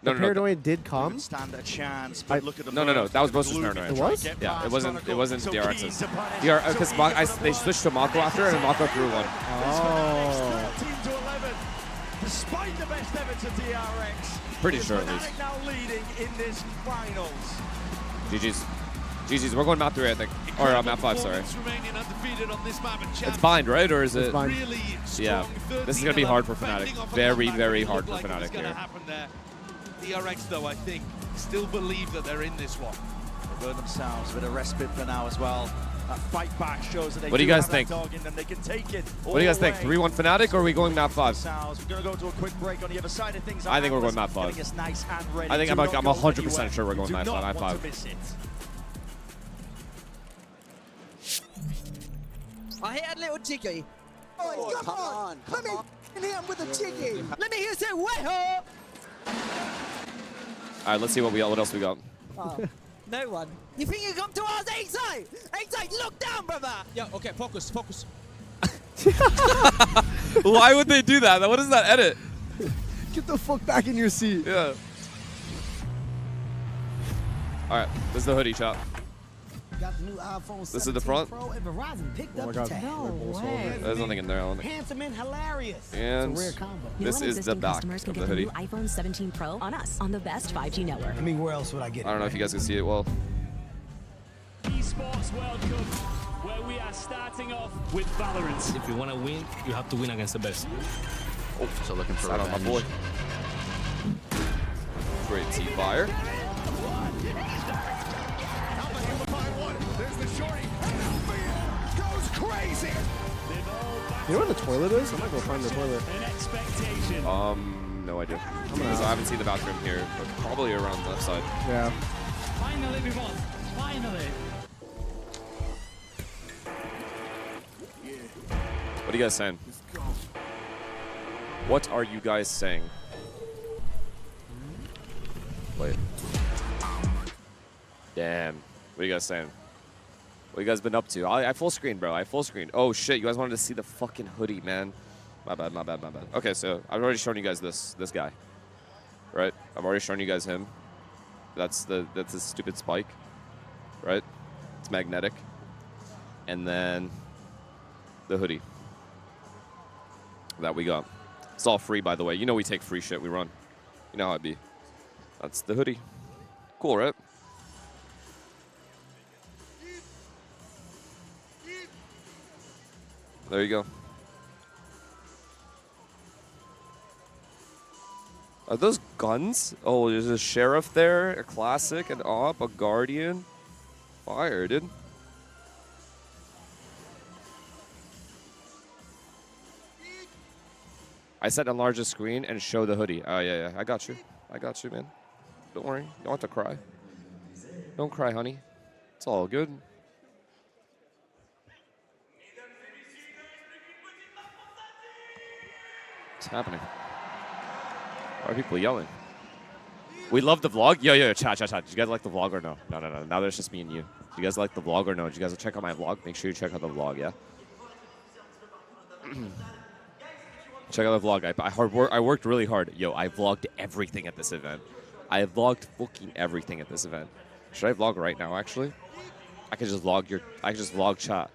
Paranoia did come.
Stand a chance, but look at the
no. That was Boaster's Paranoia.
It was?
Yeah, it wasn't DRX's. Because they switched to Mako after, and Mako threw one.
Oh.
13-11, despite the best ever to DRX.
Pretty sure at least.
Now leading in this finals.
GG's. We're going map 3, I think. Or map 5, sorry. It's bind, right? Or is it?
Really
yeah. This is going to be hard for Fnatic. Very, very hard for Fnatic here.
DRX, though, I think, still believe that they're in this one.
They burn themselves a bit of respite for now as well. That fight back shows that they
what do you guys think?
Dog in them. They can take it
what do you guys think? 3-1 Fnatic, or are we going map 5?
We're going to go to a quick break on the other side of things.
I think we're going map 5.
Nice
I think I'm 100% sure we're going map 5.
I hear a little jiggy. Oh, come on. Let me hit him with a jiggy. Let me hear say, way
All right, let's see what else we got.
No one. You think you come to us, Exite? Exite, look down, brother.
Yeah, okay, focus.
Why would they do that? What is that edit?
Get the fuck back in your seat.
Yeah. All right, this is the hoodie shot.
Got the new iPhone 17
this is the front.
Pro and Verizon picked up
God.
the tab.
No way. There's nothing in there.
Handsome and hilarious.
And
it's a rare combo.
This is the back
customers can
of
get
the hoodie.
new iPhone 17 Pro on us on the best 5G network.
I mean, where else would I get it?
I don't know if you guys can see it well.
Esports World Cup, where we are starting off with Valorant. If you want to win, you have to win against the best.
Oh, so looking for on my boy. Great T-Fire.
You know where the toilet is? I might go find the toilet.
No idea. Because I haven't seen the bathroom here, but probably around the left side.
Yeah.
Finally, everyone. Finally.
What are you guys saying? What are you guys saying? Wait. Damn. What are you guys saying? What you guys been up to? I full screen, bro. I full screen. Oh shit, you guys wanted to see the fucking hoodie, man. My bad. Okay, so I've already shown you guys this guy. Right? I've already shown you guys him. That's the stupid spike. Right? It's magnetic. And then the hoodie that we got. It's all free, by the way. You know we take free shit, we run. You know how it be. That's the hoodie. Cool, right? There you go. Are those guns? Oh, there's a sheriff there, a classic, an op, a guardian. Fire, dude. I said enlarge the screen and show the hoodie. Oh, yeah. I got you. Man. Don't worry. You don't have to cry. Don't cry, honey. It's all good. What's happening? Why are people yelling? We love the vlog? Yo, chat. Did you guys like the vlog or no? No. Now there's just me and you. Do you guys like the vlog or no? Did you guys check out my vlog? Make sure you check out the vlog, yeah? Check out the vlog. I worked really hard. Yo, I vlogged everything at this event. I vlogged fucking everything at this event. Should I vlog right now, actually? I could just vlog chat.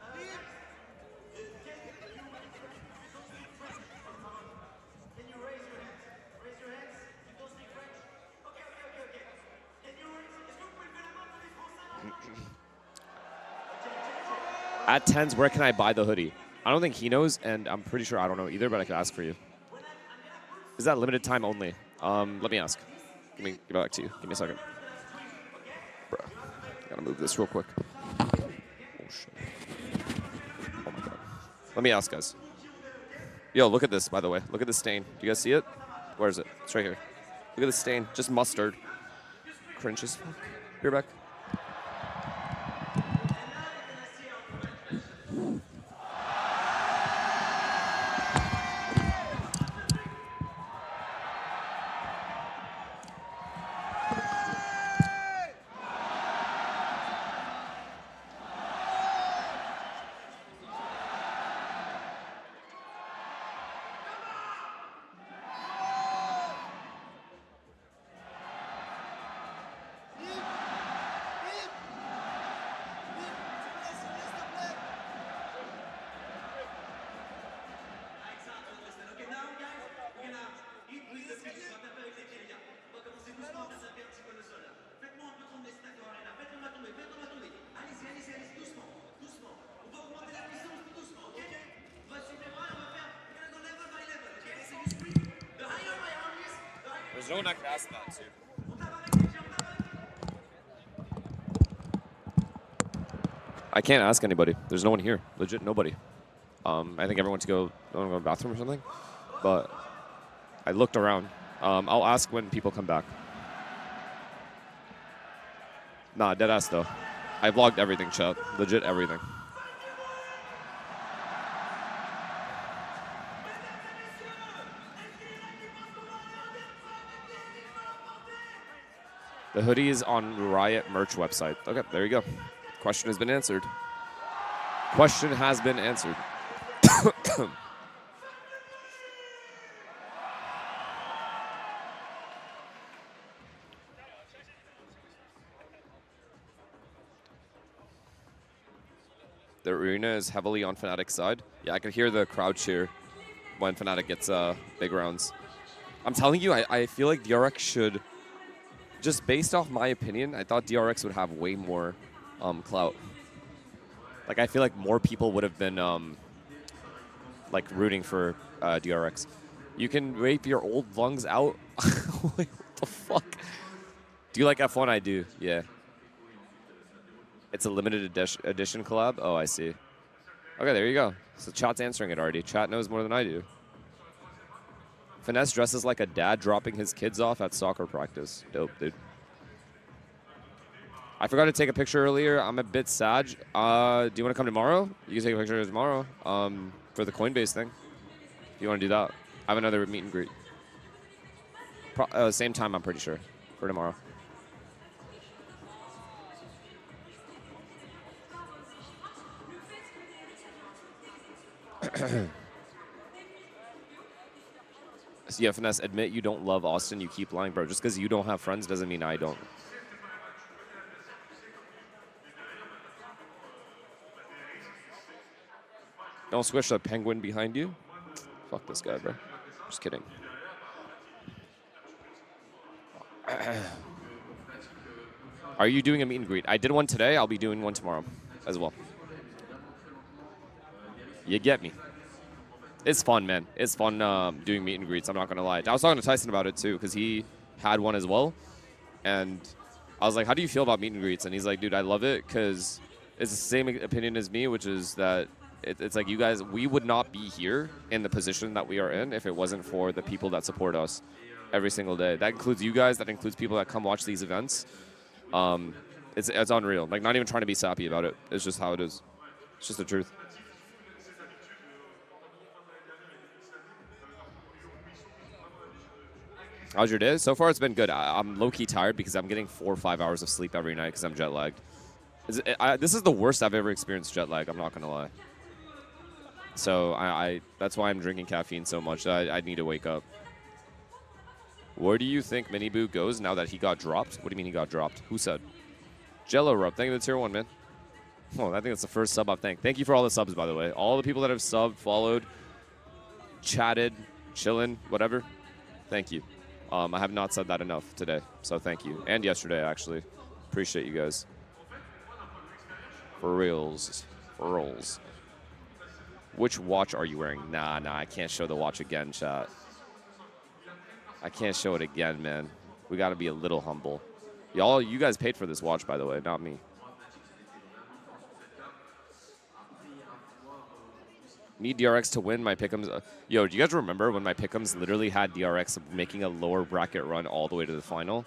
At 10s, where can I buy the hoodie? I don't think he knows, and I'm pretty sure I don't know either, but I could ask for you. Is that limited time only? Let me ask. Get back to you. Give me a second. Bro, gotta move this real quick. Oh, shit. Oh, my God. Let me ask, guys. Yo, look at this, by the way. Look at the stain. Do you guys see it? Where is it? It's right here. Look at the stain. Just mustard. Cringe as fuck. Be right back. There's no one I can ask that to. I can't ask anybody. There's no one here. Legit nobody. I think everyone's go to the bathroom or something. But I looked around. I'll ask when people come back. Nah, deadass though. I vlogged everything, chat. Legit everything. The hoodie is on Riot merch website. Okay, there you go. Question has been answered. Question has been answered. The arena is heavily on Fnatic's side. Yeah, I can hear the crowd cheer when Fnatic gets big rounds. I'm telling you, I feel like DRX should, just based off my opinion, I thought DRX would have way more clout. Like, I feel like more people would have been like rooting for DRX. You can rape your old lungs out. Wait, what the fuck? Do you like F1? I do, yeah. It's a limited edition collab? Oh, I see. Okay, there you go. So chat's answering it already. Chat knows more than I do. Finesse dresses like a dad dropping his kids off at soccer practice. Dope, dude. I forgot to take a picture earlier. I'm a bit sad. Do you want to come tomorrow? You can take a picture tomorrow for the Coinbase thing. If you want to do that. I have another meet and greet. Same time, I'm pretty sure, for tomorrow. So yeah, Finesse, admit you don't love Austin. You keep lying, bro. Just because you don't have friends doesn't mean I don't. Don't squish the penguin behind you. Fuck this guy, bro. Just kidding. Are you doing a meet and greet? I did one today. I'll be doing one tomorrow as well. You get me. It's fun, man. It's fun doing meet and greets. I'm not going to lie. I was talking to Tyson about it, too, because he had one as well. And I was like, how do you feel about meet and greets? And he's like, dude, I love it because it's the same opinion as me, which is that it's like you guys, we would not be here in the position that we are in if it wasn't for the people that support us every single day. That includes you guys. That includes people that come watch these events. It's unreal. Like, not even trying to be sappy about it. It's just how it is. It's just the truth. How's your day? So far, it's been good. I'm low-key tired because I'm getting 4 or 5 hours of sleep every night because I'm jet-lagged. This is the worst I've ever experienced jet lag, I'm not going to lie. So that's why I'm drinking caffeine so much. I need to wake up. Where do you think Miniboo goes now that he got dropped? What do you mean he got dropped? Who said? Jello Rub. Thank you for the tier 1, man. Oh, I think that's the first sub I've thanked. Thank you for all the subs, by the way. All the people that have subbed, followed, chatted, chilling, whatever. Thank you. I have not said that enough today, so thank you. And yesterday, actually. Appreciate you guys. For reals. pearls. Which watch are you wearing? Nah, I can't show the watch again, chat. I can't show it again, man. We got to be a little humble. You guys paid for this watch, by the way, not me. Need DRX to win my pick'ems. Yo, do you guys remember when my pick'ems literally had DRX making a lower bracket run all the way to the final?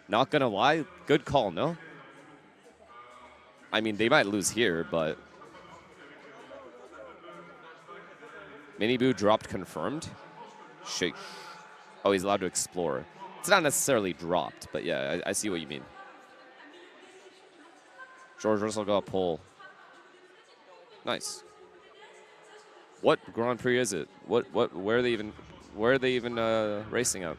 Not gonna lie, good call, no? I mean, they might lose here, but... Miniboo dropped confirmed? Shake. Oh, he's allowed to explore. It's not necessarily dropped, but yeah, I see what you mean. George Russell got pole. Nice. What Grand Prix is it? Where are they even racing at?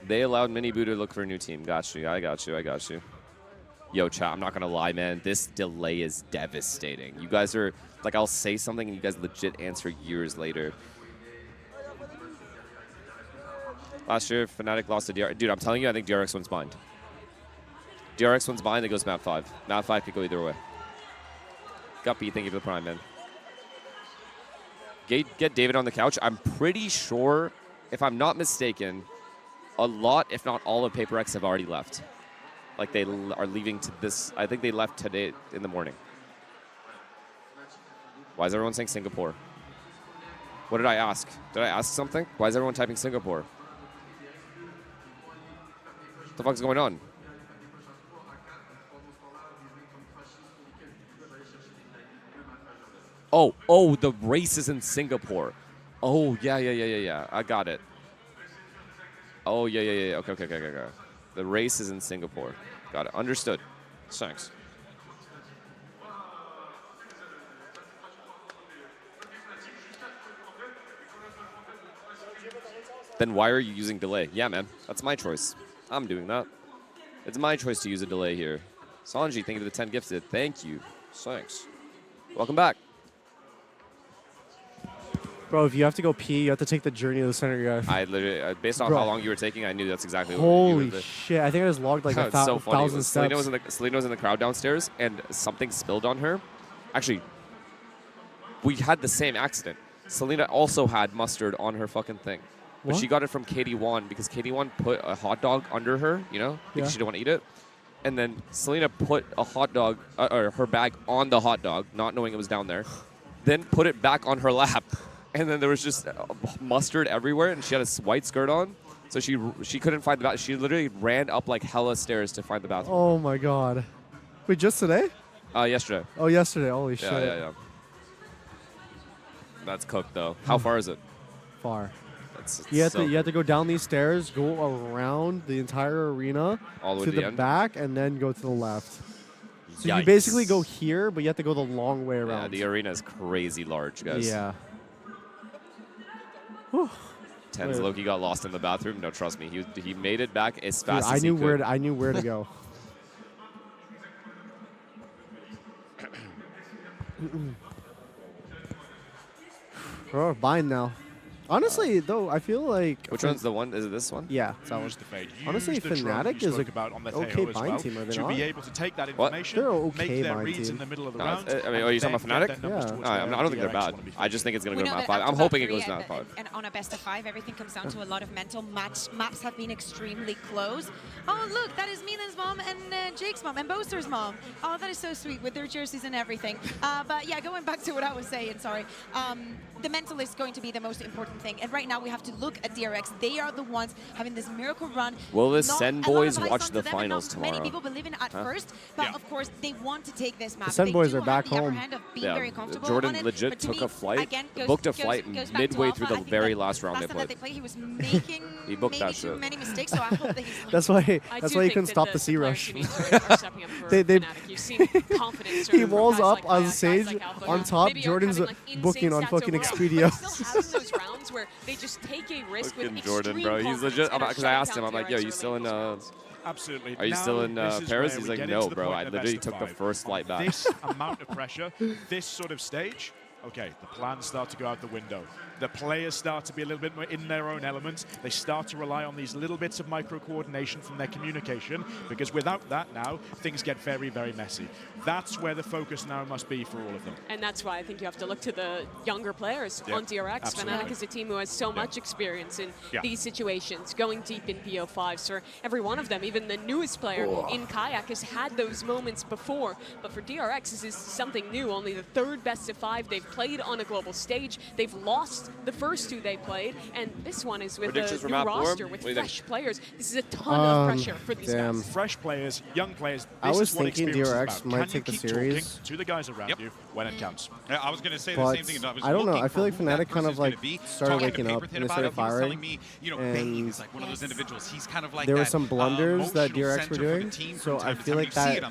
They allowed Miniboo to look for a new team. Got you. I got you. Yo, chat, I'm not going to lie, man. This delay is devastating. You guys are, like, I'll say something and you guys legit answer years later. Last year, Fnatic lost to DRX. Dude, I'm telling you, I think DRX wins bind. DRX wins bind, then goes map 5. Map 5 could go either way. Guppy, thank you for the prime, man. Get David on the couch. I'm pretty sure, if I'm not mistaken, a lot, if not all of Paper X have already left. Like, they are leaving to this. I think they left today in the morning. Why is everyone saying Singapore? What did I ask? Did I ask something? Why is everyone typing Singapore? What the fuck's going on? Oh, the race is in Singapore. Oh, yeah. I got it. Oh, yeah. Okay. The race is in Singapore. Got it. Understood. Thanks. Then why are you using delay? Yeah, man. That's my choice. I'm doing that. It's my choice to use a delay here. Sanji, thank you for the 10 gifted. Thank you. Thanks. Welcome back.
Bro, if you have to go pee, you have to take the journey of the center guy.
I literally, based on how long you were taking, I knew that's exactly what
Holy shit. I think I just logged like
so
1,000 steps.
Selena was in the crowd downstairs, and something spilled on her. Actually, we had the same accident. Selena also had mustard on her fucking thing. But she got it from KD1 because KD1 put a hot dog under her, you know, because she didn't want to eat it. And then Selena put a hot dog, or her bag on the hot dog, not knowing it was down there. Then put it back on her lap. And then there was just mustard everywhere, and she had a white skirt on, so she couldn't find the bathroom. She literally ran up like hella stairs to find the bathroom.
Oh my god! Wait, just today?
Yesterday.
Oh, yesterday. Holy shit!
Yeah. That's cooked though. How far is it?
Far. You have to go down these stairs, go around the entire arena
all the way
to the
end?
back, and then go to the left. So
Yikes.
you basically go here, but you have to go the long way around.
Yeah, the arena is crazy large, guys.
Yeah.
Tens Loki got lost in the bathroom. No, trust me, he made it back as fast
Dude,
as he could.
I knew where to go. Oh, bind now. Honestly, though, I feel like...
Which one's the one? Is it this one?
Yeah, that one. Honestly, Fnatic is a okay bind team, are they not?
To be able to take that information,
They're okay
make their
bind
reads
team.
in the middle of the
No,
round.
I mean, are you talking about Fnatic?
Yeah.
I don't think they're bad. I just think it's going to go to map 5. I'm hoping it goes to map 5.
And on a best of 5, everything comes down to a lot of mental match. Maps have been extremely close. Oh, look, that is Milan's mom and Jake's mom and Boaster's mom. Oh, that is so sweet with their jerseys and everything. But yeah, going back to what I was saying, sorry. The mental is going to be the most important thing. And right now we have to look at DRX. They are the ones having this miracle run.
Will the Sen boys watch the finals tomorrow?
Many people believe in it at first, but of course they want to take this map.
The Sen boys are back home.
Very comfortable
Jordan
on it,
legit
to
took
me,
a flight,
again,
booked a flight midway through the very last round they
that
played.
He was making
He booked
maybe
that
too
shit.
many mistakes, so I hope that he's
That's why you couldn't stop the C rush. He walls up on stage on top. Jordan's booking on fucking Expedia.
Those rounds where they just take a risk with
Jordan, bro, he's legit. Because I asked him, I'm like, yo, you still in?
Absolutely.
Are you still in Paris? He's like, no, bro. I literally took the first flight back.
This amount of pressure, this sort of stage, okay, the plans start to go out the window. The players start to be a little bit more in their own element. They start to rely on these little bits of micro-coordination from their communication, because without that now, things get very, very messy. That's where the focus now must be for all of them.
And that's why I think you have to look to the younger players on DRX. Fnatic is a team who has so much experience in these situations, going deep in BO5s for every one of them. Even the newest player in Kayak has had those moments before, but for DRX, this is something new. Only the third best of 5 they've played on a global stage. They've lost the first 2 they played, and this one is with a new roster with fresh players. This is a ton of pressure for these guys.
Fresh players, young players.
I was thinking DRX might take the series
to the guys around you when it counts.
Yeah, I was going to say the same thing.
I don't know. I feel like Fnatic kind of like started waking up and they started firing.
Me, you know, and is like one of those individuals. He's kind of like
there were some blunders that DRX were doing, so I feel like that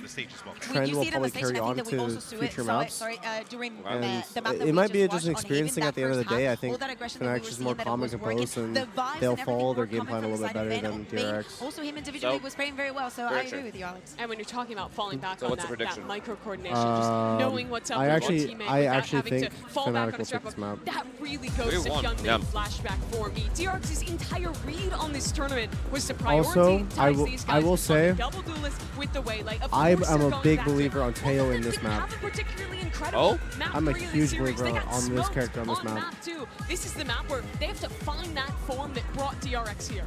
trend will probably carry on to future maps. It might be just an experience thing at the end of the day. I think Fnatic's just more calm and composed, and they'll follow their game plan a little bit better than DRX.
Also, him individually was playing very well, so I agree with you, Alex.
And when you're talking about falling back on that micro-coordination, just knowing what's up with one teammate,
I actually think
fall back on
Fnatic will take this map.
That really goes to Hyunmin Flashback for me. DRX's entire read on this tournament was to prioritize these guys.
I will say,
with the Waylay.
I'm a big believer on Teo in this map. I'm a huge believer on this character on this map.
This is the map where they have to find that form that brought DRX here.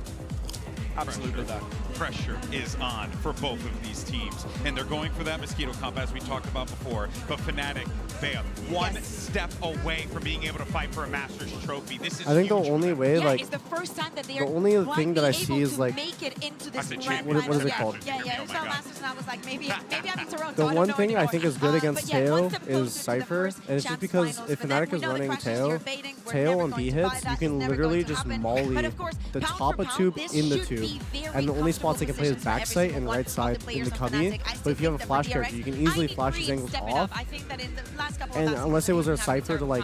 Absolutely that.
Pressure is on for both of these teams, and they're going for that Mosquito comp as we talked about before. But Fnatic, they are one step away from being able to fight for a Masters trophy. This is
I think the only way, like,
it's the first time that they
the only thing that I see is like,
make it into this
what is it called?
Yeah, it was Masters, and I was like, maybe I'm in Toronto.
The one thing I think is good against Teo is Cypher, and it's just because if Fnatic is running Teo on B hits, you can literally just molly the top of tube in the tube. And the only spots they can play is backside and right side in the cubby. But if you have a flash character, you can easily flash these angles off. And unless it was a Cypher to like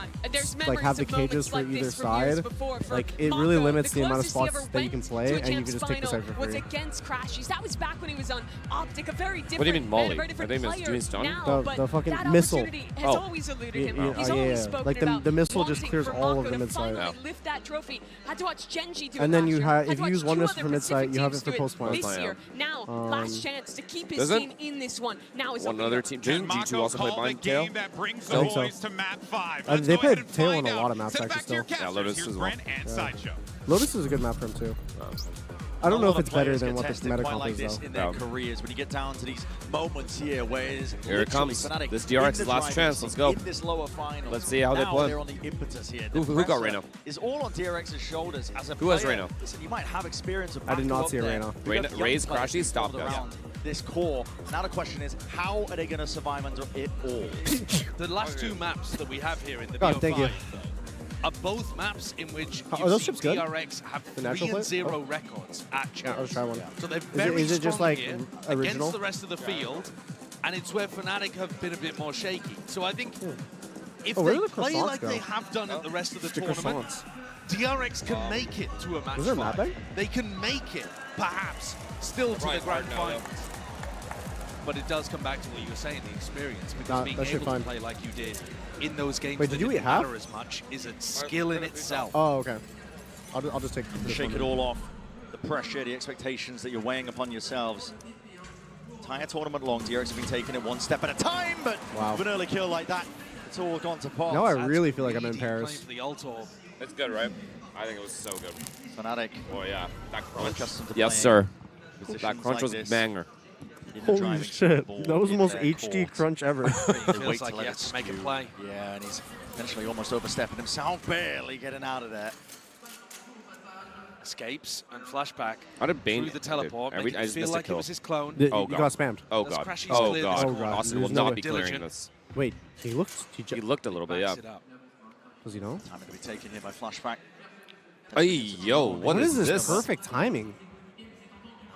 have the cages for either side, like it really limits the amount of spots that you can play, and you can just take the Cypher free.
Against Crashies. That was back when he was on Optic, a very different.
What do you mean molly?
I think he was
doing
the fucking missile.
Has always eluded him. He's always spoken
like the missile just clears all of the mid side.
Lift that trophy. Had to watch Genji do it.
And then you have, if you use one missile for mid side, you have it for post plant.
This year, now last chance to keep his team in this one. Now is
one other team. Didn't G2 also play Bind Tail?
I think so. They played Tail on a lot of maps actually still.
Yeah, Lotus as well.
Lotus is a good map for him too. I don't know if it's better than what this meta comp is though.
In their careers, when you get down to these moments here, where
here it comes. This DRX's last chance. Let's go.
In this lower final.
Let's see how they play.
They're on the impetus here.
Who got Reyna?
Is all on DRX's shoulders as a
Who has Reyna?
Listen, you might have experience of
I did not see Reyna.
Raze Crashy, stop guys.
This core. Now the question is, how are they going to survive under it all?
The last 2 maps that we have here in the
God, thank you.
are both maps in which
those ships good?
DRX have 3-0 records at champs.
I'll try one.
So they're very
is it just like
here
original
against the rest of the field, and it's where Fnatic have been a bit more shaky. So I think if they play like they have done at the rest of the tournament, DRX can make it to a match fight. They can make it, perhaps, still to the grand finals. But it does come back to what you were saying, the experience, because being able to play like you did in those games that didn't matter as much is a skill in itself.
Oh, okay. I'll just take
shake it all off. The pressure, the expectations that you're weighing upon yourselves. Entire tournament long, DRX have been taking it one step at a time, but with an early kill like that, it's all gone to pot.
Now I really feel like I'm in Paris.
It's good, right? I think it was so good.
Fnatic.
Oh yeah, that crunch.
Yes,
sir. That crunch was banger.
Holy shit, that was the most HD crunch ever.
Feels like he has to make a play.
Yeah, and he's potentially almost overstepping himself, barely getting out of there.
Escapes and flashback
through
the teleport,
I just
feel like it was his clone.
You got spammed.
Oh god. Oh god. Austin will not be clearing this.
Wait, he looked
a little bit, yeah.
Does he know?
Time to be taken here by flashback.
Hey, yo, what is
this? Perfect timing.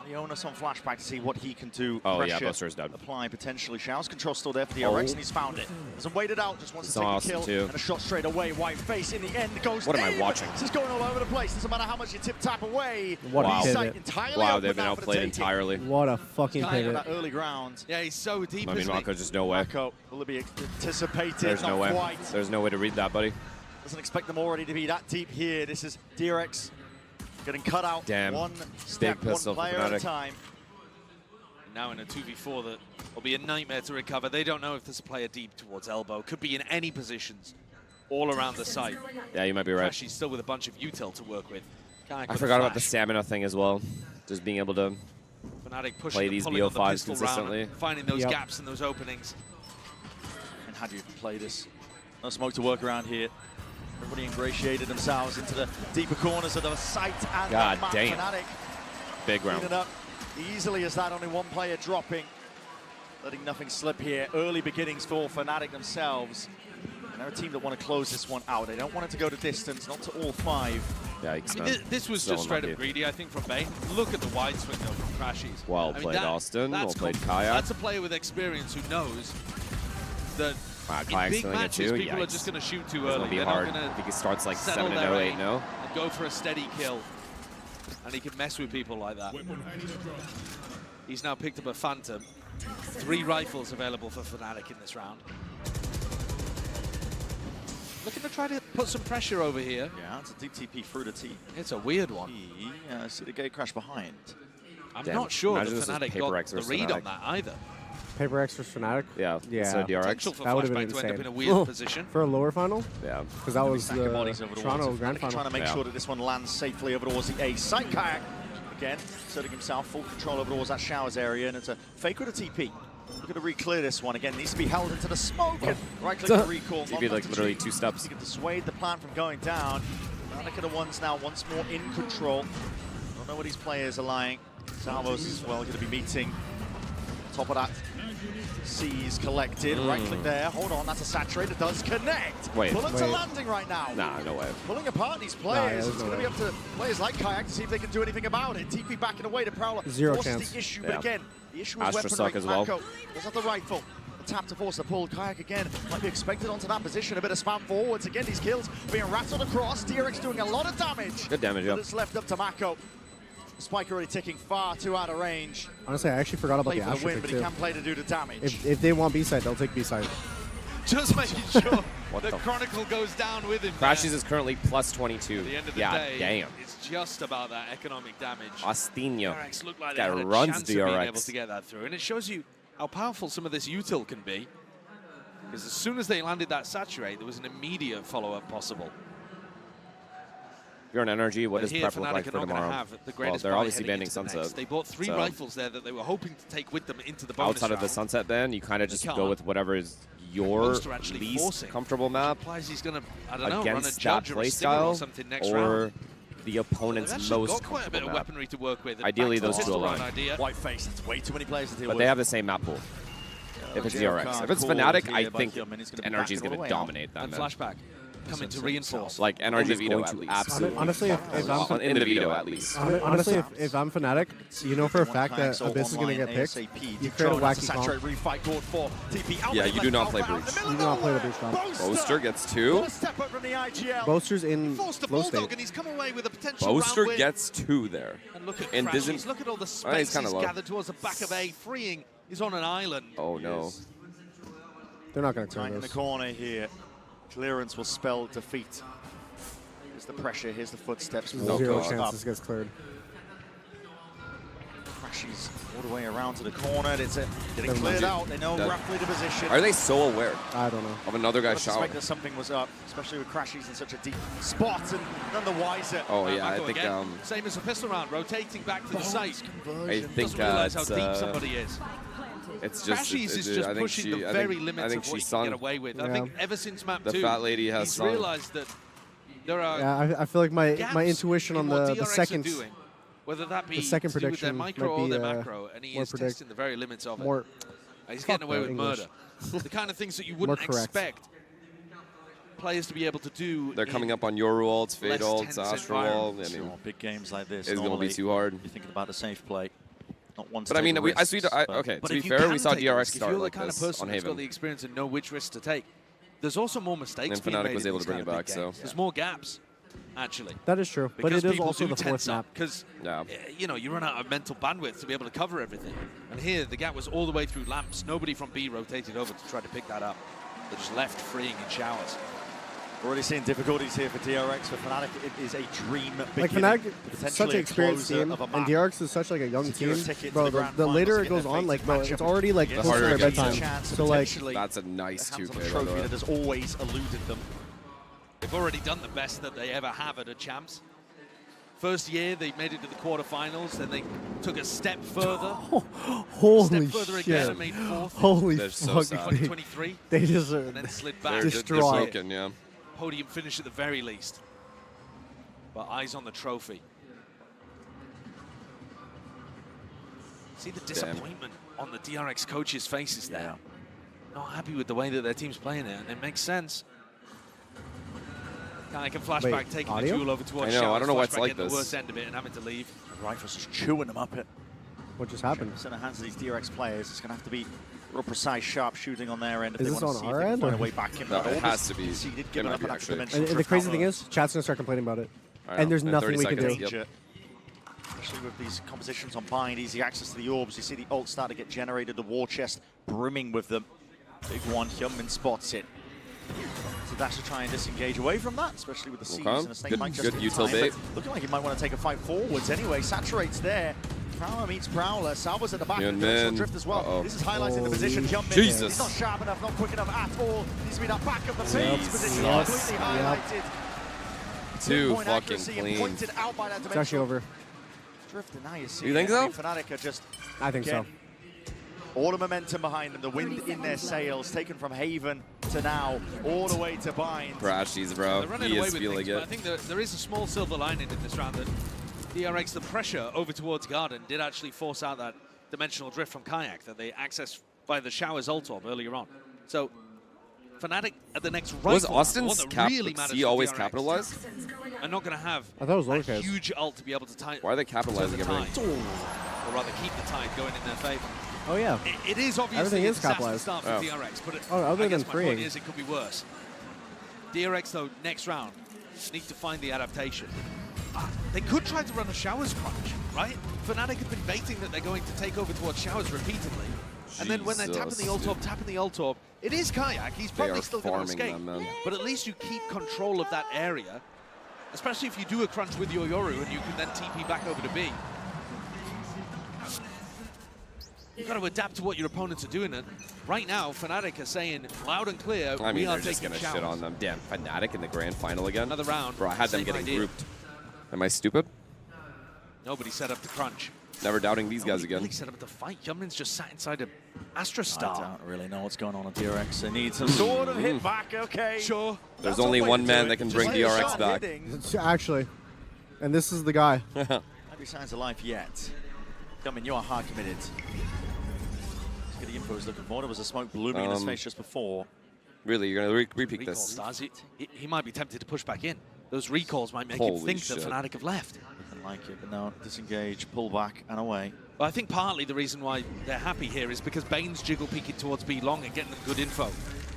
The onus on Flashback to see what he can do.
Oh,
Pressure
yeah, Buster's dead.
Apply potentially. Showers control still there for the DRX, and he's found it. Doesn't wait it out, just wants to take
awesome
a kill
too.
and a shot straight away. White face in the end goes.
What am I watching?
This is going all over the place. Doesn't matter how much you tip-tap away.
What a
pivot.
Wow, they've been outplayed entirely.
What a fucking pivot.
That early ground.
Yeah, he's so deep.
I mean, Mako, just no way.
Mako, will it be anticipated?
There's no way.
Quite.
There's no way to read that, buddy.
Doesn't expect them already to be that deep here. This is DRX getting cut out.
Damn.
One step,
Big pistol
one player
for
at a
Fnatic.
time.
Now in a 2v4 that will be a nightmare to recover. They don't know if there's a player deep towards elbow. Could be in any positions all around the site.
Yeah, you might be right.
She's still with a bunch of util to work with.
I forgot about the stamina thing as well. Just being able to play these BO5s consistently.
Round, finding those gaps and those openings.
And how do you play this? No smoke to work around here. Everybody ingratiated themselves into the deeper corners of the site and
God
the map.
damn.
Fnatic
Big round.
cleaning up easily as that, only one player dropping. Letting nothing slip here. Early beginnings for Fnatic themselves. And they're a team that want to close this one out. They don't want it to go to distance, not to all 5.
Yikes,
I mean, this was just straight up greedy, I think, from Bay. Look at the wide swing though from Crashies.
Well played, Austin. Well played, Kayak.
That's a player with experience who knows that in big matches, people are just going to shoot too early.
It's going to be hard. I think he starts like 7-0, 8-0.
And go for a steady kill. And he can mess with people like that. He's now picked up a Phantom. 3 rifles available for Fnatic in this round. Looking to try to put some pressure over here.
Yeah, it's a deep TP through the T.
It's a weird one.
See the gate crash behind.
I'm not sure that Fnatic got the read on that either.
Paper X versus Fnatic?
Yeah. So DRX.
That would have been
insane. To end up in a
Oh.
weird position.
For a lower final?
Yeah.
Because that was the Toronto Grand Final.
Trying to make sure that this one lands safely over towards the A. Side Kayak, again, asserting himself, full control over towards that Showers area, and it's a fake with a TP. Looking to re-clear this one. Again, needs to be held into the smoke, and right-click to recall.
TP like literally 2 steps.
You can dissuade the plan from going down. Fnatic are the ones now once more in control. Don't know where these players are lying. Salvo's as well going to be meeting. Top of that. C's collected, right click there, hold on, that's a saturator, does connect. Bullets are landing right now.
Nah, no way.
Pulling apart these players, it's going to be up to players like Kayak to see if they can do anything about it. TP backing away to Prowler,
Zero
forces
chance.
the issue, but again, the issue is
Astra
weaponry.
suck as well.
Mako does have the rifle. The tap to force the pull. Kayak again might be expected onto that position, a bit of spam forwards. Again, these kills being rattled across. DRX doing a lot of damage.
Good damage, yeah.
But it's left up to Mako. Spike already ticking far too out of range.
Honestly, I actually forgot about
Play
the
for the
Astra
win,
pick
but
too.
he can play to do the damage.
If they want B-side, they'll take B-side.
Just making sure the Chronicle goes down with him.
Crashies is currently plus 22.
At the end of the
yeah,
day,
damn.
it's just about that economic damage.
Austinio.
DRX looked like they
That
had a
runs
chance of being able
DRX.
to get that through, and it shows you how powerful some of this util can be. Because as soon as they landed that saturate, there was an immediate follow-up possible.
If you're on energy, what
But
does
here,
prep look
Fnatic
like
are
for
not gonna
tomorrow?
have the
Well,
greatest
they're
buy
obviously
heading
banning
into the next.
Sunset.
They bought 3
so
rifles there that they were hoping to take with them into the bonus
outside of the
round.
Sunset ban, you kind of just
can't.
go with whatever is your
Most are actually
least
forcing.
comfortable map
Implies he's gonna, I don't know, run a
against that
judge or a stinger or
playstyle,
something next
or
round.
the opponent's
They've actually
most
got quite a bit of
comfortable map.
weaponry to work with.
Ideally,
Back to
those
the
two
pistol
align.
round idea.
White face, that's way too many players to deal
But
with.
they have the same map pool. If it's DRX. If it's Fnatic, I think NRG is going to dominate that
And
map.
Flashback coming to reinforce.
Like, NRG is going
at
to
least.
absolutely...
Honestly, if I'm
in the veto, at least.
Honestly, if I'm Fnatic, you know for a fact that Abyss is going to get picked. You create a wacky comp.
Yeah, you do not play Breach.
You do not play the Breach comp.
Boaster gets 2.
Boaster's in
Forced a
low
bulldog,
state.
and he's come away with a potential
Boaster
round win.
gets 2 there.
And look at
and
Crashies.
doesn't...
Look at all the
Oh,
space
he's kinda
he's
low.
gathered towards the back of A. Freeing is on an island.
Oh, no.
They're not going to
Tight
turn
in the
this.
corner here. Clearance will spell defeat. Here's the pressure, here's the footsteps.
Zero
Walk
chance
up.
this gets cleared.
Crashes all the way around to the corner. It's getting
Never
cleared
mind.
out. They know
Yeah.
roughly the position.
Are they so aware
I don't know.
of another guy
I suspect
showering?
that something was up, especially with Crashies in such a deep spot, and none the wiser.
Oh, yeah, I
Mako
think...
again. Same as the pistol round, rotating back to the site.
I think
Doesn't realize how
it's...
deep somebody is.
It's just...
Crashies is just pushing the very limits of what he can get away with. I think ever since map 2,
The fat lady has
he's
sung.
realized that there are
Yeah, I feel like my
gaps
intuition on
in what
the
DRX are
second
doing, whether that be
the second
to do with their
prediction
micro
might
or
be,
their macro, and he
more
is testing the very limits of it.
more.
He's getting away with
English.
murder. The kind of things that you wouldn't
More correct.
expect players to be able to do.
They're coming up on your ults, Fade
less
ults,
tense
Astra wall. I
So
mean,
big games like this,
it's going to be
normally
too hard.
you're thinking about a safe play. not one to
But I mean,
risks,
okay,
but
to be
if you
fair,
can
we saw
take a
DRX
risk, if
start
you're the
like
kind of
this
person
on
who's got
Haven.
the experience and know which risks to take, there's also more mistakes
And
being
Fnatic
made
was
in
able
these
to bring
kind
it
of
back,
big
so.
games. There's more gaps, actually.
That is true, but
Because
it is
people
also
do
the fourth
tense up,
map.
because you know, you run out of mental bandwidth to be able to cover everything. And here, the gap was all the way through lamps. Nobody from B rotated over to try to pick that up. They're just left freeing in showers.
Already seeing difficulties here for DRX. For Fnatic, it is a dream
Like Fnatic is such an experienced team, and DRX is such like a young team. Bro, the later it goes on, like bro, it's already like close to their bedtime. So like,
that's a nice 2K.
Trophy that has always eluded them.
They've already done the best that they ever have at a champs. First year, they made it to the quarterfinals, then they took a step further.
Holy
step further
shit.
again and made fourth.
Holy
They're so
fuck.
sad.
2023.
They just
and then slid back.
destroyed.
They're broken, yeah.
Podium finish at the very least. But eyes on the trophy. See the disappointment on the DRX coaches' faces there. Not happy with the way that their team's playing it, and it makes sense. Kind of flashback,
Wait,
taking
audio?
the duel over towards
I know, I don't know why it's
Flashback
like
getting
this.
the worst end of it and having to leave.
Rifles just chewing them up.
What just happened?
It's in the hands of these DRX players. It's going to have to be real precise, sharp shooting on their end if
Is
they
this
want to
on
see
our
if they can
end,
find a
or-
way back in.
No,
But
it has to be.
Seeded,
It
giving
might
up
be,
an
actually.
dimensional
And the crazy
drift
thing
out
is, chat's gonna start complaining about it,
I know,
and there's
in
nothing
30
we can do.
seconds, yep.
Especially with these compositions on Bind, easy access to the orbs. You see the ult start to get generated, the war chest brimming with them. Big one, Hyunmin spots it. So Dash to try and disengage away from that, especially with the C's and the Snake Mike just
Good
in
util
time,
bait.
but looking like he might want to take a fight forwards anyway. Saturates there. Prowler meets Prowler. Salva's at the back of the directional drift as well. This is highlighting the position. Hyunmin.
Jesus.
He's not sharp enough, not quick enough at all. Needs to be that back of the page position completely highlighted.
Too
Pinpoint
fucking
accuracy and
clean.
pointed out by that
It's actually over.
drift, and now you see
You think
it.
so?
I mean, Fnatic are just
I think so.
all the momentum behind them, the wind in their sails, taken from Haven to now, all the way to Bind.
Crashies, bro.
They're running
He
away
is
with
feeling
things, but I
it.
think there is a small silver lining in this round that DRX, the pressure over towards Garden, did actually force out that dimensional drift from Kayak that they accessed by the Showers ult orb earlier on. So Fnatic at the next right.
Was Austin's
really
C always capitalized?
I'm not going to have
I thought it was
a
lowercase.
huge ult to be able to tie.
Why are they capitalizing everything?
Or rather, keep the tide going in their favor.
Oh yeah.
It is obviously
Everything
a
is
disaster
capitalized.
start for DRX, but
other
I guess
than
my
freeing.
point is it could be worse. DRX though, next round, need to find the adaptation. They could try to run a Showers crunch, right? Fnatic have been baiting that they're going to take over towards Showers repeatedly. And then when they're tapping the ult orb, it is Kayak. He's probably still going to escape. But at least you keep control of that area, especially if you do a crunch with your Yoru and you can then TP back over to B. You've got to adapt to what your opponents are doing. And right now, Fnatic are saying loud and clear,
I mean,
we are
they're just
taking
going to
Showers.
shit on them. Damn, Fnatic in the grand final again?
Another round.
Bro, I had them
Same
getting
idea.
grouped. Am I stupid?
Nobody set up the crunch.
Never doubting these guys
Nobody
again.
really set up the fight. Hyunmin's just sat inside a Astra Star.
I don't really know what's going on at DRX. They need some sort of hit back, okay.
Sure.
There's only one man that can bring DRX back.
Actually, and this is the guy.
Every signs of life yet. Hyunmin, you are hard committed. Let's get the info he's looking for. There was a smoke blooming in his face just before.
Really, you're going to repeat
Recall
this?
stars. He might be tempted to push back in. Those recalls might make
Holy
him think
shit.
that Fnatic have left.
Doesn't like it, but no, disengage, pull back, and away.
Well, I think partly the reason why they're happy here is because Bane's jiggle peeking towards B long and getting them good info.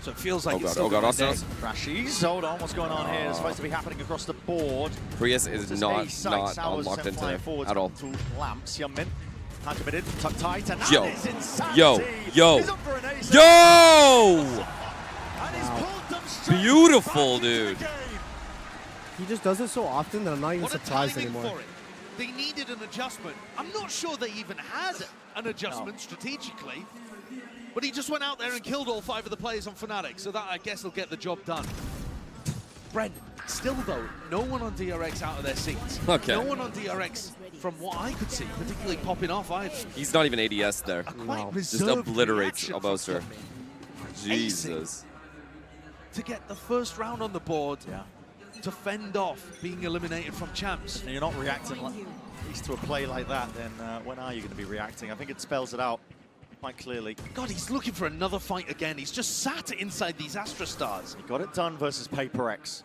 So it feels like it's still
Austin.
Crashies, hold on, what's going on here? It's supposed to be happening across the board.
Prius is not unlocked into there at all.
To Lamps, Hyunmin. Hard committed, tuck tight, and
Yo,
that is insanity.
yo.
He's up for an ace.
Yo!
And he's pulled them straight
Beautiful,
back into the
dude.
game.
He just does it so often that I'm not even
What a
surprised
timing
anymore.
for it. They needed an adjustment. I'm not sure they even had an adjustment strategically. But he just went out there and killed all 5 of the players on Fnatic, so that, I guess, will get the job done. Brent, still though, no one on DRX out of their seats.
Okay.
No one on DRX, from what I could see, particularly popping off either.
He's not even ADS there. Just obliterates a Boaster. Jesus.
To get the first round on the board, to fend off being eliminated from champs.
And you're not reacting at least to a play like that, then when are you going to be reacting? I think it spells it out quite clearly.
God, he's looking for another fight again. He's just sat inside these Astra Stars.
He got it done versus Paper X.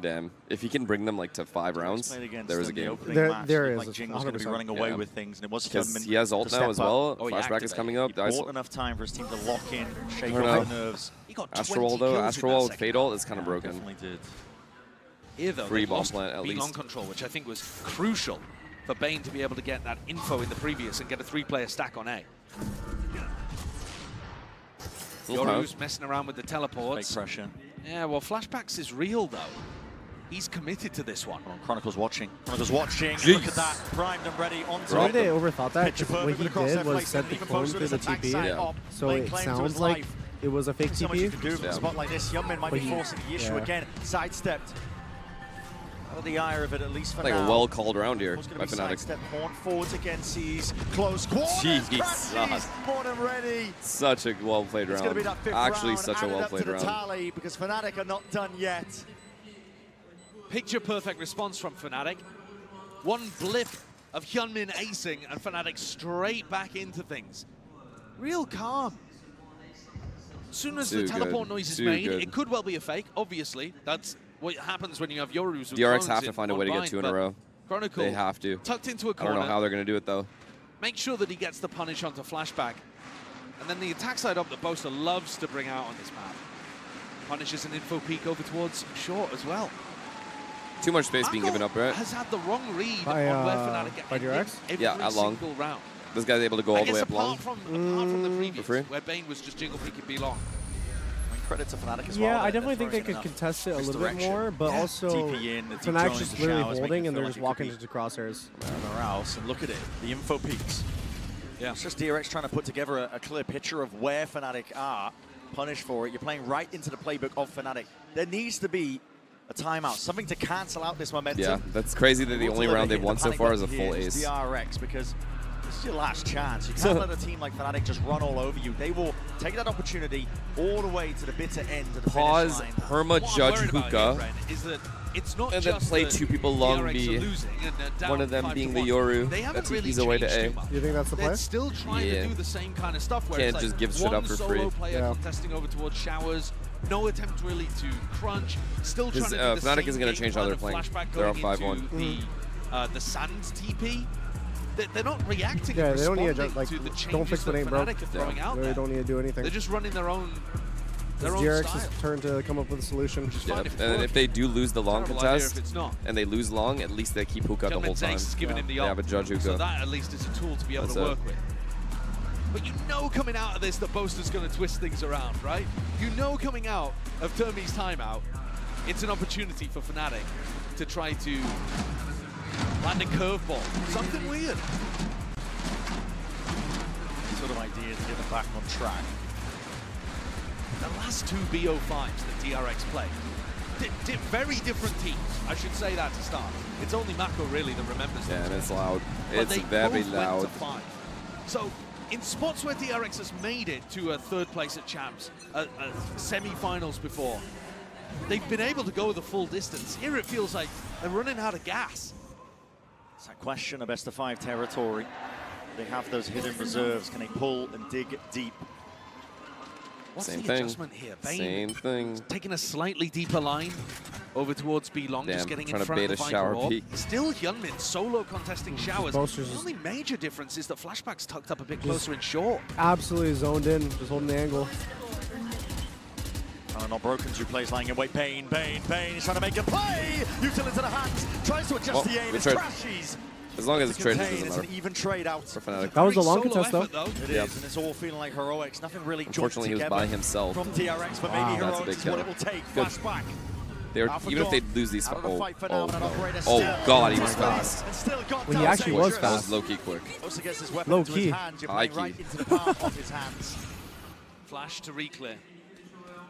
Damn. If he can bring them like to 5 rounds, there is a game.
There is.
Like Jing was going to be running away with things, and it was
because he has ult now as well. Flashback is coming up.
He bought enough time for his team to lock in, shake off the nerves. He got
Astral though, Astral with Fade ult is kind of broken.
Definitely did.
Here though,
free
they
bomb
lost
plant at
being
least
on control, which I think was crucial for Bane to be able to get that info in the previous and get a 3-player stack on A. Yoru's messing around with the teleports.
Fake pressure.
Yeah, well, Flashbacks is real though. He's committed to this one.
Oh, Chronicle's watching. Chronicle's watching.
Jeez.
Look at that. Primed and ready on
So maybe they overthought that, because what he did was set the clone through the TP. So it sounds like it was a fake
so much you
TP.
can do from a spot like this. Youngmin might be forcing the issue again. Sidestepped. Out of the ire of it, at least for
like
now.
a well-called round here by Fnatic.
Sidestep, horn forwards again, sees close quarters.
Jeez.
More than ready.
Such a well-played round.
It's going to be that 5th
Actually,
round,
such a well-played round.
Tally because Fnatic are not done yet.
Picture perfect response from Fnatic. One blip of Hyunmin acing and Fnatic straight back into things. Real calm. As soon as the teleport noise is made, it could well be a fake, obviously. That's what happens when you have Yorus with
DRX have to find a way to get 2 in a row.
Chronicle,
they have to.
Tucked into a corner.
I don't know how they're going to do it, though.
Make sure that he gets the punish onto Flashback. And then the attack side up that Boaster loves to bring out on this map. Punishes an info peek over towards short as well.
Too much space being given up, right?
Has had the wrong read on where Fnatic get every
at long.
single round.
This guy's able to go all the way up long.
Apart from the previous, where Bane was just jingle peeking B long.
Credit to Fnatic as well.
Yeah, I definitely think they could contest it a little bit more, but also Fnatic's just literally holding and they're just walking into crosshairs.
Somewhere else, and look at it, the info peaks. Yeah, it's just DRX trying to put together a clear picture of where Fnatic are. Punish for it. You're playing right into the playbook of Fnatic. There needs to be a timeout, something to cancel out this momentum.
Yeah, that's crazy that the only round they've won so far is a full ace.
DRX, because this is your last chance. You can't let a team like Fnatic just run all over you. They will take that opportunity all the way to the bitter end of the finish line.
Perma judge hookah,
it's not
and then play 2 people long B, one of them being the Yoru. That TP's away to A.
You think that's the play?
They're still trying to do the same kind of stuff where
Can't
it's
just
like
give shit up for free.
One solo player contesting over towards Showers. No attempt really to crunch. Still trying to do the
Fnatic isn't going to change how they're playing. They're up 5-1.
The Sands TP. They're not reacting and
they don't need
responding
to, like,
to the changes
don't fix
that
what ain't broke.
Fnatic are throwing out
They
there.
don't need to do anything.
They're just running their own
It's DRX's turn to come up with a solution.
Yeah. And if they do lose the long contest, and they lose long, at least they keep hookah the whole time. They have a judge hookah.
So that at least is a tool to be able to work with. But you know coming out of this that Boaster's going to twist things around, right? You know coming out of Termi's timeout, it's an opportunity for Fnatic to try to land a curveball. Something weird.
Sort of idea to get them back on track.
The last 2 BO5s that DRX played, very different teams. I should say that to start. It's only Mako really that remembers
Yeah, and
those.
it's loud.
But
It's very loud.
Went to 5. So in spots where DRX has made it to a 3rd place at Champs, semi-finals before, they've been able to go the full distance. Here it feels like they're running out of gas.
It's that question of best of 5 territory. They have those hidden reserves. Can they pull and dig deep?
What's
Same
the
thing.
adjustment here? Bane
Same thing.
taking a slightly deeper line over towards B long, just getting in front of the
shower
Viper
peek.
Still Hyunmin solo contesting Showers. The only major difference is that Flashback's tucked up a bit closer in short.
Absolutely zoned in, just holding the angle.
Not broken, 2 plays lying in wait. Bane, he's trying to make a play! Util into the hands, tries to adjust the aim, it's Trashies.
As long as it's traded, it
It's
doesn't
an
matter.
even trade out.
For Fnatic.
That was a long contest, though.
It is, and it's all feeling like heroics. Nothing really
Unfortunately, he was by himself.
From DRX, but maybe heroics is what it will take. Flashback.
Even if they lose these, oh God, he was fast.
Well, he actually was fast.
That was low key quick.
Low key.
High key.
Right into the palm of his hands.
Flash to reclear.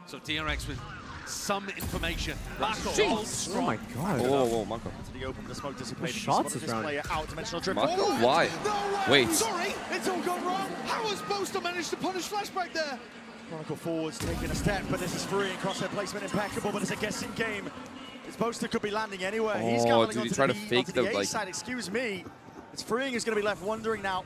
So DRX with some information. Mako
Oh my God.
Whoa, Mako.
To the open, the smoke dissipating.
Shots is running.
Out-dimensional drift.
Mako, why? Wait.
Sorry, it's all gone wrong. How has Boaster managed to punish Flashback there?
Chronicle forwards taking a step, but this is free and crosshair placement impeccable, but it's a guessing game. This Boaster could be landing anywhere. He's going
dude, he tried to fake
the
the,
A side, excuse me. It's freeing, is going to be left wondering now.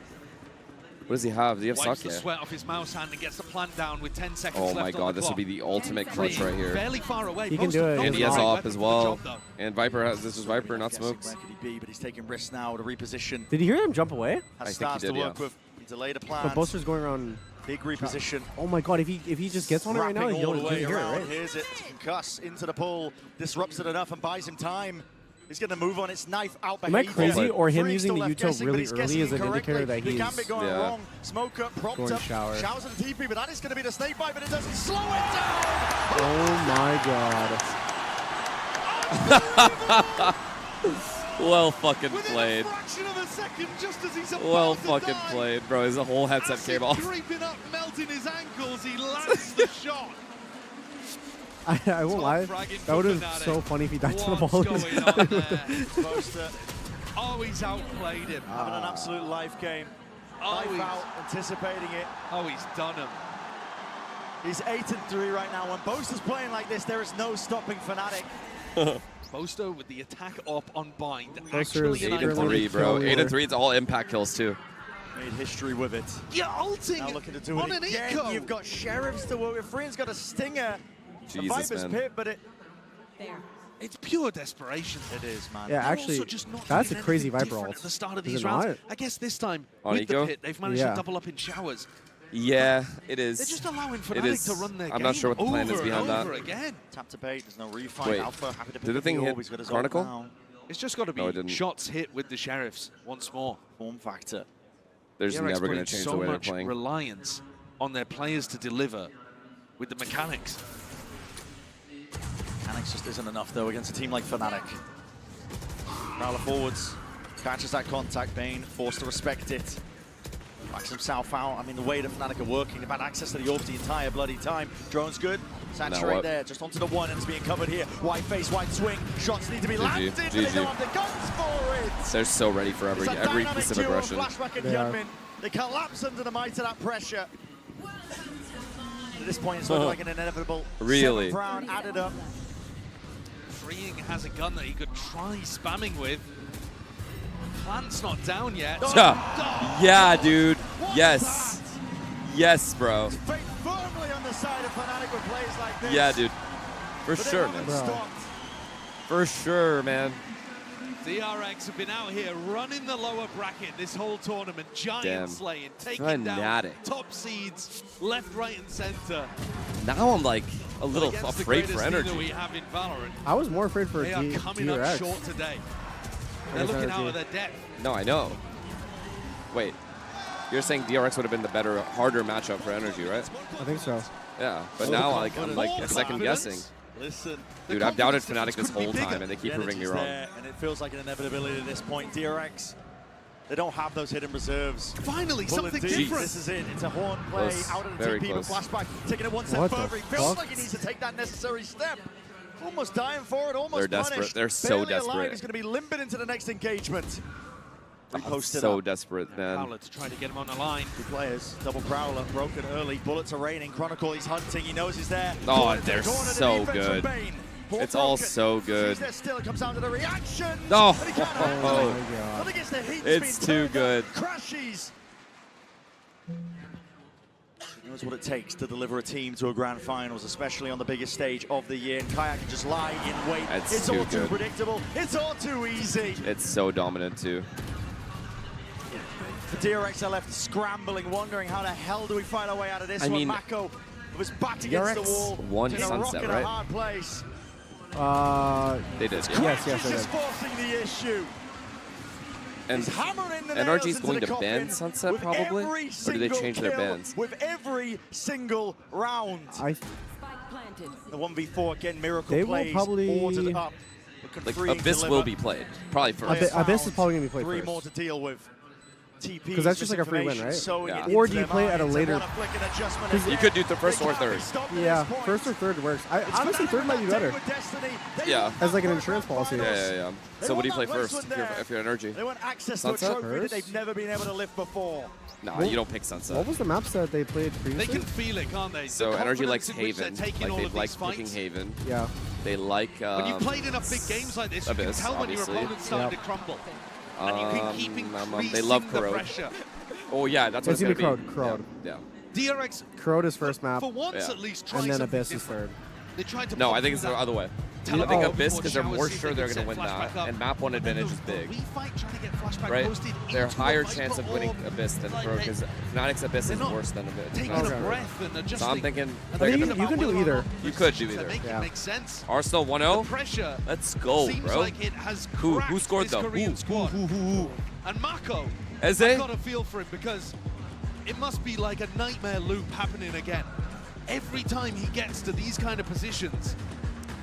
What does he have? Does he have
Wipes the
Sake?
sweat off his mouse hand and gets the plant down with 10 seconds
Oh
left
my
on
god,
the
this would
clock.
be the ultimate clutch right here.
Fairly far away.
He can do it.
And he has
Not.
AWP as well. And Viper has, this is Viper, not
Guessing
Smokes.
where could he be, but he's taking risks now to reposition.
Did you hear him jump away?
Has
I think he
stars
did,
to work
yeah.
with. He delayed a plan.
But Boaster's going around.
Big reposition.
Oh my god, if he just gets on it right now,
Wrapping
you
all
don't
the way
hear it,
around.
right?
Here's it. Concuss into the pull. Disrupts it enough and buys him time. He's going to move on. It's knife out
Am I
behavior.
crazy, or him
Freak
using the
still left
util
guessing,
really
but he's
early
guessing
is an
incorrectly.
indicator that
The
he's
gambit going wrong. Smoke up, propped
going
up.
shower.
Showers at the TP, but that is going to be the snake bite, but it doesn't slow it down.
Oh my god.
Well fucking played.
Fraction of a second, just as he's
Well fucking played, bro. His whole headset came off.
Creeping up, melting his ankles, he lands the shot.
I won't lie. That would have been so funny if he died to the ball.
Oh, he's outplayed him.
Having an absolute life game. Life out, anticipating it.
Oh, he's done him.
He's 8-3 right now. When Boaster's playing like this, there is no stopping Fnatic.
Boaster with the attack up on bind.
Boaster is
8-3, bro. 8-3, it's all impact kills too.
Made history with it.
You're ulting
now looking to do
on
it
an
again.
eco.
You've got Sheriffs to work with. Friend's got a Stinger.
Jesus,
Viper's
man.
Pit, but it...
It's pure desperation.
It is, man.
Yeah, actually, that's a crazy Viper
ult.
ult.
At the start of
Is
these
it
rounds.
not?
I guess this time
On
with
eco?
the pit, they've managed to double up in showers.
Yeah, it is.
They're just allowing
It
Fnatic
is.
to run their
I'm
game
not sure what the plan is behind that.
again.
Tap to bait. There's no refight.
Wait,
Alpha happy to pick
did the
up
thing
orb.
hit
He's got his
Chronicle?
ult now.
It's just got to
No, it
be
didn't.
shots hit with the Sheriffs once more.
Form factor.
There's
DRX
never going to
putting
change
so
the way they're
much
playing.
reliance on their players to deliver with the mechanics.
Mechanics just isn't enough, though, against a team like Fnatic. Prowler forwards. Catches that contact, Bane. Forced to respect it. Backs himself out. I mean, the way that Fnatic are working, they've had access to the orbs the entire bloody time. Drone's good. Saturate there, just onto the one, and it's being covered here. White face, white swing. Shots need to be landed, but they don't have the guns for it.
They're so ready for every piece of aggression.
Flashback and Hyunmin. They collapse under the might of that pressure. At this point, it's looking like an inevitable
Really?
7th round added up.
Freeing has a gun that he could try spamming with. Plant's not down yet.
Yeah, dude. Yes. Yes, bro.
Fate firmly on the side of Fnatic with plays like this.
Yeah, dude. For sure, man. For sure, man.
DRX have been out here running the lower bracket this whole tournament, giant slaying, taking
Fnatic.
down top seeds, left, right, and center.
Now I'm like a little afraid for energy.
We have in Valorant.
I was more afraid for
They are coming up
DRX.
short today. They're looking out of their depth.
No, I know. Wait, you're saying DRX would have been the better, harder matchup for energy, right?
I think so.
Yeah, but now I'm like second guessing.
Listen,
dude, I've doubted Fnatic this whole time, and they keep proving me wrong.
And it feels like an inevitability at this point. DRX, they don't have those hidden reserves.
Finally, something different.
This is it. It's a horn play out of the TP, but Flashback taking it one step further. He feels like he needs to take that necessary step. Almost dying for it, almost
They're desperate.
punished.
They're so
Barely alive.
desperate.
He's going to be limping into the next engagement.
So desperate, man.
Prowler to try to get him on the line.
Two players, double Prowler, broken early. Bullets are raining. Chronicle, he's hunting. He knows he's there.
Oh, they're so good. It's all so good.
Still, it comes down to the reaction.
No.
Oh,
it's too good.
Crashes. He knows what it takes to deliver a team to a grand finals, especially on the biggest stage of the year. And Kayak can just lie in wait. It's all too predictable. It's all too easy.
It's so dominant too.
The DRX are left scrambling, wondering how the hell do we find our way out of this one.
mean,
Mako was backed against the wall.
Won
in a
Sunset,
rock in
right?
a hard place.
They did.
Yes, they
Just
did.
forcing the issue.
And NRG is going to ban Sunset probably, or do they change their bans?
With every single round. The 1v4 again, Miracle
They will
plays
probably
ordered up.
Like Abyss will be played, probably first.
Abyss is probably going to be played
Three
first.
more to deal with.
Because that's just like a free win, right?
Yeah.
Or do you play at a later?
You could do the first or third.
Yeah, first or third works. Honestly, third might be better.
Yeah.
As like an insurance policy.
Yeah. So what do you play first if you're energy?
They want access
Sunset?
to a trophy that they've never been able to lift before.
Nah, you don't pick Sunset.
What was the maps that they played previously?
They can feel it, can't they?
So
The
energy likes
confidence in which they're
Haven.
taking all
Like
of
they like
these
picking
fights.
Haven.
Yeah.
They like.
When you've played enough big games like this, you
Abyss,
can tell when your
obviously.
opponent's starting to crumble. And you can keep
they
increasing
love
the
Corrode.
pressure.
Oh yeah, that's what it's gonna be.
Crowd.
Yeah.
DRX.
Crowd is first map.
For once, at least,
and then Abyss is third.
They tried to
no, I think it's the other way. I think Abyss, because they're more sure they're going to win that, and map 1 advantage is big. Right? They're higher chance of winning Abyss than Pro, because Fnatic's Abyss is worse than Abyss. So I'm thinking...
you can do either.
You could do either.
Yeah. Makes sense.
Arsenal 1-0? Let's go, bro.
Like it has
who scored though?
Who? And Mako,
I've
got a feel for it because it must be like a nightmare loop happening again. Every time he gets to these kind of positions.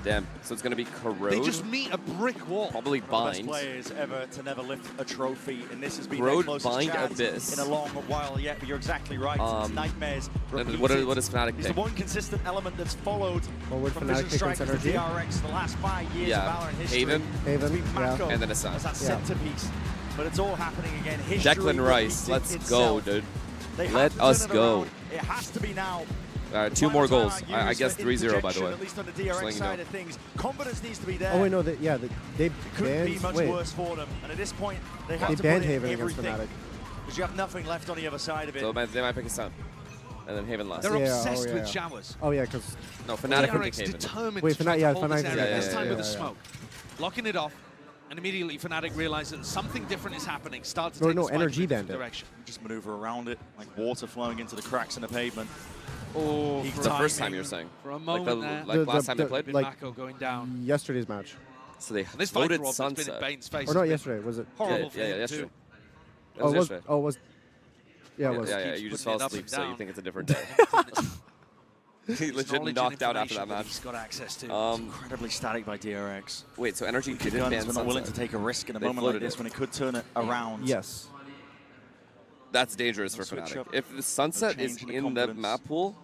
Damn, so it's going to be Corrode.
They just meet a brick wall.
Probably Bind.
Best players ever to never lift a trophy, and this has been
Corrode,
their closest
Bind,
chance
Abyss.
in a long while yet, but you're exactly right. It's nightmares.
What does Fnatic
It's
pick?
the one consistent element that's followed from Vision Strikers to
Energy?
DRX the last 5 years of Valorant history.
Haven,
Mako
and then Assassin.
as that centerpiece. But it's all happening again. History
Declan Rice, let's go, dude.
They
Let us go.
It has to be now.
2 more goals. I guess 3-0, by the way.
At least on the DRX side of things, confidence needs to be there.
Oh wait, no, they
couldn't be much
wait.
worse for them. And at this point, they have to
banned
put in
Haven against
everything
Fnatic.
because you have nothing left on the other side of it.
So they might pick a Sun. And then Haven last.
They're obsessed with showers.
Oh yeah, because
no, Fnatic
DRX
Haven.
determined
wait,
to hold
Fnatic,
this time with the smoke, locking it off. And immediately Fnatic realized that something different is happening. Start to take the
energy
in a
bandit.
direction.
Just maneuver around it, like water flowing into the cracks in the pavement.
Oh,
the first time you're saying.
For a moment
like last time they played?
Like Mako going down.
Yesterday's match.
So they
this
floated
fight
Sunset.
Been in Bane's face
or not yesterday, was it?
Horrible
yeah, yesterday.
Oh, it was. Oh, it was. Yeah, it was.
Yeah, you just fell asleep, so you think it's a different day. He legit knocked out after that match.
He's got access to.
It's incredibly static by DRX.
Wait, so Energy didn't ban Sunset?
We're not willing to take a risk in a moment like this when it could turn it around.
Yes.
That's dangerous for Fnatic. If the Sunset is in the map pool,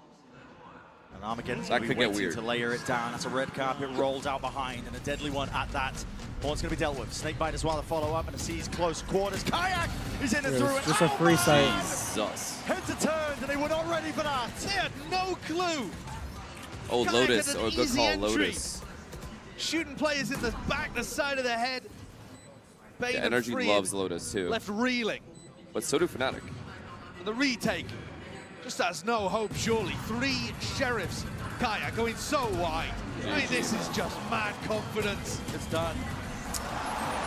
and Armageddon's
that could get weird.
To layer it down. That's a red carpet rolled out behind, and a deadly one at that. One's going to be dealt with. Snakebite as well, the follow-up, and a C's close quarters. Kayak is in and through it.
Just a free sight.
Jesus.
Heads are turned, and they were not ready for that.
They had no clue.
Oh, Lotus. Oh, good call, Lotus.
Shooting players in the back, the side of the head.
Yeah, Energy loves Lotus, too.
Left reeling.
But so do Fnatic.
And the retake just has no hope, surely. 3 Sheriffs. Kaya going so wide. I mean, this is just mad confidence.
It's done.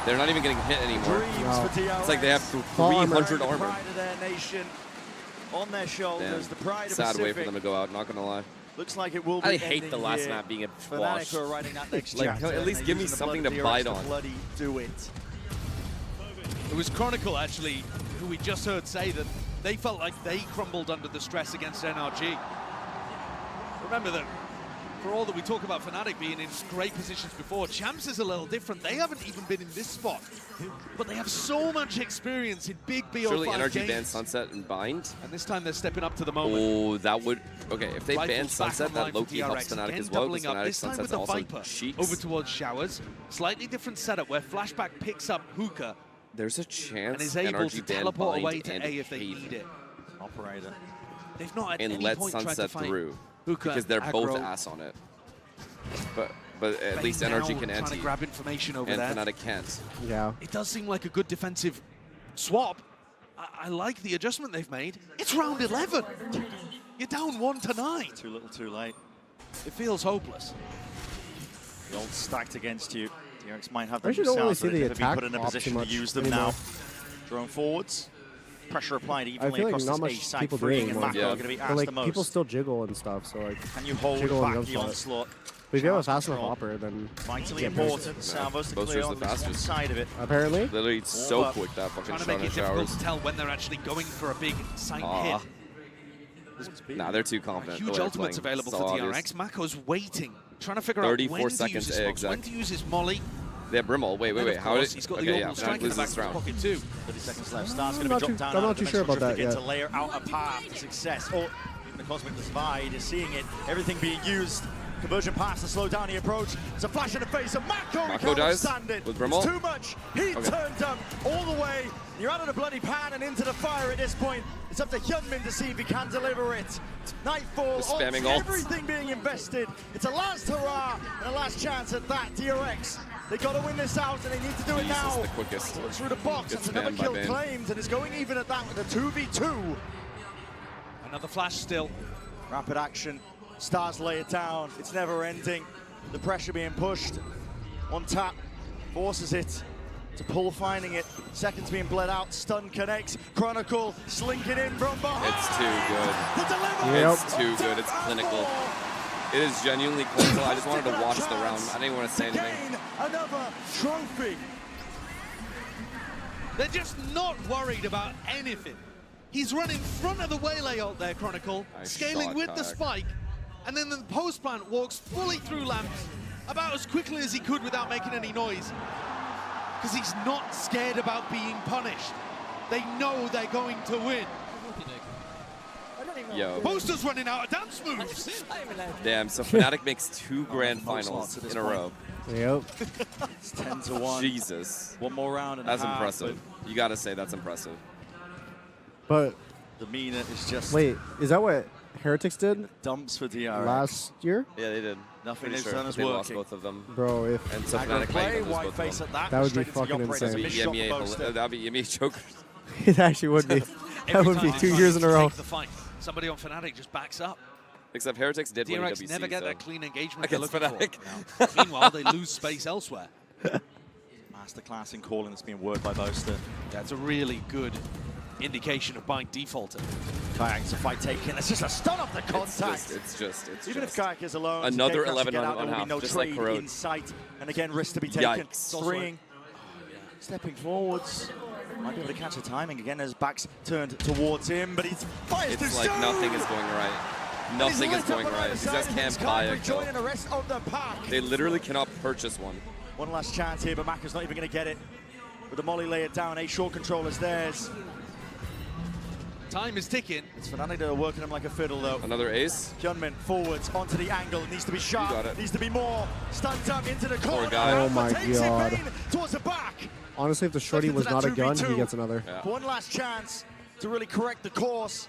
They're not even getting hit anymore. It's like they have 300 armor.
Pride of their nation on their shoulders. The pride of
sad
Pacific.
way for them to go out, not gonna lie.
Looks like it will be.
I hate the last map being a wash.
Fnatic are writing that next
like,
chapter,
at least give me something to bite on.
Bloody do it.
It was Chronicle, actually, who we just heard say that they felt like they crumbled under the stress against NRG. Remember that for all that we talk about Fnatic being in great positions before, Champs is a little different. They haven't even been in this spot, but they have so much experience in big BO5
Surely Energy
games.
bans Sunset and Bind.
And this time they're stepping up to the moment.
Oh, that would... Okay, if they ban
Rifles back
Sunset, that
online for
low-key helps
DRX.
Fnatic
Again,
as well, because
doubling up.
Fnatic
This time with
Sunset's
the
also
Viper
cheeks.
over towards Showers. Slightly different setup where Flashback picks up Hookah
There's a chance
and is able
Energy
to
ban
teleport
Bind
away to
and
A if they
Haven.
need it.
Operator.
They've not at
And
any
let
point tried to
Sunset
fight
through.
Hookah,
Because they're both
aggro.
ass on it. But at
Bane
least
now
Energy can
trying
anti.
to grab information over
and
there.
Fnatic can't.
Yeah.
It does seem like a good defensive swap. I like the adjustment they've made. It's round 11. You're down 1-9.
Too little, too late.
It feels hopeless.
The old stacked against you. DRX might have them
I actually don't really
themselves,
see
but
the
they've been
attack
put in a
op
position
too
to
much
use them
anymore.
now. Drone forwards. Pressure applied
I
evenly
feel like
across
not
this
much
A side.
people do
Freeing and
anymore.
Mako are going to be
But
asked
like
the most.
people still jiggle and stuff, so like.
Can you hold
jiggle
back
and
the
jump
onslaught?
But if you have a fast
Control.
enough hopper, then
Vitally
yeah,
important. Salvos to clear
Boaster's
on
the
this one
fastest.
side of it.
Apparently.
Literally, it's so quick that fucking
Trying to
shot
make
in
it difficult
Showers.
to tell when they're actually going for a big silent hit.
Nah, they're too confident.
Huge
the way they're
ultimates
playing.
available
So
for
obvious.
DRX. Mako's waiting, trying to figure out
34
when to
seconds,
use his smokes, when
exact.
to use his molly.
They have Brimble. Wait.
And of
How
course,
did...
he's got
Okay,
the
yeah,
orbital
Fnatic
strike in the
loses
back
this
of his
round.
pocket too.
30 seconds left. Star's going to
I'm
be
not
dropped
too-
down.
I'm not too sure about that
begin
yet.
to layer out a path to success. Or even the Cosmic Divide is seeing it. Everything being used. Conversion pass to slow down the approach. It's a flash in the face of Mako.
Mako dies
stand it.
with
It's too much. He turned up all the way. You're out of the bloody pan and into the fire at this point. It's up to Hyunmin to see if he can deliver it. Nightfall,
spamming
everything being invested. It's a last hurrah and a last chance at that. DRX, they got to win this out and they need to do it now.
The quickest.
Through the box, that's another kill claimed, and it's going even at that with a 2v2.
Another flash still.
Rapid action. Stars lay it down. It's never ending. The pressure being pushed. On tap, forces it to pull, finding it. Seconds being bled out. Stun connects. Chronicle slinking in from behind.
It's too good. It's too good. It's clinical. It is genuinely clinical. I just wanted to watch the round. I didn't want to say anything.
Another trophy.
They're just not worried about anything. He's running front of the waylay out there, Chronicle, scaling with the spike, and then the post plant walks fully through lamps about as quickly as he could without making any noise. Because he's not scared about being punished. They know they're going to win.
Yo.
Boaster's running out of dance moves.
Damn, so Fnatic makes 2 grand finals in a row.
Yep.
It's 10-1.
Jesus.
One more round and
that's impressive. You gotta say that's impressive.
But
demeanor is just...
Wait, is that what Heretics did?
Dumps for DRX.
Last year?
Yeah, they did.
Nothing
Pretty
they've done is
they
working.
Lost both of them.
Bro, if...
And so Fnatic might even lose
white
both
face
of them.
at
that would be fucking insane.
That'd be EMEA chokers.
It actually would be. That would be 2 years in a row.
Somebody on Fnatic just backs up.
Except Heretics did win
DRX
WC,
never get
so.
that clean engagement they're
Against
looking
Fnatic.
for. No. Meanwhile, they lose space elsewhere.
Masterclass in calling that's being worded by Boaster.
That's a really good indication of buying defaulted.
Kayak's a fight taken. It's just a stun off the contact. Even if Kayak is alone,
another
11
on one half,
no
just like Corrode.
in sight. And again, risk to be taken.
Yikes.
Freeing. Stepping forwards. Might be able to catch the timing again as back's turned towards him, but he's fires
It's like nothing is going right. Nothing is going right. These guys can't buy a kill.
The rest of the pack.
They literally cannot purchase one.
One last chance here, but Maka's not even going to get it. With the molly lay it down, a short control is theirs.
Time is ticking.
It's Fnatic that are working him like a fiddle, though.
Another ace.
Hyunmin forwards onto the angle. It needs to be sharp.
You got it.
Needs to be more. Stunned up into the corner.
Poor guy.
Oh my god.
Towards the back.
Honestly, if the shorty was not a gun, he gets another.
Yeah.
One last chance to really correct the course.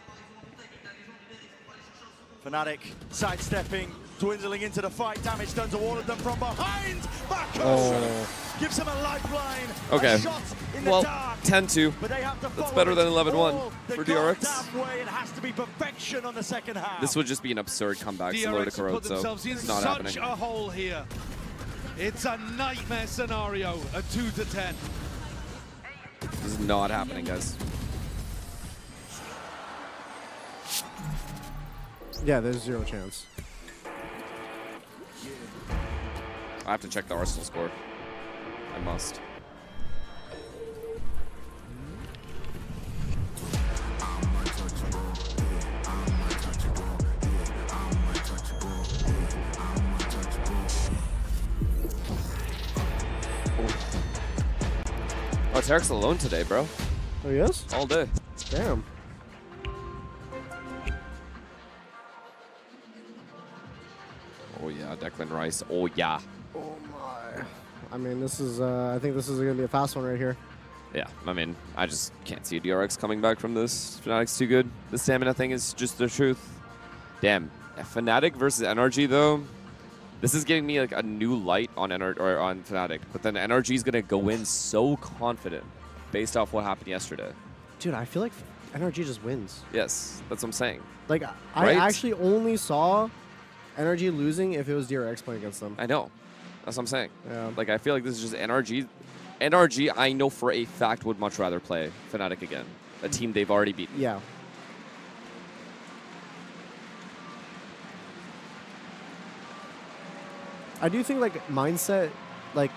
Fnatic sidestepping, dwindling into the fight. Damage done to all of them from behind. Mako gives him a lifeline.
Okay.
A shot in the
Well,
dark.
10-2.
But they have to
That's better than 11-1 for DRX.
It has to be perfection on the second half.
This would just be an absurd comeback similar to
DRX put
Corrode, so
themselves in
it's not
such
happening.
a hole here. It's a nightmare scenario, a 2-10.
This is not happening, guys.
Yeah, there's 0 chance.
I have to check the Arsenal score. I must. Oh, Tarek's alone today, bro.
Oh, he is?
All day.
Damn.
Oh yeah, Declan Rice. Oh yeah.
Oh my. I mean, this is, I think this is going to be a fast one right here.
Yeah, I mean, I just can't see DRX coming back from this. Fnatic's too good. The stamina thing is just the truth. Damn. Fnatic versus NRG, though, this is giving me like a new light on on Fnatic. But then NRG is going to go in so confident based off what happened yesterday.
Dude, I feel like NRG just wins.
Yes, that's what I'm saying.
Like, I actually only saw NRG losing if it was DRX playing against them.
I know. That's what I'm saying.
Yeah.
Like, I feel like this is just NRG. NRG, I know for a fact, would much rather play Fnatic again. A team they've already beaten.
Yeah. I do think, like, mindset, like,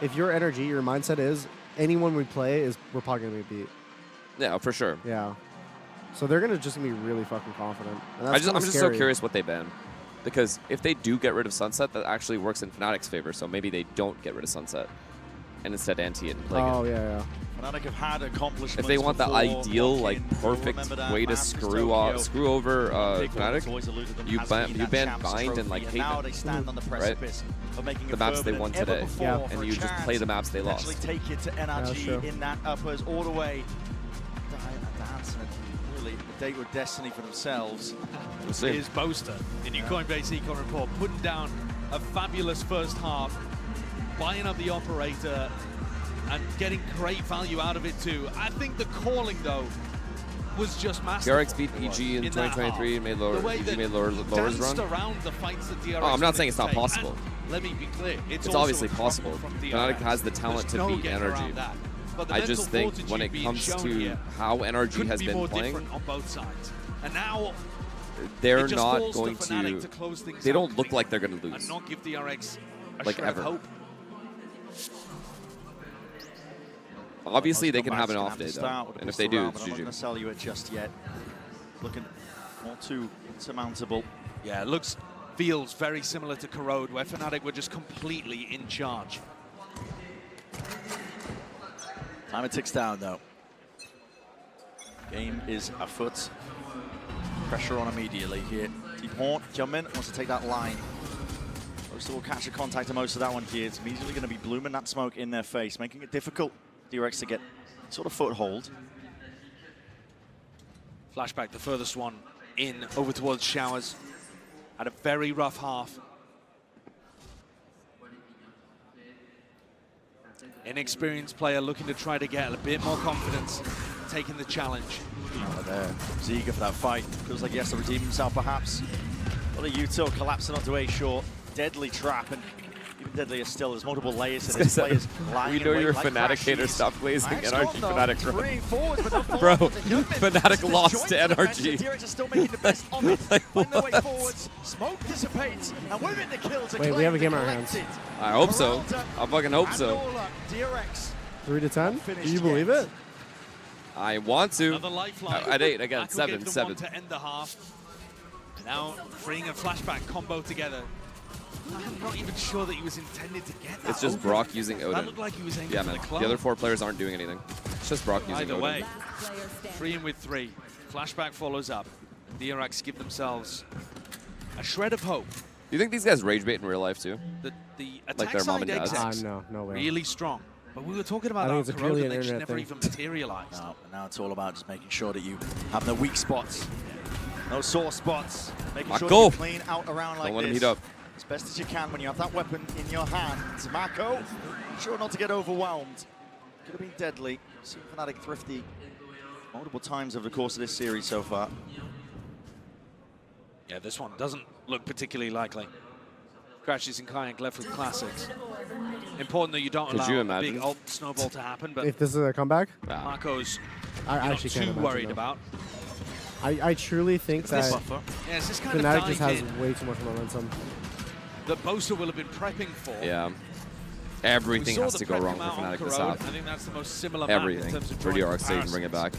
if your energy, your mindset is, anyone we play is, we're probably going to be beat.
Yeah, for sure.
Yeah. So they're going to just be really fucking confident. And that's
I'm just so curious what they ban. Because if they do get rid of Sunset, that actually works in Fnatic's favor. So maybe they don't get rid of Sunset. and instead anti it and play it.
Oh, yeah.
Fnatic have had accomplishments.
If they want the ideal, like, perfect way to screw over Fnatic, you ban Bind and, like, Haven, right? The maps they won today.
Yeah.
And you just play the maps they lost.
Actually take it to NRG in that uppers all the way. Dancing really a date with destiny for themselves.
Here's Boaster, the new Coinbase Econ report, putting down a fabulous first half, buying up the operator, and getting great value out of it too. I think the calling though was just masterful.
DRX beat PG in 2023 and made lowers run.
Around the fights that DRX
I'm not saying it's not possible.
Let me be clear.
It's obviously possible. Fnatic has the talent to beat Energy. I just think when it comes to how Energy has been playing,
on both sides. And now
they're not going to. They don't look like they're going to lose.
And not give DRX a
like
shred
ever.
of hope.
Obviously, they can have an off day though, and if they do, it's
GG. I'm not going to sell you it just yet. Looking all too insurmountable.
Yeah, it feels very similar to Corrode, where Fnatic were just completely in charge.
Timer ticks down though. Game is afoot. Pressure on immediately here. Deep Horn, Jumpman wants to take that line. Most will catch a contact to most of that one here. It's immediately going to be blooming that smoke in their face, making it difficult for DRX to get sort of foothold.
Flashback, the furthest one in, over towards Showers. Had a very rough half. Inexperienced player looking to try to get a bit more confidence, taking the challenge.
There, he's eager for that fight. Feels like he has to redeem himself, perhaps. What a util collapsing onto a short, deadly trap, and even deadlier still. There's multiple layers to this. Players lying
we know
in
you're a
wait
Fnatic
like
hater. Stop glazing NRG Fnatic,
bro.
Bro, Fnatic lost to NRG.
DRX are still making the best of it. Find their way forwards. Smoke dissipates, and with it the kills.
Wait, we have a game on our hands.
I hope so. I fucking hope so.
DRX
3-10. Do you believe it?
I want to. At 8 again. 7.
To end the half. Now freeing a Flashback combo together. I'm not even sure that he was intended to get that.
It's just Brock using Odin.
That looked like he was aiming
yeah,
for
man.
the club.
The other 4 players aren't doing anything. It's just Brock using
Either
Odin.
way, 3 with 3. Flashback follows up. DRX give themselves a shred of hope.
Do you think these guys rage bait in real life too?
The
like
attack
their mom
side
and dads?
execs
no way.
really strong. But we were talking about
I think
that
it's purely
and
an
they just
internet
never
thing.
even materialized.
No, now it's all about just making sure that you have no weak spots. No sore spots. Making sure you clean out around like this.
Don't let him heat up.
As best as you can when you have that weapon in your hands. Mako, sure not to get overwhelmed. Could have been deadly. Seen Fnatic thrifty multiple times over the course of this series so far.
Yeah, this one doesn't look particularly likely. Crashes and Kayak left with classics. Important that you don't allow a big ult snowball to happen, but
if this is a comeback,
Marco's
I actually
not too worried about.
I truly think that Fnatic just has way too much momentum.
That Boaster will have been prepping for.
Yeah. Everything has to go wrong for Fnatic this half.
I think that's the most similar
Everything.
map in terms of
For DRX to even bring it back.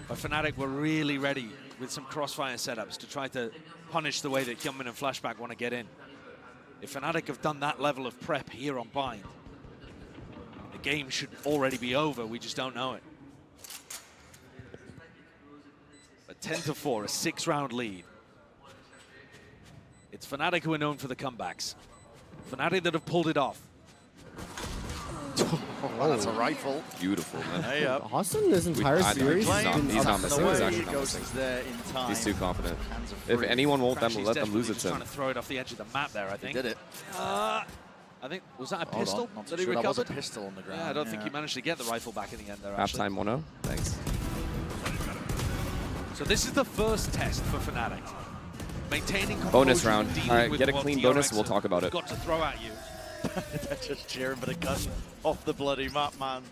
But Fnatic were really ready with some crossfire setups to try to punish the way that Hyunmin and Flashback want to get in. If Fnatic have done that level of prep here on Bind, the game should already be over. We just don't know it. But 10-4, a 6-round lead. It's Fnatic who are known for the comebacks. Fnatic that have pulled it off.
Oh, that's a rifle.
Beautiful, man.
Hey,
Austin, this entire series,
he's not missing. He's actually not missing. He's too confident. If anyone won't let them lose it to him.
Trying to throw it off the edge of the map there, I think.
He did it.
I think, was that a pistol that he recovered?
That was a pistol on the ground.
Yeah, I don't think he managed to get the rifle back in the end there, actually.
Halftime 1-0. Thanks.
So this is the first test for Fnatic. Maintaining
bonus round. All right, get a clean bonus and we'll talk about it.
Got to throw at you.
They're just cheering for the gun off the bloody map, man.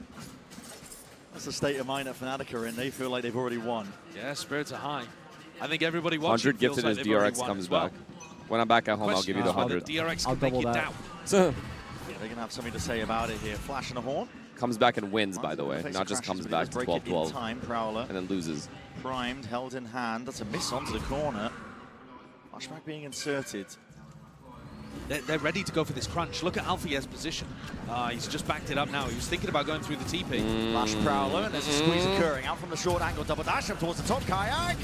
That's the state of mind that Fnatic are in. They feel like they've already won.
Yeah, spirits are high. I think everybody watching
100 gifted as DRX comes back. When I'm back at home, I'll give you the 100.
DRX
I'll double that.
Yeah, they're going to have something to say about it here. Flash and a horn.
Comes back and wins, by the way. Not just comes back to 12-12.
Prowler.
And then loses.
Primed, held in hand. That's a miss onto the corner. Flashback being inserted.
they're ready to go for this crunch. Look at Alfier's position. He's just backed it up now. He was thinking about going through the TP.
Flash Prowler, and there's a squeeze occurring. Out from the short angle, double dash up towards the top. Kayak.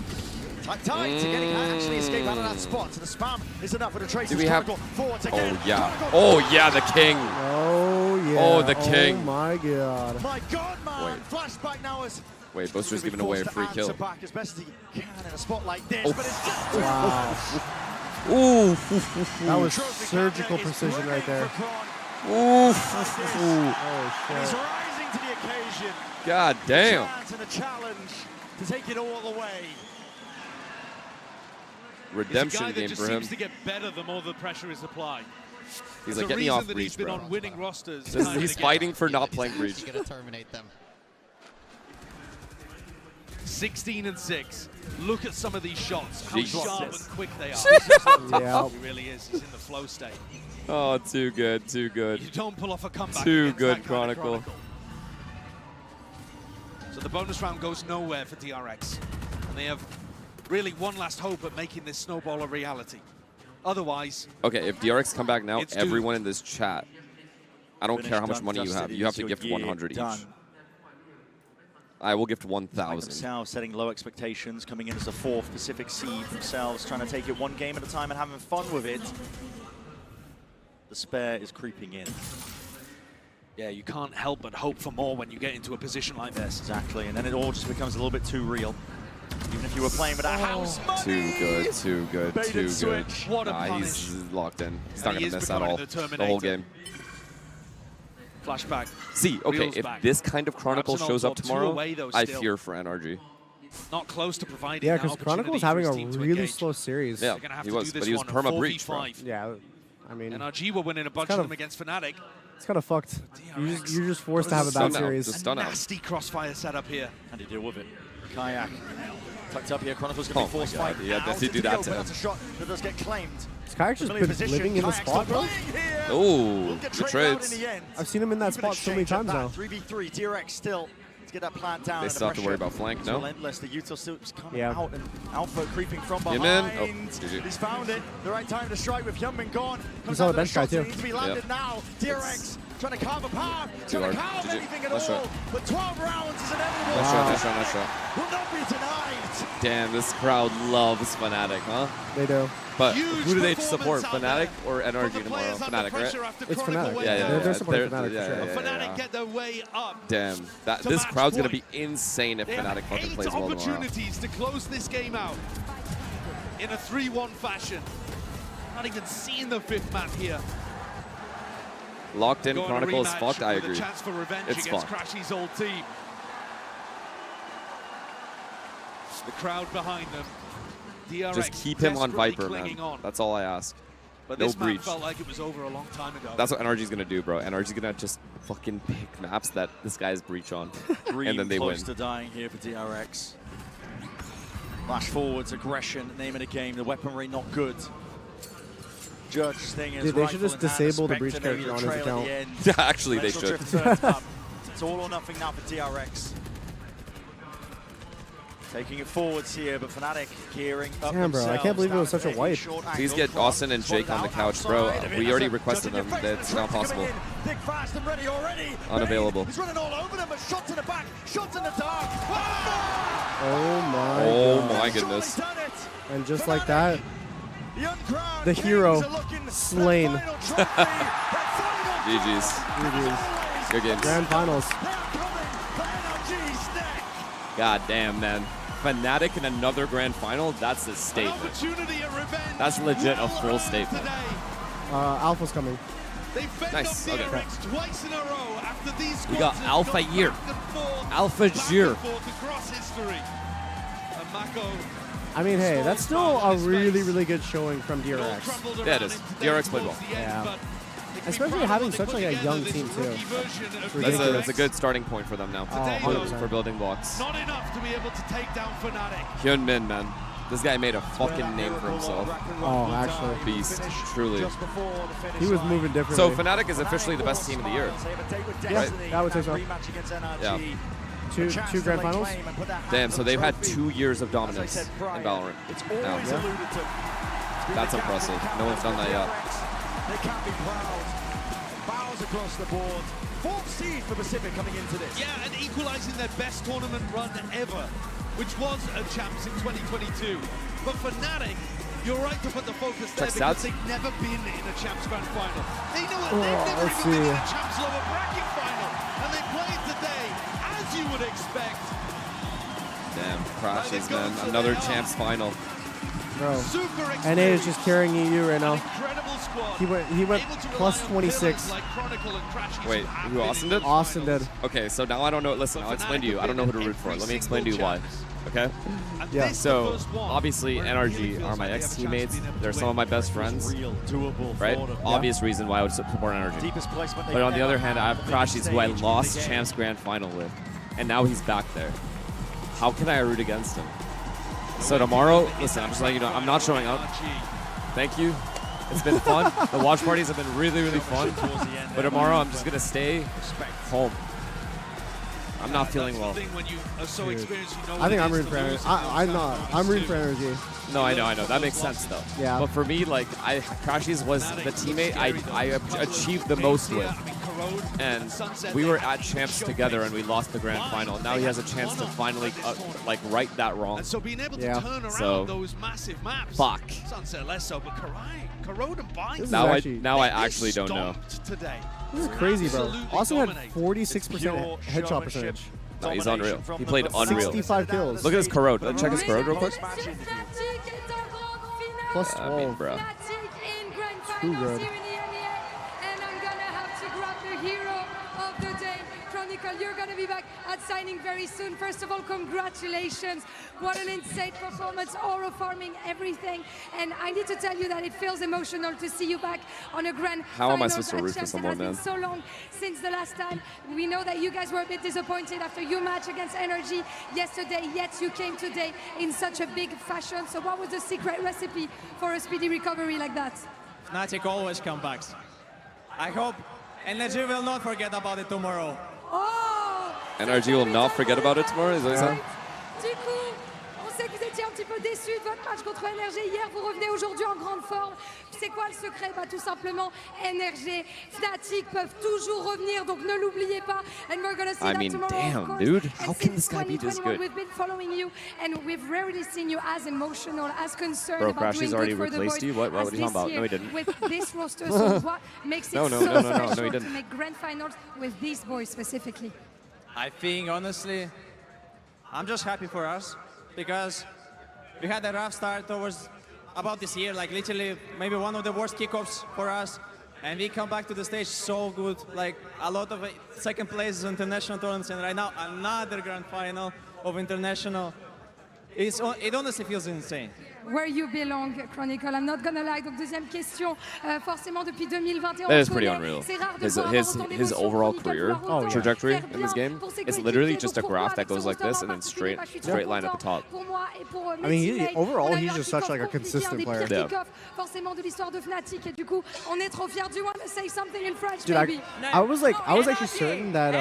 Tight to getting actually escape out of that spot. So the spam is enough for the Tracer.
Do we have... Oh, yeah. Oh, yeah, the king.
Oh, yeah.
Oh, the king.
Oh, my God.
My God, man.
Wait.
Flashback now is...
Wait, Boaster's giving away a free kill.
Back as best he can in a spot like this,
oh.
but it's just...
Wow.
Ooh.
That was surgical precision right there.
Ooh.
Oh, shit.
He's rising to the occasion.
God damn.
A chance and a challenge to take it all the way.
Redemption game for him.
Seems to get better the more the pressure is applied.
He's like, get me off Breach, bro.
On winning rosters.
He's fighting for not playing Breach.
He's gonna terminate them.
16 and 6. Look at some of these shots. How sharp and quick they are.
Yeah.
He really is. He's in the flow state.
Oh, too good, too good.
You don't pull off a comeback.
Too good, Chronicle.
So the bonus round goes nowhere for DRX. And they have really one last hope at making this snowball a reality. Otherwise...
Okay, if DRX come back now, everyone in this chat, I don't care how much money you have to gift 100 each. I will gift 1,000.
Themselves setting low expectations, coming in as a 4th Pacific seed themselves, trying to take it one game at a time and having fun with it. The spare is creeping in.
Yeah, you can't help but hope for more when you get into a position like this.
Exactly, and then it all just becomes a little bit too real. Even if you were playing with that house money.
Too good, too good, too good.
What a punish.
He's locked in. He's not going to miss at all the whole game.
Flashback.
See, okay, if this kind of Chronicle shows up tomorrow, I fear for NRG.
Not close to providing.
Yeah, because Chronicle is having a really slow series.
Yeah, he was, but he was perma-breach, bro.
Yeah, I mean...
NRG were winning a bunch of them against Fnatic.
It's kind of fucked. You're just forced to have a bad series.
Nasty crossfire setup here.
How do you deal with it? Kayak. Tucked up here, Chronicle's going to be forced fight.
Yeah, definitely do that to him.
That's a shot that does get claimed.
This Kayak's just been living in the spot, bro.
Oh, the trades.
I've seen him in that spot so many times now.
3v3, DRX still to get that plant down.
They still have to worry about flank, no?
Relentless, the Utah Silks coming out and Alpha creeping from behind.
Oh,
he's found it. The right time to strike with Hyunmin gone.
He's on the bench guy too.
Needs to be landed now. DRX trying to carve a path, trying to carve anything at all. But 12 rounds is inevitable.
Nice shot.
Will not be denied.
Damn, this crowd loves Fnatic, huh?
They do.
But who do they support, Fnatic or NRG tomorrow? Fnatic, right?
It's Fnatic.
Yeah.
They're supporting Fnatic for sure.
Fnatic get their way up.
Damn, this crowd's going to be insane if Fnatic fucking plays well tomorrow.
8 opportunities to close this game out in a 3-1 fashion. Not even seeing the 5th map here.
Locked in Chronicle is fucked, I agree.
Chance for revenge
it's
against
fucked.
Crashy's old team. The crowd behind them. DRX
just keep him on Viper, man. That's all I ask.
But
no
this
breach.
map felt like it was over a long time ago.
That's what NRG's gonna do, bro. NRG's gonna just fucking pick maps that this guy's breach on, and then they win.
Close to dying here for DRX. Flash forwards, aggression, name of the game. The weaponry not good. Judge thing is
they should just disable the breach character on his account.
Yeah, actually, they should.
It's all or nothing now for DRX. Taking it forwards here, but Fnatic gearing up.
Damn, bro, I can't believe it was such a wipe.
Please get Austin and Jake on the couch, bro. We already requested them. It's not possible.
Thick, fast, and ready already.
Unavailable.
He's running all over them, but shots in the back, shots in the dark.
Oh
my goodness.
And just like that, the hero slain.
GG's. Good games.
Grand finals.
God damn, man. Fnatic in another grand final, that's a statement. That's legit a full statement.
Alpha's coming.
Nice. Okay.
Twice in a row after these
we got Alpha Year. Alpha Year.
I mean, hey, that's still a really, really good showing from DRX.
Yeah, it is. DRX played well.
Yeah. Especially having such like a young team too.
That's a good starting point for them now. For building blocks.
Not enough to be able to take down Fnatic.
Hyunmin, man. This guy made a fucking name for himself.
Oh, actually.
Beast, truly.
He was moving differently.
So Fnatic is officially the best team of the year.
Yeah,
right?
that would say so.
Yeah.
Two grand finals?
Damn, so they've had 2 years of dominance in Valorant. Now. That's impressive. No one's done that yet.
They can be proud. Bows across the board. 4th seed for Pacific coming into this.
Yeah, and equalizing their best tournament run ever, which was a champs in 2022. But Fnatic, you're right to put the focus there because they've never been in a champs grand final. They know it. They've never even been in a champs lower bracket final, and they played today, as you would expect.
Damn, crashes, man. Another champs final.
Bro, NA is just carrying EU right now. He went plus 26.
Wait, who, Austin did?
Austin did.
Okay, so now I don't know. Listen, I'll explain to you. I don't know who to root for. Let me explain to you why. Okay?
Yeah.
So, obviously, NRG are my ex-teammates. They're some of my best friends. Right? Obvious reason why I would support NRG. But on the other hand, I have Crashies, who I lost champs grand final with. And now he's back there. How can I root against him? So tomorrow, listen, I'm just letting you know, I'm not showing up. Thank you. It's been fun. The watch parties have been really, really fun. But tomorrow, I'm just going to stay home. I'm not feeling well.
I think I'm rooting for energy. I'm not. I'm rooting for energy.
No, I know. That makes sense, though.
Yeah.
But for me, like, Crashies was the teammate I achieved the most with. And we were at champs together, and we lost the grand final. Now he has a chance to finally, like, right that wrong.
And so being able to turn around those massive maps.
Fuck.
Sunset less so, but Corrode and Bind.
Now I actually don't know.
Today.
This is crazy, bro. Austin had 46% headshot percentage.
No, he's unreal. He played unreal.
65 kills.
Look at his Corrode. Check his Corrode real quick.
Plus 12.
Bro.
Too good.
And I'm gonna have to grab the hero of the day. Chronicle, you're gonna be back at signing very soon. First of all, congratulations. What an insane performance, aura farming, everything. And I need to tell you that it feels emotional to see you back on a grand
How am I supposed to root for someone,
man? It has been so long since the last time. We know that you guys were a bit disappointed after your match against NRG yesterday, yet you came today in such a big fashion. So what was the secret recipe for a speedy recovery like that?
Fnatic always comes back. I hope NRG will not forget about it tomorrow.
Oh!
NRG will not forget about it tomorrow, is that what you're saying?
Du coup, on sait que vous étiez un petit peu déçus de votre match contre NRG hier. Vous revenez aujourd'hui en grande forme. C'est quoi le secret? Bah, tout simplement, NRG, Fnatic peuvent toujours revenir, donc ne l'oubliez pas. And we're gonna see that tomorrow,
damn, dude. How can this guy be this good?
We've been following you, and we've rarely seen you as emotional, as concerned
Bro,
about doing
already
good for the
replaced
boys
you? What are you talking about? No, he didn't.
With this roster, so what makes it so special to make grand finals with these boys specifically?
I think, honestly, I'm just happy for us because we had a rough start towards about this year, like literally maybe one of the worst kickoffs for us. And we come back to the stage so good, like a lot of second places in international tournaments, and right now another grand final of international. It honestly feels insane.
Where you belong, Chronicle. I'm not gonna lie. Donc deuxième question, forcément depuis 2021.
That is pretty unreal. His overall career trajectory in this game is literally just a graph that goes like this and then straight line at the top.
I mean, overall, he's just such like a consistent player.
Yeah.
Forcément de l'histoire de Fnatic, et du coup, on est trop fiers. Do you want to say something in French,
Dude,
baby?
I was actually certain that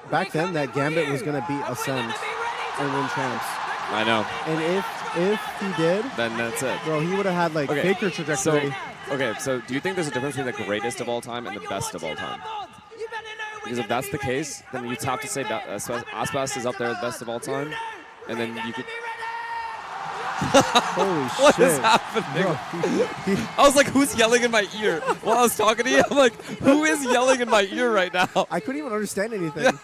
back then that Gambit was gonna beat Ascend and win champs.
I know.
And if he did,
then that's it.
Bro, he would have had like Faker trajectory.
So do you think there's a difference between the greatest of all time and the best of all time? Because if that's the case, then you'd have to say Aspas is up there as best of all time, and then you could.
Holy
what
shit.
is happening? I was like, who's yelling in my ear? While I was talking to you, I'm like, who is yelling in my ear right now?
I couldn't even understand anything.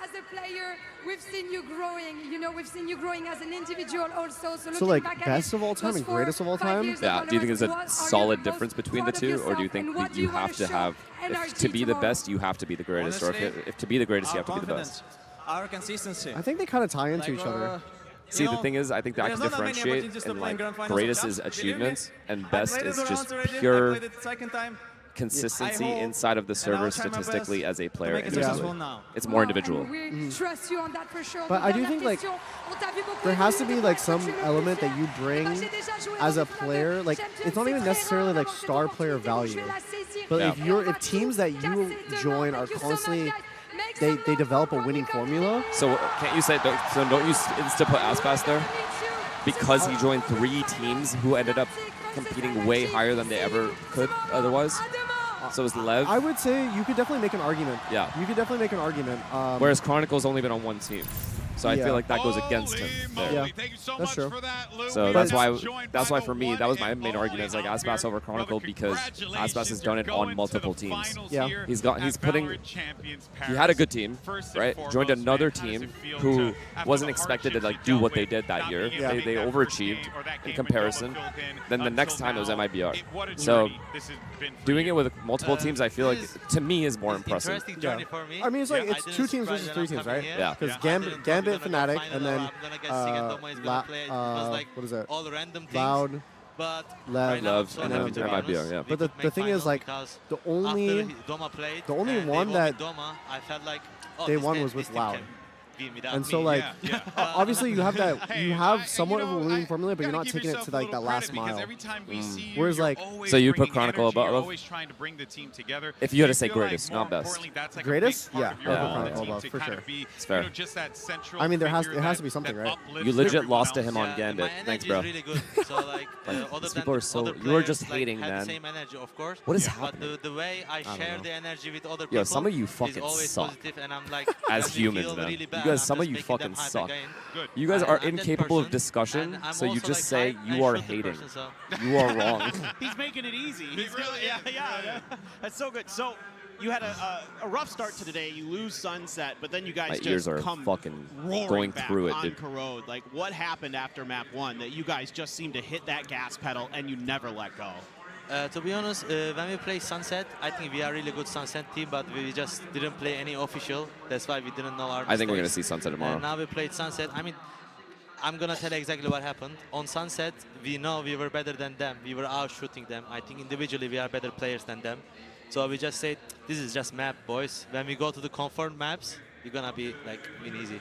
As a player, we've seen you growing. You know, we've seen you growing as an individual also.
So like best of all time and greatest of all time?
Yeah. Do you think there's a solid difference between the two, or do you think that you have to have, to be the best, you have to be the greatest, or if to be the greatest, you have to be the best?
Our consistency.
I think they kind of tie into each other.
See, the thing is, I think that I can differentiate, and like greatest is achievements, and best is just pure consistency inside of the server statistically as a player individually. It's more individual.
We trust you on that for sure.
But I do think like there has to be like some element that you bring as a player. Like it's not even necessarily like star player value, but if teams that you join are constantly they develop a winning formula.
So can't you say don't you insta put Aspas there? because he joined 3 teams who ended up competing way higher than they ever could otherwise. So it's Lev.
I would say you could definitely make an argument.
Yeah.
You could definitely make an argument.
Whereas Chronicle's only been on 1 team. So I feel like that goes against him.
Yeah, that's true.
So that's why for me, that was my main argument. It's like Aspas over Chronicle because Aspas has done it on multiple teams.
Yeah.
He had a good team, right? Joined another team who wasn't expected to like do what they did that year.
Yeah.
They overachieved in comparison. Then the next time it was MIBR. So doing it with multiple teams, I feel like, to me, is more impressive.
Yeah. I mean, it's like it's 2 teams versus 3 teams, right?
Yeah.
Because Gambit, Fnatic, and then what is it? Loud,
Lev, and then MIBR. Yeah.
But the thing is, like, the only one that they won was with Loud. And so, like, obviously you have that, you have somewhat of a winning formula, but you're not taking it to like that last mile. Whereas, like,
so you put Chronicle above? If you had to say greatest, not best.
Greatest? Yeah, Chronicle above for sure.
It's fair.
I mean, it has to be something, right?
You legit lost to him on Gambit. Thanks, bro. These people are so. You are just hating, man. What is happening?
The way I share the energy with other people.
Yo, some of you fucking suck. As humans, man. Some of you fucking suck. You guys are incapable of discussion, so you just say you are hating. You are wrong.
He's making it easy. He's really, yeah. That's so good. So you had a rough start to today. You lose Sunset, but then you guys just come
fucking
roaring
going
back
through it,
on
dude.
Corrode. Like, what happened after map 1 that you guys just seemed to hit that gas pedal and you never let go?
To be honest, when we play Sunset, I think we are really good Sunset team, but we just didn't play any official. That's why we didn't know our mistakes.
I think we're going to see Sunset tomorrow.
And now we played Sunset. I mean, I'm going to tell you exactly what happened. On Sunset, we know we were better than them. We were out-shooting them. I think individually we are better players than them. So we just said, this is just map, boys. When we go to the confirmed maps, you're gonna be like win easy.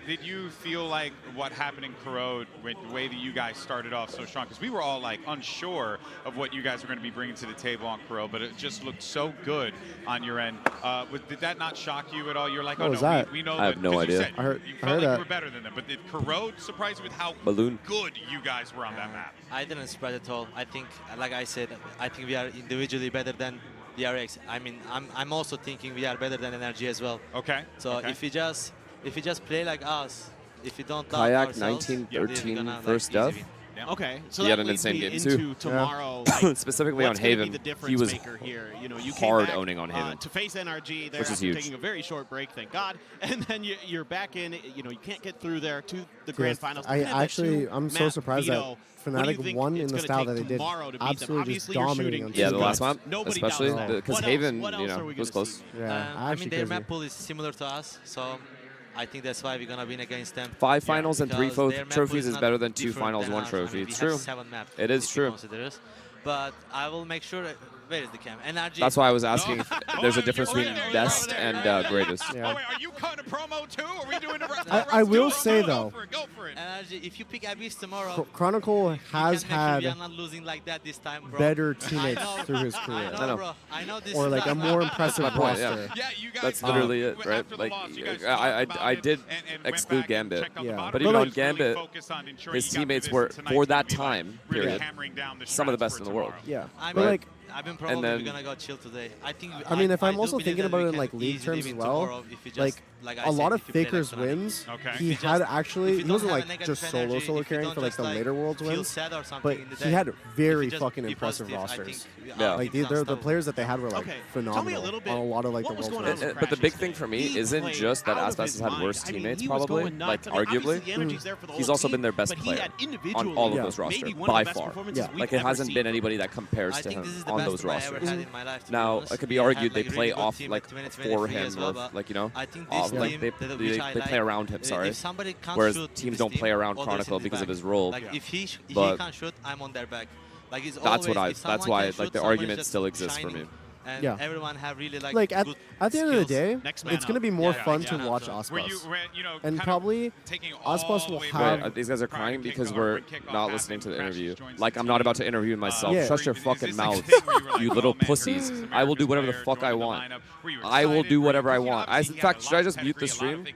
Did you feel like what happened in Corrode, with the way that you guys started off so strong? Because we were all like unsure of what you guys were going to be bringing to the table on Corrode, but it just looked so good on your end. Did that not shock you at all? You're like, oh no, we know.
I have no idea.
You felt like you were better than them, but did Corrode surprise you with how good you guys were on that map?
I didn't surprise at all. I think, like I said, I think we are individually better than DRX. I mean, I'm also thinking we are better than NRG as well.
Okay.
So if we just play like us, if we don't
Kayak 19-13 first death.
Okay, so
he
that
had an
leads
insane
me
game
into
too.
Tomorrow,
like, specifically on Haven, he was
here. You know, you
hard
came back,
owning on Haven
to face NRG there
which is
after
huge.
taking a very short break, thank God, and then you're back in. You know, you can't get through there to the grand finals.
I'm so surprised that Fnatic won in the style that they did. Absolutely just dominating on
the last map, especially because Haven, you know, was close.
Yeah,
I mean, their map pool is similar to us, so I think that's why we're gonna win against them.
5 finals and 3 trophies is better than 2 finals, 1 trophy.
I mean,
it's true.
7 maps,
it is true.
But I will make sure. Where is the cam? NRG.
That's why I was asking if there's a difference between best and greatest.
Yeah. Oh, wait, are you cutting a promo too? Are we doing
I will say though,
Go for it. NRG, if you pick Abyss tomorrow,
Chronicle has had
we are not losing like that this time, bro.
better teammates through his career.
I know this
or like a more impressive roster.
Yeah, you guys.
That's literally it, right? Like, I did exclude Gambit, but even on Gambit, his teammates were, for that time period, some of the best in the world.
Yeah, but like.
I've been probably gonna go chill today. I think.
I mean, if I'm also thinking about it in like league terms as well, like a lot of Faker's wins, he had actually, he wasn't like just solo carrying for like the later Worlds wins, but he had very fucking impressive rosters.
Yeah,
like the players that they had were like phenomenal on a lot of like the Worlds wins.
But the big thing for me isn't just that Aspas has had worse teammates, probably, like arguably. He's also been their best player on all of those rosters by far. Like it hasn't been anybody that compares to him on those rosters. Now, it could be argued they play off like for him, or like, you know, off, like they play around him. Sorry, whereas teams don't play around Chronicle because of his role.
Like if he can't shoot, I'm on their back. Like it's
that's why like the argument still exists for me.
And everyone have really
like at the end of the day, it's going to be more fun to watch Aspas. And probably Aspas will have...
Wait, these guys are crying because we're not listening to the interview. Like, I'm not about to interview myself. Shut your fucking mouth, you little pussies. I will do whatever the fuck I want. I will do whatever I want. In fact, should I just mute the stream?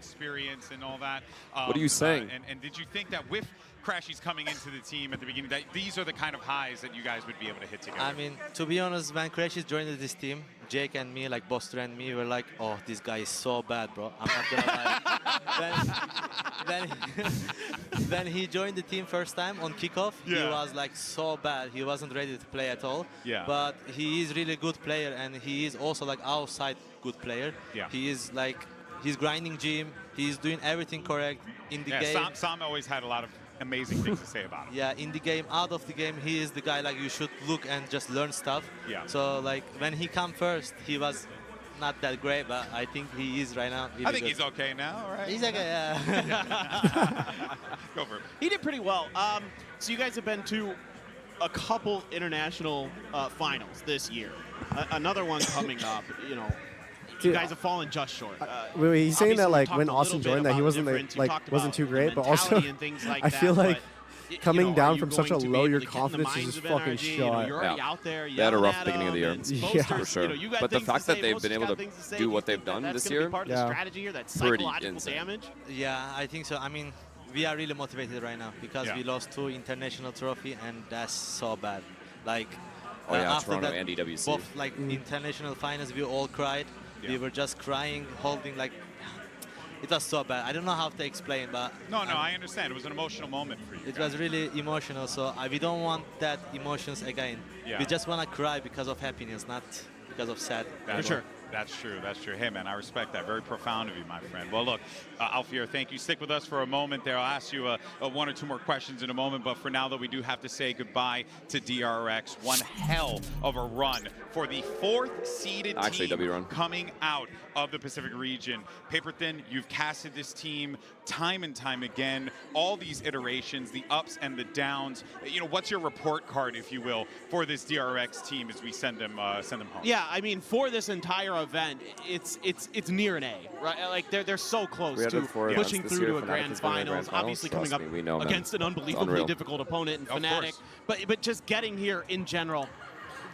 What are you saying?
And did you think that with Crashy's coming into the team at the beginning, that these are the kind of highs that you guys would be able to hit together?
I mean, to be honest, when Crashy joined this team, Jake and me, like Buster and me, were like, oh, this guy is so bad, bro. I'm not gonna lie. When he joined the team first time on kickoff, he was like so bad. He wasn't ready to play at all.
Yeah.
But he is really good player, and he is also like outside good player.
Yeah.
He is like, he's grinding gym. He's doing everything correct in the game.
Sam always had a lot of amazing things to say about him.
Yeah, in the game, out of the game, he is the guy like you should look and just learn stuff.
Yeah.
So like when he come first, he was not that great, but I think he is right now. Really
I think
good.
he's okay now, right?
He's okay, yeah.
Go for it.
He did pretty well. So you guys have been to a couple international finals this year. Another one coming up, you know. You guys have fallen just short.
He's saying that like when Austin joined that he wasn't wasn't too great, but also I feel like coming down from such a low, your confidence is just fucking shot.
You're already out there.
They had a rough beginning of the year,
yeah,
for sure. But the fact that they've been able to do what they've done this year,
pretty insane.
Yeah, I think so. I mean, we are really motivated right now because we lost 2 international trophy, and that's so bad. Like, after
Toronto
that,
and EWC.
both like international finals, we all cried. We were just crying, holding like. It was so bad. I don't know how to explain, but
no, I understand. It was an emotional moment for you.
It was really emotional. So we don't want that emotions again.
Yeah.
We just want to cry because of happiness, not because of sad.
For sure. That's true. That's true. Hey, man, I respect that. Very profound of you, my friend. Well, look, Alfier, thank you. Stick with us for a moment there. I'll ask you 1 or 2 more questions in a moment. But for now, though, we do have to say goodbye to DRX. One hell of a run for the 4th seeded team coming out of the Pacific region. Paper Thin, you've casted this team time and time again. All these iterations, the ups and the downs. You know, what's your report card, if you will, for this DRX team as we send them home?
Yeah, I mean, for this entire event, it's near an A, right? Like they're so close to pushing through to a grand finals. Obviously, coming up against an unbelievably difficult opponent in Fnatic, but just getting here in general.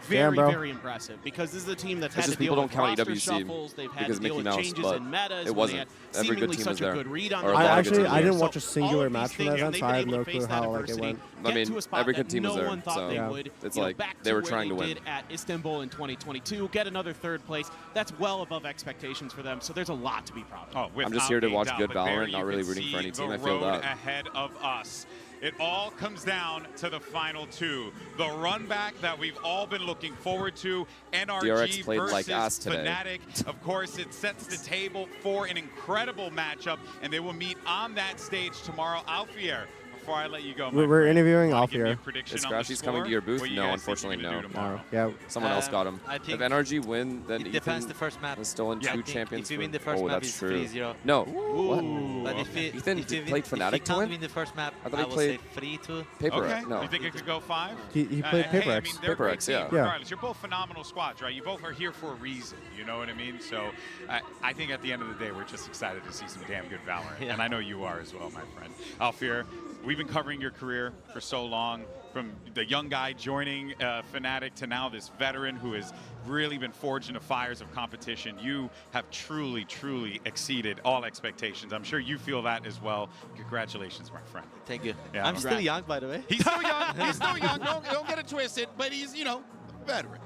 Very impressive, because this is a team that's had to deal with roster shuffles. They've had to deal with changes in metas.
It wasn't. Every good team was there.
I didn't watch a singular match from that event, so I have no clue how like it went.
I mean, every good team was there, so it's like they were trying to win.
At Istanbul in 2022, get another 3rd place. That's well above expectations for them, so there's a lot to be proud of.
I'm just here to watch good Valorant, not really rooting for any team. I feel that.
Ahead of us. It all comes down to the final 2. The run back that we've all been looking forward to. NRG versus
like ass today.
Fnatic. Of course, it sets the table for an incredible matchup, and they will meet on that stage tomorrow. Alfier, before I let you go,
we're interviewing Alfier.
Is Crashy's coming to your booth? No, unfortunately, no.
Yeah.
Someone else got him. If NRG win, then
it depends the first map.
Is still in 2 champions.
If you win the first map, it's 3-0.
No.
What? But if
Ethan played Fnatic to win?
Win the first map,
I thought he played
3-2.
Paper
okay.
No.
You think it could go 5?
He played Paper
I
X.
mean, they're
Paper X, yeah.
Regardless, you're both phenomenal squads, right? You both are here for a reason. You know what I mean? So I think at the end of the day, we're just excited to see some damn good Valorant, and I know you are as well, my friend. Alfier, we've been covering your career for so long, from the young guy joining Fnatic to now this veteran who has really been forged in the fires of competition. You have truly, truly exceeded all expectations. I'm sure you feel that as well. Congratulations, my friend.
Thank you.
Yeah,
I'm still young, by the way.
He's still young. He's still young. Don't get it twisted, but he's, you know, veteran.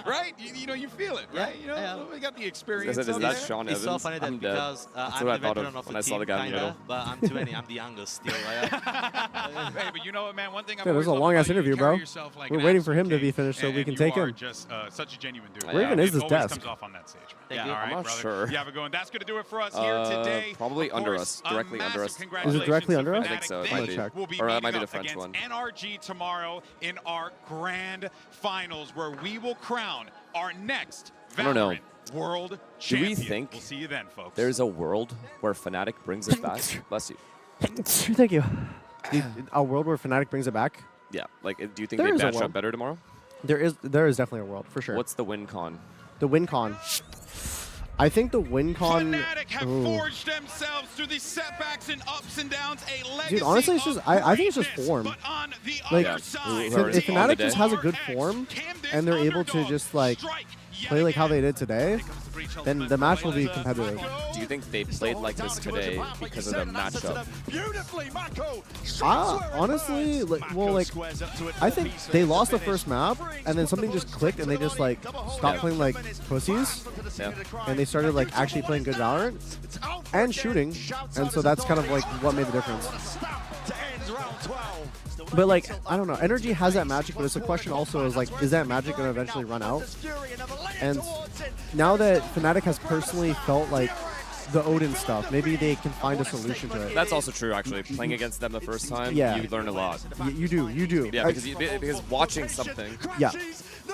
Right? You know, you feel it, right? You know, we got the experience.
Is that Sean Evans?
It's so funny that because I'm the veteran of the team, kinda, but I'm 20. I'm the youngest still.
Hey, but you know what, man? One thing
Dude, this is a long-ass interview, bro. We're waiting for him to be finished so we can take him.
You are just such a genuine dude.
Where even is this desk?
Comes off on that stage, man.
Thank you.
All right,
I'm not
brother.
sure.
You have it going. That's going to do it for us here today.
Probably under us, directly under us.
Is it directly under us?
I think so. It
They
might be.
will be
Or that might
meeting
be the
up
French one.
against NRG tomorrow in our grand finals, where we will crown our next Valorant World Champion.
Do we think
we'll see you then, folks.
There's a world where Fnatic brings it back? Bless you.
Thank you. A world where Fnatic brings it back?
Yeah. Like, do you think they match up better tomorrow?
There is definitely a world, for sure.
What's the win con?
The win con. I think the win con.
Fnatic have forged themselves through these setbacks and ups and downs. A legacy.
Dude, honestly, it's just I think it's just form. Like, if Fnatic just has a good form and they're able to just like play like how they did today, then the match will be competitive.
Do you you think they played like this today because of the matchup?
Honestly, I think they lost the first map, and then something just clicked, and they just like stopped playing like pussies, and they started like actually playing good Valorant and shooting, and so that's kind of like what made the difference. But like, I don't know, Energy has that magic, but it's a question also is like, is that magic going to eventually run out? And now that Fnatic has personally felt like the Odin stuff, maybe they can find a solution to it.
That's also true, actually. Playing against them the first time, you learn a lot.
You do.
Yeah, because watching something.
Yeah.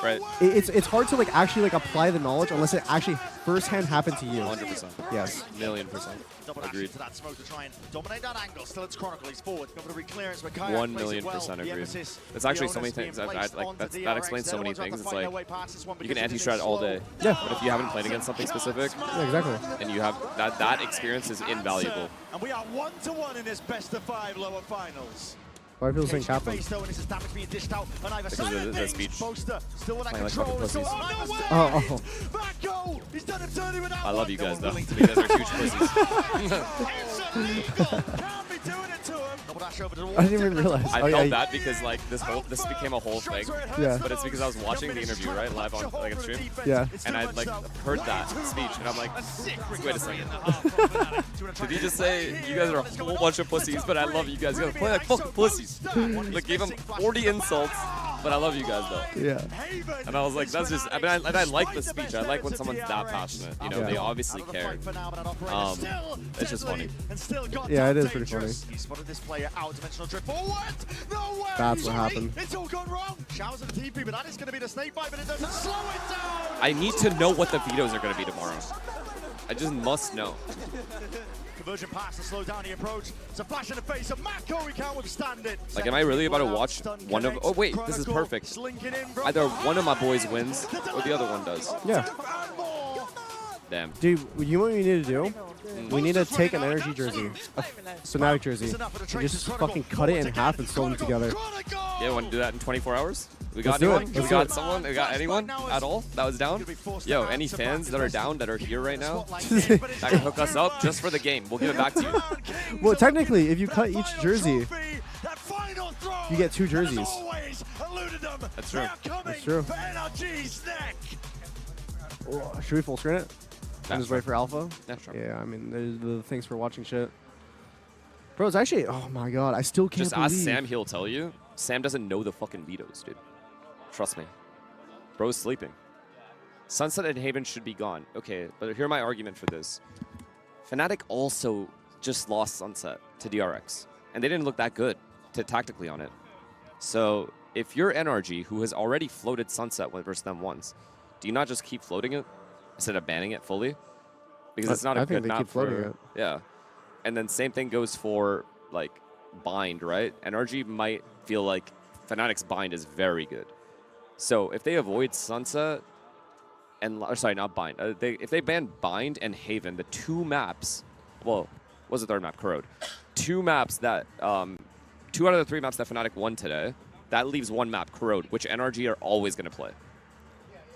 Right.
It's hard to like actually like apply the knowledge unless it actually firsthand happened to you.
100%.
Yes.
$1,000,000%. Agreed. 1,000,000% agreed. It's actually so many things. That explains so many things. It's like you can anti-strat all day.
Yeah.
But if you haven't played against something specific,
exactly.
And you have that experience is invaluable.
And we are 1-1 in this best of 5 lower finals.
Why are people saying Kaplan?
Because of the speech.
Still with that
control. I love you guys, though. You guys are huge pussies.
I didn't even realize.
I felt that because like this became a whole thing.
Yeah.
But it's because I was watching the interview, right, live on like a stream.
Yeah.
And I like heard that speech, and I'm like, wait a second. Did he just say you guys are a whole bunch of pussies, but I love you guys? You guys play like fucking pussies. Like gave him 40 insults, but I love you guys though.
Yeah.
And I was like, that's just. I mean, I like the speech. I like when someone's that passionate. You know, they obviously care. It's just funny.
Yeah, it is pretty funny. That's what happened.
It's all gone wrong. Showers of the TP, but that is going to be the snake bite, but it doesn't slow it down.
I need to know what the vetoes are going to be tomorrow. I just must know.
Conversion pass to slow down the approach. It's a flash in the face of Mako. He can't withstand it.
Like, am I really about to watch one of... Oh, wait, this is perfect. Either one of my boys wins or the other one does.
Yeah.
Damn.
Dude, you know what we need to do? We need to take an Energy jersey, a Fnatic jersey, and just fucking cut it in half and sew them together.
Yeah, want to do that in 24 hours? We got anyone? We got someone? We got anyone at all that was down? Yo, any fans that are down that are here right now that can hook us up just for the game? We'll give it back to you.
Well, technically, if you cut each jersey, you get 2 jerseys.
That's true.
That's true. Oh, should we full screen it? And just wait for alpha?
Yeah, sure.
Yeah, I mean, there's the things for watching shit. Bro, it's actually, oh my god, I still can't
just ask Sam, he'll tell you. Sam doesn't know the fucking vetoes, dude. Trust me. Bro's sleeping. Sunset and Haven should be gone. Okay, but here's my argument for this. Fnatic also just lost Sunset to DRX, and they didn't look that good tactically on it. So if you're NRG, who has already floated Sunset versus them once, do you not just keep floating it instead of banning it fully? Because it's not a good map for it. Yeah. And then same thing goes for like Bind, right? NRG might feel like Fnatic's Bind is very good. So if they avoid Sunset and sorry, not Bind. If they ban Bind and Haven, the 2 maps, well, what was the third map? Corrode. 2 maps that 2 out of the 3 maps that Fnatic won today. That leaves 1 map, Corrode, which NRG are always going to play.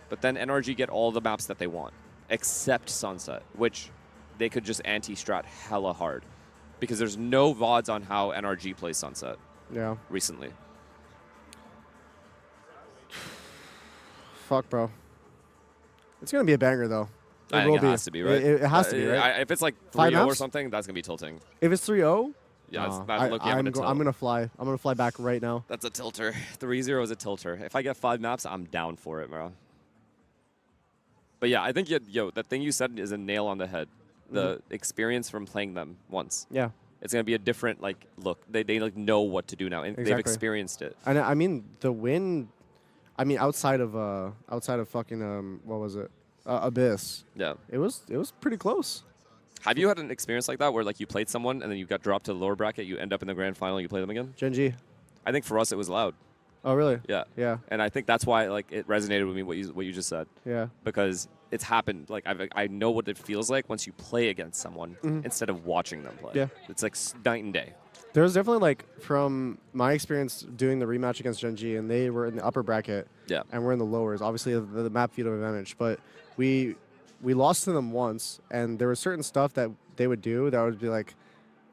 But then NRG get all the maps that they want, except Sunset, which they could just anti-strat hella hard. Because there's no VODs on how NRG plays Sunset recently.
Fuck, bro. It's going to be a banger, though.
I think it has to be, right?
It has to be, right?
If it's like 3-0 or something, that's going to be tilting.
If it's 3-0?
Yeah,
I'm going to fly. I'm going to fly back right now.
That's a tilter. 3-0 is a tilter. If I get 5 maps, I'm down for it, bro. But yeah, I think, the thing you said is a nail on the head. The experience from playing them once.
Yeah.
It's going to be a different, like, look. They like know what to do now, and they've experienced it.
And I mean, the win, I mean, outside of fucking, what was it? Abyss.
Yeah.
It was pretty close.
Have you had an experience like that where, like, you played someone, and then you got dropped to the lower bracket, you end up in the grand final, you play them again?
Gen G.
I think for us, it was loud.
Oh, really?
Yeah.
Yeah.
And I think that's why, like, it resonated with me what you just said.
Yeah.
Because it's happened. Like, I know what it feels like once you play against someone instead of watching them play.
Yeah.
It's like night and day.
There was definitely, like, from my experience doing the rematch against Gen G, and they were in the upper bracket.
Yeah.
And we're in the lowers. Obviously, the map veto advantage. But we we lost to them once, and there was certain stuff that they would do that would be like,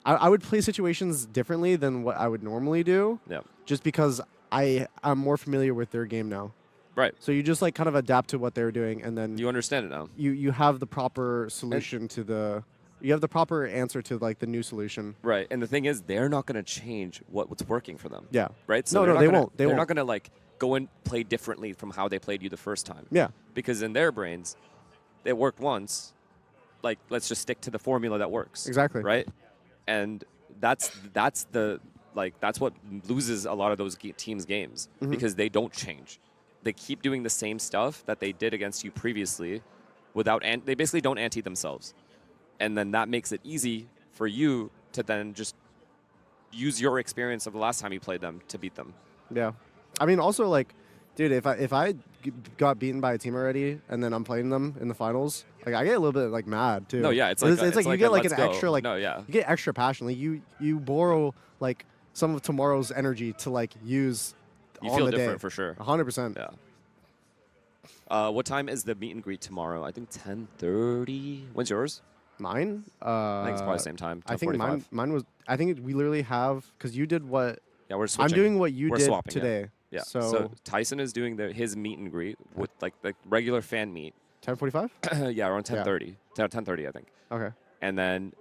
I would play situations differently than what I would normally do.
Yeah.
Just because I'm more familiar with their game now.
Right.
So you just like kind of adapt to what they're doing, and then
you understand it now.
You have the proper solution to the. You have the proper answer to like the new solution.
Right. And the thing is, they're not going to change what's working for them.
Yeah.
Right. So
No, they won't.
They're not going to like go and play differently from how they played you the first time.
Yeah.
Because in their brains, it worked once. Like, let's just stick to the formula that works.
Exactly.
Right. And that's what loses a lot of those teams' games because they don't change. They keep doing the same stuff that they did against you previously, they basically don't ante themselves, and then that makes it easy for you to then just use your experience of the last time you played them to beat them.
Yeah, I mean, also like, dude, if I got beaten by a team already and then I'm playing them in the finals, like I get a little bit like mad too.
No, yeah, it's like
you get like an extra like
you
get extra passion. Like you borrow like some of tomorrow's energy to like use.
You
on
feel
the
different
day.
for sure.
100%.
Yeah. What time is the meet and greet tomorrow? I think 10:30. When's yours?
Mine?
I think it's probably the same time.
I think mine was. I think we literally have because you did what.
Yeah, we're switching.
I'm doing what you did
swapping,
today.
Yeah.
So
Tyson is doing his meet and greet with like the regular fan meet.
10:45.
Yeah, around 10:30. 10:30, I think.
Okay.
And then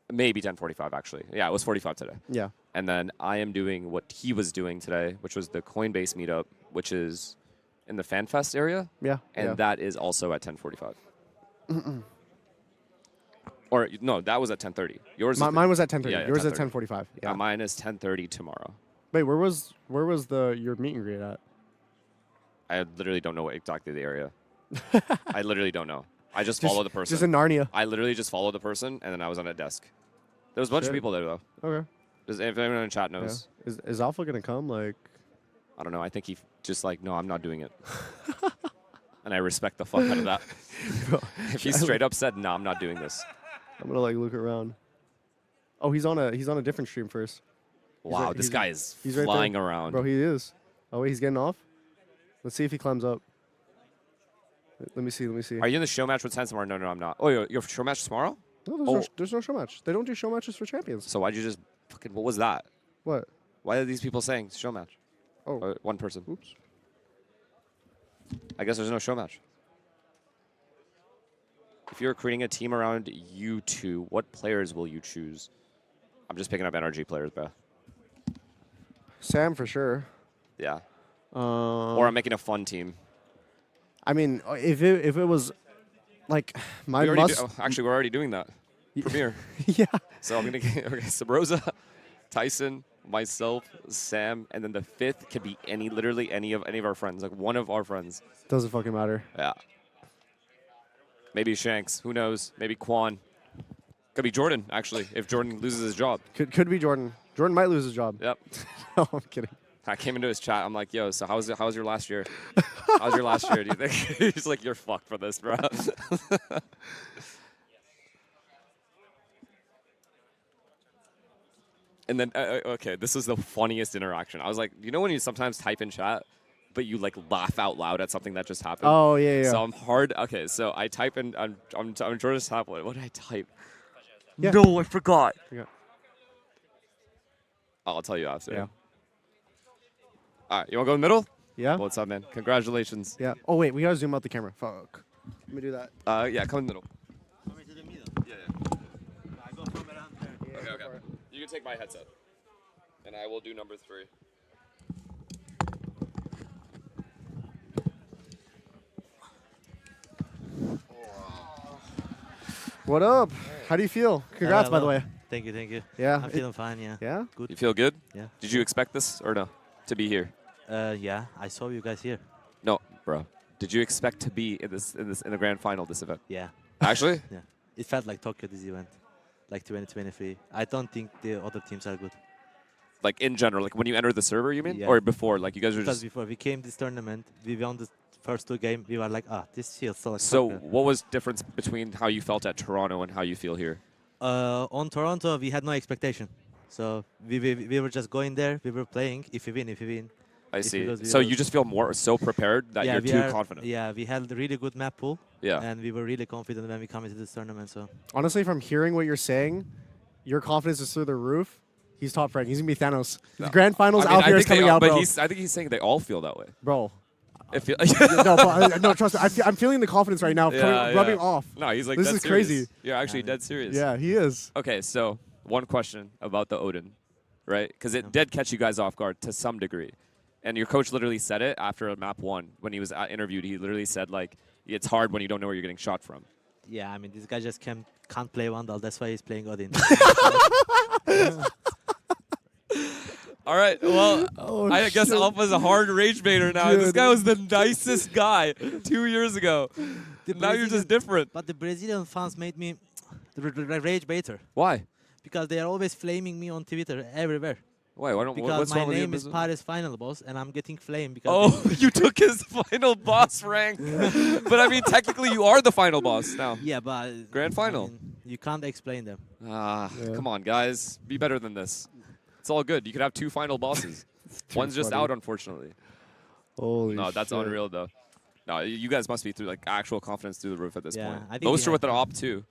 maybe 10:45 actually. Yeah, it was 45 today.
Yeah.
And then I am doing what he was doing today, which was the Coinbase meetup, which is in the FanFest area.
Yeah.
And that is also at 10:45. Or no, that was at 10:30. Yours.
Mine was at 10:30.
Yeah,
Yours at 10:45. Yeah.
Mine is 10:30 tomorrow.
Wait, where was your meet and greet at?
I literally don't know what exactly the area. I literally don't know. I just follow the person.
Just in Narnia.
I literally just followed the person, and then I was on a desk. There was a bunch of people there though.
Okay.
If anyone in chat knows.
Yeah. Is Alpha gonna come? Like,
I don't know. I think he just like, no, I'm not doing it. And I respect the fuck out of that. If he straight up said, no, I'm not doing this.
I'm gonna like look around. Oh, he's on a different stream first.
Wow, this guy is
he's
flying
right
around.
Bro, he is. Oh wait, he's getting off. Let's see if he climbs up. Let me see.
Are you in the show match with Sen tomorrow? No, I'm not. Oh, your show match tomorrow?
No, there's no show match. They don't do show matches for champions.
So why'd you just fucking? What was that?
What?
Why are these people saying show match?
Oh,
one person.
Oops.
I guess there's no show match. If you're creating a team around you two, what players will you choose? I'm just picking up NRG players, bro.
Sam for sure.
Yeah. Or I'm making a fun team.
I mean, if it was like my must.
Actually, we're already doing that. Premier.
Yeah.
So I'm gonna get Sabrosa, Tyson, myself, Sam, and then the fifth could be literally any of our friends, like one of our friends.
Doesn't fucking matter.
Yeah. Maybe Shanks. Who knows? Maybe Quan. Could be Jordan, actually, if Jordan loses his job.
Could be Jordan. Jordan might lose his job.
Yep.
No, I'm kidding.
I came into his chat. I'm like, yo, so how's your last year? How's your last year, do you think? He's like, you're fucked for this, bro. And then, okay, this was the funniest interaction. I was like, you know when you sometimes type in chat, but you like laugh out loud at something that just happened?
Oh, yeah.
So I'm hard. Okay, so I type in, I'm Jordan's tablet. What did I type?
Yeah.
No, I forgot.
Yeah.
I'll tell you after.
Yeah.
All right, you want to go in the middle?
Yeah.
What's up, man? Congratulations.
Yeah. Oh, wait, we got to zoom out the camera. Fuck. Let me do that.
Yeah, come in the middle.
Come into the middle.
Yeah.
I go from around there.
Okay. You can take my headset, and I will do number 3.
What up? How do you feel? Congrats, by the way.
Thank you.
Yeah.
I'm feeling fine, yeah.
Yeah?
Good.
You feel good?
Yeah.
Did you expect this or no? To be here?
Yeah, I saw you guys here.
No, bro. Did you expect to be in the grand final this event?
Yeah.
Actually?
Yeah. It felt like Tokyo this event, like 2023. I don't think the other teams are good.
Like in general, like when you enter the server, you mean?
Yeah.
Or before? Like you guys were
because
just...
before we came this tournament, we won the first 2 games. We were like, this feels so like
So
Tokyo.
what was difference between how you felt at Toronto and how you feel here?
On Toronto, we had no expectation. So we were just going there. We were playing. If we win,
I see. So you just feel so prepared that you're too confident.
Yeah, we had a really good map pool.
Yeah.
And we were really confident when we come into this tournament. So
honestly, from hearing what you're saying, your confidence is through the roof. He's top rank. He's gonna be Thanos. No. The grand finals out here is coming out,
but
bro.
I think he's saying they all feel that way,
bro.
No,
trust me. I'm feeling the confidence right now, rubbing off.
No, he's like,
this is crazy.
You're actually dead serious.
Yeah, he is.
Okay, so one question about the Odin, right? Because it did catch you guys off guard to some degree. And your coach literally said it after map 1 when he was interviewed. He literally said, like, it's hard when you don't know where you're getting shot from.
Yeah, I mean, this guy just can't play Vandal. That's why he's playing Odin.
All right, well, I guess Alpha's a hard rage baiter now. Dude. This guy was the nicest guy 2 years ago. Now you're just different.
But the Brazilian fans made me the rage baiter.
Why?
Because they are always flaming me on Twitter everywhere.
Why?
Because my name is Paris Final Boss, and I'm getting flamed.
Because you took his final boss rank. But I mean, technically, you are the final boss now.
Yeah, but
grand final.
I mean, you can't explain them.
Come on, guys, be better than this. It's all good. You could have 2 final bosses. One's just out, unfortunately.
Holy
No, that's unreal, though. No, you guys must be through like actual confidence through the roof at this point.
I think
Most are with an op too.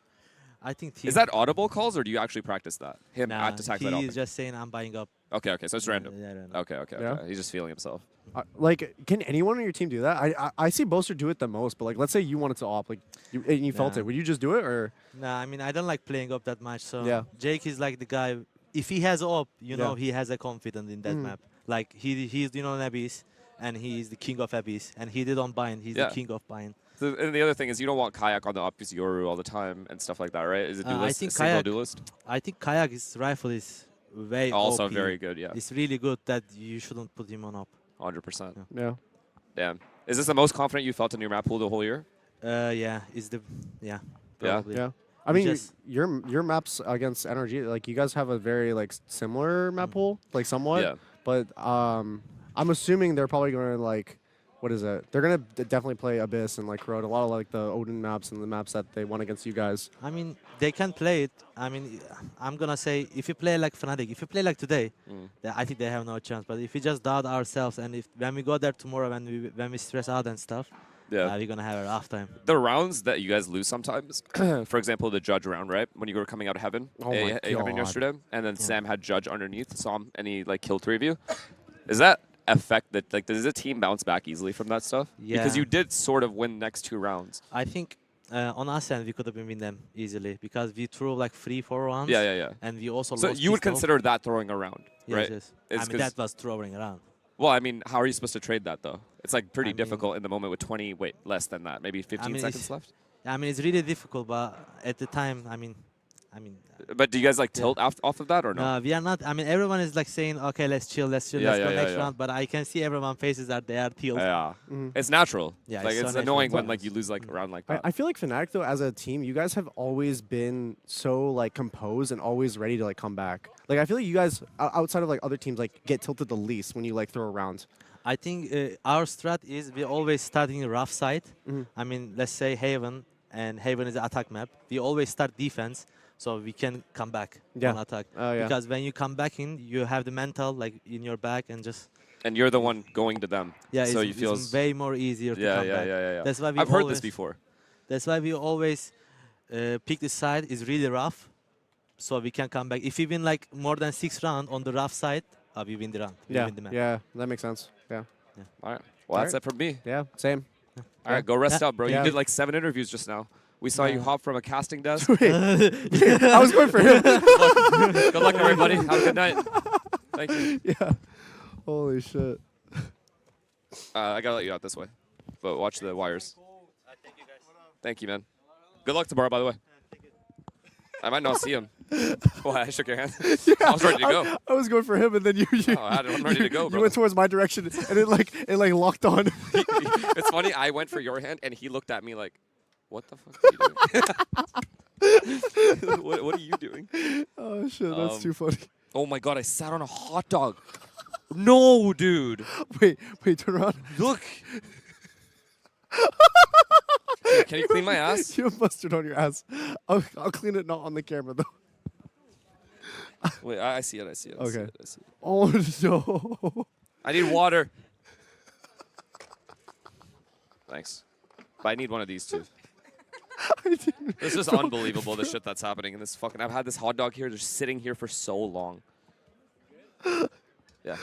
I think.
Is that audible calls, or do you actually practice that? Him at attack that op.
He's just saying I'm buying up.
Okay, so it's random.
Yeah, random.
Okay. He's just feeling himself.
Like, can anyone on your team do that? I see Boaster do it the most, but like, let's say you wanted to op, like, and you felt it. Would you just do it, or?
Nah, I mean, I don't like playing up that much. So Jake is like the guy. If he has op, you know, he has a confidence in that map. Like he's on Abyss, and he's the king of Abyss, and he did on Bind. He's the king of Bind.
So, and the other thing is you don't want Kayak on the Opus Yoru all the time and stuff like that, right? Is it duelist,
I think
single duelist?
I think Kayak's rifle is way
also
OP.
Very good, yeah.
It's really good that you shouldn't put him on op.
100%.
Yeah.
Damn. Is this the most confident you felt in your map pool the whole year?
Yeah. Probably.
Yeah. I mean, your maps against NRG, like you guys have a very like similar map pool, like somewhat.
Yeah.
But I'm assuming they're probably going to like, what is it? They're going to definitely play Abyss and like Corrode, a lot of like the Odin maps and the maps that they won against you guys.
I mean, they can play it. I mean, I'm gonna say if you play like Fnatic, if you play like today, I think they have no chance. But if we just doubt ourselves, and if when we go there tomorrow, when we stress out and stuff.
Yeah,
we're going to have a rough time.
The rounds that you guys lose sometimes, for example, the Judge round, right? When you were coming out of Heaven, Heaven yesterday, and then Sam had Judge underneath, saw him, and he like killed 3 of you. Is that affect that, like, does the team bounce back easily from that stuff?
Yeah.
Because you did sort of win next 2 rounds.
I think on us end, we could have been win them easily because we threw like 3-4 rounds.
Yeah.
And we also
lost. So you would consider that throwing around, right?
Yes. I mean, that was throwing around.
Well, I mean, how are you supposed to trade that, though? It's like pretty difficult in the moment with less than that, maybe 15 seconds left?
I mean, it's really difficult, but at the time, I mean.
But do you guys like tilt off of that or no?
No, we are not. I mean, everyone is like saying, okay, let's chill, let's go next round. But I can see everyone's faces that they are tilted.
Yeah, it's natural.
Yeah,
like it's annoying when like you lose like a round like that.
I feel like Fnatic though, as a team, you guys have always been so like composed and always ready to like come back. Like I feel like you guys outside of like other teams like get tilted the least when you like throw a round.
I think our strat is we always starting the rough side. I mean, let's say Haven, and Haven is the attack map. We always start defense. So we can come back on attack. Because when you come back in, you have the mental like in your back and just...
And you're the one going to them.
Yeah,
so
it's way more easier to come back.
Yeah.
That's why
I've heard this before.
That's why we always pick the side is really rough, so we can come back. If we win like more than 6 rounds on the rough side, we win the round. We win the map.
Yeah, that makes sense. Yeah.
All right. Well, that's it from me.
Yeah, same.
All right, go rest up, bro. You did like 7 interviews just now. We saw you hop from a casting desk.
I was going for him.
Good luck, everybody. Have a good night. Thank you.
Yeah. Holy shit.
I gotta let you out this way, but watch the wires.
Thank you, guys.
Thank you, man. Good luck tomorrow, by the way. I might not see him. Well, I shook your hand.
Yeah,
I was ready to go.
I was going for him, and then
I'm ready to go, bro.
You went towards my direction, and it like locked on.
It's funny. I went for your hand, and he looked at me like, "What the fuck are you doing? what are you doing?"
Oh shit, that's too funny.
Oh my god, I sat on a hot dog. No, dude.
Wait, turn around.
Look. Can you clean my ass?
You have mustard on your ass. I'll clean it, not on the camera though.
Wait, I see it.
Okay. Oh no.
I need water. Thanks. But I need one of these too. This is unbelievable, the shit that's happening in this fucking... I've had this hot dog here just sitting here for so long. Yeah.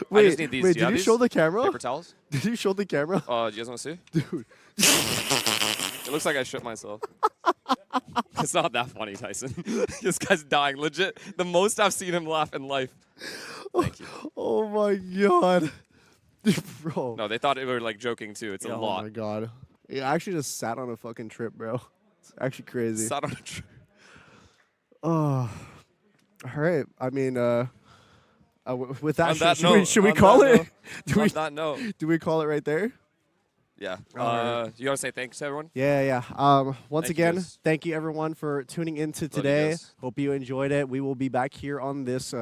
Wait,
I just need these.
did you show the camera?
Paper towels?
Did you show the camera?
Do you guys want to see?
Dude.
It looks like I shit myself. It's not that funny, Tyson. This guy's dying. Legit, the most I've seen him laugh in life. Thank you.
Oh my god. Bro.
No, they thought we were like joking too. It's a lot.
Oh my god. Yeah, I actually just sat on a fucking trip, bro. It's actually crazy.
Sat on a trip.
Oh. All right. I mean, with that, should we call it? Do we call it right there?
Yeah. You want to say thanks to everyone?
Yeah. Once again, thank you everyone for tuning into today. Hope you enjoyed it. We will be back here on this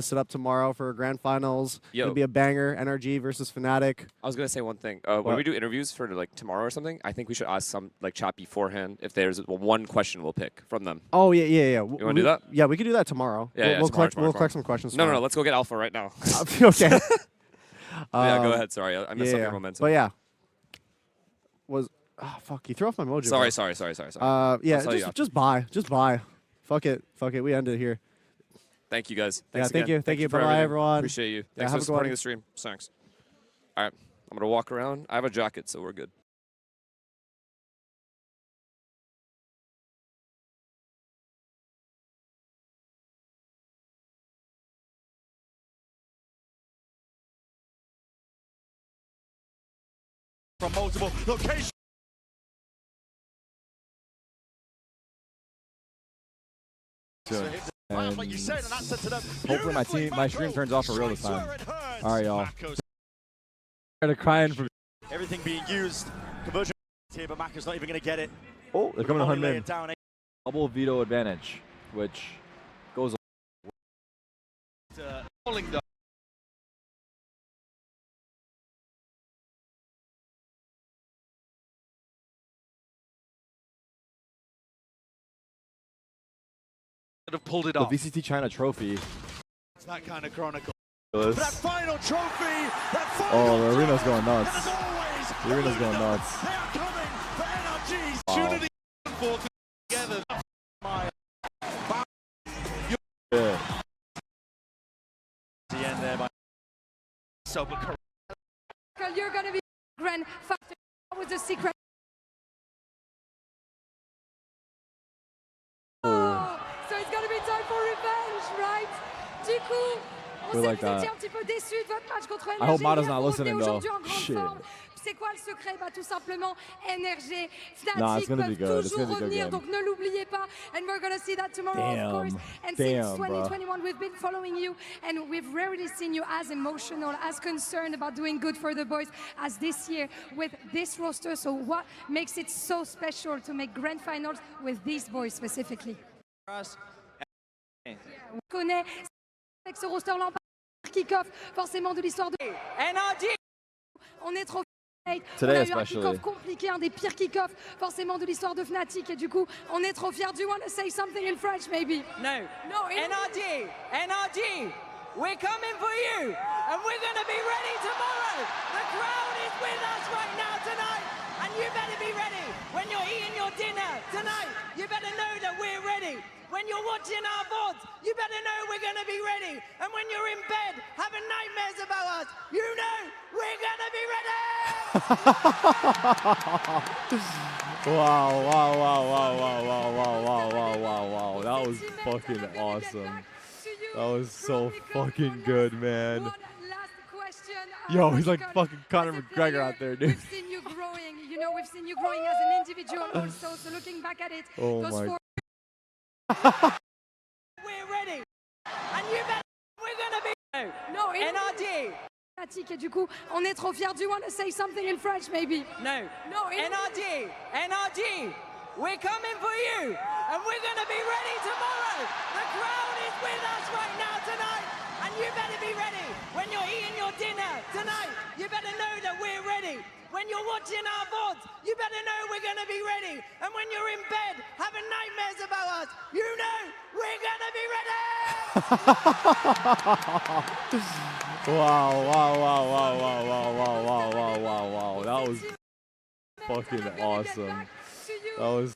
setup tomorrow for grand finals. It'll be a banger. NRG versus Fnatic.
I was gonna say one thing. When we do interviews for like tomorrow or something, I think we should ask some like chat beforehand if there's one question we'll pick from them.
Oh yeah.
You want to do that?
Yeah, we could do that tomorrow.
Yeah,
we'll collect some questions.
No. Let's go get Alpha right now.
Okay.
Yeah, go ahead. Sorry, I messed up your momentum.
But yeah. Fuck, you threw off my mojo.
Sorry.
Yeah, just buy. Fuck it. We end it here.
Thank you guys.
Thanks again. Thank you.
Bye,
everyone.
Appreciate you. Thanks for supporting the stream. Thanks. All right, I'm gonna walk around. I have a jacket, so we're good.
From multiple locations.
And hopefully my stream turns off for real this time. All right, y'all. They're crying from
everything being used. Conversion here, but Maka's not even going to get it.
Oh, they're coming to hunt in. Double veto advantage, which goes.
Have pulled it off.
The VCT China trophy.
It's that kind of chronicle.
That final trophy.
The arena's going nuts. The arena's going nuts.
They are coming for NRG's
opportunity together.
Yeah.
The end there by
You're gonna be grand factor. That was the secret. So it's gonna be time for revenge, right? Du coup, on sait que vous étiez un petit peu déçus de votre match contre NRG.
I hope Mada's not listening though. Shit.
C'est quoi le secret? Bah tout simplement NRG.
Nah, it's
Fnatic
gonna be
peuvent
good. It's
toujours
gonna be good
revenir,
game.
donc ne l'oubliez pas. And we're gonna see that tomorrow, of course. And since 2021, we've been following you, and we've rarely seen you as emotional, as concerned about doing good for the boys as this year with this roster. So what makes it so special to make grand finals with these boys specifically? On connaît avec ce roster-là, kick-off forcément de l'histoire de NRG. On est trop
Today,
on a eu un kick-off compliqué, un des pires kick-offs forcément de l'histoire de Fnatic, et du coup, on est trop fiers. Do you want to say something in French, maybe?
No. NRG, we're coming for you, and we're going to be ready tomorrow. The crowd is with us right now tonight, and you better be ready. When you're eating your dinner tonight, you better know that we're ready. When you're watching our VODs, you better know we're going to be ready. And when you're in bed having nightmares about us, you know we're going to be ready!
Wow. That was fucking awesome. That was so fucking good, man. Yo, he's like fucking Conor McGregor out there, dude.
We've seen you growing. You know, we've seen you growing as an individual also. So looking back at it,
oh my.
We're ready, and you better. We're gonna be.
No,
NRG.
Et du coup, on est trop fiers. Do you want to say something in French, maybe?
No. NRG, we're coming for you, and we're gonna be ready tomorrow. The crowd is with us right now tonight, and you better be ready. When you're eating your dinner tonight, you better know that we're ready. When you're watching our VODs, you better know we're going to be ready. And when you're in bed having nightmares about us, you know we're going to be ready!
Wow. That was fucking awesome. That was